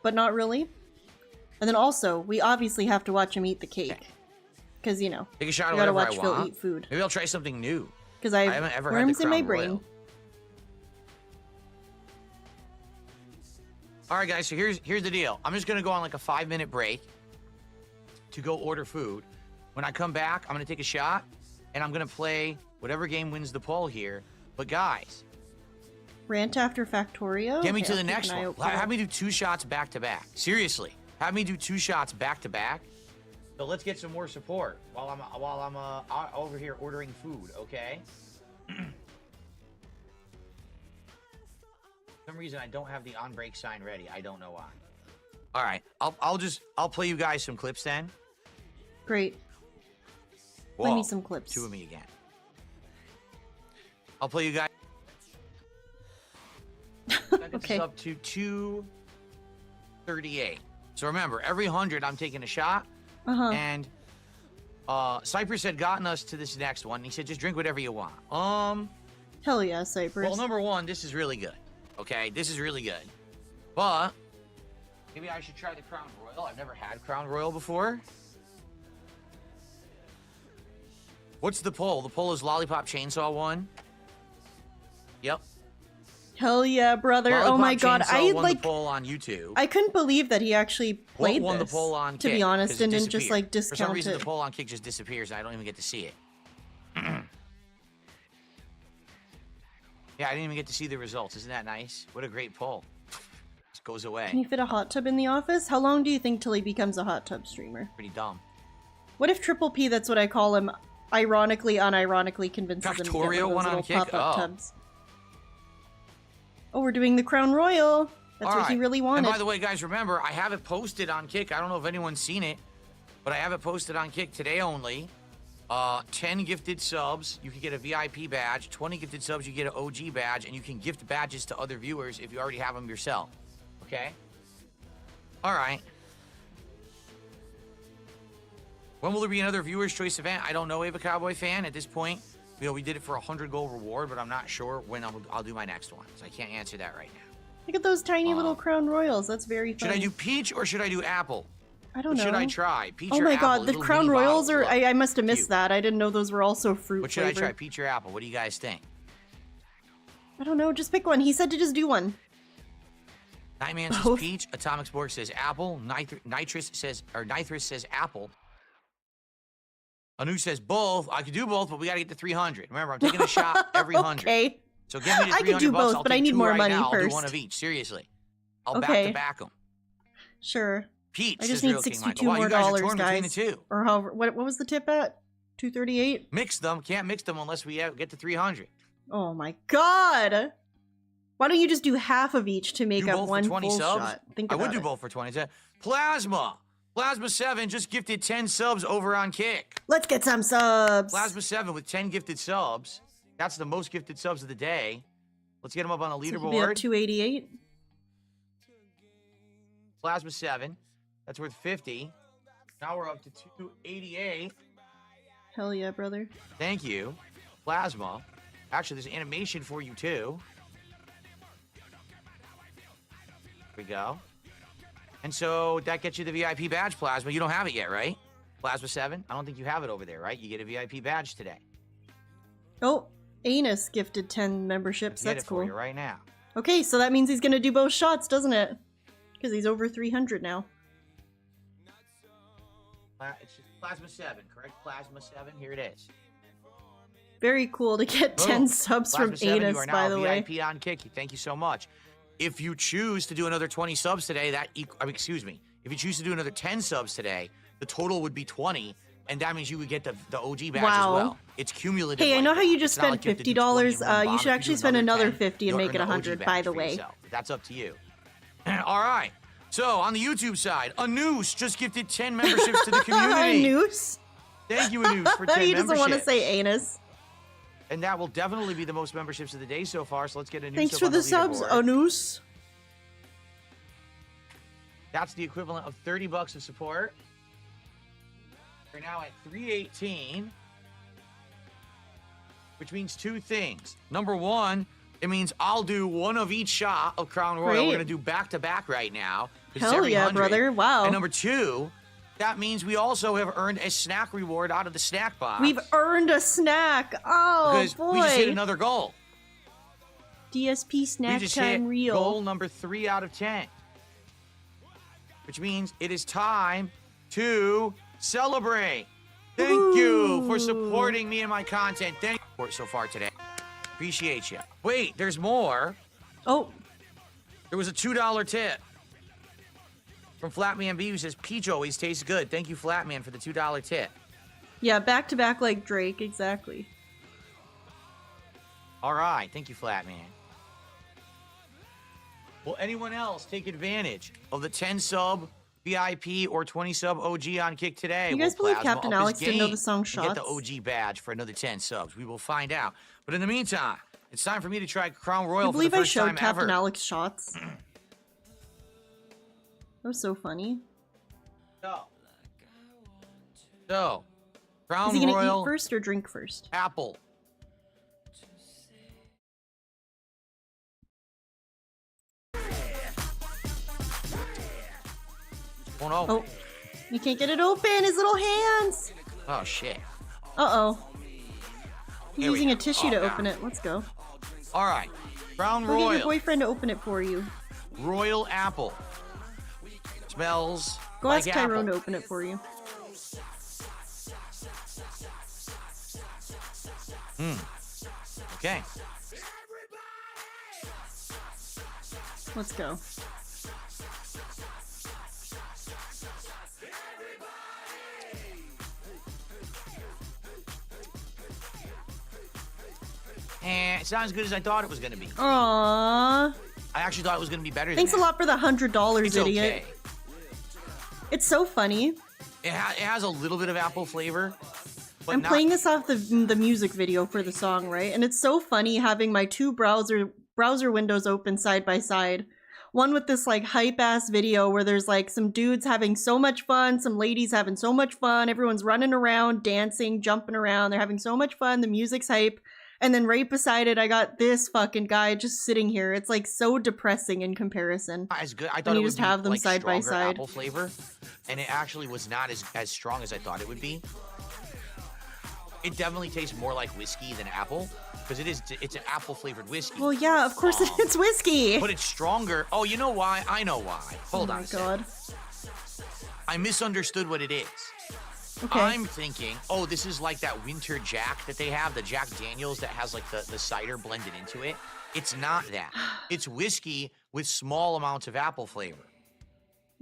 but not really. And then also, we obviously have to watch him eat the cake. Because, you know, Take a shot you of gotta whatever watch I Phil want. eat food. Maybe I'll try something new. Because I haven't have ever had the worms in my Crown brain. Royal. All right, guys, so here's the deal. I'm just going to go on like a 5-minute break to go order food. When I come back, I'm going to take a shot, and I'm going to play whatever game wins the poll here. But, guys, Rant after Factorio? get me Okay, to I'll the keep next an eye one. out for that. Have me do 2 shots back-to-back. Seriously. Have me do 2 shots back-to-back. So let's get some more support while I'm out over here ordering food, okay? For some reason I don't have the on break sign ready. I don't know why. All right, I'll play you guys some clips then. Great. Play me Whoa, some clips. 2 of me again. I'll play you guys. That gets Okay. us up to 238. So remember, every 100 I'm taking a shot. Uh-huh. And Cypress had gotten us to this next one. He said, just drink whatever you want. Hell yeah, Cypress. Well, number one, this is really good. Okay, this is really good. But maybe I should try the Crown Royal. I've never had Crown Royal before. What's the poll? The poll is Lollipop Chainsaw won. Yep. Hell yeah, brother. Lollipop Oh my god, Chainsaw I won like the poll on YouTube. I couldn't believe that he actually What played won this. the poll on to Kick? be honest, 'Cause it and didn't just disappeared. like For some discount reason, it. the poll on Kick just disappears, and I don't even get to see it. Yeah, I didn't even get to see the results. Isn't that nice? What a great poll. Just goes away. Can you fit a hot tub in the office? How long do you think till he becomes a hot tub streamer? Pretty dumb. What if Triple P, that's what I call him, ironically, unironically convinces him to get one Factorio of those won on little Kick? pop-up Oh. tubs? Oh, we're doing the Crown Royal. That's All what he right. really wanted. And by the way, guys, remember, I have it posted on Kick. I don't know if anyone's seen it, but I have it posted on Kick today only. 10 gifted subs, you can get a VIP badge. 20 gifted subs, you get an OG badge, and you can gift badges to other viewers if you already have them yourself. Okay? All right. When will there be another Viewer's Choice event? I don't know, Ava Cowboy fan. At this point, you know, we did it for a 100 gold reward, but I'm not sure when I'll do my next one. So I can't answer that right now. Look at those tiny little Crown Royals. That's very fun. Should I do peach or should I do apple? I don't What know. should I try? Peach Oh or my apple? god, the Little Crown mini Royals bottles. are... Look. I must have missed Cute. that. I didn't know those were also fruit What should I flavored. try, peach or apple? What do you guys think? I don't know, just pick one. He said to just do one. Nightman says Both. peach. Atomic Spork says apple. Nitrous says apple. Anu says both. I could do both, but we got to get to 300. Remember, I'm taking a shot every 100. Okay. So give me the 300 I could do bucks. both, I'll but I take need two more right money now. I'll do first. one of each. Seriously. I'll Okay. back them. Sure. Peach I just says need Real King 62 Michael. Wow, more you guys are dollars, torn between guys. the two. Or however, what was the tip at? 238? Mix them. Can't mix them unless we get to 300. Oh my god! Why don't you just do half of each to make Do up both one for 20 full subs? shot? Think I about would do it. both for 20. Plasma 7 just gifted 10 subs over on Kick. Let's get some subs! Plasma 7 with 10 gifted subs. That's the most gifted subs of the day. Let's get him up on a So he'll be up leaderboard. 288? Plasma 7. That's worth 50. Now we're up to 288. Hell yeah, brother. Thank you. Plasma. Actually, there's animation for you, too. Here we go. And so that gets you the VIP badge, Plasma. You don't have it yet, right? Plasma 7? I don't think you have it over there, right? You get a VIP badge today. Oh, Anus gifted 10 memberships. Get That's it for cool. you right now. Okay, so that means he's gonna do both shots, doesn't it? Because he's over 300 now. It's just Plasma 7, correct? Plasma 7, here it is. Very cool to get Boom. 10 subs Plasma from 7, Anus, you are now by a the way. VIP on Kick. Thank you so much. If you choose to do another 20 subs today, excuse me. If you choose to do another 10 subs today, the total would be 20, and that means you would get the OG badge Wow. as well. It's cumulative. Hey, I like know how that. you just It's not spent like you have to do $50. 20 in one You bomb. should If actually do spend another 10, 50 and you'll make earn it the OG 100, by badge the for way. yourself. That's up to you. All right. So on the YouTube side, Anus just gifted 10 memberships to the community. Anus? Thank you, Anus, for 10 He doesn't want to memberships. say Anus. And that will definitely be the most memberships of the day so far. So let's get Anus Thanks up for on the subs, leaderboard. Anus. That's the equivalent of $30 of support. We're now at 318, which means two things. Number one, it means I'll do one of each shot of Crown Royal. Great. We're gonna do back-to-back right now. 'cause it's Hell every yeah, 100. brother. Wow. And number two, that means we also have earned a snack reward out of the snack box. We've earned a snack. Oh, because boy. we just hit another goal. DSP We snack just time hit real. goal number 3 out of 10. Which means it is time to celebrate. Thank you for supporting me and my content. Thank you for it so far today. Appreciate you. Wait, there's more. Oh. There was a $2 tip from Flatman B who says, Peach always tastes good. Thank you, Flatman, for the $2 tip. Yeah, back to back like Drake, exactly. All right. Thank you, Flatman. Will anyone else take advantage of the 10 sub VIP or 20 sub OG on Kick today? You guys Will believe Plasma Captain up his Alex didn't know game the song and Shots? get the OG badge for another 10 subs? We will find out. But in the meantime, it's time for me to try Crown Royal I for the believe I first time showed Captain ever. Alex shots. That was so funny. So, Crown Is he gonna Royal eat first or drink first? apple. Oh no. Oh, you can't get it open. His little hands. Oh shit. Uh-oh. He's Here we using a go. tissue Oh, to God. open it. Let's go. All right. Crown Go get your Royal. boyfriend to open it for you. Royal apple. Smells Go like ask Tyrone apple. to open it for you. Okay. Let's go. And it's not as good as I thought it was going to be. Aww. I actually thought it was going to be better Thanks a than lot for the $100, It's idiot. okay. It's so funny. It has a little bit of apple flavor. But I'm not, playing this off the music video for the song, right? And it's so funny having my two browser windows open side by side. One with this like hype ass video where there's like some dudes having so much fun, some ladies having so much fun, everyone's running around, dancing, jumping around, they're having so much fun, the music's hype. And then right beside it, I got this fucking guy just sitting here. It's like so depressing in comparison. not as good. I thought when it you would just be have them like side by stronger side. apple flavor, and it actually was not as strong as I thought it would be. It definitely tastes more like whiskey than apple because it's an apple flavored whiskey. Well, yeah, of course it's whiskey. But it's stronger. Oh, you know why? I know why. Hold oh on my a second. god. I misunderstood what it is. Okay. I'm thinking, oh, this is like that winter Jack that they have, the Jack Daniels that has like the cider blended into it. It's not that. It's whiskey with small amounts of apple flavor.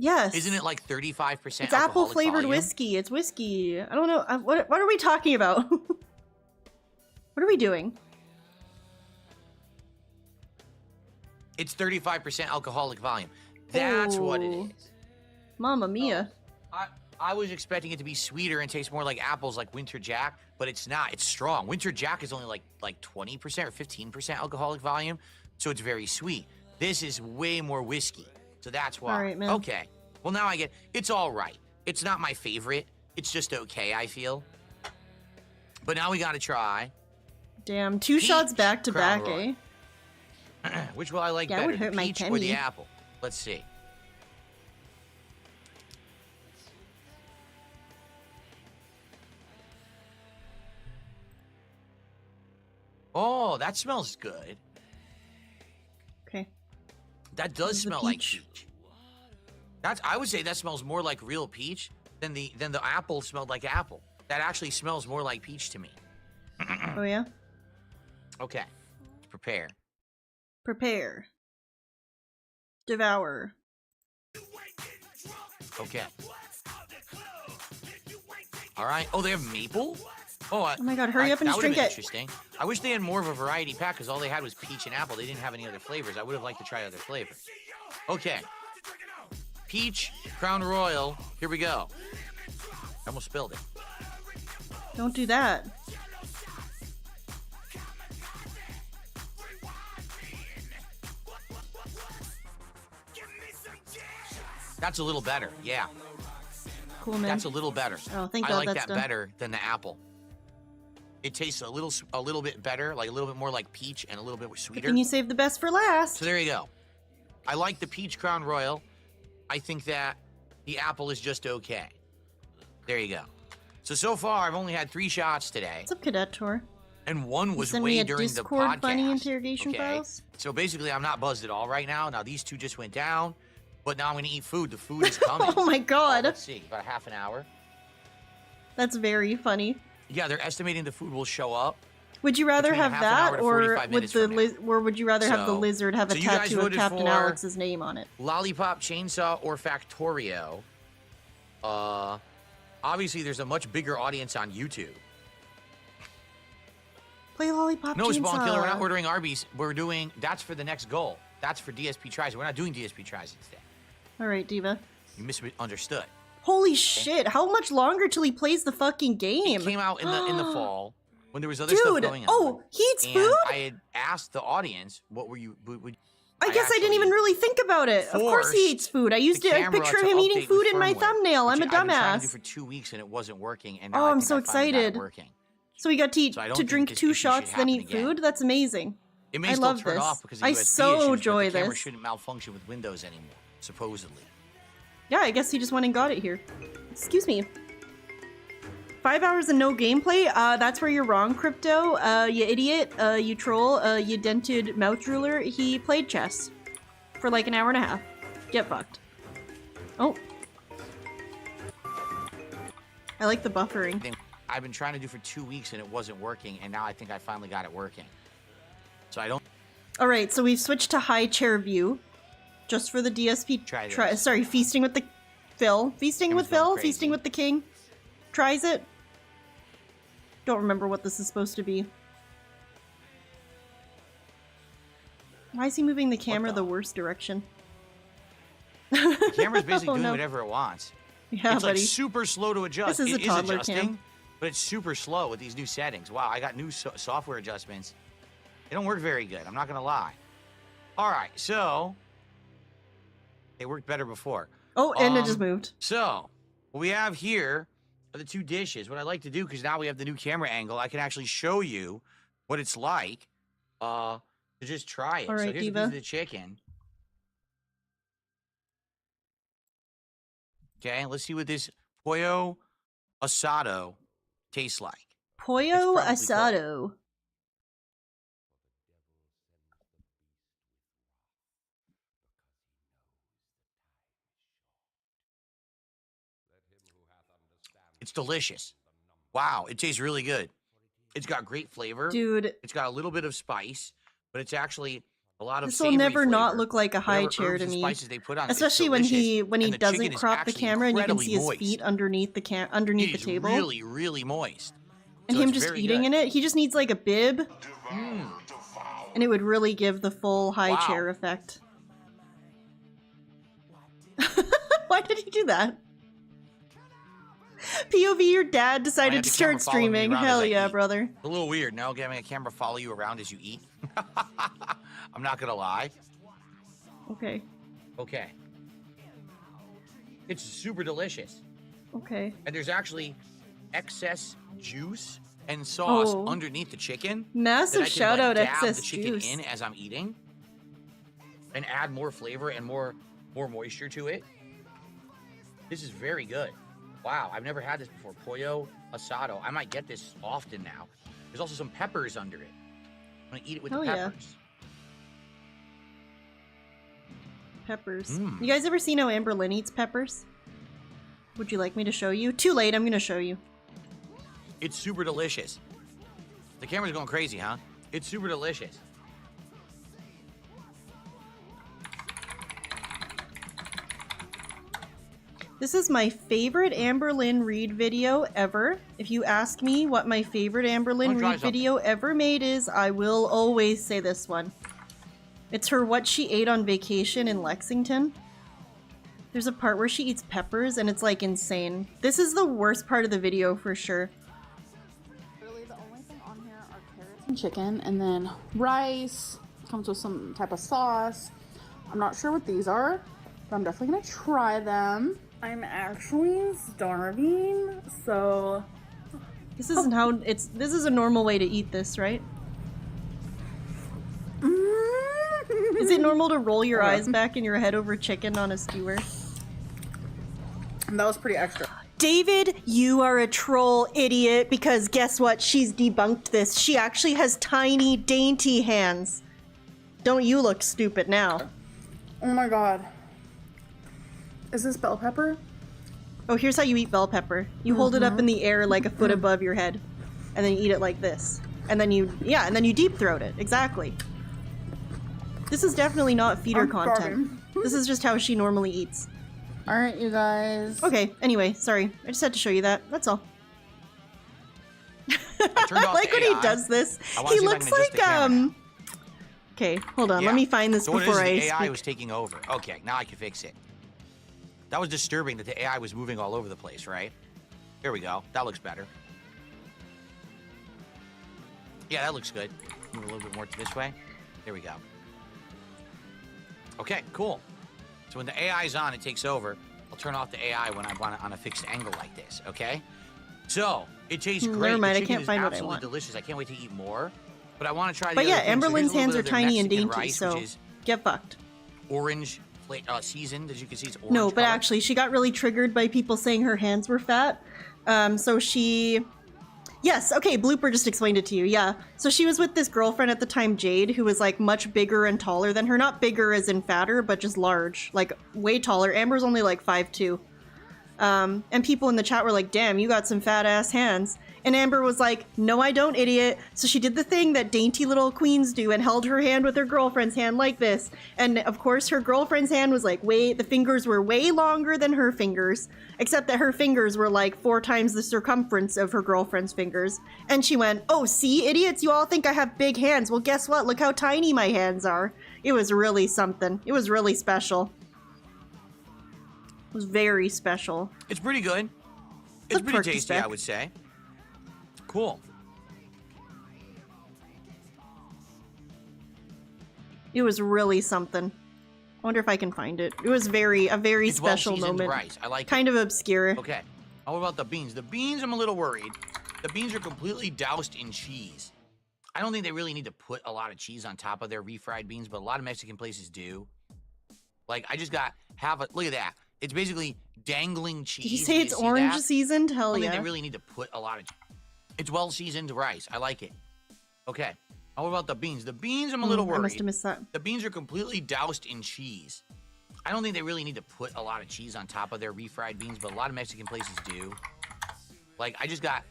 Yes. Isn't it like 35% It's alcoholic apple flavored volume? whiskey. It's whiskey. I don't know. What are we talking about? What are we doing? It's 35% alcoholic volume. That's what it Oh. is. Mamma mia. I was expecting it to be sweeter and taste more like apples like Winter Jack, but it's not. It's strong. Winter Jack is only like 20% or 15% alcoholic volume, so it's very sweet. This is way more whiskey. So that's why. All right, man. Okay. Well, now I get. It's all right. It's not my favorite. It's just okay, I feel. But now we got to try. Damn, 2 shots back to Crown back, Royal. eh? Which will I like That better, would hurt the my peach or the tummy. apple? Let's see. Oh, that smells good. Okay. That does This is the smell like peach. peach. That's. I would say that smells more like real peach than the apple smelled like apple. That actually smells more like peach to me. Oh yeah? Okay. Prepare. Prepare. Devour. Okay. All right. Oh, they have maple? Oh my God, hurry up and that just would've drink been it. Interesting. I wish they had more of a variety pack because all they had was peach and apple. They didn't have any other flavors. I would have liked to try other flavors. Okay. Peach, Crown Royal. Here we go. I almost spilled it. Don't do that. That's a little better. Yeah. Cool, man. That's a little better. Oh, thank I God like that's that done. better than the apple. It tastes a little bit better, like a little bit more like peach and a little bit Good sweeter. thing you saved the best for last. So there you go. I like the peach Crown Royal. I think that the apple is just okay. There you go. So far, I've only had 3 shots today, What's up, Cadet Tour? and one You was send way me a during Discord the podcast. bunny interrogation okay? files? So basically, I'm not buzzed at all right now. Now these 2 just went down, but now I'm gonna eat food. The food is coming. Oh my God. Let's see, about a half an hour. That's very funny. Yeah, they're estimating the food will show up. Would you rather Between have half an hour that, to or 45 minutes would the from or would you rather have the So- lizard have a so you guys tattoo of voted Captain for- Alex's name on it? Lollipop Chainsaw or Factorio. Obviously, there's a much bigger audience on YouTube. Play Lollipop No, Chainsaw. Spawn Killer, we're not ordering Arby's. We're doing, that's for the next goal. That's for DSP tries. We're not doing DSP tries today. All right, Diva. You misunderstood. Holy shit! How much longer till he plays the fucking game? It came out in the fall when there was other stuff Dude, going on. oh, he eats and food? I had asked the audience, what were you, would I guess I didn't even really think about it. Of course he eats food. I used the it. I camera picture to him eating update food with in my firmware, thumbnail. I'm a which I've been trying to do dumbass. for 2 weeks and it wasn't working. And now Oh, I I'm think so I finally got it excited. working. So he got to eat, So I don't to think drink this 2 issue should shots, then happen eat again. food. That's amazing. It may I still love turn this. off because of I USB so issues, but enjoy the camera this. shouldn't malfunction with Windows anymore, supposedly. Yeah, I guess he just went and got it here. Excuse me. 5 hours and no gameplay? That's where you're wrong, Crypto. You idiot. You troll. You dented mouth drooler. He played chess for like an hour and a half. Get fucked. Oh. I like the buffering. I've been trying to do for 2 weeks and it wasn't working, and now I think I finally got it working. So I don't. Alright, so we've switched to high chair view. Just for the DSP. Try this. Sorry, feasting with the Phil. Feasting with going Phil? crazy. Feasting with the king. Tries it. Don't remember what this is supposed to be. Why is he moving the camera the worst direction? The camera's basically Oh, doing no. whatever it wants. Yeah, it's like buddy. super slow to adjust. This is It a toddler adjusting, cam. but it's super slow with these new settings. Wow, I got new software adjustments. They don't work very good. I'm not gonna lie. All right, so they worked better before. Oh, and it just moved. So what we have here are the 2 dishes. What I like to do, because now we have the new camera angle, I can actually show you what it's like to just try it. All So right, here's a piece Diva. of the chicken. Okay, let's see what this pollo asado tastes like. Pollo probably asado. It's delicious. Wow, it tastes really good. It's got great flavor. Dude. It's got a little bit of spice, but it's actually a lot of This will savory never not flavor. look like a high Whatever chair herbs to and me. spices they put on it is Especially when he delicious, when he and the doesn't chicken is crop the actually camera and you can incredibly see his moist. feet underneath the underneath the It is table. really, really moist. And So him it's just very eating good. in it. He just needs like a bib. And it would really give the full high Wow. chair effect. Why did he do that? POV, your dad I had decided to the camera start following me streaming. around as Hell I yeah, eat. brother. It's a little weird now having a camera follow you around as you eat. I'm not gonna lie. Okay. Okay. It's super delicious. Okay. And there's actually excess juice and sauce Oh. underneath the chicken. Massive that I can, shout out dab excess the chicken juice. in as I'm eating, and add more flavor and more moisture to it. This is very good. Wow, I've never had this before. Pollo asado. I might get this often now. There's also some peppers under it. I'm gonna eat it with Oh, the yeah. peppers. Peppers. Mm. You guys ever seen how Amber Lynn eats peppers? Would you like me to show you? Too late, I'm gonna show you. It's super delicious. The camera's going crazy, huh? It's super delicious. This is my favorite Amber Lynn Reed video ever. If you ask me what my favorite Amber Lynn I'll try Reed some. video ever made is, I will always say this one. It's her what she ate on vacation in Lexington. There's a part where she eats peppers and it's like insane. This is the worst part of the video for sure. Really, the only thing on here are carrots and chicken, and then rice. Comes with some type of sauce. I'm not sure what these are, but I'm definitely gonna try them. I'm actually starving, so This isn't how it's. This is a normal way to eat this, right? Is it normal to roll your eyes back in your head over chicken on a skewer? that was pretty extra. David, you are a troll idiot because guess what? She's debunked this. She actually has tiny, dainty hands. Don't you look stupid now? Oh my god. Is this bell pepper? Oh, here's how you eat bell pepper. You hold it up in the air like a foot above your head, and then you eat it like this. And then you deep throat it. Exactly. This is definitely not feeder I'm content. starving. This is just how she normally eats. Alright, you guys. Okay, anyway, sorry. I just had to show you that. That's all. I turned I off like the when he AI. does this. I wanna He see if I looks can adjust like the camera. Okay, hold on. Yeah. Let me find this So what it before is, I the AI speak. was taking over. Okay, now I can fix it. That was disturbing that the AI was moving all over the place, right? Here we go. That looks better. Yeah, that looks good. Move a little bit more to this way. There we go. Okay, cool. So when the AI is on, it takes over. I'll turn off the AI when I want it on a fixed angle like this, okay? So, it tastes Never great. mind, The I chicken can't is find what I absolutely want. delicious. I can't wait to eat more. But I want to try the But other yeah, things. Amber So here's Lynn's a little hands bit are of their tiny and Mexican dainty, rice, so which is get fucked. orange seasoned, as you can see, it's orange. No, but color. actually, she got really triggered by people saying her hands were fat. So she... Yes, okay, Blooper just explained it to you, yeah. So she was with this girlfriend at the time, Jade, who was, like, much bigger and taller than her. Not bigger as in fatter, but just large. Like, way taller. Amber's only, like, 5'2". And people in the chat were like, damn, you got some fat-ass hands. And Amber was like, no, I don't, idiot. So she did the thing that dainty little queens do and held her hand with her girlfriend's hand like this. And of course, her girlfriend's hand was like, the fingers were way longer than her fingers, except that her fingers were like 4 times the circumference of her girlfriend's fingers. And she went, oh, see, idiots, you all think I have big hands. Well, guess what? Look how tiny my hands are. It was really something. It was really special. It was very special. It's pretty good. It's a pretty perk to tasty, spec. I would say. Cool. It was really something. I wonder if I can find it. It was a very It's special well-seasoned moment. rice. I like Kind it. of obscure. Okay. How about the beans? The beans, I'm a little worried. The beans are completely doused in cheese. I don't think they really need to put a lot of cheese on top of their refried beans, but a lot of Mexican places do. Like, I just got look at that. It's basically dangling cheese. Did you say Do it's see orange that? seasoned? I Hell don't think yeah. they really need to put a lot of... It's well-seasoned rice. I like it. Okay. How about the beans? The beans, I'm a little I worried. must have missed that. The beans are completely doused in cheese. I don't think they really need to put a lot of cheese on top of their refried beans, but a lot of Mexican places do. Like, I just got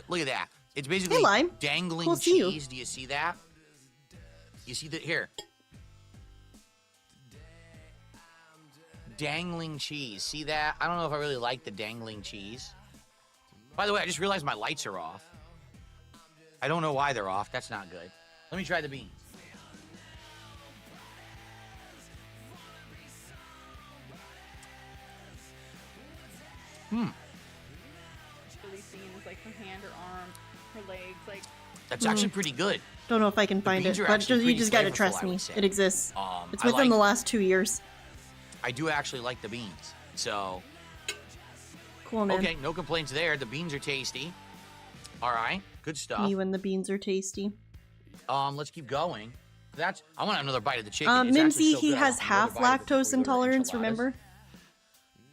look at that. It's basically Lime. dangling We'll see you. cheese. Do you see that? You see that here? Dangling cheese. See that? I don't know if I really like the dangling cheese. By the way, I just realized my lights are off. I don't know why they're off. That's not good. Let me try the beans. Really seeing is like her hand, her arm, her legs, like. That's actually pretty good. Don't know if I can find beans it, are but actually you pretty just gotta flavorful, trust I me. would say. It exists. It's I within the like- last 2 years. I do actually like the beans. So, Cool, man. Okay, no complaints there. The beans are tasty. All right, good stuff. Me when the beans are tasty. Let's keep going. I want another bite of the chicken. It's actually Mimsy, so he good, I has want another half bite of it before lactose we go to the intolerance, enchiladas. remember?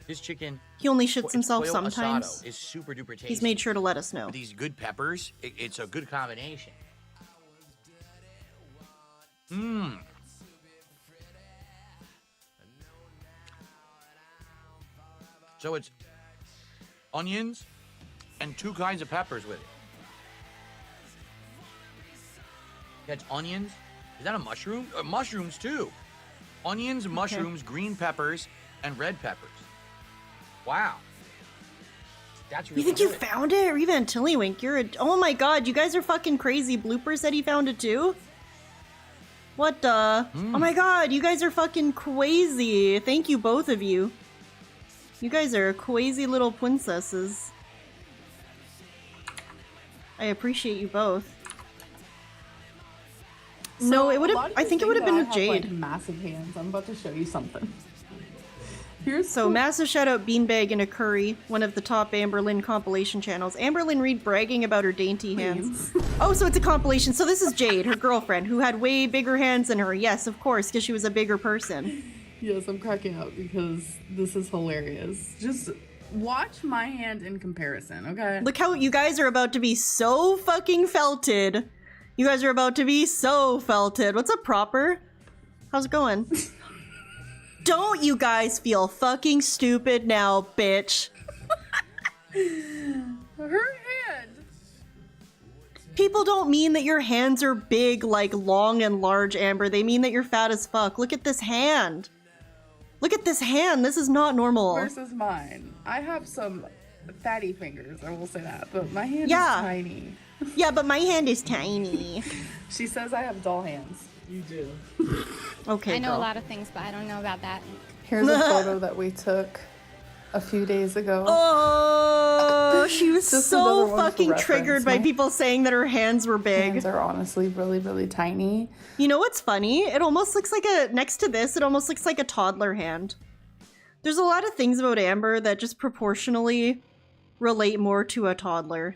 His chicken. He only shits it's himself pollo sometimes. asado is super duper tasty. He's made sure to let us know. With these good peppers, it's a good combination. Mmm. So it's onions and 2 kinds of peppers with it. That's onions. Is that a mushroom? Mushrooms too. Onions, mushrooms, green peppers, and red peppers. Wow. That's really You think good. you found it? Revan Tillywink, you're a... Oh my god, you guys are fucking crazy. Blooper said he found it too? What the? Oh my god, you guys are fucking crazy. Thank you, both of you. You guys are crazy little princesses. I appreciate you both. No, it would have... I think it would have been with Jade. Like, massive hands. I'm about to show you something. So, massive shout out Beanbag and a Curry, one of the top Amberlynn compilation channels. Amberlynn Reed bragging about her dainty hands. Oh, so it's a compilation. So this is Jade, her girlfriend, who had way bigger hands than her. Yes, of course, because she was a bigger person. Yes, I'm cracking up because this is hilarious. Just watch my hand in comparison, okay? Look how you guys are about to be so fucking felted. You guys are about to be so felted. What's up, Proper? How's it going? Don't you guys feel fucking stupid now, bitch. Her hand. People don't mean that your hands are big, like long and large, Amber. They mean that you're fat as fuck. Look at this hand. Look at this hand. This is not normal. Versus mine. I have some fatty fingers, I will say that, but my hand is tiny. Yeah, but my hand is tiny. She says I have doll hands. You do. Okay, I know girl. a lot of things, but I don't know about that. Here's a photo that we took a few days ago. Oh, she was Just so another one for fucking reference. triggered by My people saying that her hands were big. hands are honestly really, really tiny. You know what's funny? It almost looks like next to this, it almost looks like a toddler hand. There's a lot of things about Amber that just proportionally relate more to a toddler.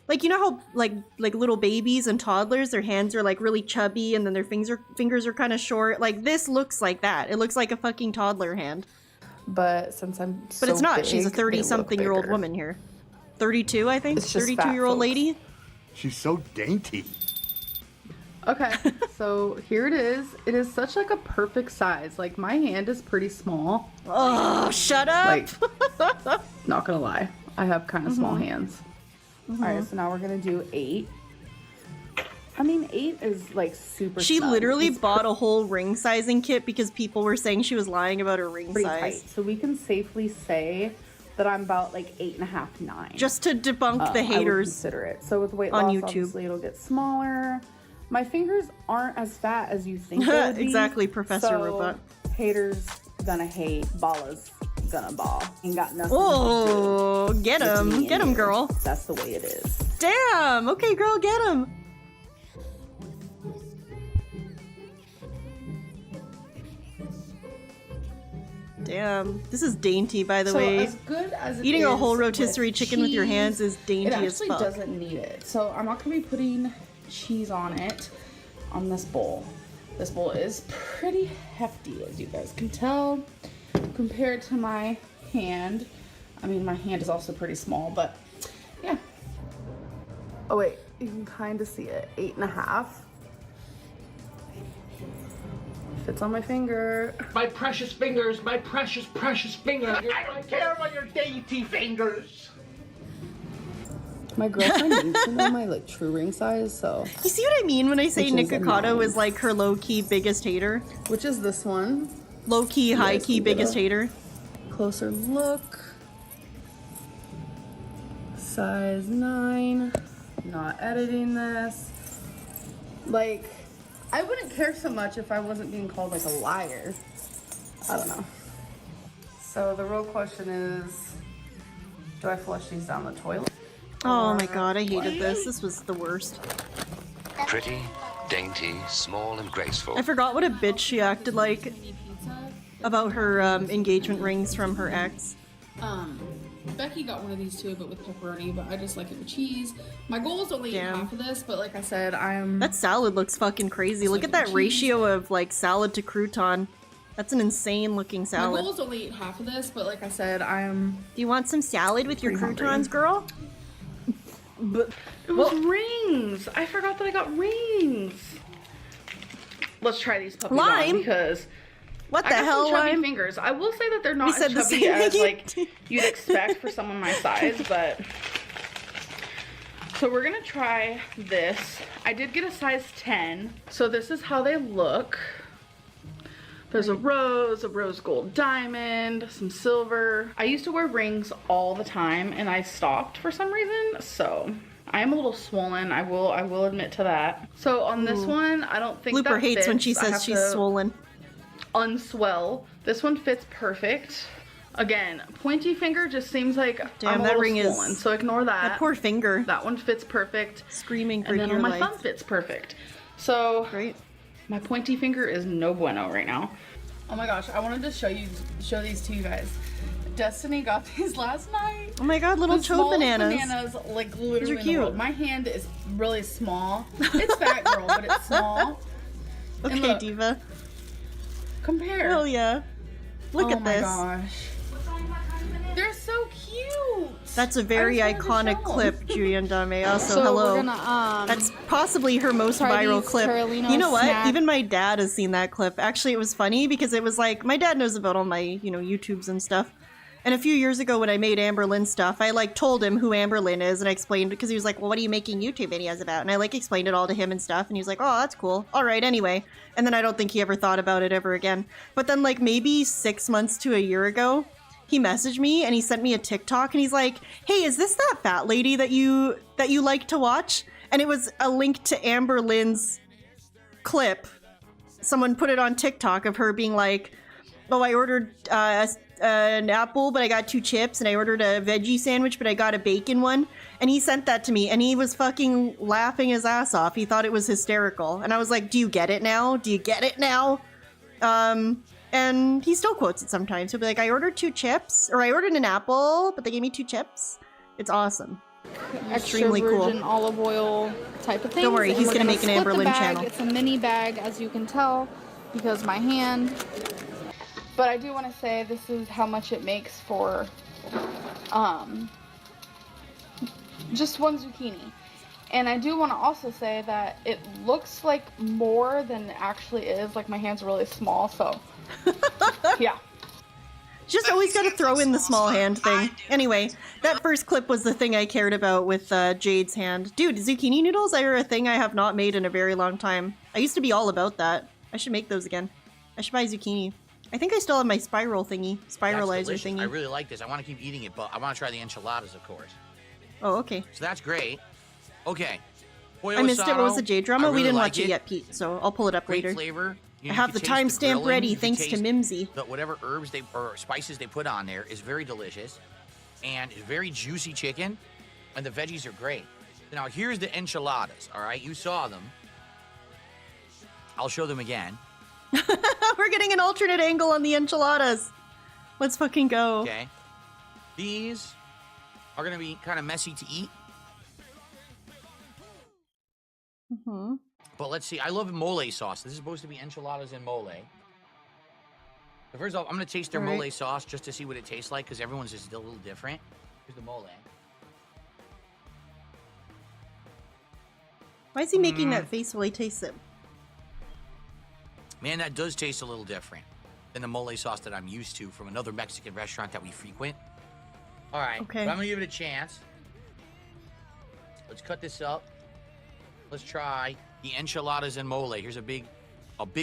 Like, you know how, like little babies and toddlers, their hands are, like, really chubby and then their fingers are kind of short? Like, this looks like that. It looks like a fucking toddler hand. But since I'm But it's not. She's a big, they look 30-something-year-old bigger. woman here. 32, I think? It's just fat 32-year-old folks. lady? She's so dainty. Okay, so here it is. It is such like a perfect size. Like my hand is pretty small. Oh, shut up! Like, not gonna lie, I have kind of small hands. All right, so now we're gonna do 8. I mean, 8 is like super. She snug. literally It's bought a whole ring sizing kit because people were saying she was lying about her ring pretty size. tight. So we can safely say that I'm about like 8.5, 9. Just to debunk the I would haters consider it. So with weight on loss, YouTube. obviously it'll get smaller. My fingers aren't as fat as you think they would be. Exactly, Professor So, Robot. Haters gonna hate, ballers gonna ball. Ain't got nothing. Oh, to do get with him. me Get him, and you. girl. That's the way it is. Damn! Okay, girl, get him! Damn. This is dainty, by the So way. as good as it Eating a is whole with rotisserie chicken with your cheese, hands is dainty it as actually fuck. doesn't need it. So I'm not gonna be putting cheese on it on this bowl. This bowl is pretty hefty, as you guys can tell, compared to my hand. I mean, my hand is also pretty small, but yeah. Oh wait, you can kind of see it. 8.5. Fits on my finger. My precious fingers, my precious, precious fingers. I don't care about your dainty fingers. My girlfriend needs to know my like true ring size, so. You see what I mean when I say Which is a Nikocado 9. is like her low-key biggest hater? Which is this one. Low-key, You guys high-key can get biggest a hater. Closer look. Size 9. Not editing this. Like, I wouldn't care so much if I wasn't being called like a liar. I don't know. So the real question is, do I flush these down the toilet? Oh my god, I hated this. This was the worst. Pretty, dainty, small and graceful. I forgot what a bitch she acted like about her engagement rings from her ex. Becky got one of these too, but with pepperoni, but I just like it with cheese. My goal is only Damn. half of this, but like I said, That salad looks fucking crazy. Look at that ratio of like salad to crouton. That's an insane looking My salad. goal is only half of this, but like I said, Do you want some salad with your Pretty croutons, girl? But it was rings. I forgot that I got rings. Let's try these puppies Lime? on because What I the got hell, some chubby Lime? fingers. I will say that they're not said as the chubby same as thing. like you'd expect for someone my size, but so we're gonna try this. I did get a size 10, so this is how they look. There's a rose gold diamond, some silver. I used to wear rings all the time and I stopped for some reason, so I am a little swollen. I will admit to that. So on this one, I don't think Blooper that hates when fits. she I says have she's to swollen. Unswell. This one fits perfect. Again, pointy finger just seems like Damn, I'm a that little ring is- swollen, so ignore that. That poor finger. That one fits perfect. Screaming for And then dear on my life. thumb fits perfect. So Great. my pointy finger is no bueno right now. Oh my gosh, I wanted to show these to you guys. Destiny got these last night. Oh my god, little The cho smallest bananas. bananas, like literally These are in the cute. world. My hand is really small. It's fat girl, but it's small. And Okay, look, Diva. compare. Hell yeah. Look at this. Oh my gosh. They're so cute. That's a very I just wanted to iconic show 'em. clip, Julian Dame. Also, So hello. we're gonna, That's possibly her most try viral these clip. Carolino You know what? snack- Even my dad has seen that clip. Actually, it was funny because it was like, my dad knows about all my, YouTubes and stuff. And a few years ago when I made Amber Lynn stuff, I like told him who Amber Lynn is and I explained, because he was like, well, what are you making YouTube videos about? And I like explained it all to him and stuff. And he was like, oh, that's cool. All right, anyway. And then I don't think he ever thought about it ever again. But then like maybe 6 months to a year ago, he messaged me and he sent me a TikTok and he's like, hey, is this that fat lady that you like to watch? And it was a link to Amber Lynn's clip. Someone put it on TikTok of her being like, oh, I ordered an apple, but I got 2 chips, and I ordered a veggie sandwich, but I got a bacon one. And he sent that to me, and he was fucking laughing his ass off. He thought it was hysterical. And I was like, do you get it now? Do you get it now? And he still quotes it sometimes. He'll be like, I ordered 2 chips, or I ordered an apple, but they gave me 2 chips. It's awesome. Extremely extra cool. virgin olive oil type of thing. Don't worry, he's gonna make an Amber Lynn channel. It's a mini bag, as you can tell, because my hand. But I do want to say this is how much it makes for just one zucchini. And I do want to also say that it looks like more than it actually is. Like my hand's really small, so yeah. Just always got to throw in the small hand thing. Anyway, that first clip was the thing I cared about with Jade's hand. Dude, zucchini noodles are a thing I have not made in a very long time. I used to be all about that. I should make those again. I should buy zucchini. I think I still have my spiral thingy. Spiralizer That's delicious. thingy. I really like this. I want to keep eating it, but I want to try the enchiladas, of course. Oh, okay. So that's great. Okay. Pollo I missed it. What was asado, the Jade drama? I We really didn't like watch it yet, Pete, so I'll pull it up Great later. flavor. You I know, have you the can taste timestamp grilling, ready, you can thanks to taste Mimsy. whatever herbs or spices they put on there is very delicious. And it's very juicy chicken. And the veggies are great. Now, here's the enchiladas, all right? You saw them. I'll show them again. We're getting an alternate angle on the enchiladas. Let's fucking go. Okay. These are going to be kind of messy to eat. Mm-hmm. But let's see. I love mole sauce. This is supposed to be enchiladas and mole. So first off, I'm going to taste their All right. mole sauce just to see what it tastes like because everyone's just a little different. Here's the mole. Why is he making that face while he tastes it? Man, that does taste a little different than the mole sauce that I'm used to from another Mexican restaurant that we frequent. All right. Okay. But I'm going to give it a chance. Let's cut this up. Let's try the enchiladas and mole. Here's a big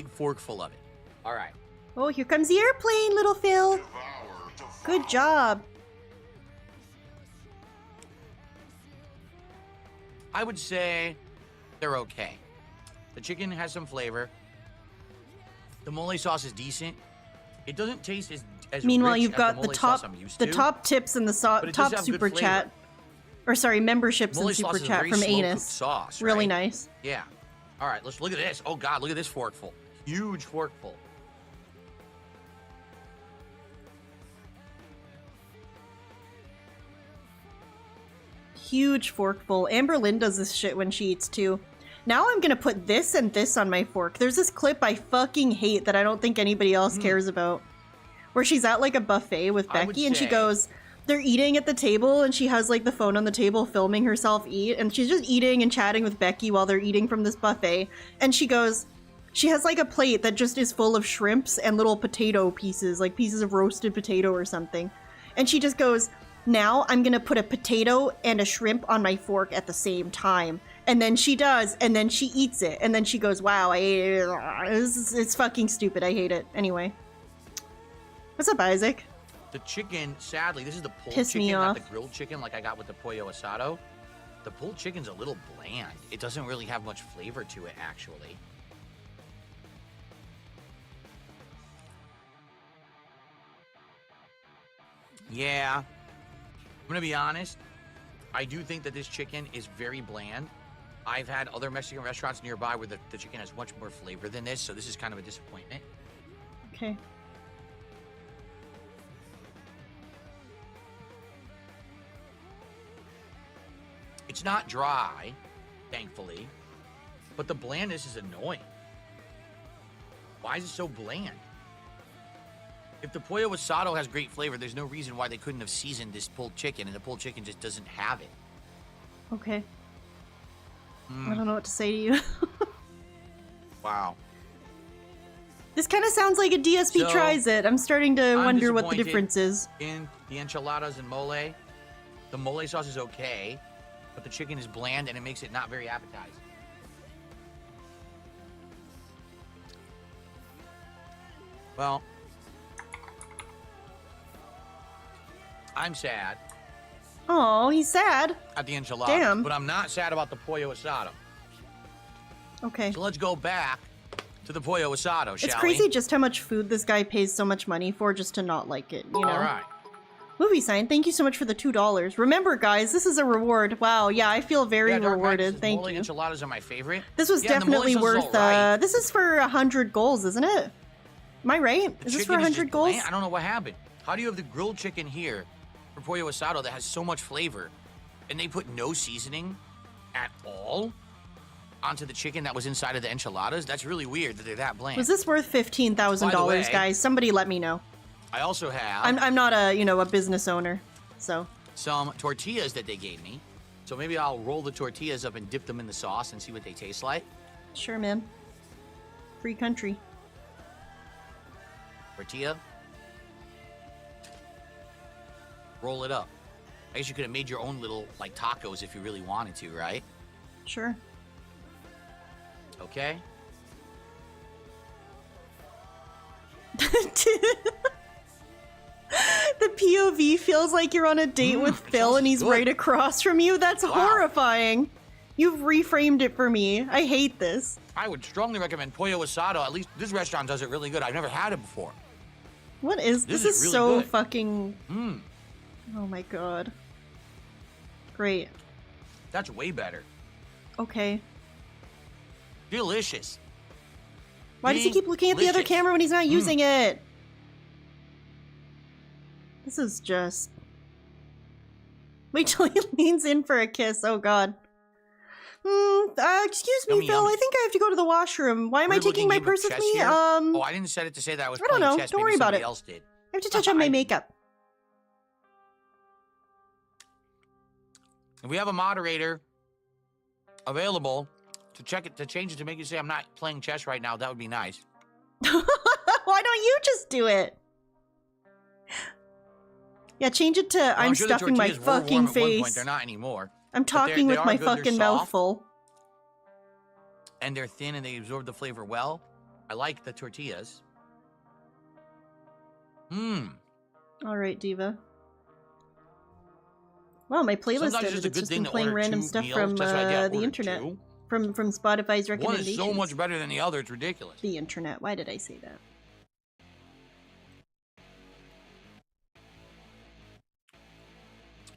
fork full of it. All right. Oh, here comes the airplane, little Phil. Good job. I would say they're okay. The chicken has some flavor. The mole sauce is decent. It doesn't taste as Meanwhile, rich you've as got the the mole top sauce I'm used the to, top tips and the but it does top have good super flavor. chat. Or sorry, memberships Mole and sauce super is a chat very from slow-cooked Anus. sauce, Really right? nice. Yeah. All right, let's look at this. Oh God, look at this forkful. Huge forkful. huge forkful. Amber Lynn does this shit when she eats too. Now I'm gonna put this and this on my fork. There's this clip I fucking hate that I don't think anybody else cares about. Where she's at like a buffet with Becky and she goes, they're eating at the table and she has like the phone on the table filming herself eat. And she's just eating and chatting with Becky while they're eating from this buffet. And she goes, she has like a plate that just is full of shrimps and little potato pieces, like pieces of roasted potato or something. And she just goes, now I'm gonna put a potato and a shrimp on my fork at the same time. And then she does, and then she eats it. And then she goes, wow, I ate it. It's fucking stupid. I hate it. Anyway. What's up, Isaac? The chicken, sadly, this is the pulled Piss me chicken, not off. the grilled chicken like I got with the pollo asado. The pulled chicken's a little bland. It doesn't really have much flavor to it, actually. Yeah. I'm gonna be honest. I do think that this chicken is very bland. I've had other Mexican restaurants nearby where the chicken has much more flavor than this, so this is kind of a disappointment. Okay. It's not dry, thankfully, but the blandness is annoying. Why is it so bland? If the pollo asado has great flavor, there's no reason why they couldn't have seasoned this pulled chicken, and the pulled chicken just doesn't have it. Okay. I don't know what to say to you. Wow. This kind of sounds like a DSP So, tries it. I'm starting to I'm wonder what the disappointed difference is. in the enchiladas and mole. The mole sauce is okay, but the chicken is bland, and it makes it not very appetizing. Well, I'm sad Oh, he's sad. at the enchiladas, Damn. but I'm not sad about the pollo asado. Okay. So let's go back to the pollo asado, shall It's crazy we? just how much food this guy pays so much money for just to not like it, you know? All right. Movie sign, thank you so much for the $2. Remember, guys, this is a reward. Wow, yeah, I feel very Yeah, Dark Knight rewarded. says Thank mole you. enchiladas are my favorite. This was Yeah, and the mole definitely sauce is worth, all right. this is for 100 goals, isn't it? Am I right? The Is this chicken for is just 100 goals? bland. I don't know what happened. How do you have the grilled chicken here for pollo asado that has so much flavor, and they put no seasoning at all onto the chicken that was inside of the enchiladas? That's really weird that they're that bland. Was this worth $15,000, way- guys? Somebody let me know. I also have I'm not a, you know, a business owner, so. some tortillas that they gave me. So maybe I'll roll the tortillas up and dip them in the sauce and see what they taste like. Sure, man. Free country. Tortilla. Roll it up. I guess you could have made your own little, like, tacos if you really wanted to, right? Sure. Okay. The POV feels like you're on a date with Phil and he's good. right across from you. That's Wow. horrifying. You've reframed it for me. I hate this. I would strongly recommend pollo asado. At least this restaurant does it really good. I've never had it before. What is This this? is Is really so good. fucking. Mmm, Oh my god. Great. that's way better. Okay. Delicious. Why does he keep looking at the other Delicious. camera when he's not Mm. using it? This is just. Wait till he leans in for a kiss. Oh god. Excuse me, Yummy, Phil. yummy. I think I have to go to the washroom. Why am I Weird taking looking my game of purse with chess me? here? I Oh, I didn't set it to say that I was don't playing know. chess. Don't Maybe worry about somebody it. else did. have to touch up my makeup. If we have a moderator available to check it, to change it, to make you say I'm not playing chess right now, that would be nice. Why don't you just do it? Yeah, change it to Well, I'm sure the stuffing my tortillas were warm fucking at one point. face. They're not anymore. I'm But they're- talking they with are my good. They're fucking mouth soft, full. and they're thin and they absorb the flavor well. I like the tortillas. Mmm. All right, Diva. Wow, my playlist Sometimes ended. it's a It's good just thing been to playing order random two stuff meals. from That's what I get. the Order internet. two. From Spotify's One recommendations. is so much better than the other. It's ridiculous. The internet. Why did I say that?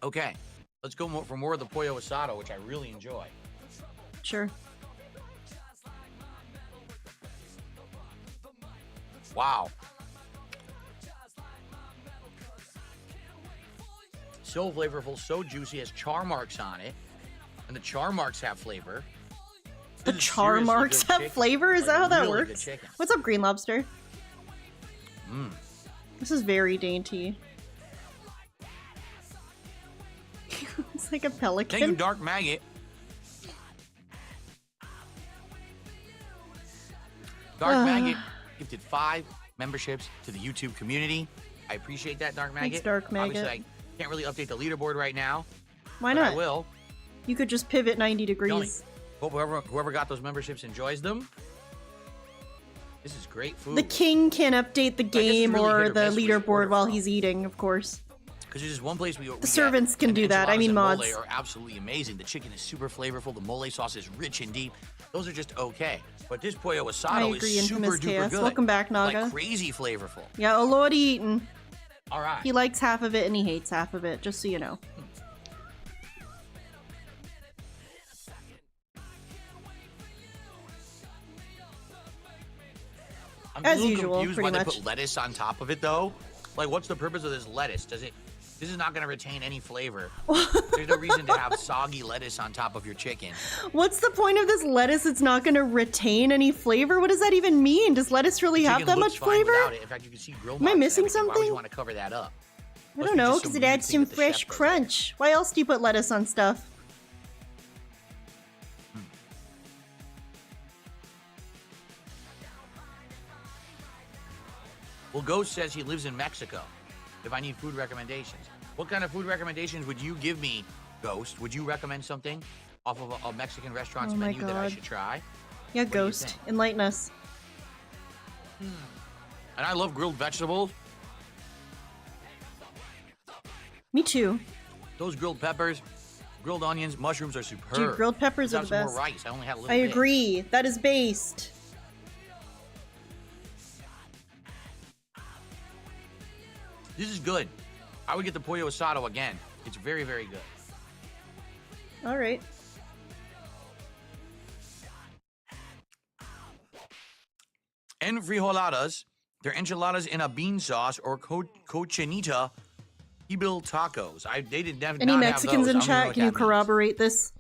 Okay, let's go for more of the pollo asado, which I really enjoy. Sure. Wow. so flavorful, so juicy, has char marks on it. And the char marks have flavor. The This is char seriously marks good have chicken. flavor? Is Like, that how that really good works? chicken. What's up, Green Lobster? Mm. This is very dainty. It's like a pelican. Thank you, Dark Maggot. Dark Maggot gifted 5 memberships to the YouTube community. I appreciate that, Dark Maggot. Thanks, Dark Maggot. Obviously, I can't really update the leaderboard right now. Why but not? I will. You could just pivot 90 degrees. Hope whoever got those memberships enjoys them. This is great food. The king can update the I guess it's game really or hit or the miss where you leaderboard order while from. he's eating, of course. Because there's just one place we The servants can do that. I mean, enchiladas mods. and mole are absolutely amazing. The chicken is super flavorful. The mole sauce is rich and deep. Those are just okay. But this pollo I asado agree, is super Infamous duper Chaos. good. Welcome back, Naga. Like crazy flavorful. Yeah, a lot of eating. All right. He likes half of it and he hates half of it, just so you know. I'm As a little usual, confused pretty why much. they put lettuce on top of it though. Like, what's the purpose of this lettuce? This is not going to retain any flavor. There's no reason to have soggy lettuce on top of your chicken. What's the point of this lettuce? It's not going to retain any flavor? What does that even mean? Does lettuce really have Chicken that looks much fine flavor? without it. In fact, you can see grill Am I marks and missing everything. Why would something? you want to cover that up? I Must don't be know, just because some it weird adds thing some that the chef fresh puts. crunch. Why else do you put lettuce on stuff? Well, Ghost says he lives in Mexico. If I need food recommendations, what kind of food recommendations would you give me, Ghost? Would you recommend something off of a Mexican restaurant's Oh my menu that I God. should try? Yeah, What do you Ghost. think? Enlighten us. And I love grilled vegetables. Me too. Those grilled peppers, grilled onions, mushrooms are superb. Dude, grilled peppers Let's are have the some more best. rice. I only had a little I bit. agree. That is based. This is good. I would get the pollo asado again. It's very, very good. All right. Enfrijoladas. They're enchiladas in a bean sauce or cochinita pibil tacos. They did not Any have Mexicans those. in I don't even know chat? what Can you that means. corroborate this?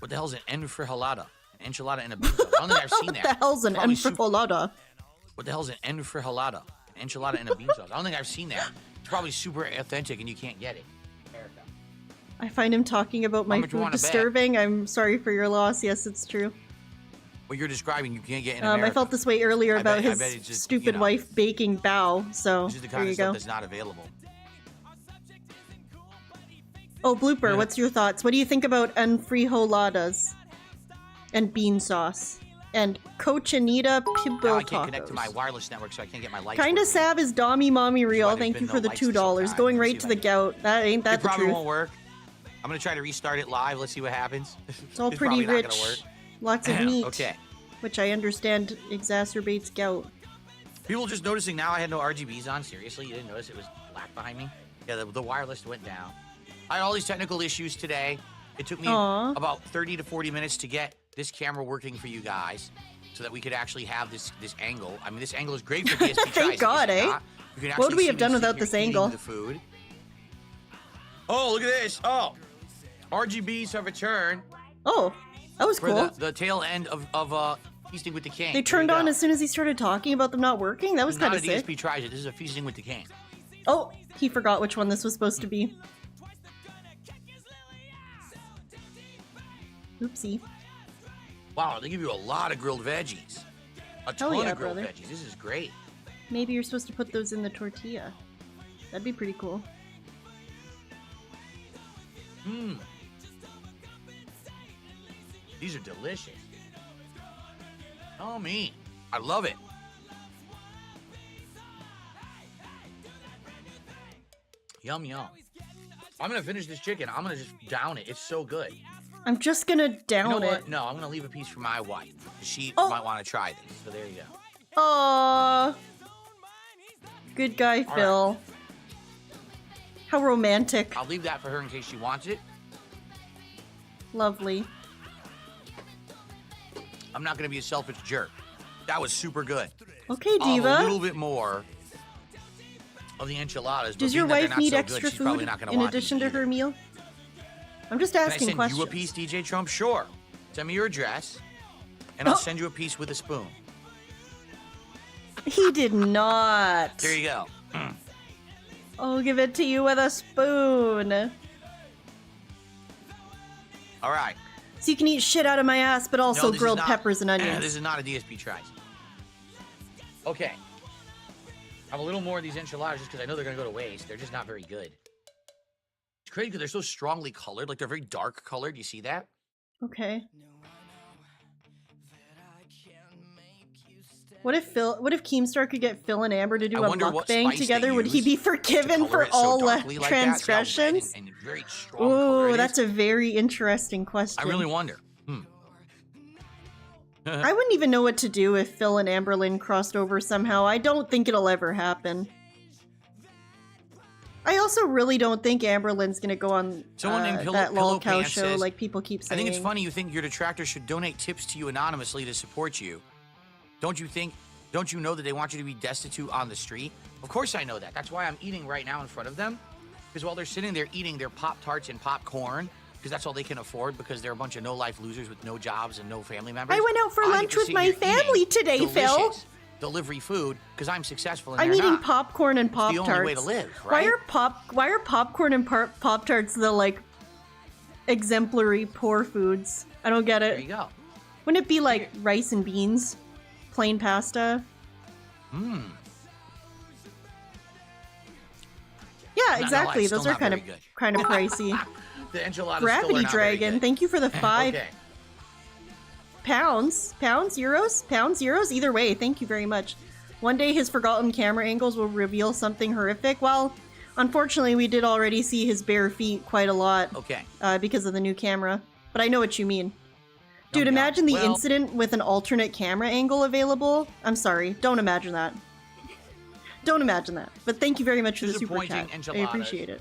What the hell is an enfrijolada? An enchilada in a bean sauce. I don't think I've seen What that. the hell's an Probably super- enfrijolada? What the hell is an enfrijolada? An enchilada in a bean sauce. I don't think I've seen that. It's probably super authentic and you can't get it. America. I find him talking about my much you food wanna bet? disturbing. I'm sorry for your loss. Yes, it's true. What you're describing, you can't get in I America. felt this way earlier I about bet- I his bet it's just, stupid you know, wife baking bao. So This is the there kind you of stuff go. that's not available. Oh, Blooper, Yeah. what's your thoughts? What do you think about enfrijoladas and bean sauce and cochinita pibil Now I can't connect to my tacos? wireless network, so I can't get my lights. Kinda working. Sav is Dommy Mommy Real. there's Thank been you no for the lights this whole $2. time. Going Let's right see to if the I can- gout. That ain't that It the probably truth. won't work. I'm gonna try to restart it live. Let's see what happens. It's all It's pretty probably not gonna rich. work. Lots of meat. Okay. Which I understand exacerbates gout. People just noticing now I had no RGBs on. Seriously, you didn't notice it was black behind me? Yeah, the wireless went down. I had all these technical issues today. It took me Aw. about 30 to 40 minutes to get this camera working for you guys so that we could actually have this angle. I mean, this angle is great for DSP Thank God, is it eh? not? You can What actually would we see have me done sit without here this eating angle? The food. Oh, look at this. Oh, RGBs have returned. Oh, that was For cool. the tail end of Feasting with the King. They turned on as soon as he started talking about them not working. That was Not kind of a sick. DSP tries it. This is a Feasting with the King. Oh, he forgot which one this was supposed to be. Oopsie. Wow, they give you a lot of grilled veggies. A ton Hell yeah, of grilled brother. veggies. This is great. Maybe you're supposed to put those in the tortilla. That'd be pretty cool. Mmm. These are delicious. Oh, me. I love it. Yum, yum. I'm going to finish this chicken. I'm going to just down it. It's so good. I'm just gonna down You know it. what? No, I'm going to leave a piece for my wife. She Oh. might want to try this. So there you go. Aww. Good guy, right. Phil. How romantic. I'll leave that for her in case she wants it. Lovely. I'm not going to be a selfish jerk. That was super good. Okay, I'll have Diva. a little bit more of the enchiladas. But Does your being that they're wife not need so extra good, she's probably food not gonna in want addition these to her either. meal? I'm just Can I asking send questions. you a piece, DJ Trump? Sure. Send me your address, and I'll send you a piece with a spoon. He did not. There you go. I'll give it to you with a spoon. All right. So you can eat shit out of my ass, but also No, this is grilled not- peppers and onions. This is not a DSP tries. Okay. I have a little more of these enchiladas just because I know they're going to go to waste. They're just not very good. It's crazy because they're so strongly colored. Like, they're very dark colored. You see that? Okay. What if Keemstar could get Phil and Amber to do I a wonder what mukbang spice together? they Would he use be forgiven to color for it so all darkly like that. See how red transgressions? and very strong color Ooh, it that's is? a very interesting question. I really wonder. I wouldn't even know what to do if Phil and Amberlynn crossed over somehow. I don't think it'll ever happen. I also really don't think Amberlynn's gonna go on Someone named that lol cow Pants show says, like people keep I saying. think it's funny you think your detractor should donate tips to you anonymously to support you. Don't you know that they want you to be destitute on the street? Of course I know that. That's why I'm eating right now in front of them. Because while they're sitting there eating their Pop-Tarts and popcorn, because that's all they can afford because they're a bunch of no-life losers with no jobs and no family members. I went out for I get lunch to with sit my here family eating today, Phil. delicious delivery food because I'm successful and I'm they're eating not. popcorn and It's Pop the Tarts. only way to live, right? Why are popcorn and Pop Tarts the like exemplary poor foods? I don't get it. There you go. Wouldn't it be like rice and beans, plain pasta? Mmm. Yeah, exactly. still Those are not kind of very good. pricey. The enchiladas Gravity still are not very Dragon, good. thank you for the 5 Okay. pounds, euros, either way, thank you very much. One day his forgotten camera angles will reveal something horrific. Well, unfortunately we did already see his bare feet quite a lot. Okay. Because of the new camera. But I know what you mean. Dude, yeah. imagine the Well- incident with an alternate camera angle available. I'm sorry, don't imagine that. Don't imagine that. But thank you very much for the super Disappointing chat. I enchiladas. appreciate it.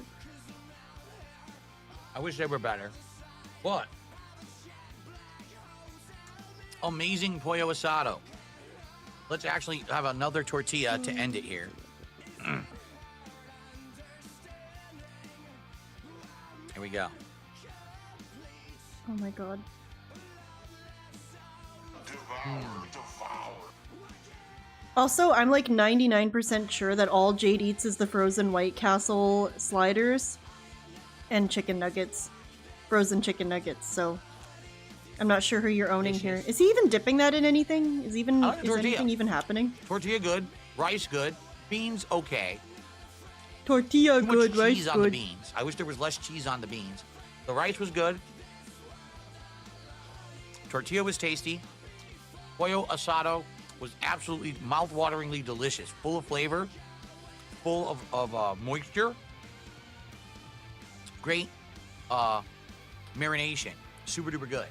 I wish they were better. But amazing pollo asado. Let's actually have another tortilla to end it here. Here we go. Oh my god. Also, I'm like 99% sure that all Jade eats is the frozen White Castle sliders and chicken nuggets. Frozen chicken nuggets, so I'm not sure who you're owning here. Is he even dipping that in anything? Is tortilla. anything even happening? Tortilla good, rice good, beans okay. Tortilla Too good, much rice cheese on the good. beans. I wish there was less cheese on the beans. The rice was good. Tortilla was tasty. Pollo asado was absolutely mouth-wateringly delicious, full of flavor, full of moisture. Great marination, super duper good.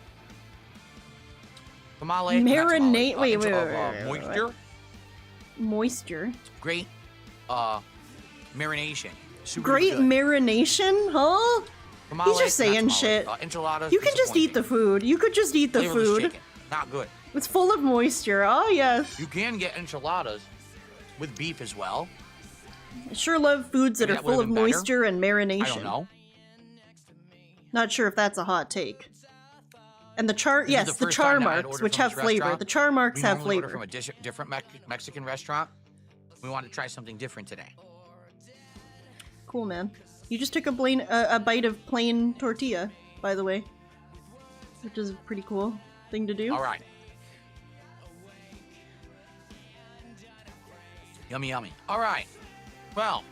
Tamale, Marinate. Wait, moisture. Moisture. Great marination. Super Great good. marination, huh? Tamale, He's just not saying tamale, shit. enchiladas. You can just eat the food. You could just eat the Flavorless food. chicken, not good. It's full of moisture. Oh, yes. You can get enchiladas with beef as well. I sure love foods that Maybe are that would've full of been better. moisture and marination. I don't know. Not sure if that's a hot take. And the This is the first char time that I'd marks, ordered which from have this flavor. restaurant. The char marks We have normally order flavor. from a different Mexican restaurant. We wanted to try something different today. Cool, man. You just took a bite of plain tortilla, by the way. Which is a pretty cool thing to do. All right. Yummy, yummy. All right. Well.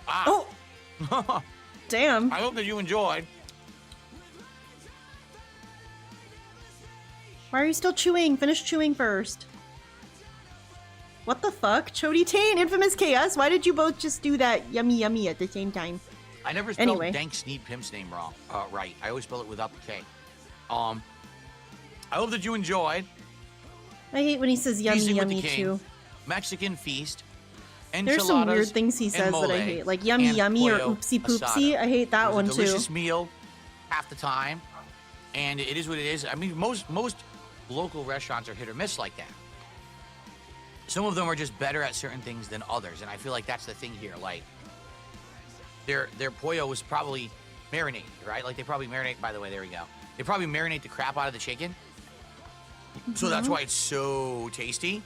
Oh! Damn. I hope that you enjoyed. Why are you still chewing? Finish chewing first. What the fuck? Chody Tane, Infamous Chaos, why did you both just do that yummy yummy at the same time? I never spelled Anyway. Dank Sneed Pimp's name wrong. Right. I always spell it without the K. I hope that you enjoyed. I hate when he says yummy Feasting with the yummy King, too. Mexican feast. There's some weird enchiladas, things he and says that I mole, hate. Like yummy and yummy or pollo oopsie poopsie. asado. I hate that It was one a delicious too. meal half the time. And it is what it is. I mean, most local restaurants are hit or miss like that. some of them are just better at certain things than others, and I feel like that's the thing here. Like, their pollo was probably marinated, right? Like, they probably marinate. By the way, there we go. They probably marinate the crap out of the chicken, so that's why it's so tasty.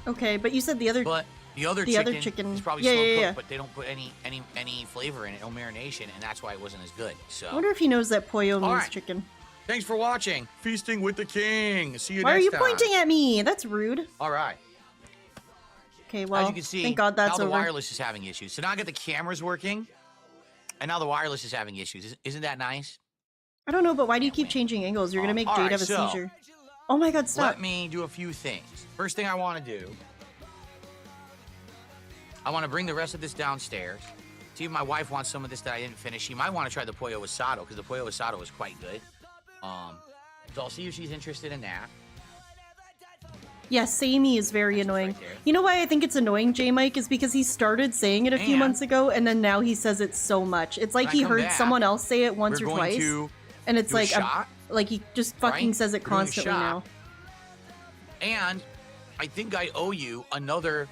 Okay, but you said the other. But the other chicken is probably slow cooked, but they don't put any flavor in it, no marination, and that's why it wasn't as good. So I wonder if he knows that pollo means right. chicken. Thanks for watching. Feasting with the King. See you Why next are you time. pointing at me? That's rude. All right. Okay, well, as you can see, thank God that's now the over. wireless is having issues. So now I got the cameras working, and now the wireless is having issues. Isn't that nice? I don't know, but why do you keep changing angles? You're gonna make all Jade right, have a so, seizure. Oh my God, stop. Let me do a few things. First thing I want to do, I want to bring the rest of this downstairs. See if my wife wants some of this that I didn't finish. She might want to try the pollo asado, because the pollo asado is quite good. So I'll see if she's interested in that. Yes, Samey is very annoying. You know why I think it's annoying, J-Mike, is because he started saying it a few months ago, and then now he says it so much. It's like When I he come heard back, someone else say it once or we're going twice, to and it's do a like shot, like he just fucking right? says it We're doing a constantly shot. now. And I think I owe you another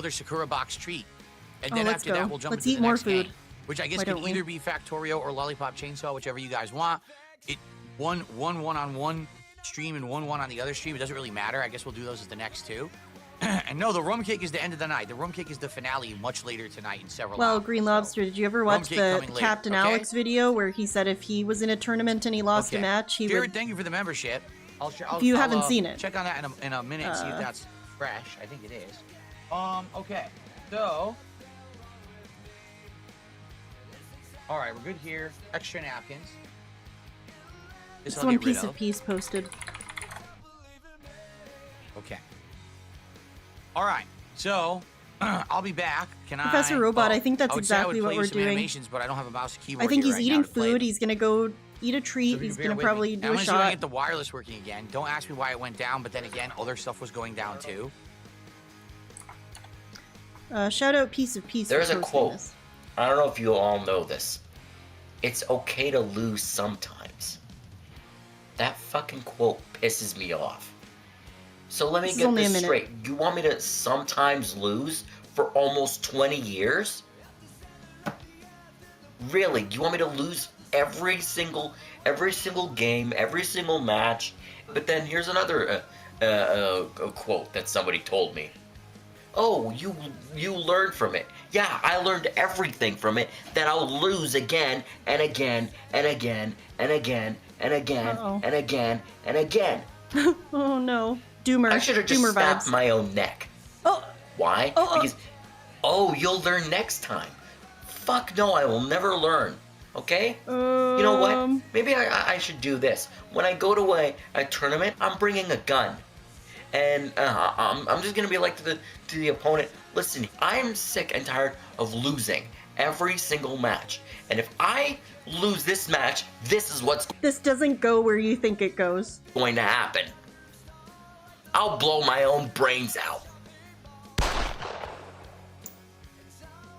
Sakura box treat. And Oh, then let's after that, go. we'll jump Let's into eat the more next food. game, which I guess Why can don't we? either be Factorio or Lollipop Chainsaw, whichever you guys want. It one on one stream and one on the other stream. It doesn't really matter. I guess we'll do those as the next two. And no, the rum cake is the end of the night. The rum cake is the finale much later tonight in several Well, hours. Green Lobster, did you ever watch cake the coming later, Captain okay? Alex video where he said if he was in a tournament and he lost a match, he Jared, would... thank you for the membership. I'll If you haven't seen it. Check on that in a minute and see if that's fresh. I think it is. Okay. So, all right, we're good here. Extra napkins. This I'll One get rid piece of peace posted. Okay. All right. So, I'll be back. Professor Robot, I think that's would say I would exactly what play you we're some doing. animations, but I don't have a mouse and keyboard I think here he's right now eating to play food. them. He's gonna go eat a treat. So if you He's bear gonna with me. probably I'm do a gonna see if I can shot. get the wireless working again. Don't ask me why it went down, but then again, other stuff was going down too. Shout out Piece of Peace. There's for a posting quote. this. I don't know if you all know this. It's okay to lose sometimes. That fucking quote pisses me off. So let me This is get only a this minute. straight. You want me to sometimes lose for almost 20 years? Really? You want me to lose every single game, every single match? But then here's another quote that somebody told me. Oh, you learned from it. Yeah, I learned everything from it, that I'll lose again and again and again and again and again and again and again. Oh no. Doomer. I should have just Doomer snapped vibes. my own neck. Oh. Why? Because, you'll learn next time. Fuck no, I will never learn. Okay? You know what? Maybe I should do this. When I go to a tournament, I'm bringing a gun. And I'm just gonna be like to the opponent, listen, I'm sick and tired of losing every single match. And if I lose this match, this is what's This doesn't go where you think it goes. going to happen. I'll blow my own brains out.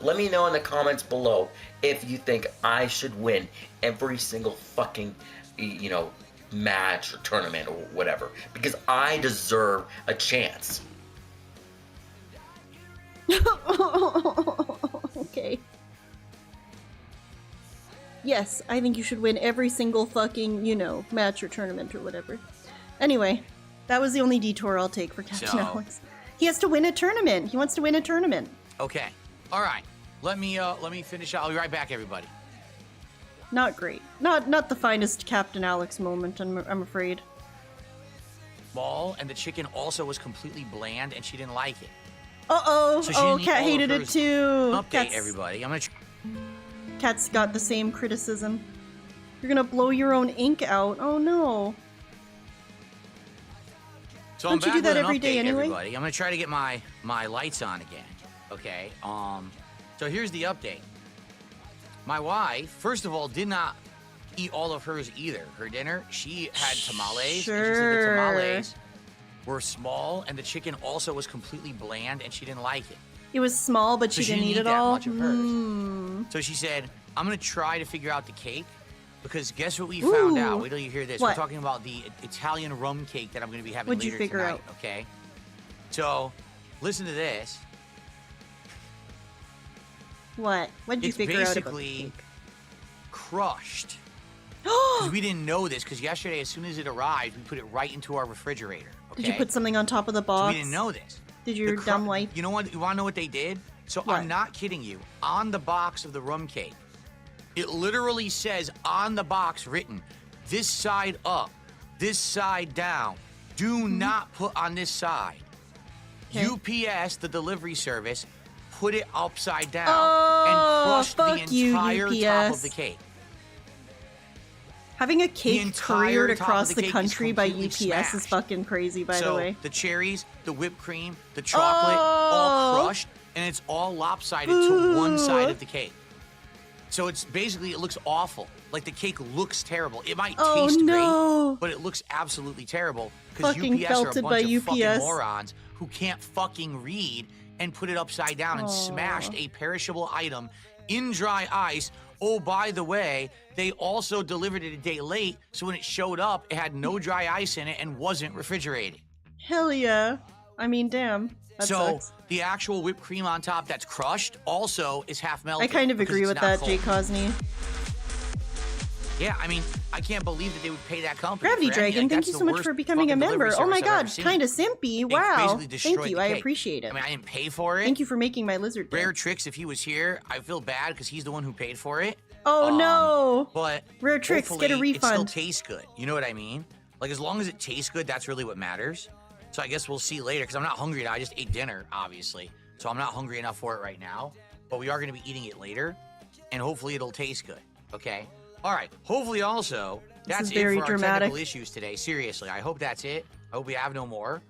Let me know in the comments below if you think I should win every single fucking, match or tournament or whatever. Because I deserve a chance. Okay. Yes, I think you should win every single fucking, match or tournament or whatever. Anyway, that was the only detour I'll take for Captain So- Alex. He has to win a tournament. He wants to win a tournament. Okay. All right. Let me finish. I'll be right back, everybody. Not great. Not the finest Captain Alex moment, I'm afraid. Ball, and the chicken also was completely bland, and she didn't like it. Uh-oh. So she didn't eat Cat all of hated it hers. too. Update, everybody. I'm gonna. Cat's got the same criticism. You're gonna blow your own ink out. Oh no. So Don't I'm you do back that with an every day update, anyway? Everybody. I'm gonna try to get my lights on again. Okay. So here's the update. My wife, first of all, did not eat all of hers either. Her dinner, she had tamales. And she said the tamales were small, and the chicken also was completely bland, and she didn't like it. It was small, but So she didn't eat it that all. much of hers. So she said, I'm gonna try to figure out the cake, Because guess what we found out? Ooh. Wait till you hear this. What? We're talking about the Italian rum cake that I'm going to be having What'd you later figure tonight. out? Okay. So, listen to this. What? What did you It's figure out about the basically cake? crushed. Because we didn't know this. Because yesterday, as soon as it arrived, we put it right into our refrigerator. Okay? Did you put something on top of the So box? we didn't know this. Did your dumb wife? You know what? You want to know what they did? So I'm not kidding you. On the box of the rum cake, it literally says on the box written, this side up, this side down. Do not put on this side. UPS, the delivery service, put it upside down and crushed the entire top of the cake. Having a cake entire couriered top across of the the cake is country by completely UPS is smashed. fucking crazy, by the way. The cherries, the whipped cream, the chocolate, all crushed, and it's all lopsided to one side of the cake. So it's basically, it looks awful. Like the cake looks terrible. It might taste great, but it looks absolutely terrible because Fucking UPS are a belted bunch by of fucking UPS. morons who can't fucking read and put it upside down and smashed a perishable item in dry ice. Oh, by the way, they also delivered it a day late, so when it showed up, it had no dry ice in it and wasn't refrigerated. Hell yeah. I mean, damn. That So sucks. the actual whipped cream on top that's crushed also is half melted. I kind of because agree it's with not that, cold. Jay Cosney. Yeah, I mean, I can't believe that they would pay that company. Gravity for any- Dragon, like, thank that's you the so much worst for becoming a fucking member. delivery Oh my service I've ever god, seen. kind of simpy. It Wow. basically destroyed Thank you, the I cake. appreciate it. I mean, I didn't pay for it. Thank you for making my lizard Rare dance. Tricks, if he was here, I feel bad because he's the one who paid for it. Oh no. But Rare Tricks, get a hopefully It still refund. tastes good. You know what I mean? Like, as long as it tastes good, that's really what matters. So I guess we'll see later because I'm not hungry now. I just ate dinner, obviously. So I'm not hungry enough for it right now. But we are going to be eating it later. And hopefully it'll taste good. Okay? All right. Hopefully also, This that's is it very for our dramatic. technical issues today. Seriously. I hope that's it. I hope we have no more.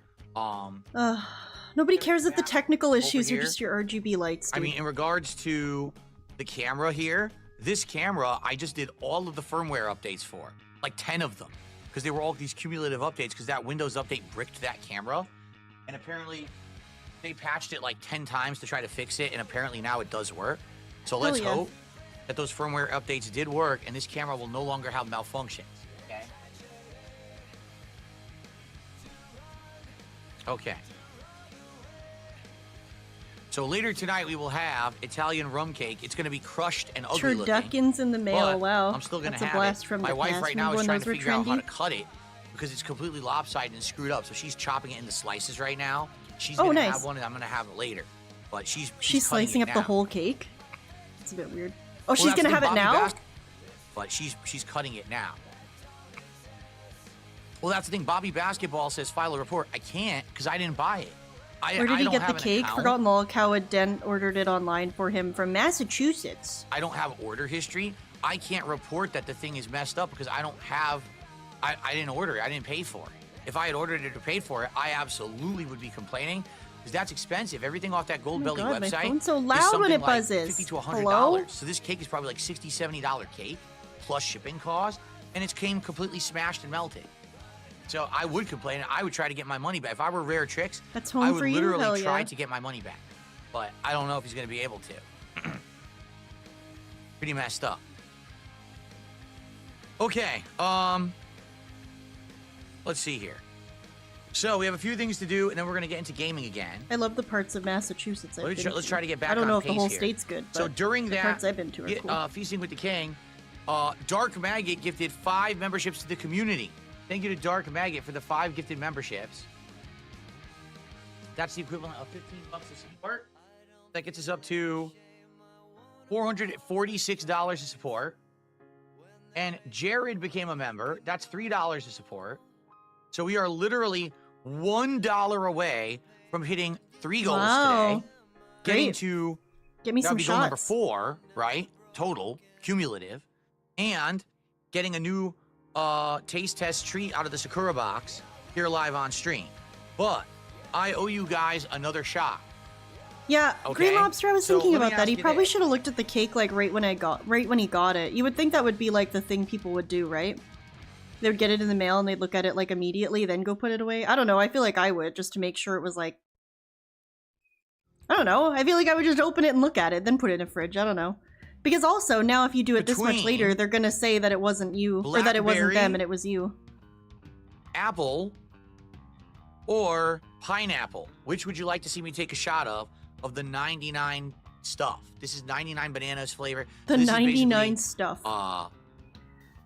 Nobody cares if the technical issues are here. just your RGB lights, dude. I mean, in regards to the camera here, this camera, I just did all of the firmware updates for. Like 10 of them. Because they were all these cumulative updates because that Windows update bricked that camera. And apparently, they patched it like 10 times to try to fix it. And apparently now it does work. So let's yeah. hope that those firmware updates did work and this camera will no longer have malfunctions. Okay? Okay. So later tonight we will have Italian rum cake. It's going to be crushed and ugly looking. Turduckins in the mail. But Wow. I'm still going to That's a have blast it. from My the wife past. right now Remember is when trying those to were figure out how to trendy? cut it because it's completely lopsided and screwed up. So she's chopping it into slices right now. She's Oh, going to nice. have one and I'm going to have it later. But she's She's cutting slicing it up the now. whole cake. It's a bit weird. Oh, Well, she's that's gonna the have it Bobby now? Basket- But she's cutting it now. Well, that's the thing. Bobby Basketball says file a report. I can't because I didn't buy it. Where did he get the cake? Forgotten Lol Cow Den ordered it online for him from Massachusetts. I don't have order history. I can't report that the thing is messed up because I don't have. I didn't order it. I didn't pay for it. If I had ordered it or paid for it, I absolutely would be complaining because that's expensive. Everything off that Gold Belly God, my website phone's so is loud when something it like buzzes. $50 to $100. Hello? So this cake is probably like $60, $70 cake plus shipping cost, and it came completely smashed and melted. So I would complain. I would try to get my money back. If I were Rare Tricks, That's home I would for you? literally Hell try yeah. to get my money back. But I don't know if he's going to be able to. Pretty messed up. Okay, let's see here. So we have a few things to do, and then we're going to get into gaming again. I love the parts of Massachusetts I've been Let's to. try to get back I don't on know if the pace whole here. state's good, but So during the that, parts I've been to are cool. Feasting with the King, Dark Maggot gifted 5 memberships to the community. Thank you to Dark Maggot for the 5 gifted memberships. That's the equivalent of $15 of support. That gets us up to $446 of support. And Jared became a member. That's $3 of support. So we are literally $1 away from hitting 3 goals Wow. today. Getting Great. to Get me that some would be goal number shots. 4, right? Total, cumulative. And getting a new taste test treat out of the Sakura box here live on stream. But I owe you guys another shot. Yeah, Okay, Green Lobster, I was so thinking let me about that. ask He you probably this. should have looked at the cake like right when he got it. You would think that would be like the thing people would do, right? They would get it in the mail and they'd look at it like immediately, then go put it away. I don't know. I feel like I would just to make sure it was like, I don't know. I feel like I would just open it and look at it, then put it in a fridge. I don't know. Because also, now if you do it this much Between later, they're gonna say that it wasn't you, or that it wasn't blackberry, them and it was you. apple, or pineapple. Which would you like to see me take a shot of the 99 stuff? This is 99 bananas flavor. The This is 99 basically, stuff.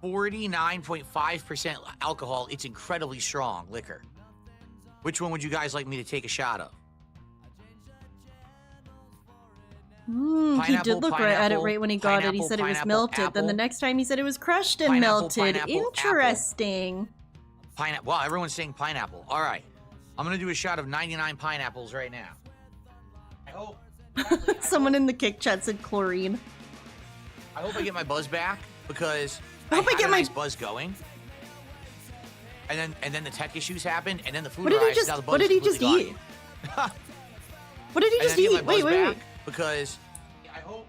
49.5% alcohol. It's incredibly strong liquor. Which one would you guys like me to take a shot of? He did look right at it right when he got it. He said it was melted. Then the next time he said it was crushed and melted. Interesting. Pineapple. Wow, everyone's saying pineapple. All right. I'm going to do a shot of 99 pineapples right now. I hope. Someone in the kick chat said chlorine. I hope I get my buzz back because I hope I had get a my nice buzz going. And then the tech issues happened, and then the food What did he arrives. just? Now the buzz What did is he just completely eat? gone. What did he And just then I get eat? my Wait, buzz wait, back wait. because I hope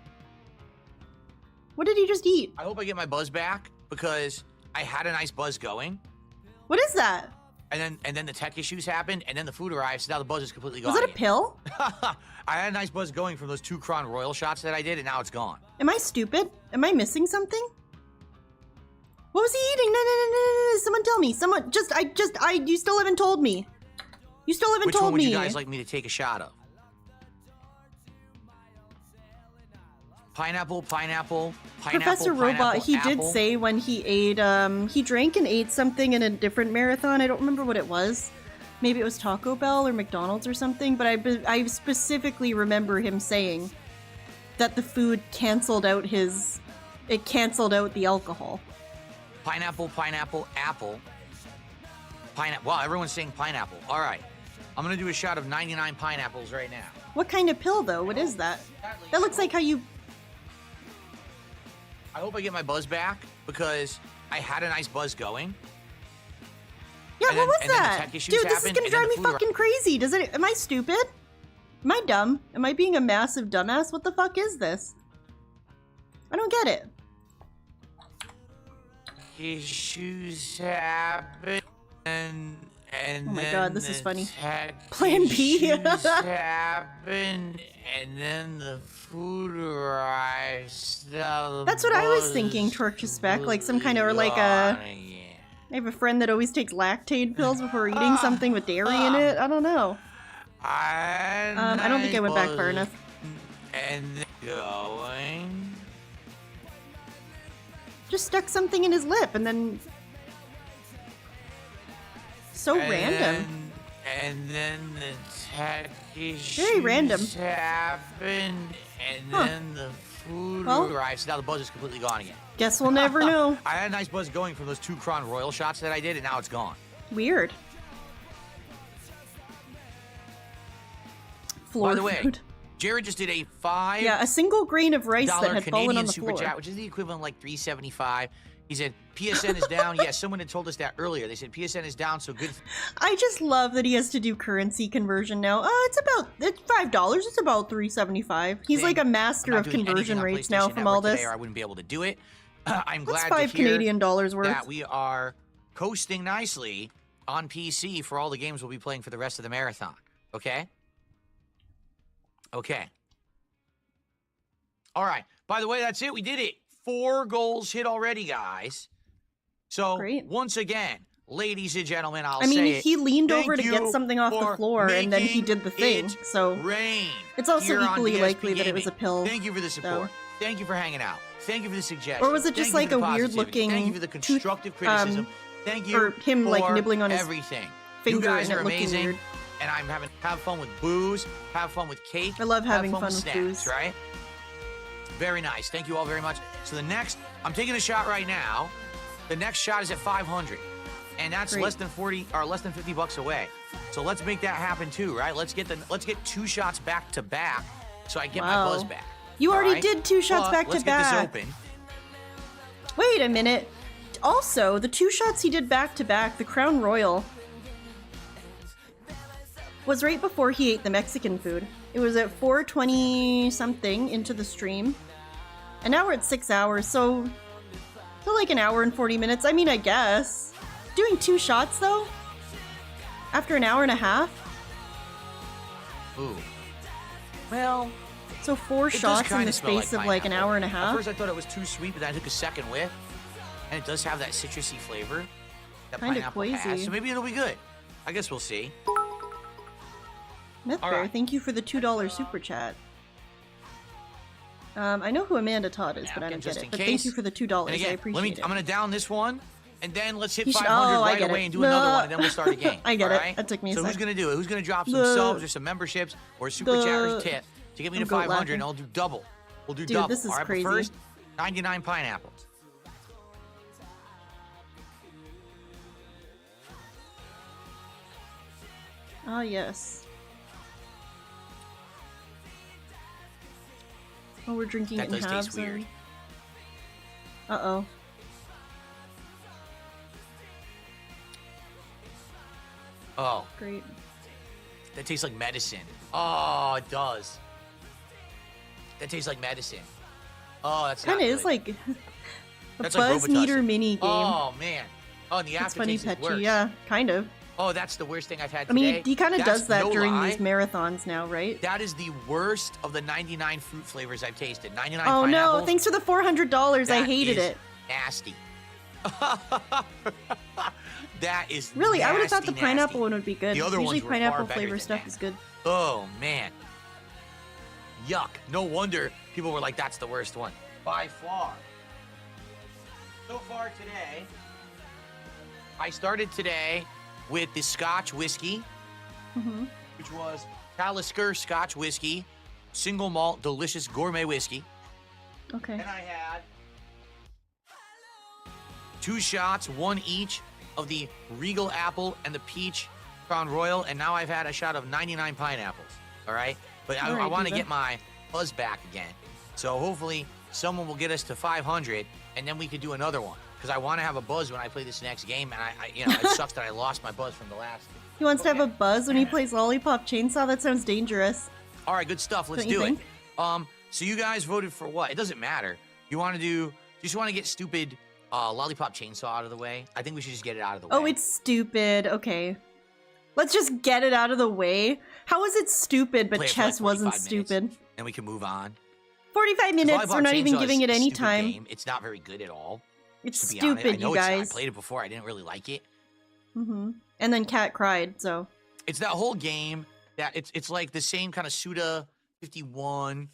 What did he just eat? I get my buzz back because I had a nice buzz going. What is that? And then the tech issues happened, and then the food arrives. So now the buzz is completely gone. Was that a again. pill? I had a nice buzz going from those 2 Crown Royal shots that I did, and now it's gone. Am I stupid? Am I missing something? What was he eating? No. Someone tell me. Someone you still haven't told me. You still haven't Which told one would me. you guys like me to take a shot of? Pineapple. Professor Robot, pineapple, he did apple. say when he ate, he drank and ate something in a different marathon. I don't remember what it was. Maybe it was Taco Bell or McDonald's or something, but I specifically remember him saying that the food canceled out the alcohol. Pineapple, apple. Pineapple. Wow, everyone's saying pineapple. All right. I'm going to do a shot of 99 pineapples right now. What kind of pill, though? What is that? That looks like how you... I hope I get my buzz back because I had a nice buzz going. Yeah, And what then- was and then the that? tech issues Dude, this is happened, gonna and then drive me the food fucking crazy. Am I stupid? Am I dumb? Am I being a massive dumbass? What the fuck is this? I don't get it. Issues happen and Oh my then god, this is the funny. tech Plan B. issues happen and then the food arrives. That's what I was thinking, Torch Spec, like some kind of, or like a... I have a friend that always takes lactate pills before eating something with dairy in it. I don't know. I don't think I went back far enough. And going. Just stuck something in his lip and then... So random. And then the tech issues Very random. happen, and Huh. then the food Well- arrives. Now the buzz is completely gone again. Guess we'll never know. I had a nice buzz going from those 2 Crown Royal shots that I did, and now it's gone. Weird. Floor By the way, food. Jared just did a $5 Yeah, a single grain of rice that had fallen Canadian on the super floor. chat, which is the equivalent of like $3.75. He said PSN is down. Yes, someone had told us that earlier. They said PSN is down, so good. I just love that he has to do currency conversion now. It's $5. It's about $3.75. He's like a master I'm of not doing conversion anything on rates now PlayStation from all Network this. today, or I wouldn't be able to do it. I'm That's glad $5 to hear Canadian dollars worth. that we are coasting nicely on PC for all the games we'll be playing for the rest of the marathon. Okay? Okay. All right. By the way, that's it. We did it. 4 goals hit already, guys. So, once again, ladies and gentlemen, I mean, he leaned over to get something off the for floor, and then he did the thing. it So rain it's also here on equally DSP likely that it was a Gaming. pill. Thank you for the support. Thank you for hanging out. Thank you for the suggestion. Or was it just Thank you like for a the weird positivity. looking Thank you for the constructive criticism. Thank you or him for like nibbling on his everything. finger You guys and are it looking amazing, weird. and I'm have fun with booze, have fun with cake. I love having have fun with with snacks, booze. right? Very nice. Thank you all very much. So I'm taking a shot right now. The next shot is at 500, and that's Great. less than $50 away. So let's make that happen too, right? Let's get 2 shots back to back, so I get my Wow. buzz back. You All already right? did 2 shots But back to let's back. get this open. Wait a minute. Also, the 2 shots he did back to back, the Crown Royal, was right before he ate the Mexican food. It was at 4:20 something into the stream. And now we're at 6 hours, so like an hour and 40 minutes. I mean, I guess. Doing 2 shots though? After an hour and a half? Ooh. Well, So 4 It does shots in kinda the smell space of like an pineapple. hour and a At half. first I thought it was too sweet, but then I took a second whiff, and it does have that citrusy flavor that Kinda pineapple has. quazy. So maybe it'll be good. I guess we'll see. Myth All Bear, right. thank you for the $2 super chat. I know who Amanda Todd is, but I don't just get in it. But case. thank you for the $2. And again, I appreciate it. I'm gonna down this one, and then let's hit You should- 500 oh, I right get away it. and do another No. one, and then we'll start a game. I get it. alright? That took me a So who's sec. gonna do it? Who's gonna drop some The- subs or some memberships or a super chat or a tip to get me to I'm goat 500, laughing. and I'll do double. We'll do Dude, double. this is all right, crazy. But first, 99 pineapples. Ah, yes. Oh, we're drinking That it in does halves. taste weird. Uh-oh. Oh, Great. that tastes like medicine. Oh, it does. That tastes like medicine. Oh, that's not Kind of is good. like a That's like Buzz Meter Robitussin. mini game. Oh man. Oh, and the That's funny, aftertaste is Petchy. worse. Yeah, kind of. Oh, that's the worst thing I've had I mean, today. he kind of That's does that no during lie. these marathons now, right? That is the worst of the 99 fruit flavors I've tasted. 99 Oh no! pineapples. Thanks for the $400. I That hated is it. Nasty. That is Really, I would have thought the nasty, pineapple nasty. one would be good. The other Usually ones were far pineapple better flavor than stuff that. is good. Oh man. Yuck. No wonder people were like, that's the worst one. By far. So far today, I started today with the Scotch whiskey, Mm-hmm. which was Talisker Scotch whiskey, single malt, delicious gourmet whiskey. Okay. Then I had 2 shots, 1 each, of the Regal Apple and the Peach Crown Royal, and now I've had a shot of 99 pineapples. All right, but All I right, want to Diva. get my buzz back again. So hopefully someone will get us to 500, and then we could do another one. Because I want to have a buzz when I play this next game, and I you know, it sucks that I lost my buzz from the last. He wants to have a buzz when he plays Lollipop Chainsaw. That sounds dangerous. All right, good stuff. Let's Don't you do it. think? So you guys voted for what? It doesn't matter. You want to do? You just want to get stupid Lollipop Chainsaw out of the way? I think we should just get it out of the way. Oh, it's stupid. Okay. Let's just get it out of the way. How is it stupid, but Play it for like chess wasn't 45 minutes, stupid? and we can move on. 45 minutes. Lollipop We're not even Chainsaw giving is it a any stupid time. game. It's not very good at all. It's to be honest. stupid, I know you it's not. guys. I played it before. I didn't really like it. Mm-hmm. And then Cat cried, so. It's that whole game that it's like the same kind of Suda 51,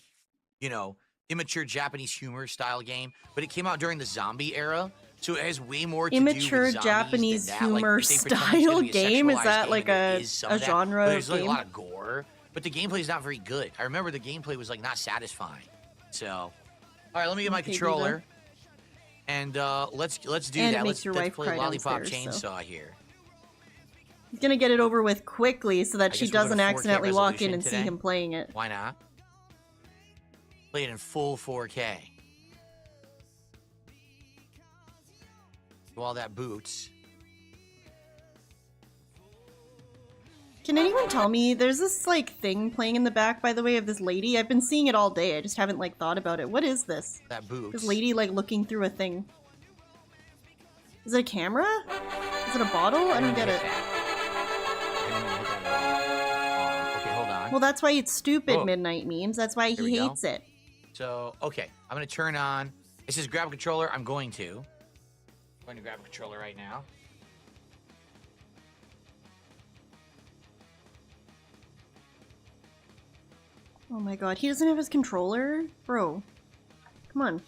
you know, immature Japanese humor style game, but it came out during the zombie era, so it has way more to Immature do with zombies Japanese than that. humor like, they pretend it's style gonna be a game? Is sexualized that game, like and it a is some of that, genre but of there's like game? a lot of gore, but the gameplay is not very good. I remember the gameplay was like not satisfying. So, all right, let me get my Okay, controller, and let's do And it that. makes your Let's wife play cry Lollipop downstairs, so. Chainsaw here. He's gonna get it over with quickly so that I she guess we'll go to doesn't 4K accidentally walk in resolution and see today. him playing it. Why not? Play it in full 4K. Do all that boots. Can anyone tell me, there's this like thing playing in the back, by the way, of this lady. I've been seeing it all day. I just haven't like thought about it. What is this? That boots. This lady like looking through a thing. Is it a camera? Is it a bottle? I don't get it. Okay, hold on. Well, that's why it's stupid, Oh. Midnight Memes. That's why Here he we go. hates it. So, okay, I'm gonna turn on. It says grab a controller. I'm going to grab a controller right now. Oh my god, he doesn't have his controller? Bro. Come on.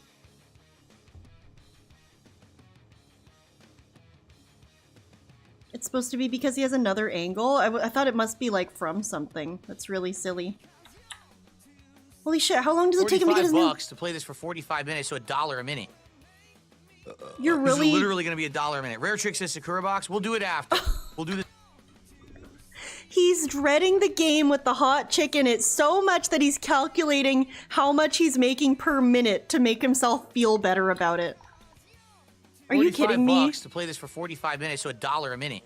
It's supposed to be because he has another angle? I thought it must be like from something. That's really silly. Holy shit, how long does it take him to get his new... $45 to play this for 45 minutes, so $1 a minute. You're This really... is literally gonna be $1 a minute. Rare Trick says Sakura box. We'll do it after. We'll do this. He's dreading the game with the hot chick in it so much that he's calculating how much he's making per minute to make himself feel better about it. Are you kidding me? $45 to play this for 45 minutes, so $1 a minute.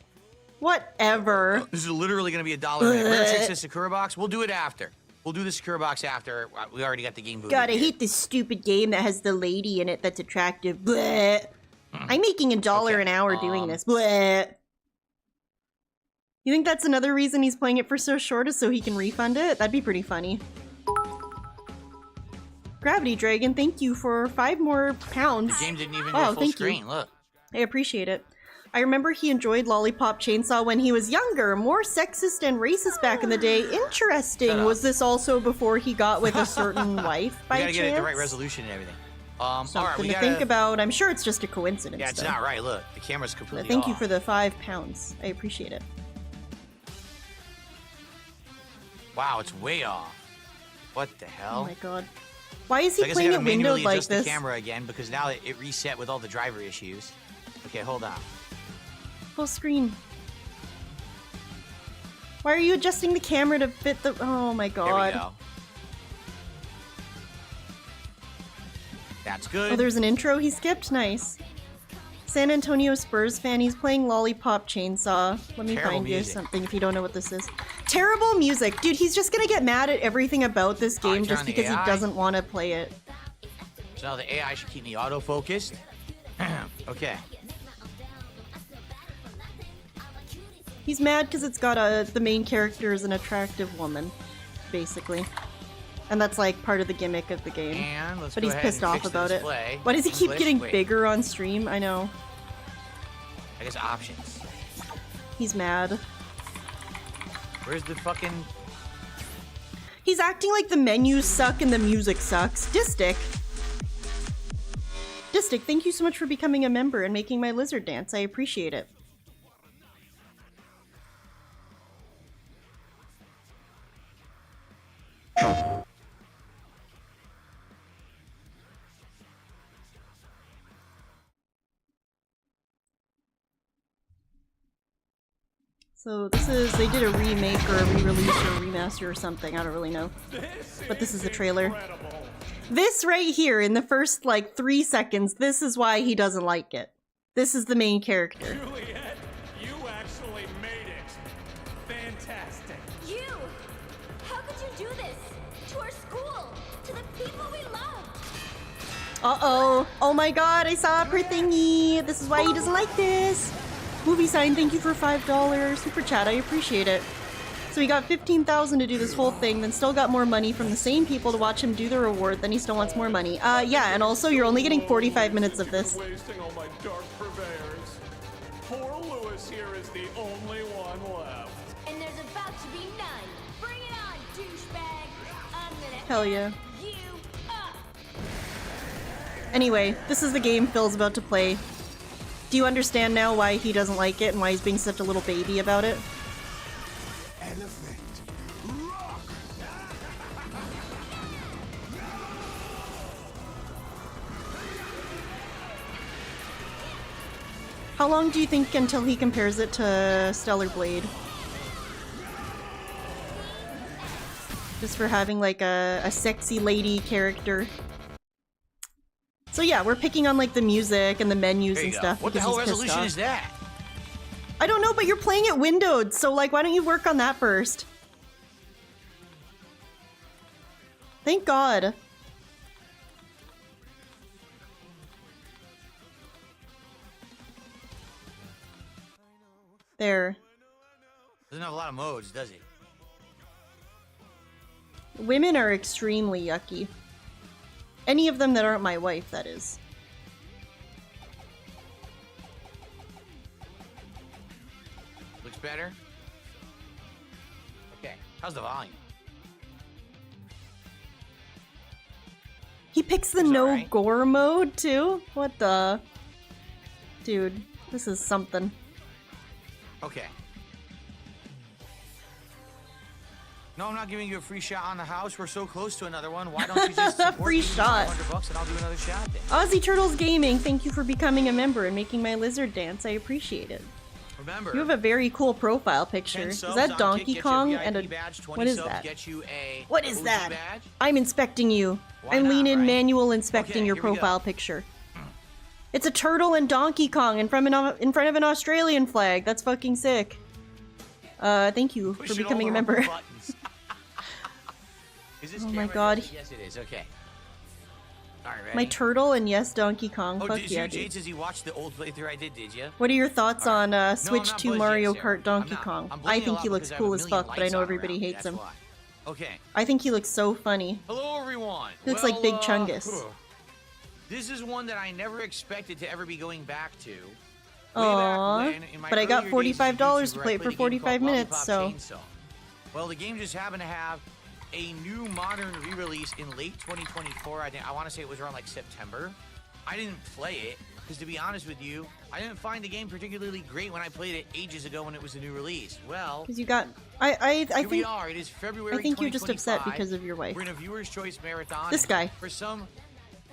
Whatever. This is literally gonna be $1 a minute. Rare Trick says Sakura box. We'll do it after. We'll do the Sakura box after. We already got the game booted. God, I here. hate this stupid game that has the lady in it that's attractive. Bleh. I'm making $1 an hour doing this. Bleh. You think that's another reason he's playing it for so short is so he can refund it? That'd be pretty funny. Gravity Dragon, thank you for 5 more pounds. The game didn't even Wow, go full thank screen. you. Look. I appreciate it. I remember he enjoyed Lollipop Chainsaw when he was younger, more sexist and racist back in the day. Shut Interesting. up. Was this also before he got with a certain wife by We gotta chance? get it the right resolution and everything. All right, Something we to gotta. think about. I'm sure it's just a coincidence. Yeah, it's though. not right. Look, the camera's completely Thank you off. for the 5 pounds. I appreciate it. Wow, it's way off. What the Oh hell? my god. Why is he I guess I playing gotta it manually windowed like adjust this? the camera again because now it reset with all the driver issues. Okay, hold on. Full screen. Why are you adjusting the camera to fit the... Oh my There we god. go. That's good. Oh, there's an intro he skipped? Nice. San Antonio Spurs fan, he's playing Lollipop Chainsaw. Let me Terrible find you music. something if you don't know what this is. Terrible music! Dude, he's just gonna get mad at everything about this game turn just on the because he AI. doesn't want to play it. So now the AI should keep me auto-focused. Okay. He's mad because it's got the main character is an attractive woman, basically. And that's like part of the gimmick of the game. And let's But go he's ahead pissed and off fix the about it. display. Why does he keep English? getting Wait, bigger on stream? I know. I guess options. He's mad. Where's the fucking... He's acting like the menus suck and the music sucks. Distic, thank you so much for becoming a member and making my lizard dance. I appreciate it. So this is, they did a remake or a re-release or a remaster or something, I don't really know. But this is the trailer. This right here, in the first like 3 seconds, this is why he doesn't like it. This is the main character. Juliet, you actually made it. Fantastic. You! How could you do this? To our school! To the people we love! Uh-oh. Oh my god, I saw her thingy. This is why he doesn't like this. Movie sign, thank you for $5. Super chat, I appreciate it. So he got $15,000 to do this whole thing, then still got more money from the same people to watch him do the reward, then he still wants more money. Yeah, and also you're only getting 45 minutes of this. Wasting all my dark purveyors. Poor Lewis here is the only one left. And there's about to be none. Bring it on, douchebag! I'm gonna Hell yeah. you up! Anyway, this is the game Phil's about to play. Do you understand now why he doesn't like it and why he's being such a little baby about it? How long do you think until he compares it to Stellar Blade? Just for having like a sexy lady character. So yeah, we're picking on like the music and the menus There you and go. stuff. What the because hell he's pissed resolution off. is that? I don't know, but you're playing it windowed, so like why don't you work on that first? Thank God. There. Doesn't have a lot of modes, does he? Women are extremely yucky. Any of them that aren't my wife, that is. Looks better? Okay, how's the volume? He picks the no gore mode too? What the? Dude, this is something. Okay. No, I'm not giving you a free shot on the house. We're so close to another one. Why don't you just support Free me shot. with $100 and I'll do another shot then. Aussie Turtles Gaming, thank you for becoming a member and making my lizard dance. I appreciate it. Remember, You have a very cool profile picture. 10 Is subs that on Donkey Kick gets you Kong VIP and a badge, 20 what is subs that? Get you a What is Uzi that? badge. I'm inspecting you. Why I'm not, leaning right? manual inspecting Okay, your here we go. profile picture. It's a turtle and Donkey Kong in front of an Australian flag. That's fucking sick. Thank you Push for it all becoming a the member. wrong buttons. Is this Oh my camera God. good? Yes, it is. Okay. All right, ready? My turtle and yes, Donkey Kong. Oh, Fuck did yeah, you, dude. Jade says he watched the old playthrough I did you? What are your thoughts on Switch not 2 buzzed Mario yet, Sarah. Kart Donkey I'm not. Kong? I'm I blinking think a he lot looks because I have cool a as million fuck, but I lights know on everybody around me, hates that's him. why. Okay. I think he looks so funny. Hello, everyone. one. Looks like Big Chungus. This is one that I never expected to ever be going back to. Aww, but I got $45 to play it for 45 minutes, so... Chainsaw. Well, the game just happened to have a new modern re-release in late 2024. I want to say it was around like September. I didn't play it, because to be honest with you, I didn't find the game particularly great when I played it ages ago when it was a new release. Well, because you got... I here we think... are. It is February I think you're just upset 2025. because of your wife. We're in a viewer's choice marathon. This guy. For some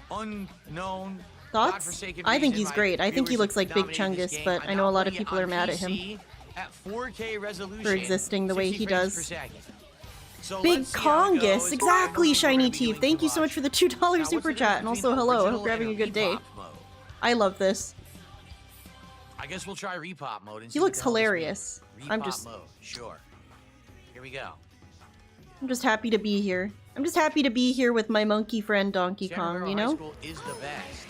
unknown... Thoughts? I think he's great. I think he looks like Big Chungus, but I know a lot of people are mad at him at 4K resolution, for existing the way he does. So Big Congus, exactly, Shiny Teeth. Thank you so much for the $2 super chat, and also hello. I hope you're having a good day. I love this. I guess we'll try repop mode. And He looks hilarious. I'm repop mode. Sure. Here we go. I'm just happy to be here. I'm just happy to be here with my monkey friend Donkey Kong, you know? High School is the best.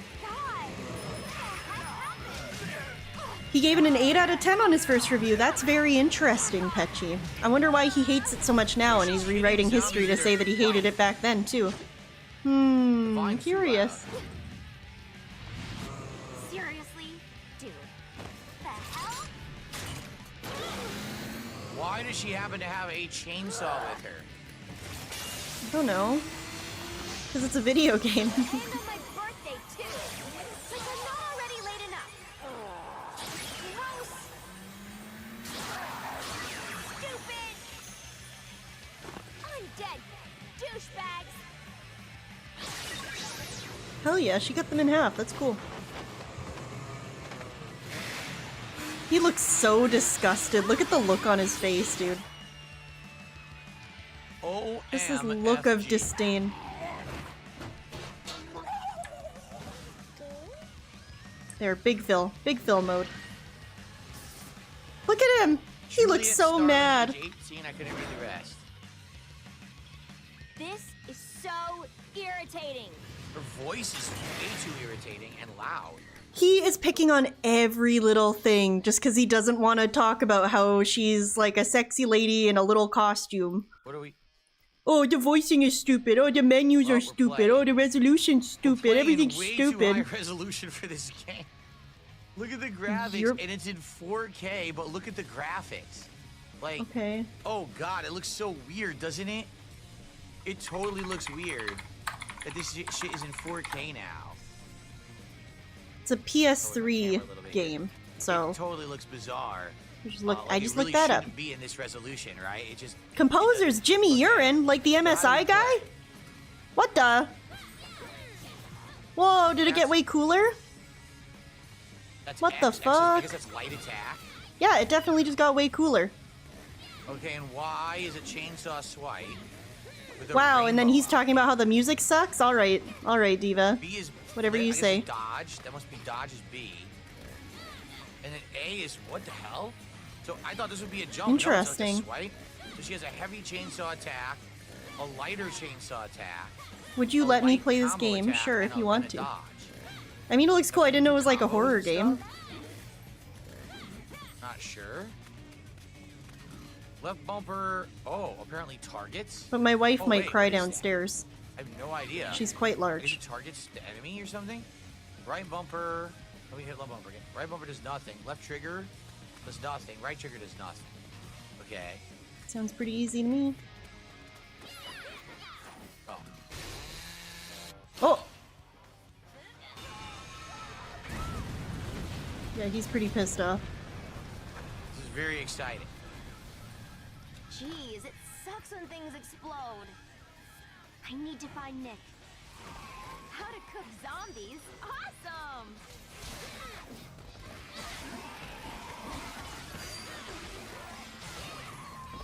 He gave it an 8 out of 10 on his first review. That's very interesting, Petchy. I wonder why he hates it so much now, and he's rewriting history to say that he hated it back then, too. I'm curious. Seriously? Dude. The hell? Why does she happen to have a chainsaw with her? I don't know. Because it's a video game. Birthday too. Like I'm not already late enough. Gross. Stupid. Undead douchebags. Hell yeah, she cut them in half. That's cool. He looks so disgusted. Look at the look on his face, dude. This is look of disdain. There, Big Phil. Big Phil mode. Look at him! He looks so mad. 18, I couldn't read the rest. This is so irritating. Her voice is way too irritating and loud. He is picking on every little thing just because he doesn't want to talk about how she's like a sexy lady in a little costume. What are we? Oh, the voicing is stupid. Oh, the menus are stupid. Oh, the resolution's stupid. Everything's way stupid. Too high resolution for this game. Look at the graphics, and it's in 4K, but look at the graphics. Like, okay. Oh god, it looks so weird, doesn't it? It totally looks weird that this shit is in 4K now. It's a PS3 game, so it totally looks bizarre. I just looked that up. Be in this resolution, right? It just composers Jimmy Urine, like the MSI guy. What the? Whoa! Did it get way cooler? That's what X, the fuck? Because that's light attack. Yeah, it definitely just got way cooler. Okay, and Y is a chainsaw swipe. Wow, and then he's talking about how the music sucks. All right, Diva. B is whatever you say. Dodge. That must be dodge is B. And then A is what the hell? So I thought this would be a jump. Interesting. No, it's like a swipe. So she has a heavy chainsaw attack, a lighter chainsaw attack. Would you let me play this game? Sure, if you want to. I mean, it looks cool. I didn't know it was like a horror game. Not sure. Left bumper. Oh, apparently targets. But my wife might cry downstairs. I have no idea. She's quite large. Is it targets the enemy or something? Right bumper. Let me hit left bumper again. Right bumper does nothing. Left trigger does nothing. Right trigger does nothing. Okay. Sounds pretty easy to me. Oh. Oh! Yeah, he's pretty pissed off. This is very exciting. Jeez, it sucks when things explode. I need to find Nick. How to cook zombies? Awesome!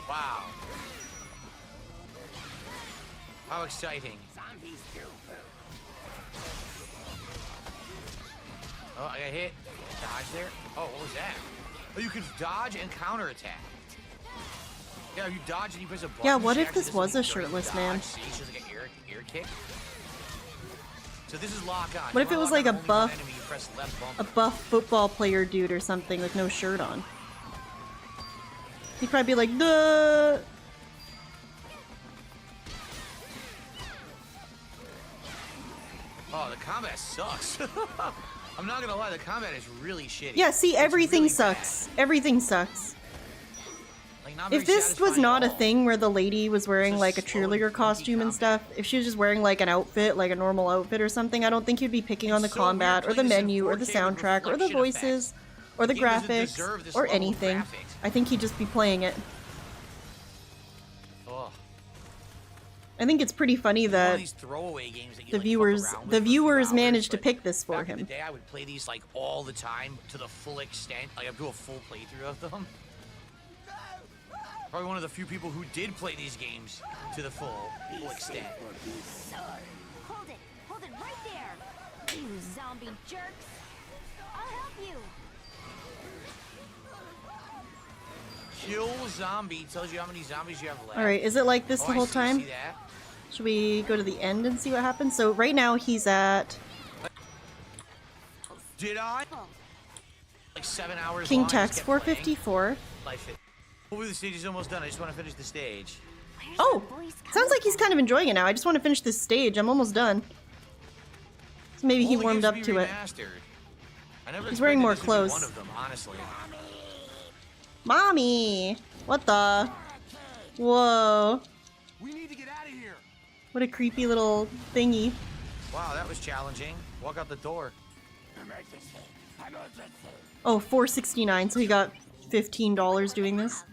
Wow. How exciting. Zombies do food. Oh, I got hit. Dodge there. Oh, what was that? Oh, you can dodge and counterattack. Yeah, you dodge and you press a button. Yeah, what if this was a shirtless man? See, she has like an air kick. So this is lock on. What if it was like a buff enemy, football player dude or something with no shirt on? He'd probably be like, duh. Oh, the combat sucks. I'm not gonna lie, the combat is really shitty. Yeah, see, It's everything really sucks. Everything sucks. Like, not If very this was satisfying not at a all. thing where the lady was wearing like a cheerleader costume and stuff, if she was just wearing like an outfit, like a normal outfit or something, I don't think you'd be picking on the so weird combat or the playing this in menu or the 4K with soundtrack or the reflection voices or the The game doesn't graphics deserve this or level of anything. graphics. I think he'd just be playing it. Ugh. I think it's pretty funny It's one of that these throwaway games that you, the like, fuck viewers around with the for a few viewers hours, managed to but pick this for back in the him. day, I would play these like all the time to the full extent. Like I'd do a full playthrough of them. Probably one of the few people who did play these games to the full extent. Hold it right there, you zombie jerks. I'll help you. Kill zombie tells you how many zombies you have left. All right, is it like this Oh, the I whole see time? that. Should we go to the end and see what happens? So right now he's at Did I? Like 7 hours. King long, I just Tex kept 454. Life it. Hopefully the stage is almost done. I just want to finish the stage. Oh, sounds like he's kind of enjoying it now. I just want to finish this stage. I'm almost done. So maybe he All the warmed games up be to it. remastered. I never He's wearing expected more this to be clothes. One of them, honestly. Mommy! What the? Whoa. We need to get out of here. What a creepy little thingy. Wow, that was challenging. Walk out the door. Oh, $4.69, so he got $15 doing this.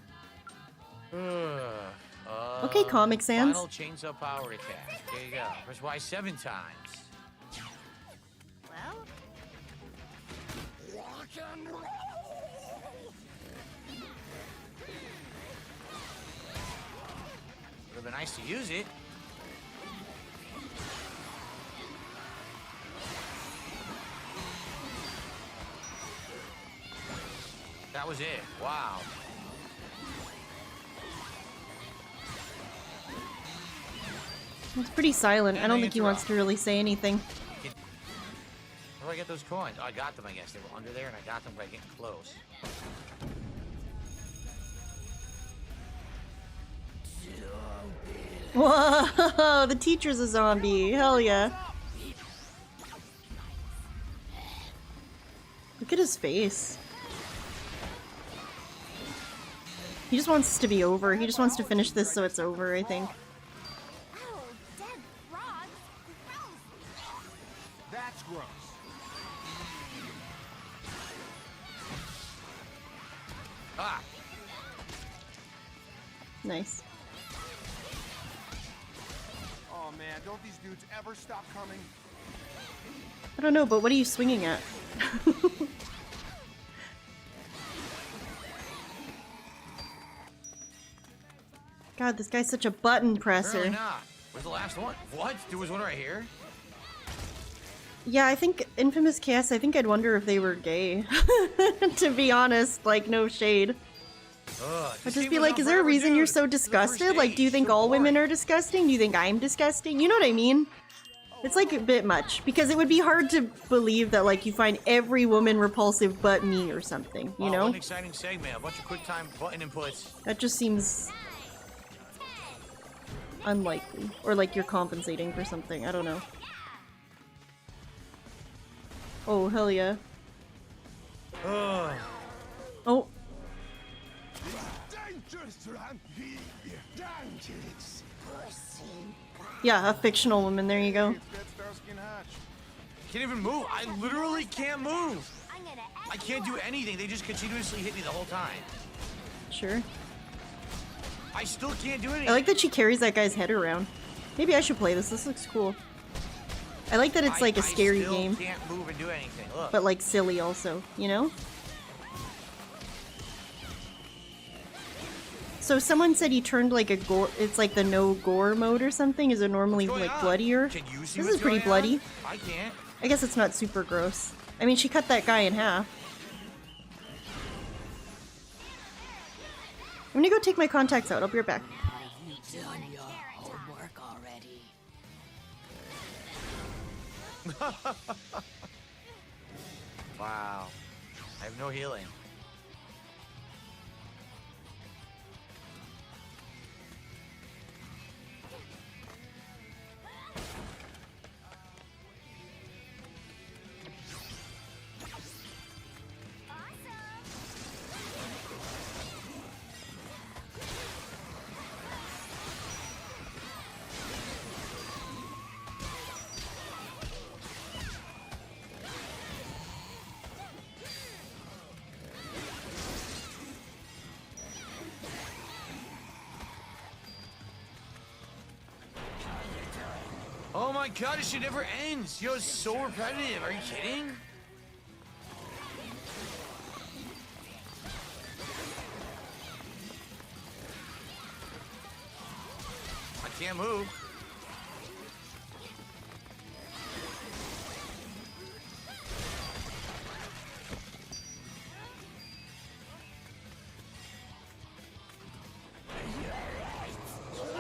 Okay, Comic Sans. Final chainsaw power attack. There you go. Press Y 7 times. Well, Would have been nice to use it. That was it. Wow. It's pretty silent. Yeah, I don't no think he wants interrupt. to really say anything. How do I get those coins? Oh, I got them, I guess. They were under there, and I got them by getting close. Whoa, the teacher's a zombie. Hell yeah. Look at his face. He just wants this to be over. He just wants to finish this so it's over, I think. oh, dead frogs. Gross. That's gross. Ah! Nice. Oh man, don't these dudes ever stop coming? I don't know, but what are you swinging at? God, this guy's such a button presser. Apparently not. Where's the last one? What? There was one right here? Yeah, I think Infamous Chaos, I think I'd wonder if they were gay. To be honest, like, no shade. Ugh, I'd this just game be was like, on is there a forever, reason you're dude. so This is the first disgusted? Like, do you stage. think So all women boring. are disgusting? Do you think I'm disgusting? You know what I mean? It's like a bit much, because it would be hard to believe that, like, you find every woman repulsive but me or something, you Wow, know? What an exciting segment. A bunch of quick time button inputs. That just seems unlikely. Or like you're compensating for something, I don't know. Oh, hell yeah. Ugh. Oh, yeah, a fictional woman, there you go. Can't even move. I literally can't move. I can't do anything. They just continuously hit me the whole time. Sure. I still can't do anything. I like that she carries that guy's head around. Maybe I should play this, this looks cool. I like that it's like a scary I still game, can't move and do anything. Look. but like silly also, you know? So someone said he turned like a gore, it's like the no gore mode or something. Is it normally What's going like on? bloodier? Can you see This what's is pretty going bloody. on? I can't. I guess it's not super gross. I mean, she cut that guy in half. I'm gonna go take my contacts out. I'll be right back. Done your homework already. Wow. I have no healing. my god, this shit never ends. Yo, it's so repetitive. Are you kidding? I can't move.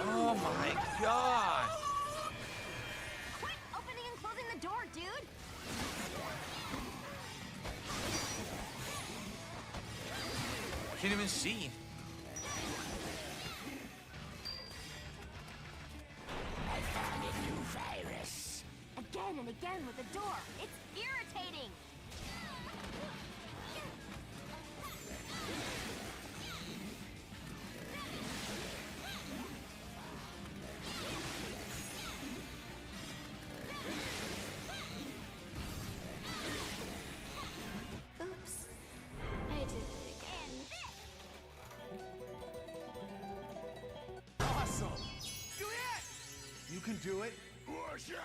Oh my god. Quit opening and closing the door, dude. I can't even see. I found a new virus. Again and again with the door. It's irritating. Oops. I did it again. Awesome! Juliet! You can do it. Wash your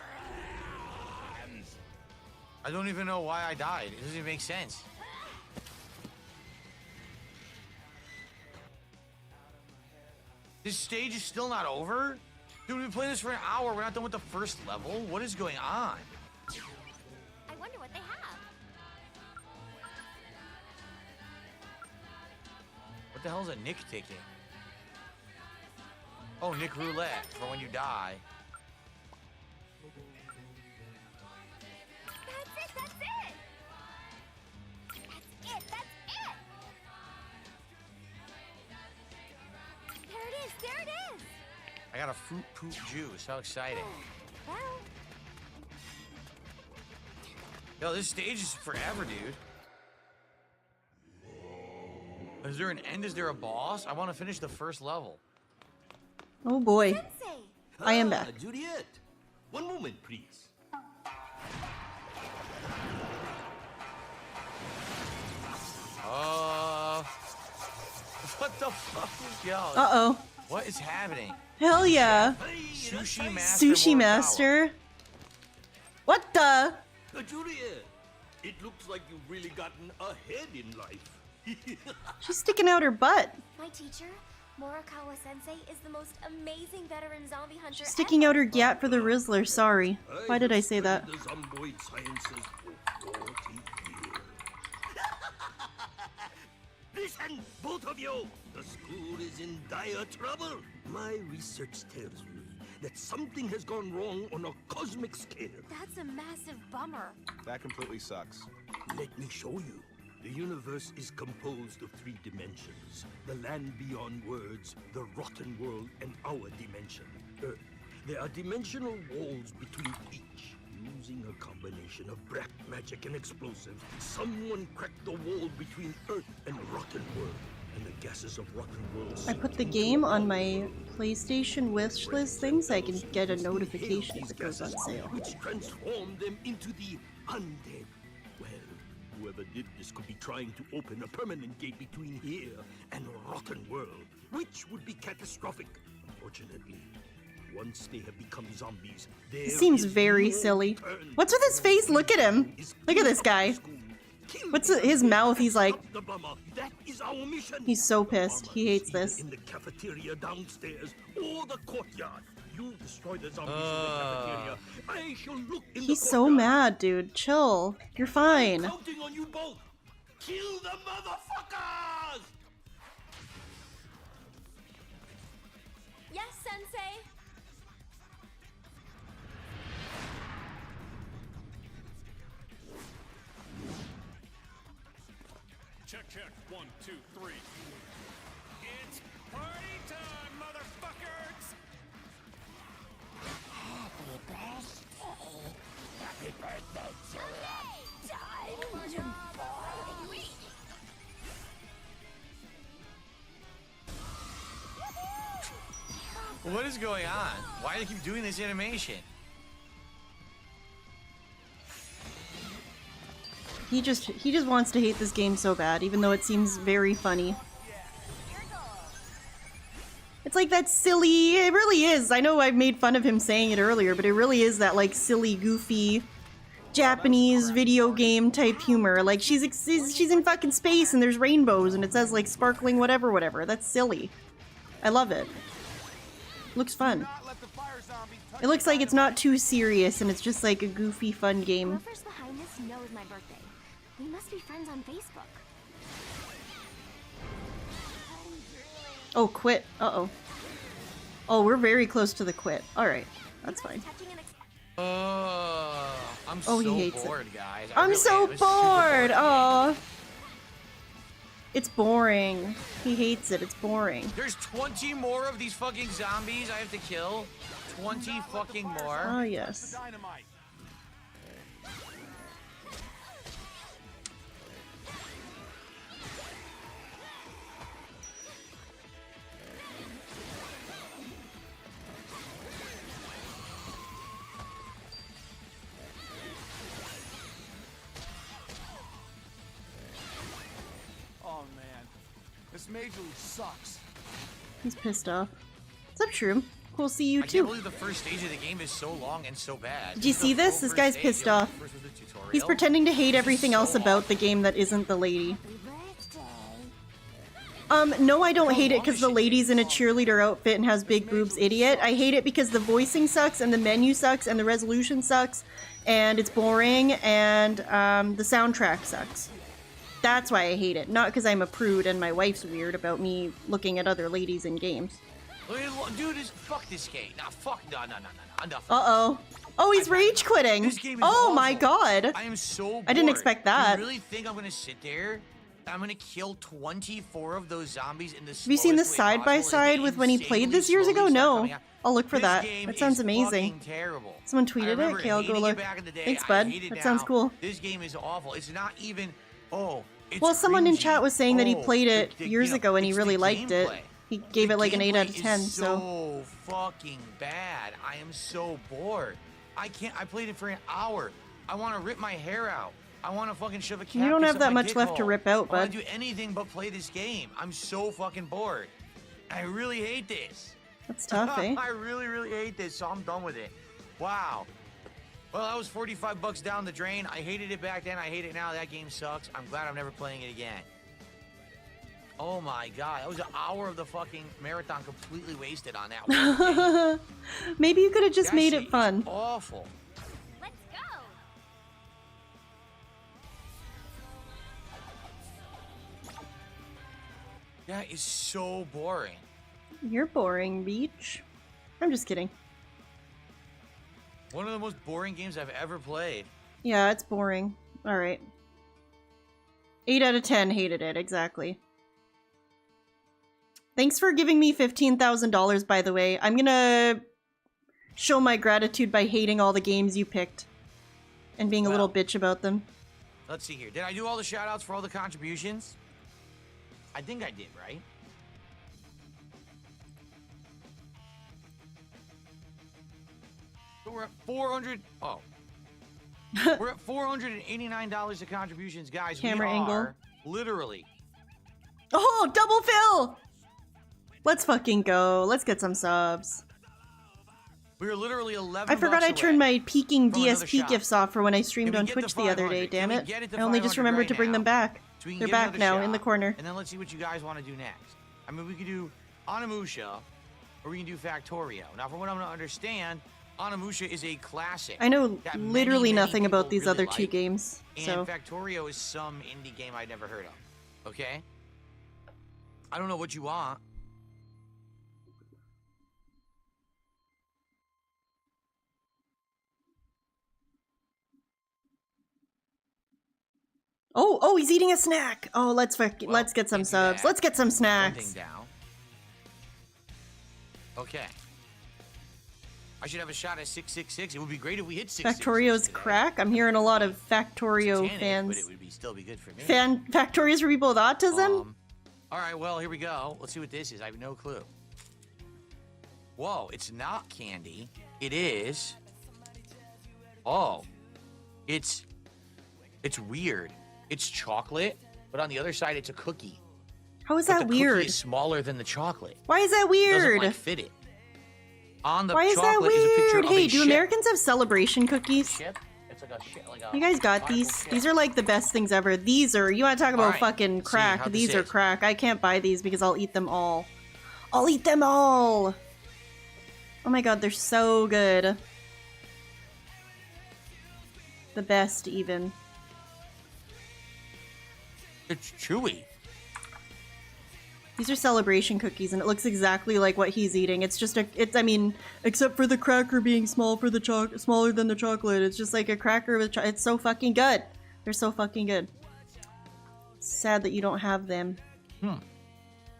hands! I don't even know why I died. It doesn't even make sense. This stage is still not over? Dude, we've been playing this for an hour. We're not done with the first level. What is going on? I wonder what they have. What the hell is a Nick ticket? Oh, Nick Roulette for when you die. That's it, that's it! That's it, that's it! There it is, there it is! I got a fruit poop juice. How exciting. Well, Yo, this stage is forever, dude. Is there an end? Is there a boss? I want to finish the first level. Oh boy. I am back. Juliet, one moment, please. What the fuck is y'all? Uh-oh. What is happening? Hell yeah. Sushi Master. Sushi Master. What the? Juliet, it looks like you've really gotten ahead in life. She's sticking out her butt. my teacher, Morikawa Sensei, is the most amazing veteran zombie hunter She's sticking out her gat for the Rizzler. Sorry. Why did I say that? The zomboid sciences for 40 years. Listen, both of you! The school is in dire trouble. My research tells me that something has gone wrong on a cosmic scale. That's a massive bummer. That completely sucks. Let me show you. The universe is composed of 3 dimensions. The land beyond words, the rotten world, and our dimension, Earth. There are dimensional walls between each. Using a combination of black magic and explosives, someone cracked the wall between Earth and rotten world. And the gases of rotten world... I put the game on my PlayStation wish list thing so I can get a notification if it goes on sale. Which transformed them into the undead. Well, whoever did this could be trying to open a permanent gate between here and rotten world, which would be catastrophic. Unfortunately, once they have become zombies, It seems very silly. What's with his face? Look at him. Look at this guy. What's his mouth? He's like... That is our mission. He's so pissed. He hates this. In the cafeteria downstairs or the courtyard. You destroy the zombies in the cafeteria. I shall look in He's the so courtyard. mad, dude. Chill. You're fine. Counting on you both. Kill the motherfuckers! Yes, Sensei. Check, check. 1, 2, 3. It's party time, motherfuckers! Happy birthday. Happy birthday, Juliet. Time to party. What is going on? Why do they keep doing this animation? He just wants to hate this game so bad, even though it seems very funny. It's like that silly, it really is. I know I made fun of him saying it earlier, but it really is that like silly, goofy Japanese video game type humor. Like she's in fucking space and there's rainbows and it says like sparkling whatever. That's silly. I love it. Looks fun. It looks like it's not too serious and it's just like a goofy, fun game. Whoever's behind this knows my birthday. We must be friends on Facebook. Oh, quit. Uh-oh. Oh, we're very close to the quit. Alright, that's fine. I'm Oh, so he hates bored, it. guys. I'm so It's super bored! boring. Aw. It's boring. He hates it. It's boring. There's 20 more of these fucking zombies I have to kill. 20 fucking more. Oh, yes. Oh man, this Major League sucks. He's pissed off. What's up, Shroom? Cool, see you I can't too. believe the first stage of the game is so long and so bad. Did you see this? This guy's pissed off. He's pretending to hate everything else about the game that isn't the lady. No, I don't hate it because the lady's in a cheerleader outfit and has big boobs, idiot. I hate it because the voicing sucks and the menu sucks and the resolution sucks and it's boring and the soundtrack sucks. That's why I hate it. Not because I'm a prude and my wife's weird about me looking at other ladies in games. Dude, fuck this game. Nah, fuck. No. Enough. Uh-oh. Oh, he's rage quitting. This game is Oh my awful. god. I am so bored. I didn't expect that. You really think I'm gonna sit there? I'm gonna kill 24 of those zombies in the Have you seen this slowest way side by possible? side with when he played this years ago? No. I'll look for This that. game That sounds is amazing. fucking terrible. Someone I tweeted it? remember Okay, I'll go hating it look. back in the day. Thanks, I bud. hate it That now. sounds cool. This game is awful. It's not even. Oh. It's Well, someone in cringy. chat was saying that he Oh, played it the- years you know, ago and he it's really the liked it. gameplay. He gave it like an 8 out of Gameplay 10, is so. so fucking bad. I am so bored. I played it for an hour. I want to rip my hair out. I want to fucking shove a cactus You don't have up that my much dick left to hole. rip out, I want bud. to do anything but play this game. I'm so fucking bored. I really hate this. That's tough, eh? I really hate this, so I'm done with it. Wow. Well, that was 45 bucks down the drain. I hated it back then. I hate it now. That game sucks. I'm glad I'm never playing it again. Oh my god, that was an hour of the fucking marathon completely wasted on that one. Maybe you could have just That made shit it fun. is awful. Let's go. That is so boring. You're boring, Beach. I'm just kidding. One of the most boring games I've ever played. Yeah, it's boring. Alright. 8 out of 10 hated it, exactly. Thanks for giving me $15,000, by the way. I'm gonna show my gratitude by hating all the games you picked. And being a little bitch about them. Let's see here. Did I do all the shout-outs for all the contributions? I think I did, right? So we're at 400. Oh. We're at $489 of contributions, guys. Camera we angle. are literally. Oh, double fill! Let's fucking go. Let's get some subs. We are literally 11 I forgot I bucks turned away my peaking from another DSP shot. gifts off for when I streamed Can we on get Twitch to the other 500? day, damn Can we it. get it to I only just 500 remembered right to bring them now? back. So we can They're get back another now, shot, in the corner. And then let's see what you guys want to do next. I mean, we could do Onimusha, or we can do Factorio. Now, from what I'm going to understand, Onimusha is a classic. I know that literally many nothing about people these really other two like. games, And so. Factorio is some indie game I'd never heard of. Okay? I don't know what you want. Oh, he's eating a snack. Oh, let's get some subs. Let's get some One snacks. thing down. Okay. I should have a shot at 666. It would be great if we hit 666. Factorio's crack. I'm hearing a lot of Factorio Satanic, fans. But it would still be good for me. Factorios for people with autism? All right, well, here we go. Let's see what this is. I have no clue. Whoa, it's not candy. It is. Oh. It's weird. It's chocolate, but on the other side, it's a cookie. How is but that the cookie weird? is smaller than the chocolate. Why is that It weird? doesn't like fit it. On the Why is that chocolate is a picture weird? of Hey, a do ship. Americans have celebration cookies? Ship? It's like a ship, like a You guys got Bible these? ship. These are like the best things ever. These are, you want to talk about Alright, fucking let's see crack. how this These are is. crack. I can't buy these because I'll eat them all. I'll eat them all! Oh my god, they're so good. The best, even. It's chewy. These are celebration cookies, and it looks exactly like what he's eating. It's just I mean, except for the cracker being smaller than the chocolate. It's just like a cracker with it's so fucking good. They're so fucking good. Sad that you don't have them.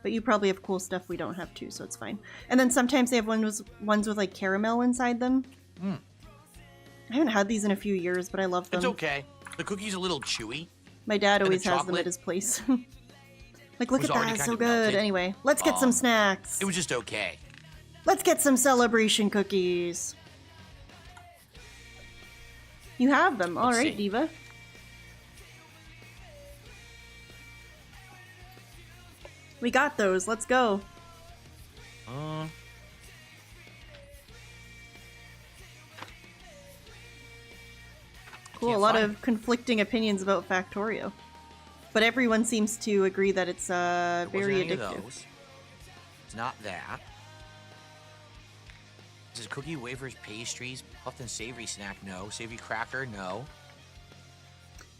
But you probably have cool stuff we don't have too, so it's fine. And then sometimes they have ones with like caramel inside them. I haven't had these in a few years, but I love them. It's okay. The cookie's a little chewy. My dad And the always has them chocolate at his place. Like, look was at that, already it's kind so of good. melted. Anyway, let's get some snacks. It was just okay. Let's get some celebration cookies. You have them. All Let's right, see. Diva. We got those. Let's go. Cool. A lot of conflicting opinions about Factorio. But everyone seems to agree that it's There very wasn't any of addictive. those. It's not that. This is cookie, wafers, pastries, puffed and savory snack, no. Savory cracker, no.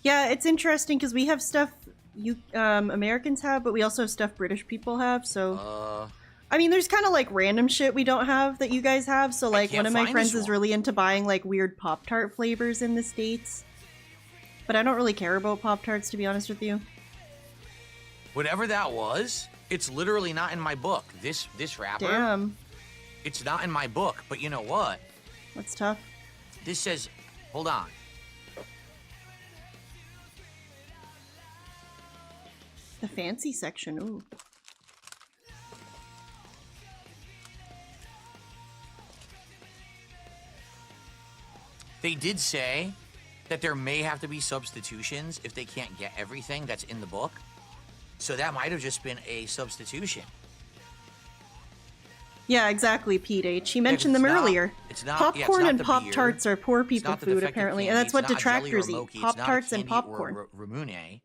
Yeah, it's interesting because we have stuff you Americans have, but we also have stuff British people have. So, I mean, there's kind of like random shit we don't have that you guys have. So, like, can't one of my find friends this is one. really into buying like weird Pop-Tart flavors in the States. But I don't really care about Pop-Tarts, to be honest with you. Whatever that was, it's literally not in my book. This wrapper. Damn. It's not in my book, but you know what? That's tough. This says, hold on. The fancy section, ooh. They did say that there may have to be substitutions if they can't get everything that's in the book. So that might have just been a substitution. Yeah, exactly, Pete H. He mentioned it's them not- earlier. it's not- yeah, it's Popcorn not and the Pop-Tarts beer. are poor It's people not the food, defective apparently. candy. And that's It's what not a jelly or detractors a eat. Moki. It's not a Pop-Tarts and candy or popcorn. Ramune.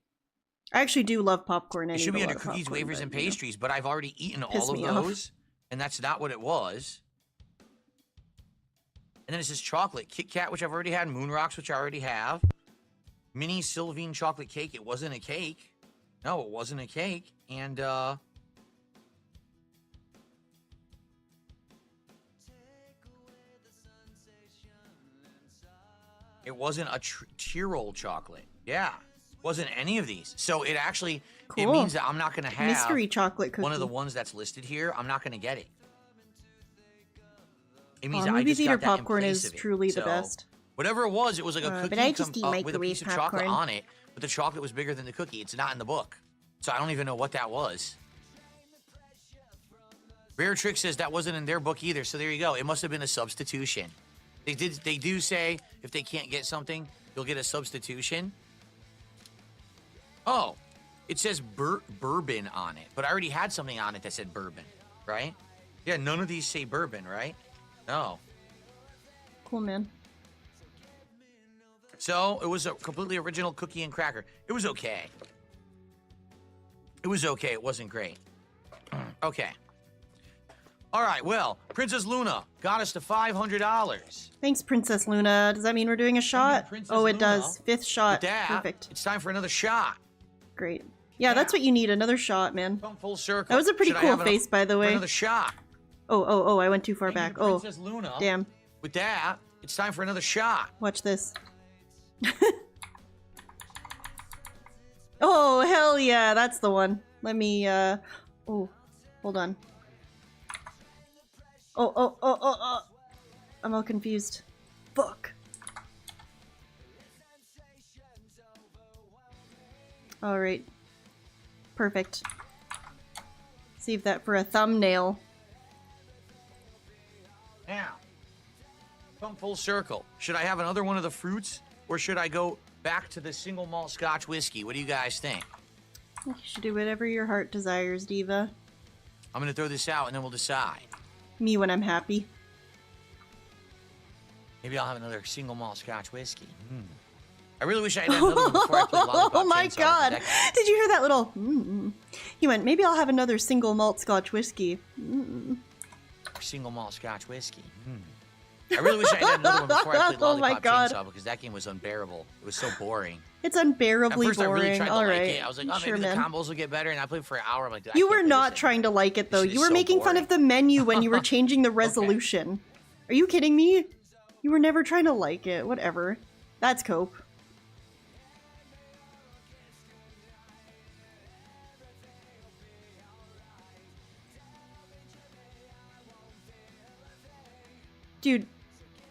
I actually do love popcorn. I It need should be a under lot of cookies, popcorn, wafers, but, and you know. pastries, but I've already eaten Piss all of me off. those, and that's not what it was. And then it says chocolate. Kit Kat, which I've already had. Moon Rocks, which I already have. Mini Sylvine chocolate cake. It wasn't a cake. No, it wasn't a cake. And, it wasn't a Tyrol chocolate. Yeah. Wasn't any of these. So it actually, it Cool. means that I'm not going to have Mystery chocolate cookie. one of the ones that's listed here. I'm not going to get it. It means Aw, that I movie just theater got that in popcorn place is of it. truly the So, best. Whatever it was like a But cookie I just eat with a microwave piece of chocolate popcorn. on it, but the chocolate was bigger than the cookie. It's not in the book. So I don't even know what that was. Rare Trick says that wasn't in their book either, so there you go. It must have been a substitution. They do say if they can't get something, you'll get a substitution. Oh, it says bourbon on it, but I already had something on it that said bourbon, right? Yeah, none of these say bourbon, right? No. Cool, man. So it was a completely original cookie and cracker. It was okay. It was okay. It wasn't great. Okay. All right. Well, Princess Luna got us to $500. Thanks, Princess Luna. Does that mean we're doing a shot? Princess Oh, it Luna. does. Fifth shot. With that, Perfect. it's time for another shot. Great. Yeah, that's what you need. Another shot, man. Come full circle. That was a pretty Should I cool have face, by the for way. Another shot. Oh, I went too far back. Oh, Princess Luna. damn. With that, it's time for another shot. Watch this. Oh, hell yeah. That's the one. Let me, oh, hold on. Oh. I'm all confused. Fuck. All right. Perfect. Save that for a thumbnail. Now, come full circle. Should I have another one of the fruits, or should I go back to the single malt Scotch whiskey? What do you guys think? You should do whatever your heart desires, Diva. I'm gonna throw this out and then we'll decide. Me when I'm happy. Maybe I'll have another single malt Scotch whiskey. I really wish I had another one before I played Lollipop Oh my Chainsaw, god! that- Did you hear that little? He went. Maybe I'll have another single malt Scotch whiskey. Single malt Scotch whiskey. I really wish I had another one before I played Oh my Lollipop God. Chainsaw because that game was unbearable. It was so boring. It's unbearably At first, boring. I really tried to All like right. it. I was like, oh, Sure, maybe the man. combos will get better. And I played for an hour. I'm like, I You can't were play not this trying to like it though. This You is were so making fun boring. of the menu when you were changing the resolution. Are you kidding me? You were never trying to like it. Whatever. That's cope. Dude,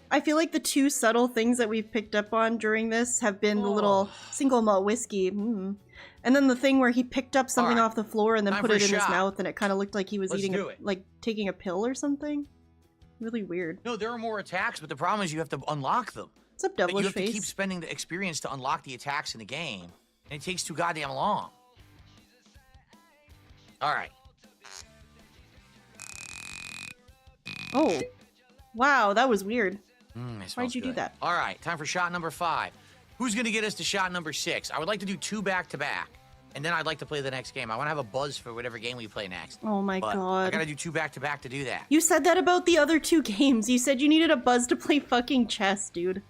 I feel like the two subtle things that we've picked up on during this have been the little single malt whiskey. And then the thing where he picked up something off the floor and then Time put for it a in his shot. mouth and it kind of looked like he was Let's eating do it. like taking a pill or something. Really weird. No, there are more attacks, but the problem is you have to unlock them. What's up, But devilish you have to face? keep spending the experience to unlock the attacks in the game, and it takes too goddamn long. All right. Oh, wow, that was weird. It smells Why'd you do good. that? All right, time for shot number 5. Who's going to get us to shot number 6? I would like to do 2 back-to-back, and then I'd like to play the next game. I want to have a buzz for whatever game we play next. Oh my But I god. got to do 2 back-to-back to do that. You said that about the other 2 games. You said you needed a buzz to play fucking chess, dude.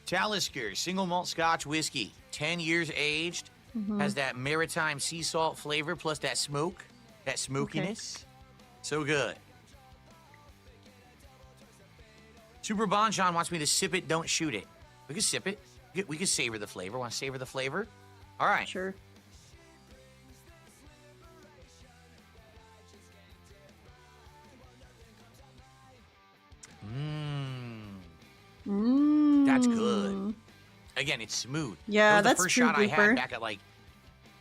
Talisker, single malt Scotch whiskey, 10 years aged, has that maritime sea salt flavor plus that smoke, that smokiness. So good. Super Bonchon wants me to sip it, don't shoot it. We can sip it. We can savor the flavor. Want to savor the flavor? All right. Sure. That's good. Again, it's smooth. Yeah, That was that's the first true, shot I Blooper. had back at like.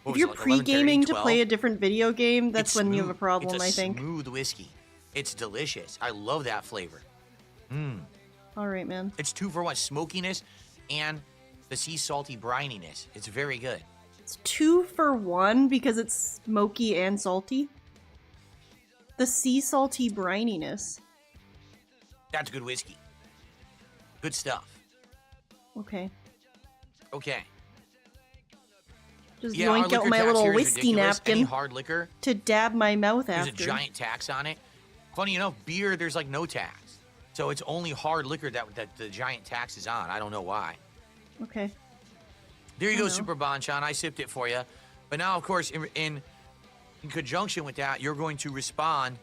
What If was you're it, like 11:30, pre-gaming to 12? play a different video game, that's It's when you have a smooth. problem, It's a I think. smooth whiskey. It's delicious. I love that flavor. All right, man. It's 2 for 1 smokiness and the sea salty brininess. It's very good. It's 2 for 1 because it's smoky and salty. The sea salty brininess. That's good whiskey. Good stuff. Okay. Okay. Just Yeah, our yoink out liquor my tax little here is whiskey ridiculous. Any napkin hard liquor, to dab my mouth there's after. a giant tax on it. Funny enough, beer, there's like no tax. So it's only hard liquor that the giant tax is on. I don't know why. Okay. There you I go, know. Super Bonchon. I sipped it for you. But now, of course, in conjunction with that, you're going to respond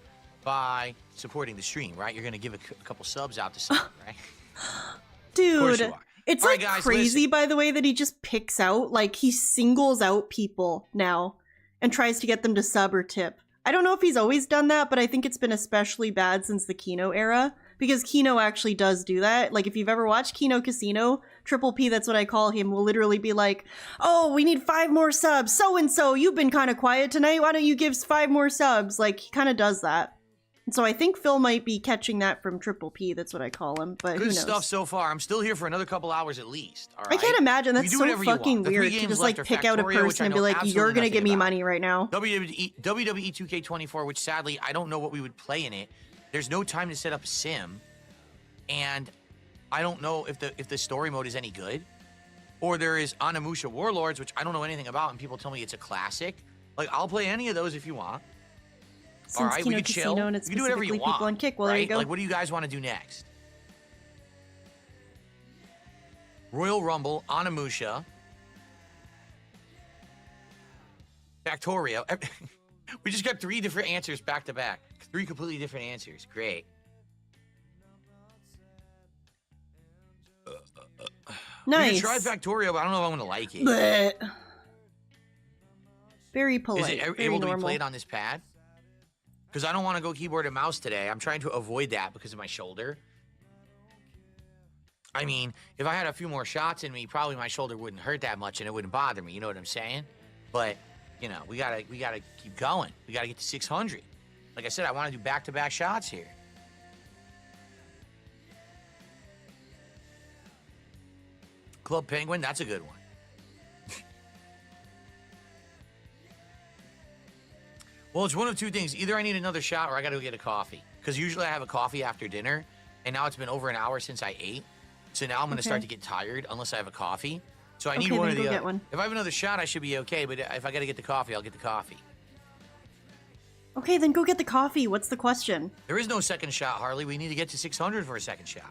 by supporting the stream, right? You're going to give a couple subs out to someone, right? course Dude, you are. it's All like right, guys, crazy, listen. by the way, that he just picks out, like, he singles out people now and tries to get them to sub or tip. I don't know if he's always done that, but I think it's been especially bad since the Kino era, because Kino actually does do that. Like, if you've ever watched Kino Casino, Triple P, that's what I call him, will literally be like, oh, we need 5 more subs, so-and-so, you've been kind of quiet tonight, why don't you give 5 more subs? Like, he kind of does that. And so I think Phil might be catching that from Triple P, that's what I call him, but who Good knows? stuff so far. I'm still here for another couple hours at least. All right? I can't imagine. You That's do so whatever you want. fucking The 3 weird to games just left like are pick out a Factorio, which person I and be know like, absolutely "You're gonna nothing give me about. money right now." WWE 2K24, which sadly I don't know what we would play in it. There's no time to set up a sim, and I don't know if the story mode is any good. Or there is Onimusha Warlords, which I don't know anything about, and people tell me it's a classic. Like, I'll play any of those if you want. Since All right, we Kino can chill. Casino and it's We can do whatever you specifically want. people on Kick. Well, right? there you go. Like, what do you guys want to do next? Royal Rumble, Onimusha, Factorio. We just got 3 different answers back to back. 3 completely different answers. Great. Nice. We can try Factorio, but I don't know if I'm going to like it. Blech. Very polite. Is it very able to be normal. played on this pad? Because I don't want to go keyboard and mouse today. I'm trying to avoid that because of my shoulder. I mean, if I had a few more shots in me, probably my shoulder wouldn't hurt that much and it wouldn't bother me. You know what I'm saying? But, you know, we gotta keep going. We gotta get to 600. Like I said, I want to do back-to-back shots here. Club Penguin, that's a good one. Well, it's one of two things. Either I need another shot or I gotta go get a coffee. Because usually I have a coffee after dinner, and now it's been over an hour since I ate. So now I'm gonna start to get tired unless I have a coffee. So I need one or the other. One. If I have another shot, I should be okay. But if I gotta get the coffee, I'll get the coffee. Okay, then go get the coffee. What's the question? There is no second shot, Harley. We need to get to 600 for a second shot.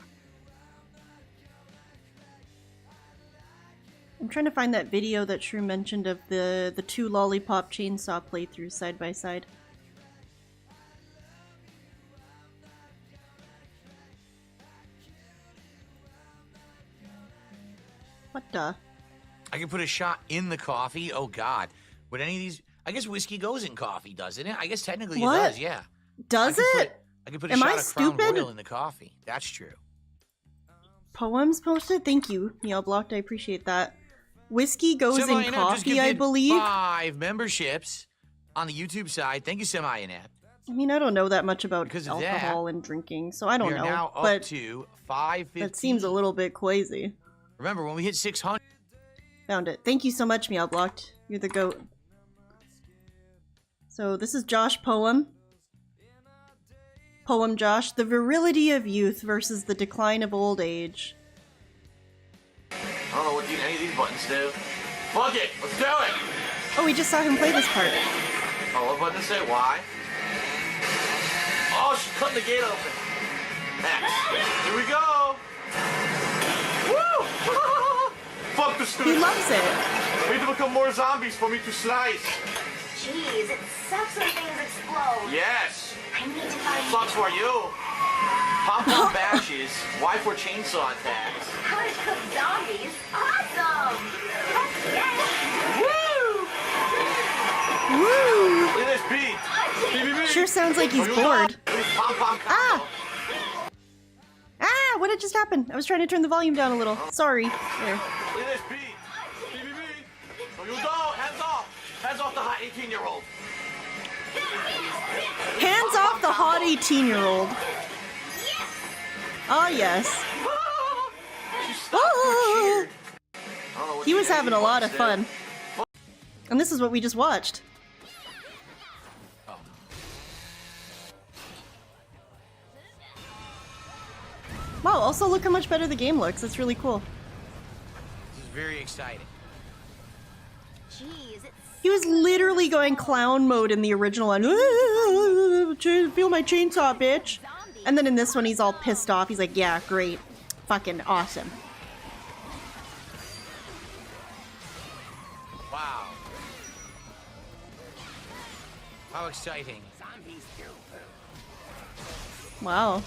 I'm trying to find that video that Shrew mentioned of the two Lollipop Chainsaw playthroughs side by side. What the? I can put a shot in the coffee? Oh, God. Would any of these... I guess whiskey goes in coffee, doesn't it? I guess technically it does, yeah. Does it? I can put a Am shot I of stupid? Crown Royal in the coffee. That's true. Poems posted? Thank you, Meow Blocked. I appreciate that. Whiskey goes in Semi-Inept just coffee, I gifted believe. 5 memberships on the YouTube side. Thank you, Semi-Inept. I mean, I don't know that much about Because of alcohol and drinking, so I don't We are know. now up but to 550. that seems a little bit crazy. Remember, when we hit 600... Found it. Thank you so much, Meow Blocked. You're the goat. So this is Josh Poem. Poem Josh. The virility of youth versus the decline of old age. I don't know what any of these buttons do. Fuck it! Let's do it! Oh, we just saw him play this part. Oh, what button to say? Why? Oh, she's cutting the gate open. Next. Here we go! Woo! Fuck the stupid. He loves it. We need to become more zombies for me to slice. Jeez, it sucks when things explode. Yes. I need to find Sucks for you. Pom-pom bashes. Why for chainsaw attacks? how to cook zombies. Awesome! Heck yes! Woo! Woo! Look at this beat. Sure sounds like he's bored. Ah! Ah! What had just happened? I was trying to turn the volume down a little. Sorry. There. Look at this beat. So you don't. Hands off. Hands off the hot 18-year-old. Hands off the hot 18-year-old. Oh, yes. Oh! He was having a lot of fun. And this is what we just watched. Wow, also look how much better the game looks. It's really cool. This is very exciting. Jeez, it's He was literally going clown mode in the original one. Feel my chainsaw, bitch. And then in this one, he's all pissed off. He's like, yeah, great. Fucking awesome. Wow. How exciting. Wow.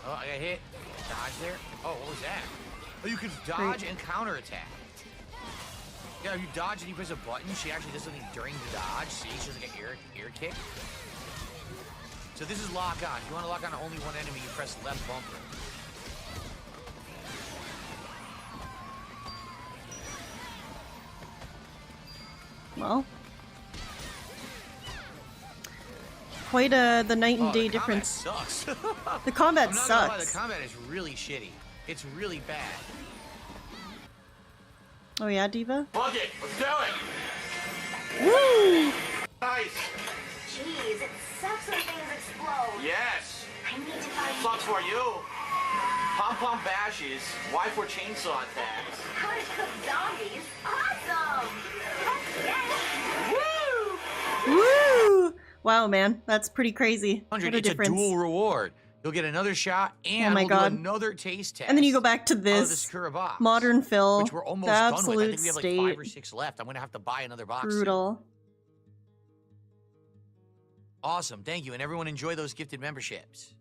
Oh, I got hit. Dodge there. Oh, what was that? Oh, you can dodge and counterattack. Yeah, if you dodge and you press a button, she actually does something during the dodge. See, she does like an air kick. So this is lock on. If you want to lock on to only one enemy, you press left bumper. Well. Quite the night and day difference. Sucks. The combat I'm not gonna lie, sucks. the combat is really shitty. It's really bad. Oh yeah, Diva? Fuck it. Let's do it. Woo! Nice. Jeez, it sucks when things explode. Yes. I need to find Sucks for you. Pom-pom bashes. Why for chainsaw attacks? how to cook zombies. Awesome! Heck yes! Woo! Woo! Wow, man, that's pretty crazy. What a It's a difference. dual reward. You'll get another shot and Oh my we'll God. do another taste test. And then you go back to out of this the Sakura box, modern fill. which we're almost the done with. I absolute think we have like state. 5 or 6 left. I'm gonna have to buy another box. soon. Brutal. Awesome, thank you, and everyone enjoy those gifted memberships.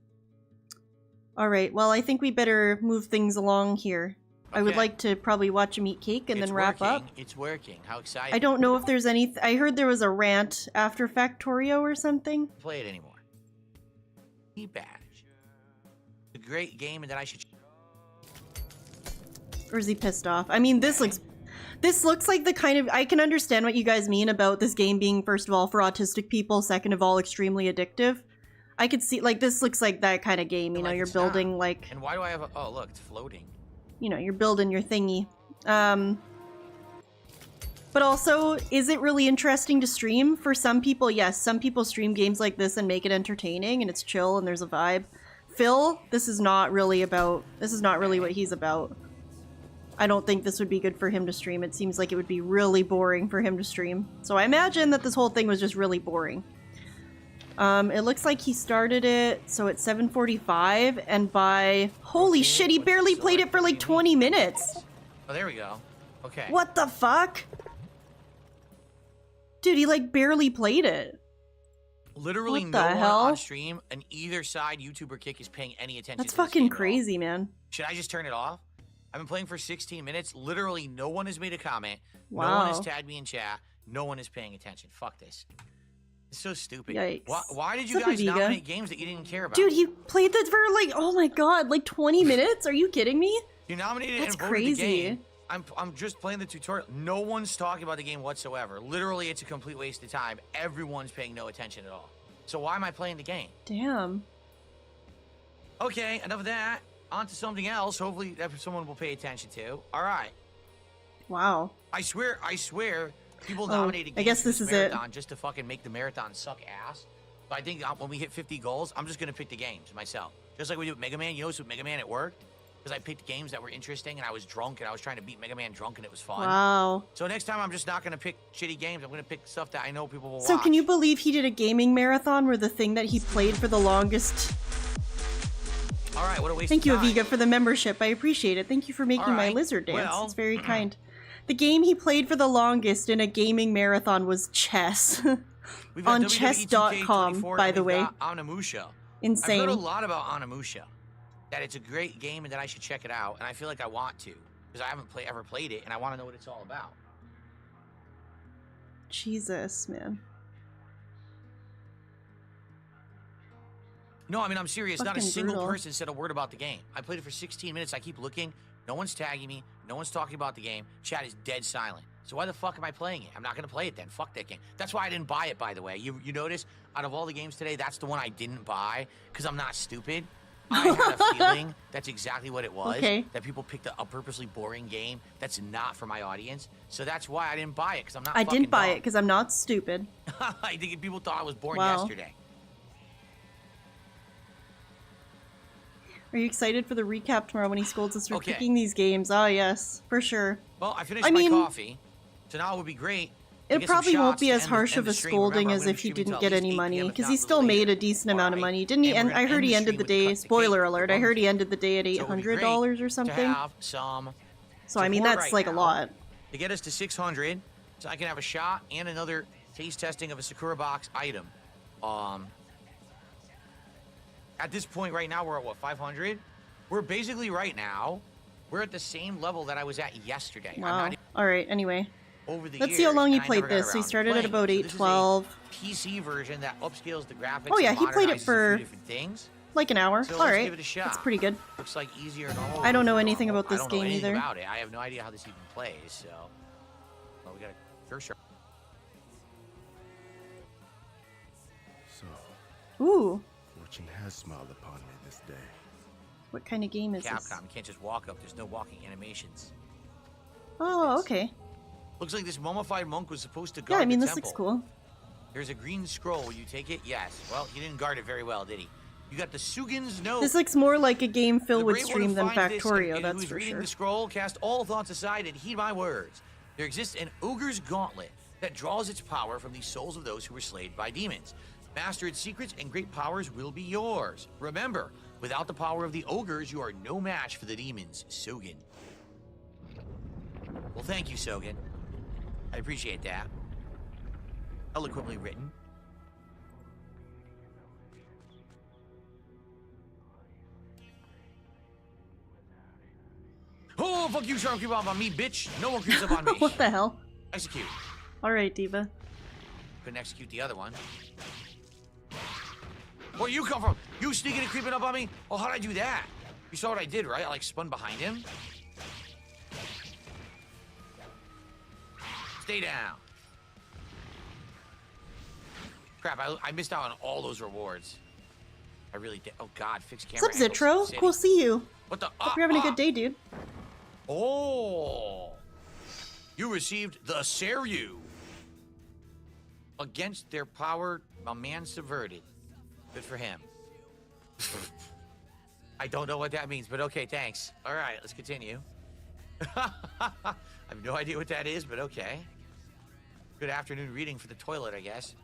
All right, well, I think we better move things along here. I would Okay. like to probably watch him eat cake and It's then wrap working. up. It's working. How exciting! I don't know if there's any. I heard there was a rant after Factorio or something. play it anymore. E-Badge. A great game, and that I should. Or is he pissed off? I mean, this looks like the kind of. I can understand what you guys mean about this game being, first of all, for autistic people, second of all, extremely addictive. I could see, like, this looks like that kind of game. You know, you're building, like, And why do I have a? Oh, look, it's floating. you know, you're building your thingy. But also, is it really interesting to stream? For some people, yes. Some people stream games like this and make it entertaining and it's chill and there's a vibe. Phil, this is not really what he's about. I don't think this would be good for him to stream. It seems like it would be really boring for him to stream. So I imagine that this whole thing was just really boring. It looks like he started it, so it's 7:45, and by... Holy shit, he barely played it for like 20 minutes! Oh, there we go. Okay. What the fuck? Dude, he like barely played it. Literally What no the one hell? on stream and either side, YouTuber Kick, is paying any attention That's to this fucking game at all. crazy, man. Should I just turn it off? I've been playing for 16 minutes. Literally no one has made a comment. No Wow. one has tagged me in chat. No one is paying attention. Fuck this. It's so stupid. Yikes. Why did you What's up, guys Aviga? nominate games that you didn't care about? Dude, he played that for like, oh my god, like 20 minutes? Are you kidding me? You nominated That's and voted crazy. the game. I'm just playing the tutorial. No one's talking about the game whatsoever. Literally, it's a complete waste of time. Everyone's paying no attention at all. So why am I playing the game? Damn. Okay, enough of that. On to something else. Hopefully that someone will pay attention to. All right. Wow. I swear, people Oh, nominated I games guess for this is it. marathon just to fucking make the marathon suck ass. But I think when we hit 50 goals, I'm just going to pick the games myself. Just like we do with Mega Man. You notice with Mega Man it worked? Because I picked games that were interesting and I was drunk and I was trying to beat Mega Man drunk and it was fun. Wow. So next time I'm just not going to pick shitty games. I'm going to pick stuff that I know people will So watch. can you believe he did a gaming marathon where the thing that he played for the longest... All right, what a waste Thank of you, time. Aviga, for the membership. I appreciate it. Thank you for making All my right, lizard dance. well, It's very kind. The game he played for the longest in a gaming marathon was chess. We've got On WWE chess.com, 2K24, by and the we've way. got Onimusha. Insane. I've heard a lot about Onimusha. That it's a great game and that I should check it out. And I feel like I want to. Because I haven't ever played it and I want to know what it's all about. Jesus, man. No, I mean, I'm serious. Not a Fucking single brutal. person said a word about the game. I played it for 16 minutes. I keep looking. No one's tagging me. No one's talking about the game. Chat is dead silent. So why the fuck am I playing it? I'm not going to play it then. Fuck that game. That's why I didn't buy it, by the way. You notice, out of all the games today, that's the one I didn't buy because I'm not stupid. I had a feeling that's exactly what it was. Okay. That people picked a purposely boring game that's not for my audience. So that's why I didn't buy it because I'm not I fucking didn't buy it dumb. because I'm not stupid. I think people thought I was boring Wow. yesterday. Are you excited for the recap tomorrow when he scolds us for Okay. picking these games? Oh, yes, for sure. Well, I finished I my mean, coffee, so now it would be great. to It get some probably won't shots be to as end harsh end of a stream. scolding Remember, I'm as gonna if he stream didn't until get at least any 8 money, p.m., if because not he a still little made later. a decent amount of money. Didn't he? And End, we're I gonna heard end he the ended stream the with a day. cut to Spoiler cake alert! for I heard he bonuses. ended the day at So it would be great $800 or to something. have some So I mean, support that's right like a now lot. to get us to 600, so I can have a shot and another taste testing of a Sakura box item. At this point right now, we're at what, 500? We're basically right now, we're at the same level that I was at yesterday. I'm Wow. not All right. Anyway, over the let's see how years, long he and I played never got this. So he around to started at playing about it. So this is a 8:12. PC version that upscales the graphics. Oh yeah, and he played it modernizes a for few different things. like an hour. So All let's right, give it a shot. that's pretty good. Looks like easier and normal. I don't know versus anything normal. about this I don't know game anything either. about it. I have no idea how this even plays. So, well, we got a cursor. So, Ooh, fortune has smiled upon me this day. what kind of game is this? Capcom, you can't just walk up. There's no walking animations. Oh, okay. Looks like this mummified monk was supposed to Yeah, guard I mean the this temple. looks cool. There's a green scroll. Will you take it? Yes. Well, he didn't guard it very well, did he? You got the Sugin's note. This looks more like a game Phil The would brave one stream who than finds this Factorio. and That's who's for reading sure. the scroll, cast all thoughts aside and heed my words. There exists an ogre's gauntlet that draws its power from the souls of those who were slayed by demons. Master its secrets and great powers will be yours. Remember, without the power of the ogres, you are no match for the demons, Sogin. Well, thank you, Sogin. I appreciate that. Eloquently written. Oh, fuck you, trying to creep up on me, bitch. No one creeps up on me. What the hell? Execute. All right, Diva. Couldn't execute the other one. Where you come from? You sneaking and creeping up on me? Oh, how'd I do that? You saw what I did, right? I like spun behind him. Stay down. Crap, I missed out on all those rewards. I really did. Oh God, fix camera. What's up, angles in Zitro? the city. Cool, see you. What the? Hope you're having a good day, dude. Oh. You received the Seryu. Against their power, a man subverted. Good for him. I don't know what that means, but okay, thanks. All right, let's continue. I have no idea what that is, but okay. Good afternoon reading for the toilet, I guess.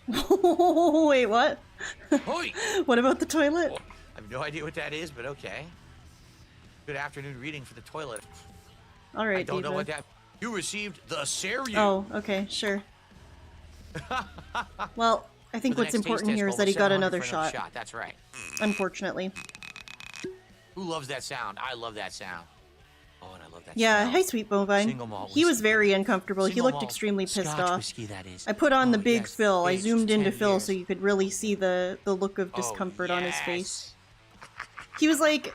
Wait, what? What about the toilet? I have no idea what that is, but okay. Good afternoon reading for the toilet. All right, I don't know David. what that... You received the Seryu. Oh, okay, sure. Well, I think For the what's next important taste here test, is that he got over another 700 for shot. That's right. Unfortunately. Who loves that sound? I love that sound. Oh, and I love that Yeah, smell. hi, Sweet Bovine. Single malt He was whiskey. very uncomfortable. He Single looked malt extremely pissed Scotch off. whiskey, that is. I put on the Oh, big yes, Phil. I aged zoomed into 10 Phil years. so you could really see the look of discomfort on his face. He was like...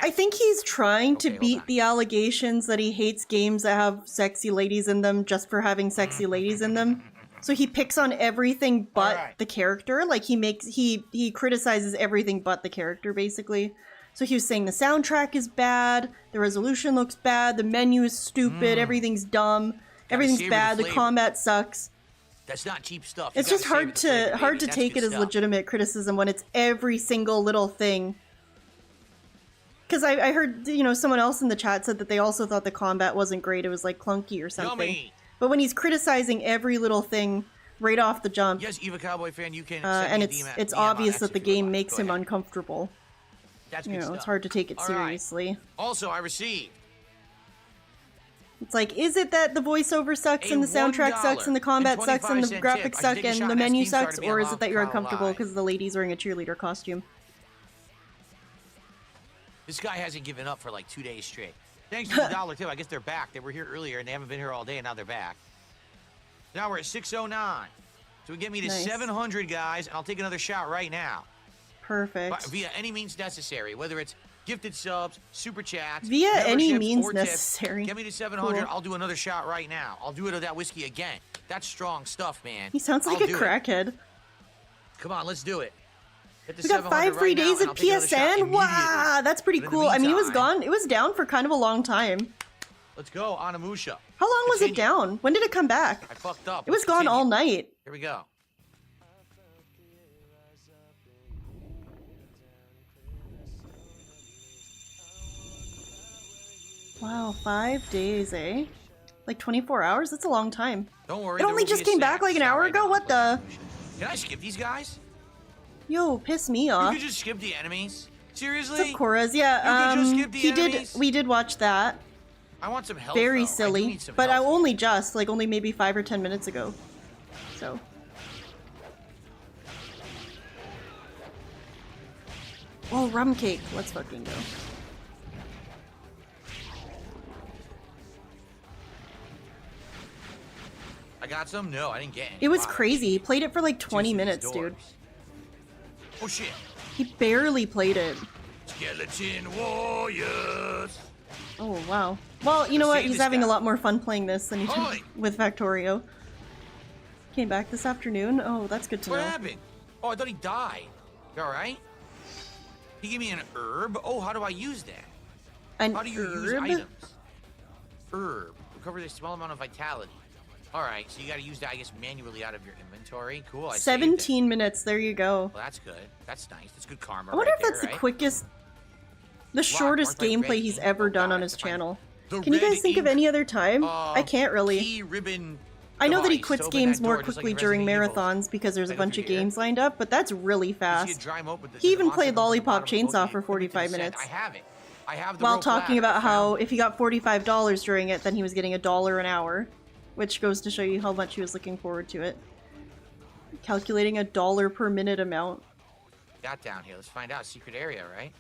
I think he's trying to beat the allegations that he hates games that have sexy ladies in them just for having sexy ladies in them. So he picks on everything but the character. Like he criticizes everything but the character, basically. So he was saying the soundtrack is bad, the resolution looks bad, the menu is stupid, everything's dumb, everything's savor bad, the the flavor. combat sucks. That's not cheap stuff. It's You just gotta hard savor the flavor, to baby. That's take good it as stuff. legitimate criticism when it's every single little thing. Because I heard, you know, someone else in the chat said that they also thought the combat wasn't great. It was like clunky or something. Yummy. But when he's criticizing every little thing right off the jump, Yes, Eva Cowboy fan, you can. and it's obvious that the game makes him uncomfortable. That's You good know, stuff. it's hard to take it All right. seriously. Also, I received It's like, is it that the voiceover sucks and the soundtrack sucks and the combat sucks and the 25-cent graphics tip. I suck should take a and shot the and ask menu Keemstar to sucks, be or on is it that you're Lollipop uncomfortable Live. because the lady's wearing a cheerleader costume? This guy hasn't given up for like 2 days straight. Thanks to the dollar tip. I guess they're back. They were here earlier and they haven't been here all day, and now they're back. Now we're at 609. So we get me to Nice. 700, guys, and I'll take another shot right now. Perfect. Via any means necessary, whether it's gifted subs, super chats, Via any memberships, means or tips. necessary. Get me to 700. Cool. I'll do another shot right now. I'll do it of that whiskey again. That's strong stuff, man. He sounds like I'll a do it. crackhead. Come on, let's do it. Hit the We got 700 5 free right now, days and at I'll take another shot PSN? immediately. Wow, that's pretty But in the cool. I mean, it was meantime- gone. It was down for kind of a long time. Let's go, Anamusha. How long was it down? When did it come back? I fucked up. It was Let's gone continue. all night. Here we go. Wow, 5 days, eh? Like 24 hours? That's a long time. Don't worry. It there only will be just a came snack back like an shot hour right ago? now. What the? Can I skip these guys? Yo, piss me You off. could just skip the enemies? Seriously? What's up, Koras? Yeah, You could just skip the enemies? we did watch that. I want some help. Very though. I do silly. need some But I help. only just, like only maybe 5 or 10 minutes ago. So. Oh, rum cake. Let's fucking go. I got some? No, I didn't get any. It was Wow. crazy. He played it for like 20 Juicy minutes, doors. dude. Oh shit. He barely played it. Skeleton Warriors. Oh, wow. Well, you know what? Save He's this having guy. a lot more fun playing this than he did Oi. with Factorio. Came back this afternoon? Oh, that's good to What know. happened? Oh, I thought he died. You alright? He gave me an herb? Oh, how do I use that? An How do you use herb? items? Herb. Recovers a small amount of vitality. Alright, so you gotta use that, I guess, manually out of your inventory. Cool, I saved it. 17 minutes. There you go. Well, that's good. That's nice. That's good karma I wonder right if that's there, the right? quickest, the shortest Mark, like gameplay red he's ink. ever Oh, done God, on his I have to find channel. the Can you red guys think of ink, any other time? I can't really. Key ribbon I know that he device quits to open games that more door, just like quickly in during Resident Evil. marathons because there's a Right over bunch of here. games lined up, but that's really You see fast. it dry mode with the- He the even monster played comes from the Lollipop bottom of the boat, Chainsaw you for put it to the 45 sand. minutes. I have it. I have the While rope talking ladder. about how if he got $45 during it, then he was getting $1 an hour, which goes to show you how much he was looking forward to it. Calculating $1 per minute amount. Got down here. Let's find out. Secret area, right?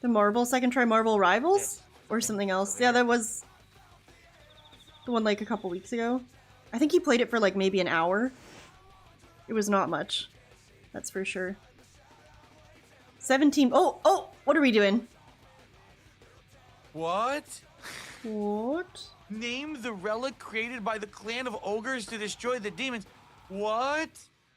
The Marvel Second Try Marvel Rivals? Or something else. Yeah, that was the one like a couple weeks ago. I think he played it for like maybe an hour. It was not much. That's for sure. 17. Oh, what are we doing? What? What? Name the relic created by the clan of ogres to destroy the demons. What?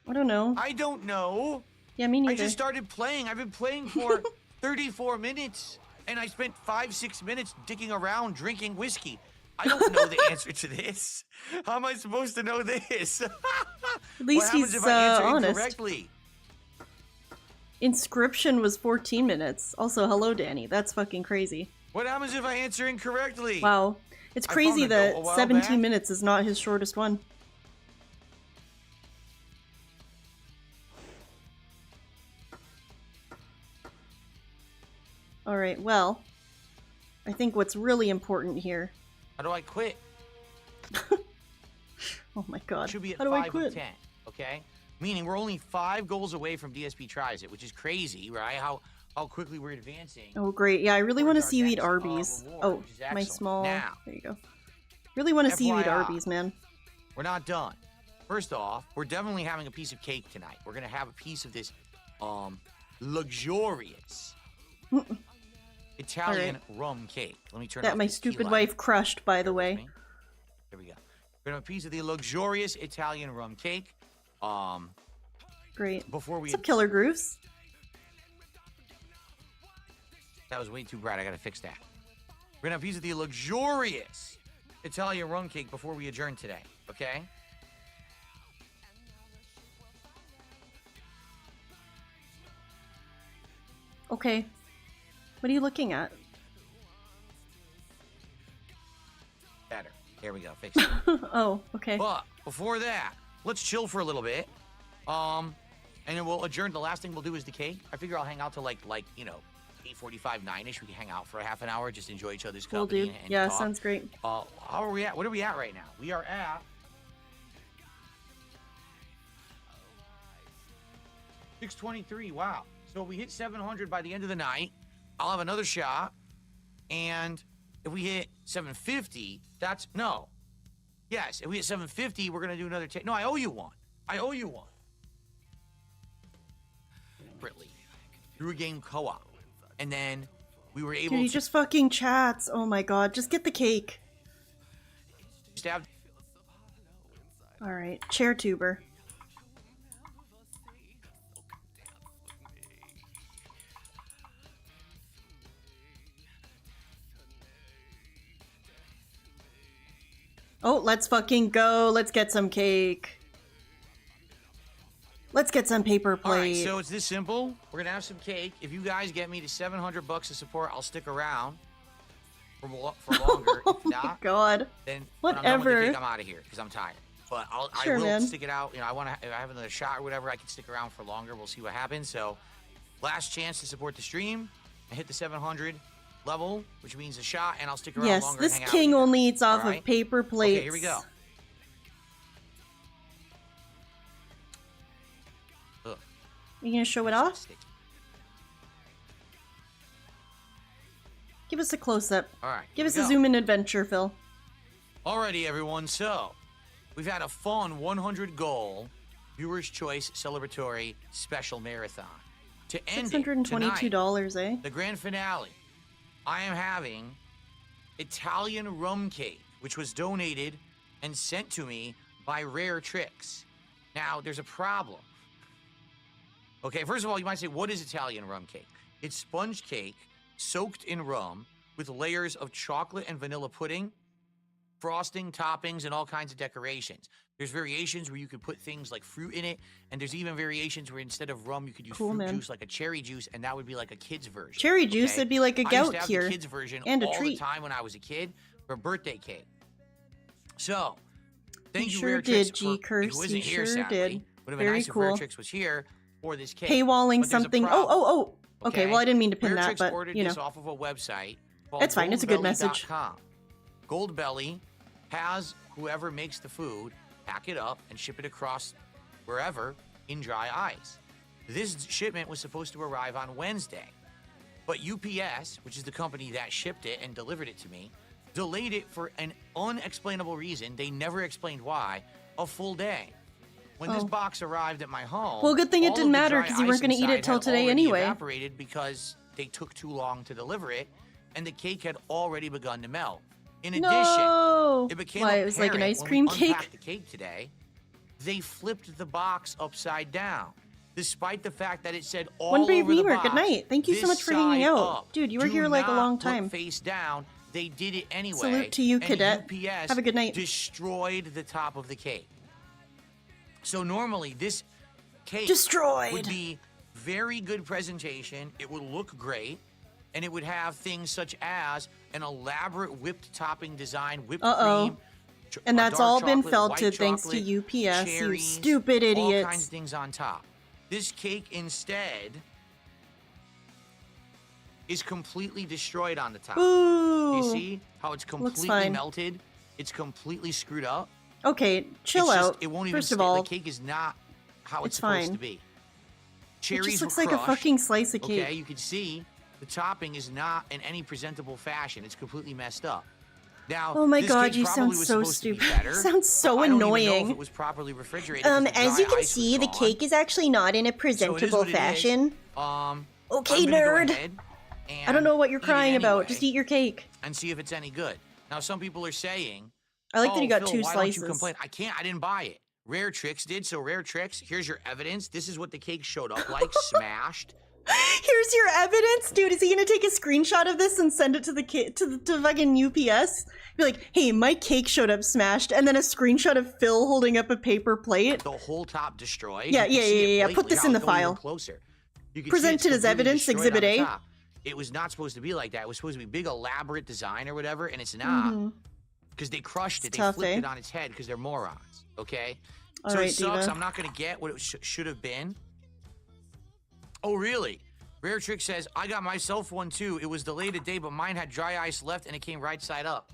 I don't know. I don't know. Yeah, me I neither. just started playing. I've been playing for 34 minutes. and I spent 5-6 minutes dicking around drinking whiskey. I don't know the answer to this. How am I supposed to know this? At What least happens he's if I answer honest. incorrectly? Inscription was 14 minutes. Also, hello, Danny. That's fucking crazy. What happens if I answer incorrectly? Wow. It's I crazy found a note a that while 17 back. minutes is not his shortest one. Alright, well, I think what's really important here. How do I quit? Oh my god. Should be at How do I 5 quit? of 10, okay? Meaning we're only 5 goals away from DSP tries it, which is crazy, right? How quickly we're advancing. Oh, great. Yeah, I really want to our see you eat next, Arby's. reward, Oh, which is my excellent. small... Now, there you go. Really want to see you eat FYI. Arby's, man. We're not done. First off, we're definitely having a piece of cake tonight. We're gonna have a piece of this luxurious Italian rum cake. Let me turn That off my this stupid key light. wife crushed, by the way. There we go. We're gonna have a piece of the luxurious Italian rum cake. Great. Before we What's up, Killer Grooves? That was way too bright. I gotta fix that. We're gonna have a piece of the luxurious Italian rum cake before we adjourn today. Okay? Okay. What are you looking at? Better. There we go. Fix it. Oh, okay. But before that, let's chill for a little bit. And then we'll adjourn. The last thing we'll do is the cake. I figure I'll hang out till like 8:45, 9ish. We can hang out for a half an hour, just enjoy each other's Cool, company. dude. And Yeah, talk. sounds great. How are we at? What are we at right now? We are at 623. Wow. So if we hit 700 by the end of the night, I'll have another shot. And if we hit 750, that's no. Yes, if we hit 750, we're gonna do another. No, I owe you one. I owe you one. Separately, through a game co-op, and then we were able Dude, he to just fucking chats. Oh my god. Just get the cake. just have. Alright. Chair tuber. Oh, let's fucking go. Let's get some cake. Let's get some paper plate. All right, so it's this simple. We're gonna have some cake. If you guys get me to $700 of support, I'll stick around for longer. Oh If not, my god. then when I'm done with the Whatever. cake, I'm out of here because I'm tired. But Sure, I will man. stick it out. If I have another shot or whatever, I can stick around for longer. We'll see what happens. So, last chance to support the stream and hit the 700 level, which means a shot, and I'll stick around Yes, longer. this and hang king out with you. only eats off All right? of paper plates. Okay, here we go. Ugh. You gonna show it off? Give us a close-up. All right. Give here us we a go. zoom-in adventure, Phil. Alrighty, everyone. So, we've had a fun 100 goal Viewer's Choice celebratory special marathon. To end it $622, tonight, eh? the grand finale, I am having Italian rum cake, which was donated and sent to me by Rare Tricks. Now, there's a problem. Okay, first of all, you might say, what is Italian rum cake? It's sponge cake soaked in rum with layers of chocolate and vanilla pudding, frosting, toppings, and all kinds of decorations. There's variations where you could put things like fruit in it, and there's even variations where instead of rum, you could use Cool, fruit man. juice, like a cherry juice, and that would be like a kid's version. Cherry juice, it'd be like a I used gout to have cure. the kids version And a all treat. the time when I was a kid for birthday cake. So, thank You you, sure Rare did, Tricks. G-Curse, Who isn't you here, sure sadly. did. Would have been Very nice if Rare cool. Tricks was here for this cake. Paywalling But there's a something. problem, Oh. Okay, well, I didn't mean to pin Rare that, Tricks but, ordered you know. this off of a website called It's fine, it's a good message. goldbelly.com. Goldbelly has whoever makes the food pack it up and ship it across wherever in dry ice. This shipment was supposed to arrive on Wednesday, but UPS, which is the company that shipped it and delivered it to me, delayed it for an unexplainable reason. They never explained why. A full day. When this Oh. box arrived at my home, Well, good thing it all didn't of the matter dry 'cause you weren't ice gonna eat it inside till had today already anyway. Evaporated because they took too long to deliver it, and the cake had already begun to melt. In addition, No! it became Why, it was like an apparent ice when cream we cake? unpacked the cake today, they flipped the box upside down. despite the fact that it said all One Brave over the Beamer, box, good night. Thank you so this much for hanging side out. up. Dude, you were Do here like a not long look time. face down. They did it anyway. Salute to you, and cadet. UPS Have a good night. destroyed the top of the cake. So normally this cake Destroyed. would be very good presentation. It would look great, and it would have things such as an elaborate whipped topping design, whipped cream. And that's dark all been chocolate, felted white thanks chocolate, to UPS, you cherries, stupid idiots. all kinds of things on top. This cake instead is completely destroyed on the top. Ooh. You see how it's completely fine. melted? It's completely screwed up. Okay, chill It's just- out. It won't even First of stay. all, The cake is not how it's it's supposed fine. to be. it Cherries just looks were like a crushed. fucking slice of cake. Okay, you can see the topping is not in any presentable fashion. It's completely messed up. Now, Oh my this god, cake you probably sound was so supposed to be stupid. better, You sound so but I don't even know annoying. if it was properly refrigerated. 'cause the As dry you can ice was see, the gone. cake is actually not in a So it is presentable what it is. fashion. Okay, I'm gonna go nerd. ahead I don't know what you're eat it crying about. anyway Just eat your cake. and see if it's any good. Now, some people are saying, I like that you got Phil, 2 why slices. don't you complain? I can't. I didn't buy it. Rare Tricks did. So Rare Tricks, here's your evidence. This is what the cake showed up like, smashed. Here's your evidence, dude. Is he gonna take a screenshot of this and send it to the to fucking UPS? Be like, hey, my cake showed up smashed, and then a screenshot of Phil holding up a paper plate. The whole top destroyed. Yeah, You can see it yeah. Put blatantly. this in the I'll go even file. Closer. You can see Present it's it as completely evidence, destroyed Exhibit on the A. top. It was not supposed to be like that. It was supposed to be big, elaborate design or whatever, and it's not. Because they crushed it. It's They tough, flipped eh? it on its head because they're morons. Okay? All so right, it sucks. Diva. I'm not going to get what it should have been. Oh, really? Rare Trick says, I got myself one too. It was delayed a day, but mine had dry ice left and it came right side up.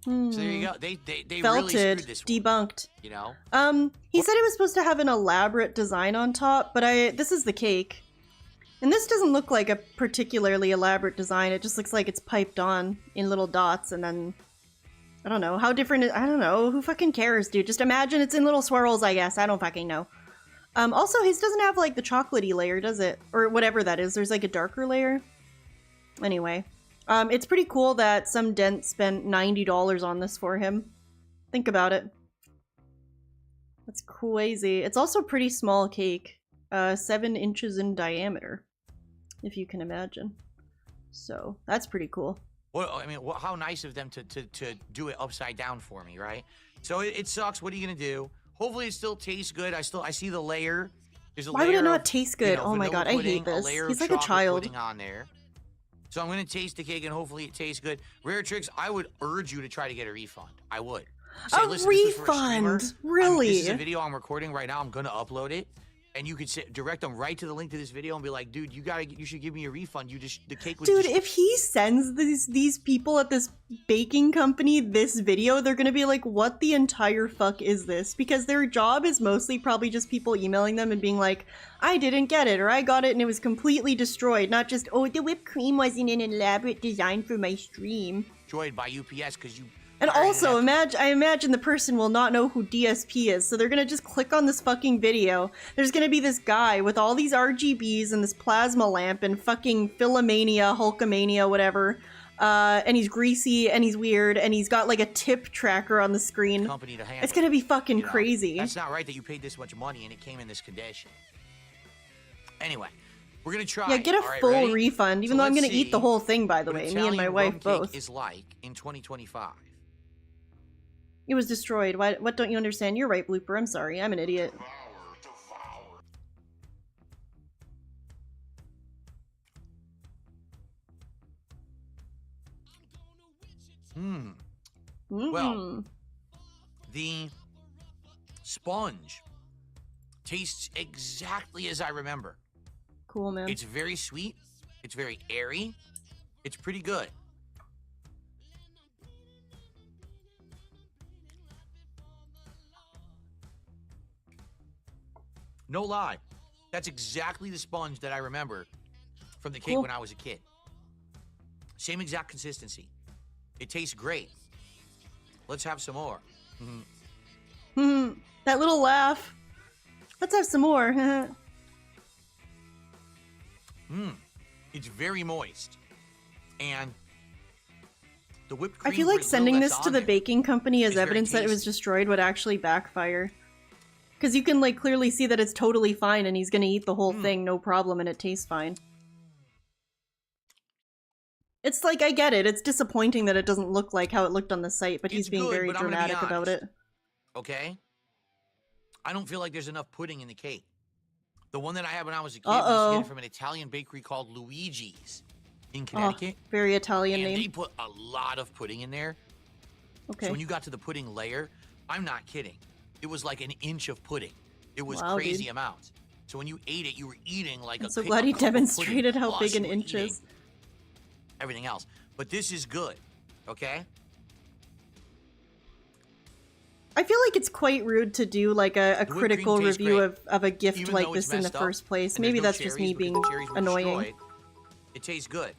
So there you go. They really Felted, screwed this one, debunked. you know? He said it was supposed to have an elaborate design on top, but this is the cake. And this doesn't look like a particularly elaborate design. It just looks like it's piped on in little dots and then I don't know. How different I don't know. Who fucking cares, dude? Just imagine it's in little swirls, I guess. I don't fucking know. Also, his doesn't have, like, the chocolatey layer, does it? Or whatever that is. There's, like, a darker layer. Anyway. It's pretty cool that some dent spent $90 on this for him. Think about it. That's crazy. It's also a pretty small cake. 7 inches in diameter. If you can imagine. So, that's pretty cool. Well, I mean, how nice of them to do it upside down for me, right? So it sucks. What are you gonna do? Hopefully it still tastes good. I see the layer. There's a Why layer would it not of, taste good? Oh my vanilla god, I pudding, hate this. A layer He's of like a chocolate child. pudding on there. So I'm gonna taste the cake and hopefully it tastes good. Rare Tricks, I would urge you to try to get a refund. I would. Say, A listen, this was for a refund? streamer. Really? This is a video I'm recording right now. I'm gonna upload it. And you could direct them right to the link to this video and be like, dude, you should give me a refund. The cake was Dude, if he sends these people at this baking company this video, they're gonna be like, what the entire fuck is this? Because their job is mostly probably just people emailing them and being like, I didn't get it, or I got it and it was completely destroyed. Not just, oh, the whipped cream wasn't an elaborate design for my stream. destroyed by UPS because you... And also, I imagine the person will not know who DSP is, so they're gonna just click on this fucking video. There's gonna be this guy with all these RGBs and this plasma lamp and fucking Philomania, Hulkamania, whatever. And he's greasy and he's weird and he's got like a tip tracker on the screen. Company to handle. It's gonna be fucking You know, crazy. That's not right that you paid this much money and it came in this condition. Anyway, we're gonna try. Yeah, get a All right, full ready? refund, even So though I'm let's gonna eat the see whole thing, by the what way. Me and my Italian wife rum cake both. is like in 2025. It was destroyed. What don't you understand? You're right, Blooper. I'm sorry. I'm an idiot. Well, the sponge tastes exactly as I remember. Cool, man. It's very sweet. It's very airy. It's pretty good. No lie. That's exactly the sponge that I remember from the cake Cool. when I was a kid. Same exact consistency. It tastes great. Let's have some more. That little laugh. Let's have some more. It's very moist. And the whipped I cream, feel for like as sending little this that's to on the there, baking company as is very evidence that it was tasty. destroyed would actually backfire. Because you can like clearly see that it's totally fine and he's gonna eat the whole thing, no problem, and it tastes fine. It's like, I get it, it's disappointing that it doesn't look like how it looked on the site, but he's being very dramatic about it. Okay? I don't feel like there's enough pudding in the cake. The one that I had when I was a kid was made from an Italian bakery called Luigi's in Connecticut. Very Italian and name. They put a lot of pudding in there. Okay. So when you got to the pudding layer, I'm not kidding. It was like an inch of pudding. It was Wow, crazy dude. amounts. So when you ate it, you were eating like I'm a so a glad he cup of pudding, demonstrated how plus big an you were inch eating is. everything else. But this is good, okay? I feel like it's quite rude to do like a whipped cream critical tastes review great. of a gift Even like though it's this in the messed up, first place. and there's Maybe no that's just me cherries being because the cherries were annoying. destroyed, it tastes good.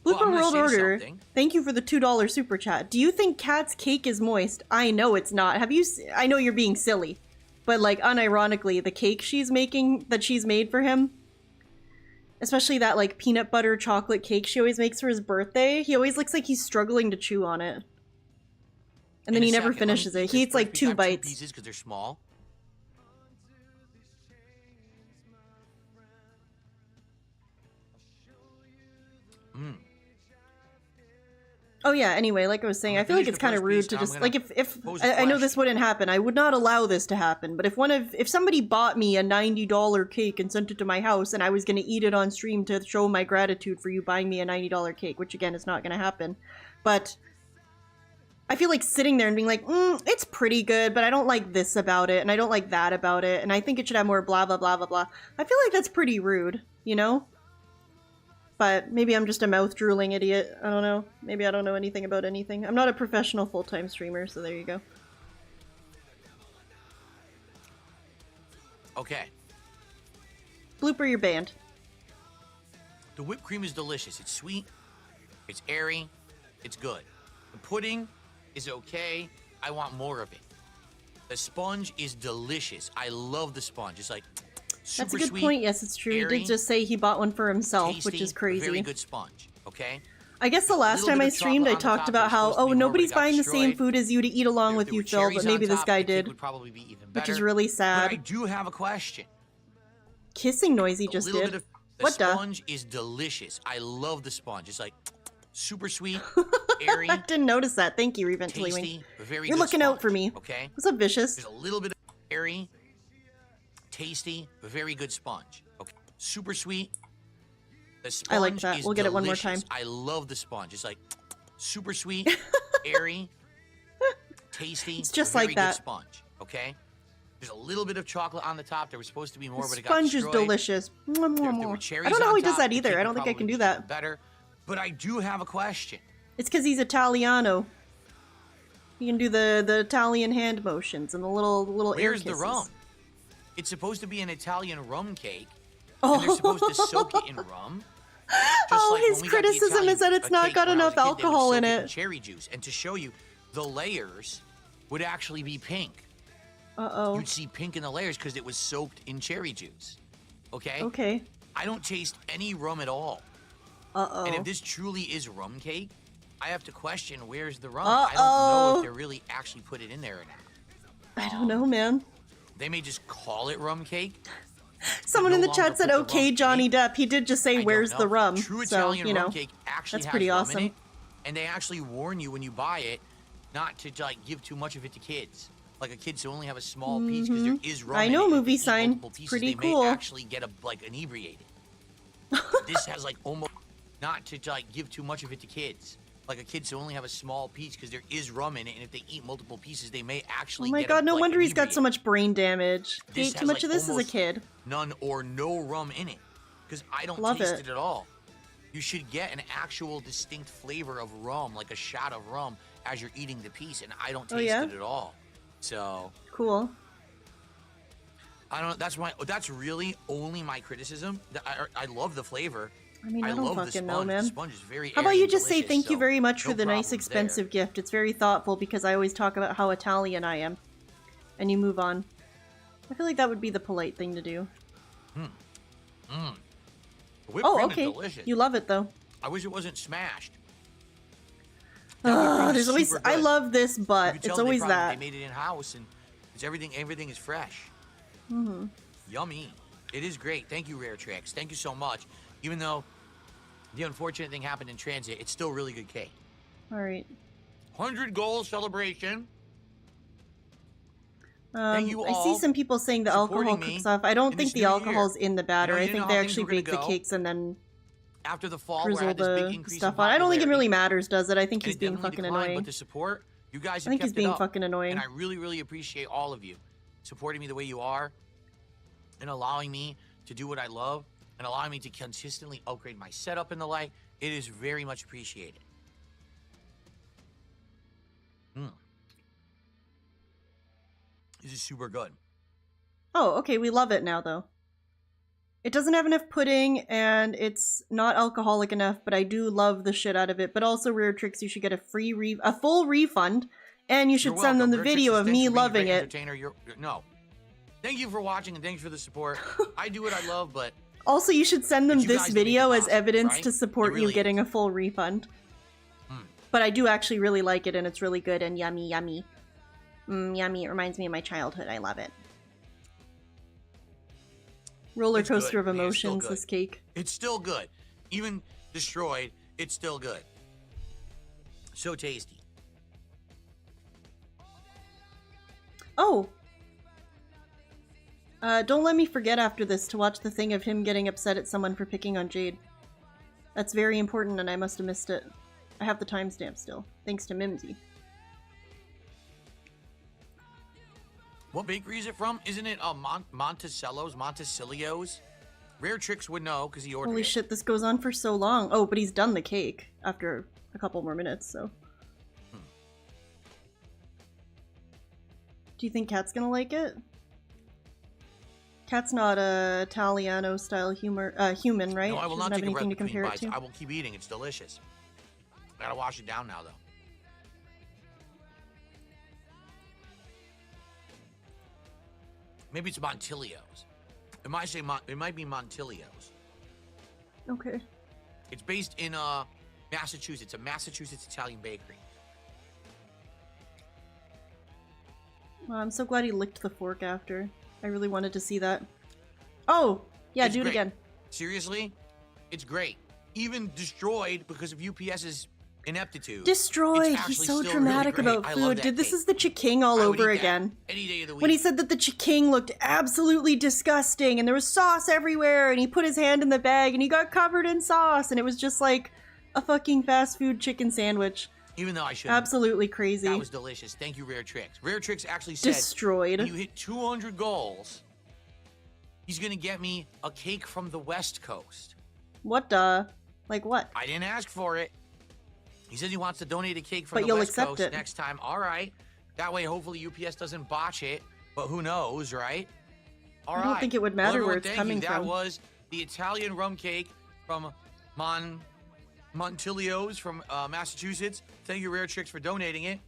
Blooper I'm gonna World say Order, something. thank you for the $2 super chat. Do you think Kat's cake is moist? I know it's not. Have you? I know you're being silly, but like unironically, the cake she's making that she's made for him, especially that like peanut butter chocolate cake she always makes for his birthday. He always looks like he's struggling to chew on it, and then he never finishes it. He eats like 2 bites. Pieces because they're small. Mm. Oh yeah, anyway, like I was saying, I feel like it's kind of rude to just, like, if I know this wouldn't happen, I would not allow this to happen, but if somebody bought me a $90 cake and sent it to my house and I was gonna eat it on stream to show my gratitude for you buying me a $90 cake, which again is not gonna happen, but I feel like sitting there and being like, it's pretty good, but I don't like this about it, and I don't like that about it, and I think it should have more blah blah blah blah blah. I feel like that's pretty rude, you know? But maybe I'm just a mouth-drooling idiot. I don't know. Maybe I don't know anything about anything. I'm not a professional full-time streamer, so there you go. Okay. Blooper, you're banned. The whipped cream is delicious. It's sweet. It's airy. It's good. The pudding is okay. I want more of it. The sponge is delicious. I love the sponge. It's like super That's a good sweet, point. Yes, it's true. airy, He did just say he bought one for himself, tasty, which is crazy. Very good sponge. Okay. I guess the last little time bit I of streamed, I chocolate on the talked top. about There's how, supposed to be more, but nobody's it got buying the same destroyed. food as you to eat along with There you, were Phil, cherries but on maybe this top. guy The cake did. would probably be even Which is better. really But sad. I do have a question. Kissing noise he just little did. bit of the What the? sponge is delicious. I love the sponge. It's like super sweet, airy, I didn't notice that. Thank you, Eventually Wing. tasty, very You're good looking out for me. Okay. What's up, Vicious? There's a little bit of airy, tasty, very good sponge. Okay. Super sweet. The sponge I like that. is We'll get it one more delicious. time. I love the sponge. It's like super sweet, airy, tasty. It's just very like that. Good sponge. Okay. There's a little bit of chocolate on the top. There was supposed to be more, The but it got sponge is destroyed. delicious. Mwah, mwah, There mwah. were cherries I don't know how on he does top. that The either. cake I would don't think I probably can do be that. better. But I do have a question. It's because he's Italiano. He can do the Italian hand motions and the little air Where's kisses. the rum? It's supposed to be an Italian rum cake. Oh. And they're supposed to soak it in rum. Oh, like his when we got the criticism Italian- is that it's a not cake got when I was enough a kid, they would alcohol soak in it it. cherry juice, and to show you, the layers would actually be pink. Uh-oh. You'd see pink in the layers because it was soaked in cherry juice. Okay? Okay. I don't taste any rum at all. Uh-oh. And if this truly is rum cake, I have to question where's the rum. I don't know Uh-oh. if they really actually put it in there or not. I don't know, man. They may just call it rum cake. Someone no in the longer chat said, put the okay, rum Johnny Depp. He did just say, where's know. the rum? True So, Italian you know, rum cake actually that's has pretty rum awesome. in it, and they actually warn you when you buy it not to like give too much of it to kids. Like a kid should only have a small piece because there is rum. I in know, it. If movie they eat sign. multiple pieces, Pretty they cool. may actually get inebriated. This has like almost not to like give too much of it to kids. Like a kid should only have a small piece because there is rum in it, and if they eat multiple pieces, they may actually. Oh my get god, no like, wonder he's got so inebriated. much brain damage. He This ate too has, much like, of this as a almost kid. None or no rum in it, because I don't Love taste it. it at all. You should get an actual distinct flavor of rum, like a shot of rum, as you're eating the piece, and I don't Oh, taste yeah? it at all. So Cool. I don't. That's really only my criticism. I love the flavor. I mean, I don't love the fucking sponge. know, man. The sponge is very. How about airy you and just say delicious, thank you so very much for no the nice, problems there. expensive gift? It's very thoughtful because I always talk about how Italian I am. And you move on. I feel like that would be the polite thing to do. Whipped Oh, cream okay. is delicious. You love it, though. I wish it wasn't smashed. There's always. I love this, You but can tell it's they always probably- that. They made it in house, and it's everything. Everything is fresh. Mm-hmm. Yummy. It is great. Thank you, Rare Tricks. Thank you so much. Even though the unfortunate thing happened in transit, it's still really good cake. All right. 100 goal celebration. Thank you I all see some people saying the alcohol supporting me cooks off. I don't in think this the new alcohol's year. in the batter. You know, I you think know they how things actually were gonna bake the go. cakes and then After the fall, we're drizzle at this big the increase stuff in on. I don't think it popularity. really matters, does it? I think And he's it being definitely fucking declined, annoying. But the support, you guys have I think kept he's being it up. fucking annoying. And I really, really appreciate all of you supporting me the way you are and allowing me to do what I love and allowing me to consistently upgrade my setup and the like. It is very much appreciated. This is super good. Oh, okay, we love it now, though. It doesn't have enough pudding, and it's not alcoholic enough, but I do love the shit out of it. But also, Rare Tricks, you should get a full refund, and you should You're send them the welcome. Rare video Tricks, of thanks me for being a loving great it. entertainer. No. Thank you for watching, and thanks for the support. I do what I love, but Also, you should send them you this guys that make it video as possible, evidence right? to support It really you getting a full refund. But I do actually really like it, and it's really good and yummy, yummy. Yummy, it reminds me of my childhood. I love it. Roller It's good. coaster of Man, it's still emotions, good. this cake. It's still good. Even destroyed, it's still good. So tasty. Oh! Don't let me forget after this to watch the thing of him getting upset at someone for picking on Jade. That's very important, and I must have missed it. I have the timestamp still, thanks to Mimsy. What bakery is it from? Isn't it Monticello's? Rare Tricks would know because he ordered Holy it. shit, this goes on for so long. Oh, but he's done the cake after a couple more minutes, so. Do you think Kat's gonna like it? Kat's not a Italiano-style human, right? No, I will She not doesn't take have a breath anything to between compare it bites. to. I will keep eating. It's delicious. Gotta wash it down now, though. Maybe it's Montilio's. It might say it might be Montilio's. Okay. It's based in Massachusetts, a Massachusetts Italian bakery. Well, I'm so glad he licked the fork after. I really wanted to see that. Oh! Yeah, It's do it great. again. Seriously, it's great. Even destroyed because of UPS's ineptitude. Destroyed! It's He's actually so still dramatic really great. about I love food. that Dude, this cake. is the Chiking all I would over eat that again. any day of the week. When he said that the Chiking looked absolutely disgusting and there was sauce everywhere and he put his hand in the bag and he got covered in sauce and it was just like a fucking fast food chicken sandwich. Even though I shouldn't. Absolutely crazy. That was delicious. Thank you, Rare Tricks. Rare Tricks actually said, Destroyed. when you hit 200 goals, he's gonna get me a cake from the West Coast. What the? Like what? I didn't ask for it. He says he wants to donate a cake from But the you'll West accept Coast it. next time. All right. That way, hopefully, UPS doesn't botch it. But who knows, right? All I right. don't think it would matter Well, where everyone, it's thank coming you. from. That was the Italian rum cake from Montilio's from Massachusetts. Thank you, Rare Tricks, for donating it.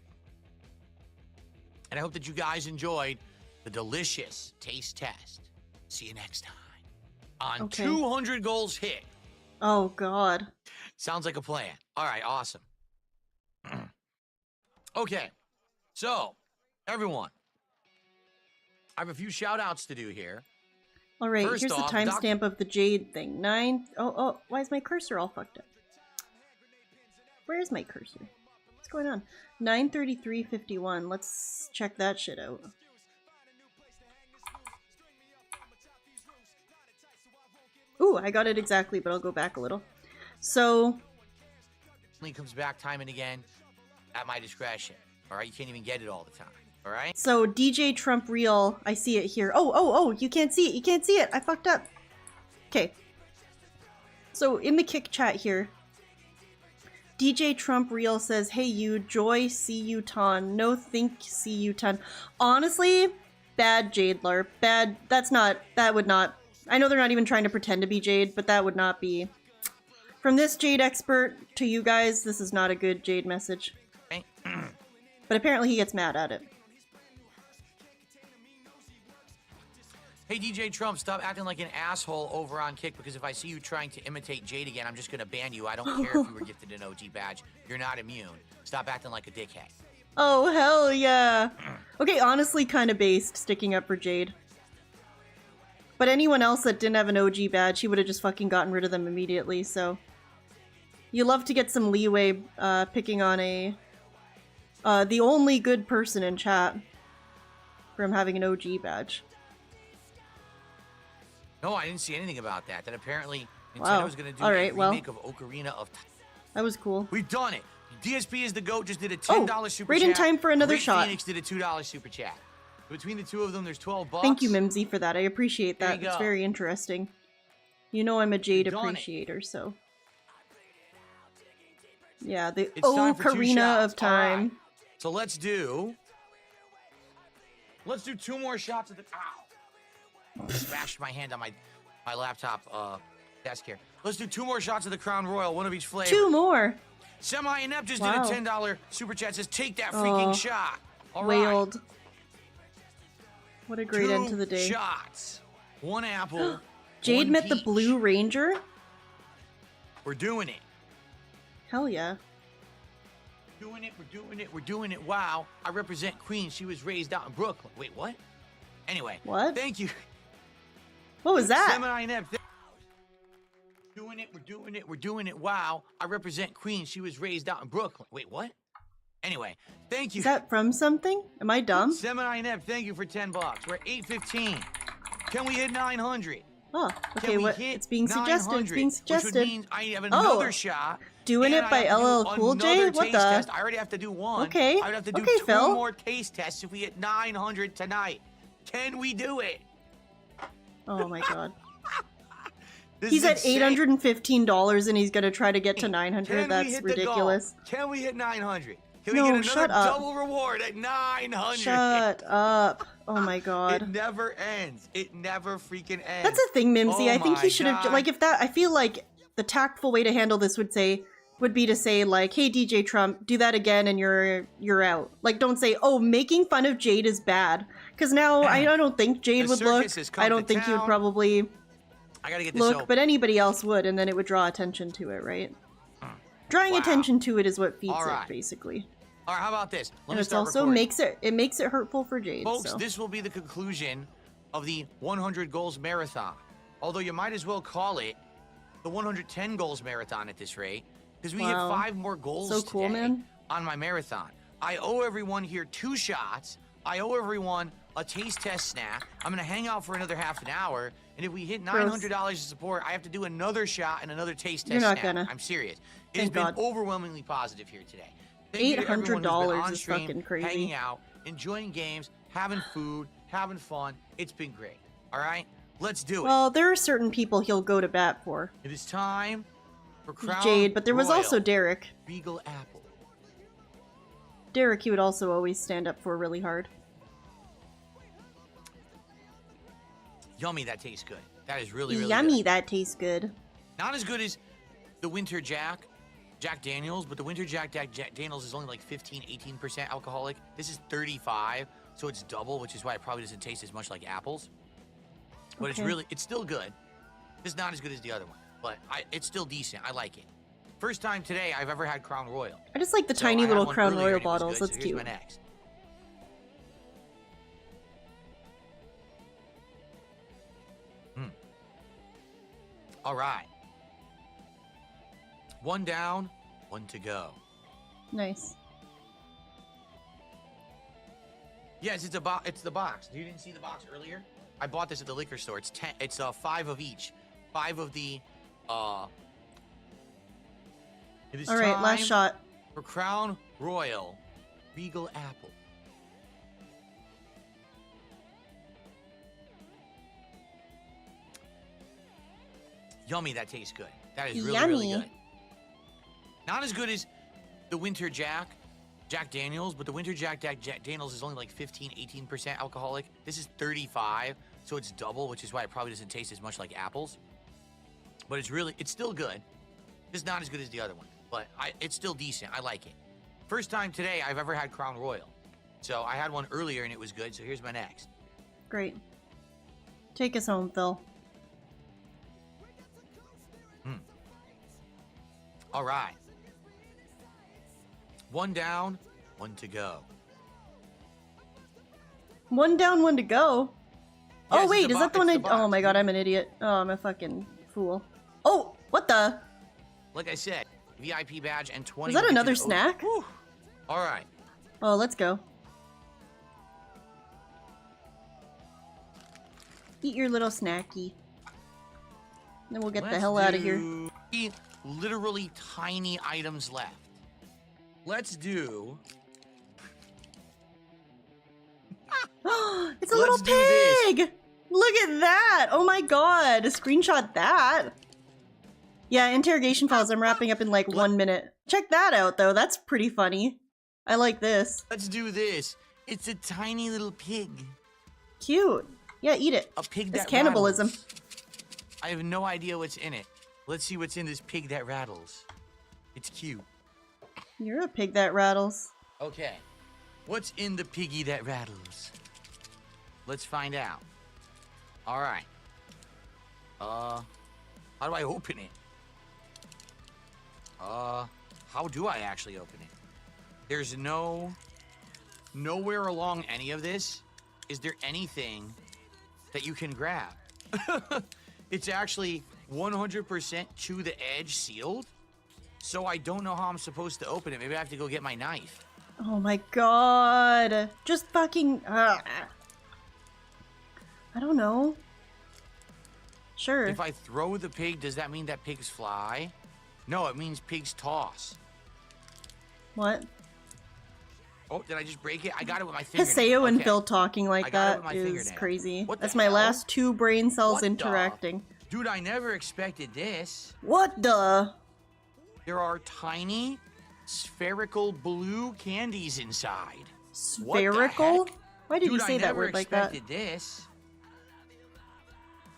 And I hope that you guys enjoyed the delicious taste test. See you next time on Okay. 200 goals hit. Oh, God. Sounds like a plan. All right, awesome. Okay, so everyone, I have a few shout outs to do here. All right, First here's off, the timestamp of the Jade thing. Oh, why is my cursor all fucked up? Where is my cursor? What's going on? 9:33:51. Let's check that shit out. Ooh, I got it exactly, but I'll go back a little. So, It comes back time and again at my discretion. All right, you can't even get it all the time. All right. so DJ Trump Real, I see it here. Oh, you can't see it. You can't see it. I fucked up. Okay. So in the kick chat here, DJ Trump Real says, "Hey you, Joy, see you ton. No think, see you ton." Honestly, bad Jade LARP. Bad. That would not. I know they're not even trying to pretend to be Jade, but that would not be. From this Jade expert to you guys, this is not a good Jade message. But apparently he gets mad at it. Hey, DJ Trump, stop acting like an asshole over on Kick, because if I see you trying to imitate Jade again, I'm just going to ban you. I don't care if you were gifted an OG badge. You're not immune. Stop acting like a dickhead. Oh, hell yeah. Okay, honestly kind of based, sticking up for Jade. But anyone else that didn't have an OG badge, he would have just fucking gotten rid of them immediately, so... You love to get some leeway picking on the only good person in chat from having an OG badge. No, I didn't see anything about that. That apparently Nintendo Wow. was going to do Alright, a well. remake of Ocarina of Time. That was cool. We've done it. DSP is the GOAT, just did a $10 super right chat. in time for another Great shot. Phoenix did a $2 super chat. Between the two of them, there's 12 bucks. Thank you, Mimsy, for that. I appreciate There that. you It's go. very interesting. You know I'm a Jade You've done it. appreciator, so... Yeah, the It's time for 2 Ocarina shots. of Time. All right. So let's do 2 more shots of the... Ow! Smashed my hand on my laptop desk here. Let's do 2 more shots of the Crown Royal, one of each flavor. 2 more! Semi-Inept just Wow. did a $10 super chat. Says, take that freaking Aw. shot. All right. Wailed. What a great 2 end to the day. shots. 1 apple. Jade 1 met the peach. Blue Ranger? We're doing it. Hell yeah. Doing it, we're doing it, we're doing it. Wow. I represent Queens. She was raised out in Brooklyn. Wait, what? Anyway. What? Thank you. What was that? Semi-Inept. Doing it, we're doing it, we're doing it. Wow. I represent Queens. She was raised out in Brooklyn. Wait, what? Anyway, thank you. Is that from something? Am I dumb? Semi-Inept, thank you for 10 bucks. We're at 815. Can we hit 900? Oh, okay, Can we what? hit It's being suggested. It's 900? being Which suggested. would mean I have another Oh, shot. doing and it I by have to do LL Cool J? another What taste the? test. I already have to do 1. Okay, I would have to do okay, 2 Phil. more taste tests if we hit 900 tonight. Can we do it? Oh my god. This He's is at insane. $815 and he's gonna try to get to 900. Can we That's hit the goal? ridiculous. Can we hit 900? Can No, we get another shut up. double reward at 900? Shut up. Oh my It god. never ends. It never freaking ends. That's a thing, Mimsy. Oh I think my he should have God. like if that I feel like the tactful way to handle this would be to say like, hey DJ Trump, do that again and you're out. Like don't say, oh, making fun of Jade is bad. Cause now I don't think Jade The would look. circus has come I to don't think he would town. probably I gotta get this look, open. but anybody else would, and then it would draw attention to it, right? Drawing Wow. attention to it is what feeds All right. it, basically. All right, how about this? Let And me it's start also recording. makes it hurtful for Jade. Folks, so. this will be the conclusion of the 100 goals marathon. Although you might as well call it the 110 goals marathon at this rate, because we Wow. hit 5 more goals So cool, today man. on my marathon. I owe everyone here 2 shots. I owe everyone a taste test snack. I'm gonna hang out for another half an hour, and if we hit $900 of support, I have to do another shot and another taste test You're not snack. gonna. I'm serious. It has Thank been God. overwhelmingly positive here today. Thank you to everyone who's been $800 on is stream, fucking crazy. hanging out, enjoying games, having food, having fun. It's been great. All right, let's do it. Well, there are certain people he'll go to bat for. It is time for Crown Jade, but there was Royal also Derek. Regal Apple. Derek, he would also always stand up for really hard. Yummy, that tastes good. That is really, really Yummy, good. that tastes good. Not as good as the Winter Jack Daniels, but the Winter Jack Daniels is only like 15, 18% alcoholic. This is 35, so it's double, which is why it probably doesn't taste as much like apples. But Okay. it's still good. It's not as good as the other one, but it's still decent. I like it. First time today I've ever had Crown Royal. I just like the So tiny I had little one Crown earlier Royal and it was bottles. good, That's so here's cute. my next. All right. 1 down, 1 to go. Nice. Yes, it's the box. You didn't see the box earlier? I bought this at the liquor store. It's 10. It's 5 of each. 5 of the. It is All right, last time shot. for Crown Royal Regal Apple. Yummy, that tastes good. That is really, really Yummy. good. Not as good as the Winter Jack Daniels, but the Winter Jack Daniels is only like 15, 18% alcoholic. This is 35, so it's double, which is why it probably doesn't taste as much like apples. But it's still good. It's not as good as the other one, but it's still decent. I like it. First time today I've ever had Crown Royal. So I had one earlier and it was good, so here's my next. Great. Take us home, Phil. All right. 1 down, 1 to go. 1 down, 1 to go. Oh Yes, wait, it's is a that the bo- one I? it's the box, Oh my god, I'm an idiot. Oh, I'm a fucking fool. Oh, what the? Like I said, VIP badge and 20. Was that will get you another the- snack? Whew. All right. Oh, let's go. Eat your little snacky. Then we'll get the Let's hell out of here. do literally tiny items left. Let's do. It's a little pig! Look at that! Oh my god! Screenshot that! Yeah, interrogation files I'm wrapping up in like 1 minute. Check that out though, that's pretty funny. I like this. Let's do this. It's a tiny little pig. Cute. Yeah, eat it. A pig It's that cannibalism. rattles. I have no idea what's in it. Let's see what's in this pig that rattles. It's cute. You're a pig that rattles. Okay. What's in the piggy that rattles? Let's find out. All right. How do I open it? How do I actually open it? There's nowhere along any of this is there anything that you can grab. It's actually 100% to the edge sealed. So I don't know how I'm supposed to open it. Maybe I have to go get my knife. Oh my god. Just fucking... I don't know. Sure. If I throw the pig, does that mean that pigs fly? No, it means pigs toss. What? Oh, did I just break it? I got it with my finger. Paseo and Phil talking like I got it that with my is fingernail. crazy. What the That's my hell? last 2 brain cells What the- interacting. Dude, I never expected this. What the? There are tiny, spherical blue candies inside. What the Spherical? heck? Why did you Dude, say I that never word like that? expected this.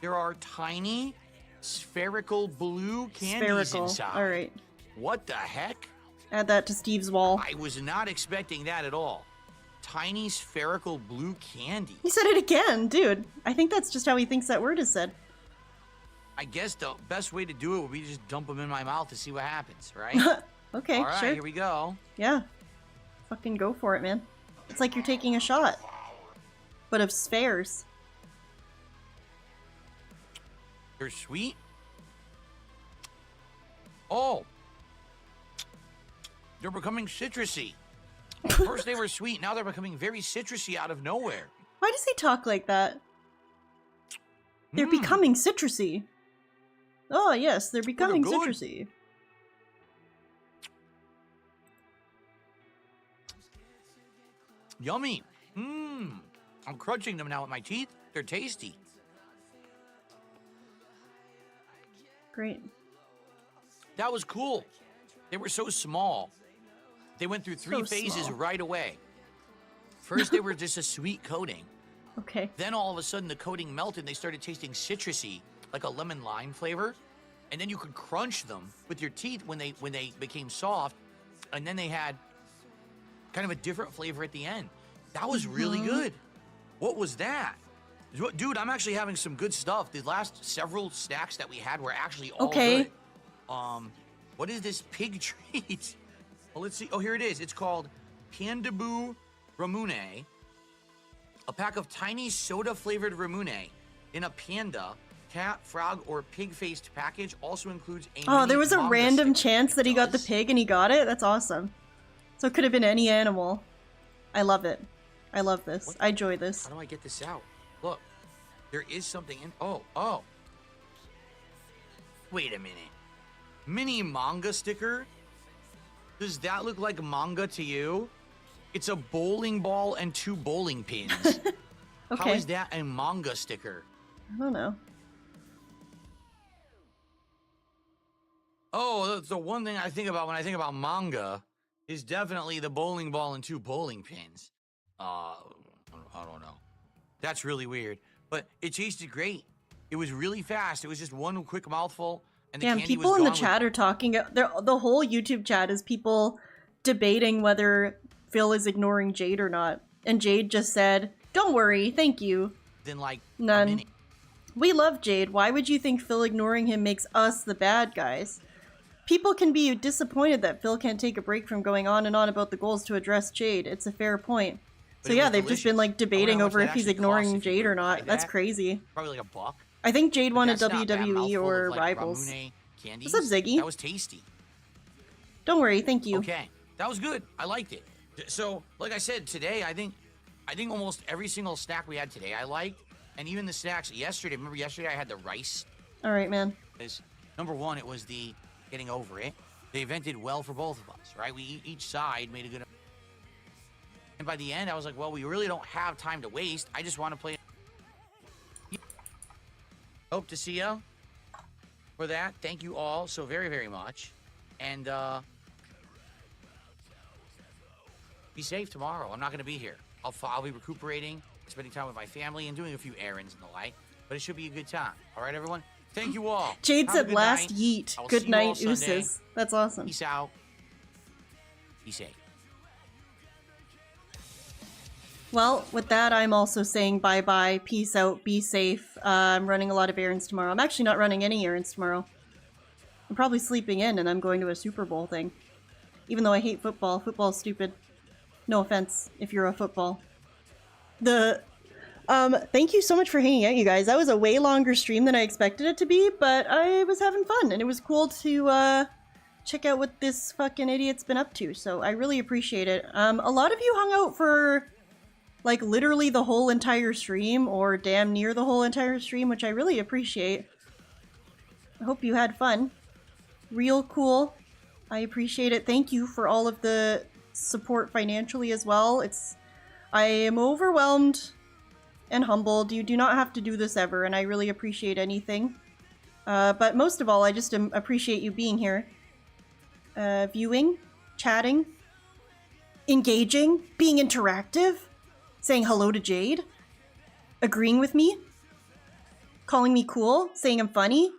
There are tiny, spherical blue candies Spherical. inside. Alright. What the heck? Add that to Steve's wall. I was not expecting that at all. Tiny, spherical blue candy. He said it again, dude. I think that's just how he thinks that word is said. I guess the best way to do it would be to just dump them in my mouth to see what happens, right? Okay, All right, sure. here we go. Yeah. Fucking go for it, man. It's like you're taking a shot. But of spheres. They're sweet. Oh. They're becoming citrusy. First they were sweet, now they're becoming very citrusy out of nowhere. Why does he talk like that? They're becoming citrusy. Oh, yes, they're becoming good. citrusy. Yummy. Mmm. I'm crunching them now with my teeth. They're tasty. Great. That was cool. They were so small. They went through 3 So phases small. right away. First, they were just a sweet coating. Okay. Then all of a sudden, the coating melted and they started tasting citrusy, like a lemon lime flavor. And then you could crunch them with your teeth when they became soft. And then they had kind of a different flavor at the end. That was really good. What was that? Dude, I'm actually having some good stuff. The last several snacks that we had were actually all Okay. good. What is this pig treat? Well, let's see. Oh, here it is. It's called Pandaboo Ramune. A pack of tiny soda-flavored ramune in a panda, cat, frog, or pig-faced package also includes a Oh, mini there was a manga random sticker. chance that he got the pig and he got it? That's awesome. So it could have been any animal. I love it. I love this. I enjoy this. How do I get this out? Look, there is something in... Oh. Wait a minute. Mini manga sticker? Does that look like manga to you? It's a bowling ball and 2 bowling pins. How Okay. is that a manga sticker? I don't know. Oh, that's the one thing I think about when I think about manga is definitely the bowling ball and 2 bowling pins. I don't know. That's really weird. But it tasted great. It was really fast. It was just one quick mouthful. And the Damn, candy people was in the gone chat are talking. The whole YouTube chat is people debating whether Phil is ignoring Jade or not. And Jade just said, "Don't worry, thank you." Then like None. We love Jade. Why would you think Phil ignoring him makes us the bad guys? People can be disappointed that Phil can't take a break from going on and on about the goals to address Jade. It's a fair point. So yeah, they've just been like debating over if he's ignoring Jade or not. That's crazy. Probably like $1. I think Jade wanted That's not bad. WWE Mouthful or of, like, Rivals. Ramune candies. What's up, Ziggy? That was tasty. Don't worry, thank you. Okay, that was good. I liked it. So, like I said, today I think almost every single snack we had today I liked, and even the snacks yesterday. Remember yesterday I had the rice. All right, man. Number one, it was the getting over it. The event did well for both of us, right? We each side made a good. And by the end, I was like, well, we really don't have time to waste. I just want to play. Hope to see you for that. Thank you all so very, very much. And be safe tomorrow. I'm not going to be here. I'll be recuperating, spending time with my family, and doing a few errands and the like. But it should be a good time. All right, everyone? Thank you all. Jade Have a said good last night. yeet. I will Good see you all night, Sunday. ooses. That's awesome. Peace out. Be safe. Well, with that, I'm also saying bye-bye, peace out, be safe. I'm running a lot of errands tomorrow. I'm actually not running any errands tomorrow. I'm probably sleeping in, and I'm going to a Super Bowl thing. Even though I hate football. Football's stupid. No offense, if you're a football. Thank you so much for hanging out, you guys. That was a way longer stream than I expected it to be, but I was having fun, and it was cool to, check out what this fucking idiot's been up to, so I really appreciate it. A lot of you hung out for, like, literally the whole entire stream, or damn near the whole entire stream, which I really appreciate. I hope you had fun. Real cool. I appreciate it. Thank you for all of the support financially as well. I am overwhelmed and humbled. You do not have to do this ever, and I really appreciate anything. But most of all, I just appreciate you being here. Viewing, chatting, engaging, being interactive, saying hello to Jade, agreeing with me, calling me cool, saying I'm funny.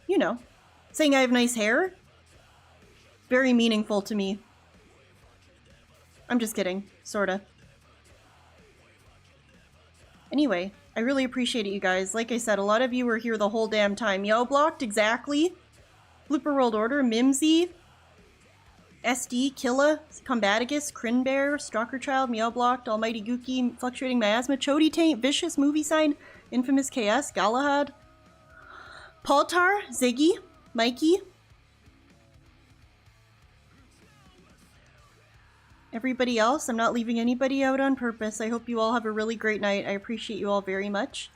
You know, saying I have nice hair. Very meaningful to me. I'm just kidding, sorta. Anyway, I really appreciate it, you guys. Like I said, a lot of you were here the whole damn time. Yo blocked, exactly. Blooper World Order, Mimsy, SD, Killa, Combatagus, Crinbear, Stalker Child, Meow Blocked, Almighty Gookie, Fluctuating Miasma, Chody Taint, Vicious, Movie Sign, Infamous KS, Galahad, Paultar, Ziggy, Mikey, everybody else. I'm not leaving anybody out on purpose. I hope you all have a really great night. I appreciate you all very much.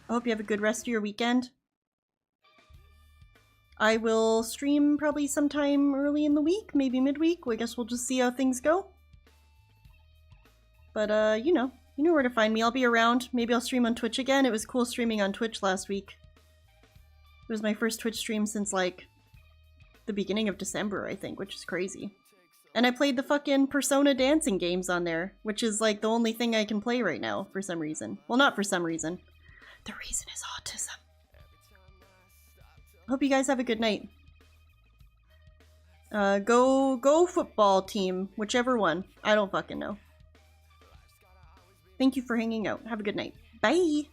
I hope you have a good rest of your weekend. I will stream probably sometime early in the week, maybe midweek. I guess we'll just see how things go. But, you know where to find me. I'll be around. Maybe I'll stream on Twitch again. It was cool streaming on Twitch last week. It was my first Twitch stream since, like, the beginning of December, I think, which is crazy. And I played the fucking Persona dancing games on there, which is, like, the only thing I can play right now, for some reason. Well, not for some reason. The reason is autism. Hope you guys have a good night. Go football team, whichever one. I don't fucking know. Thank you for hanging out. Have a good night. Bye!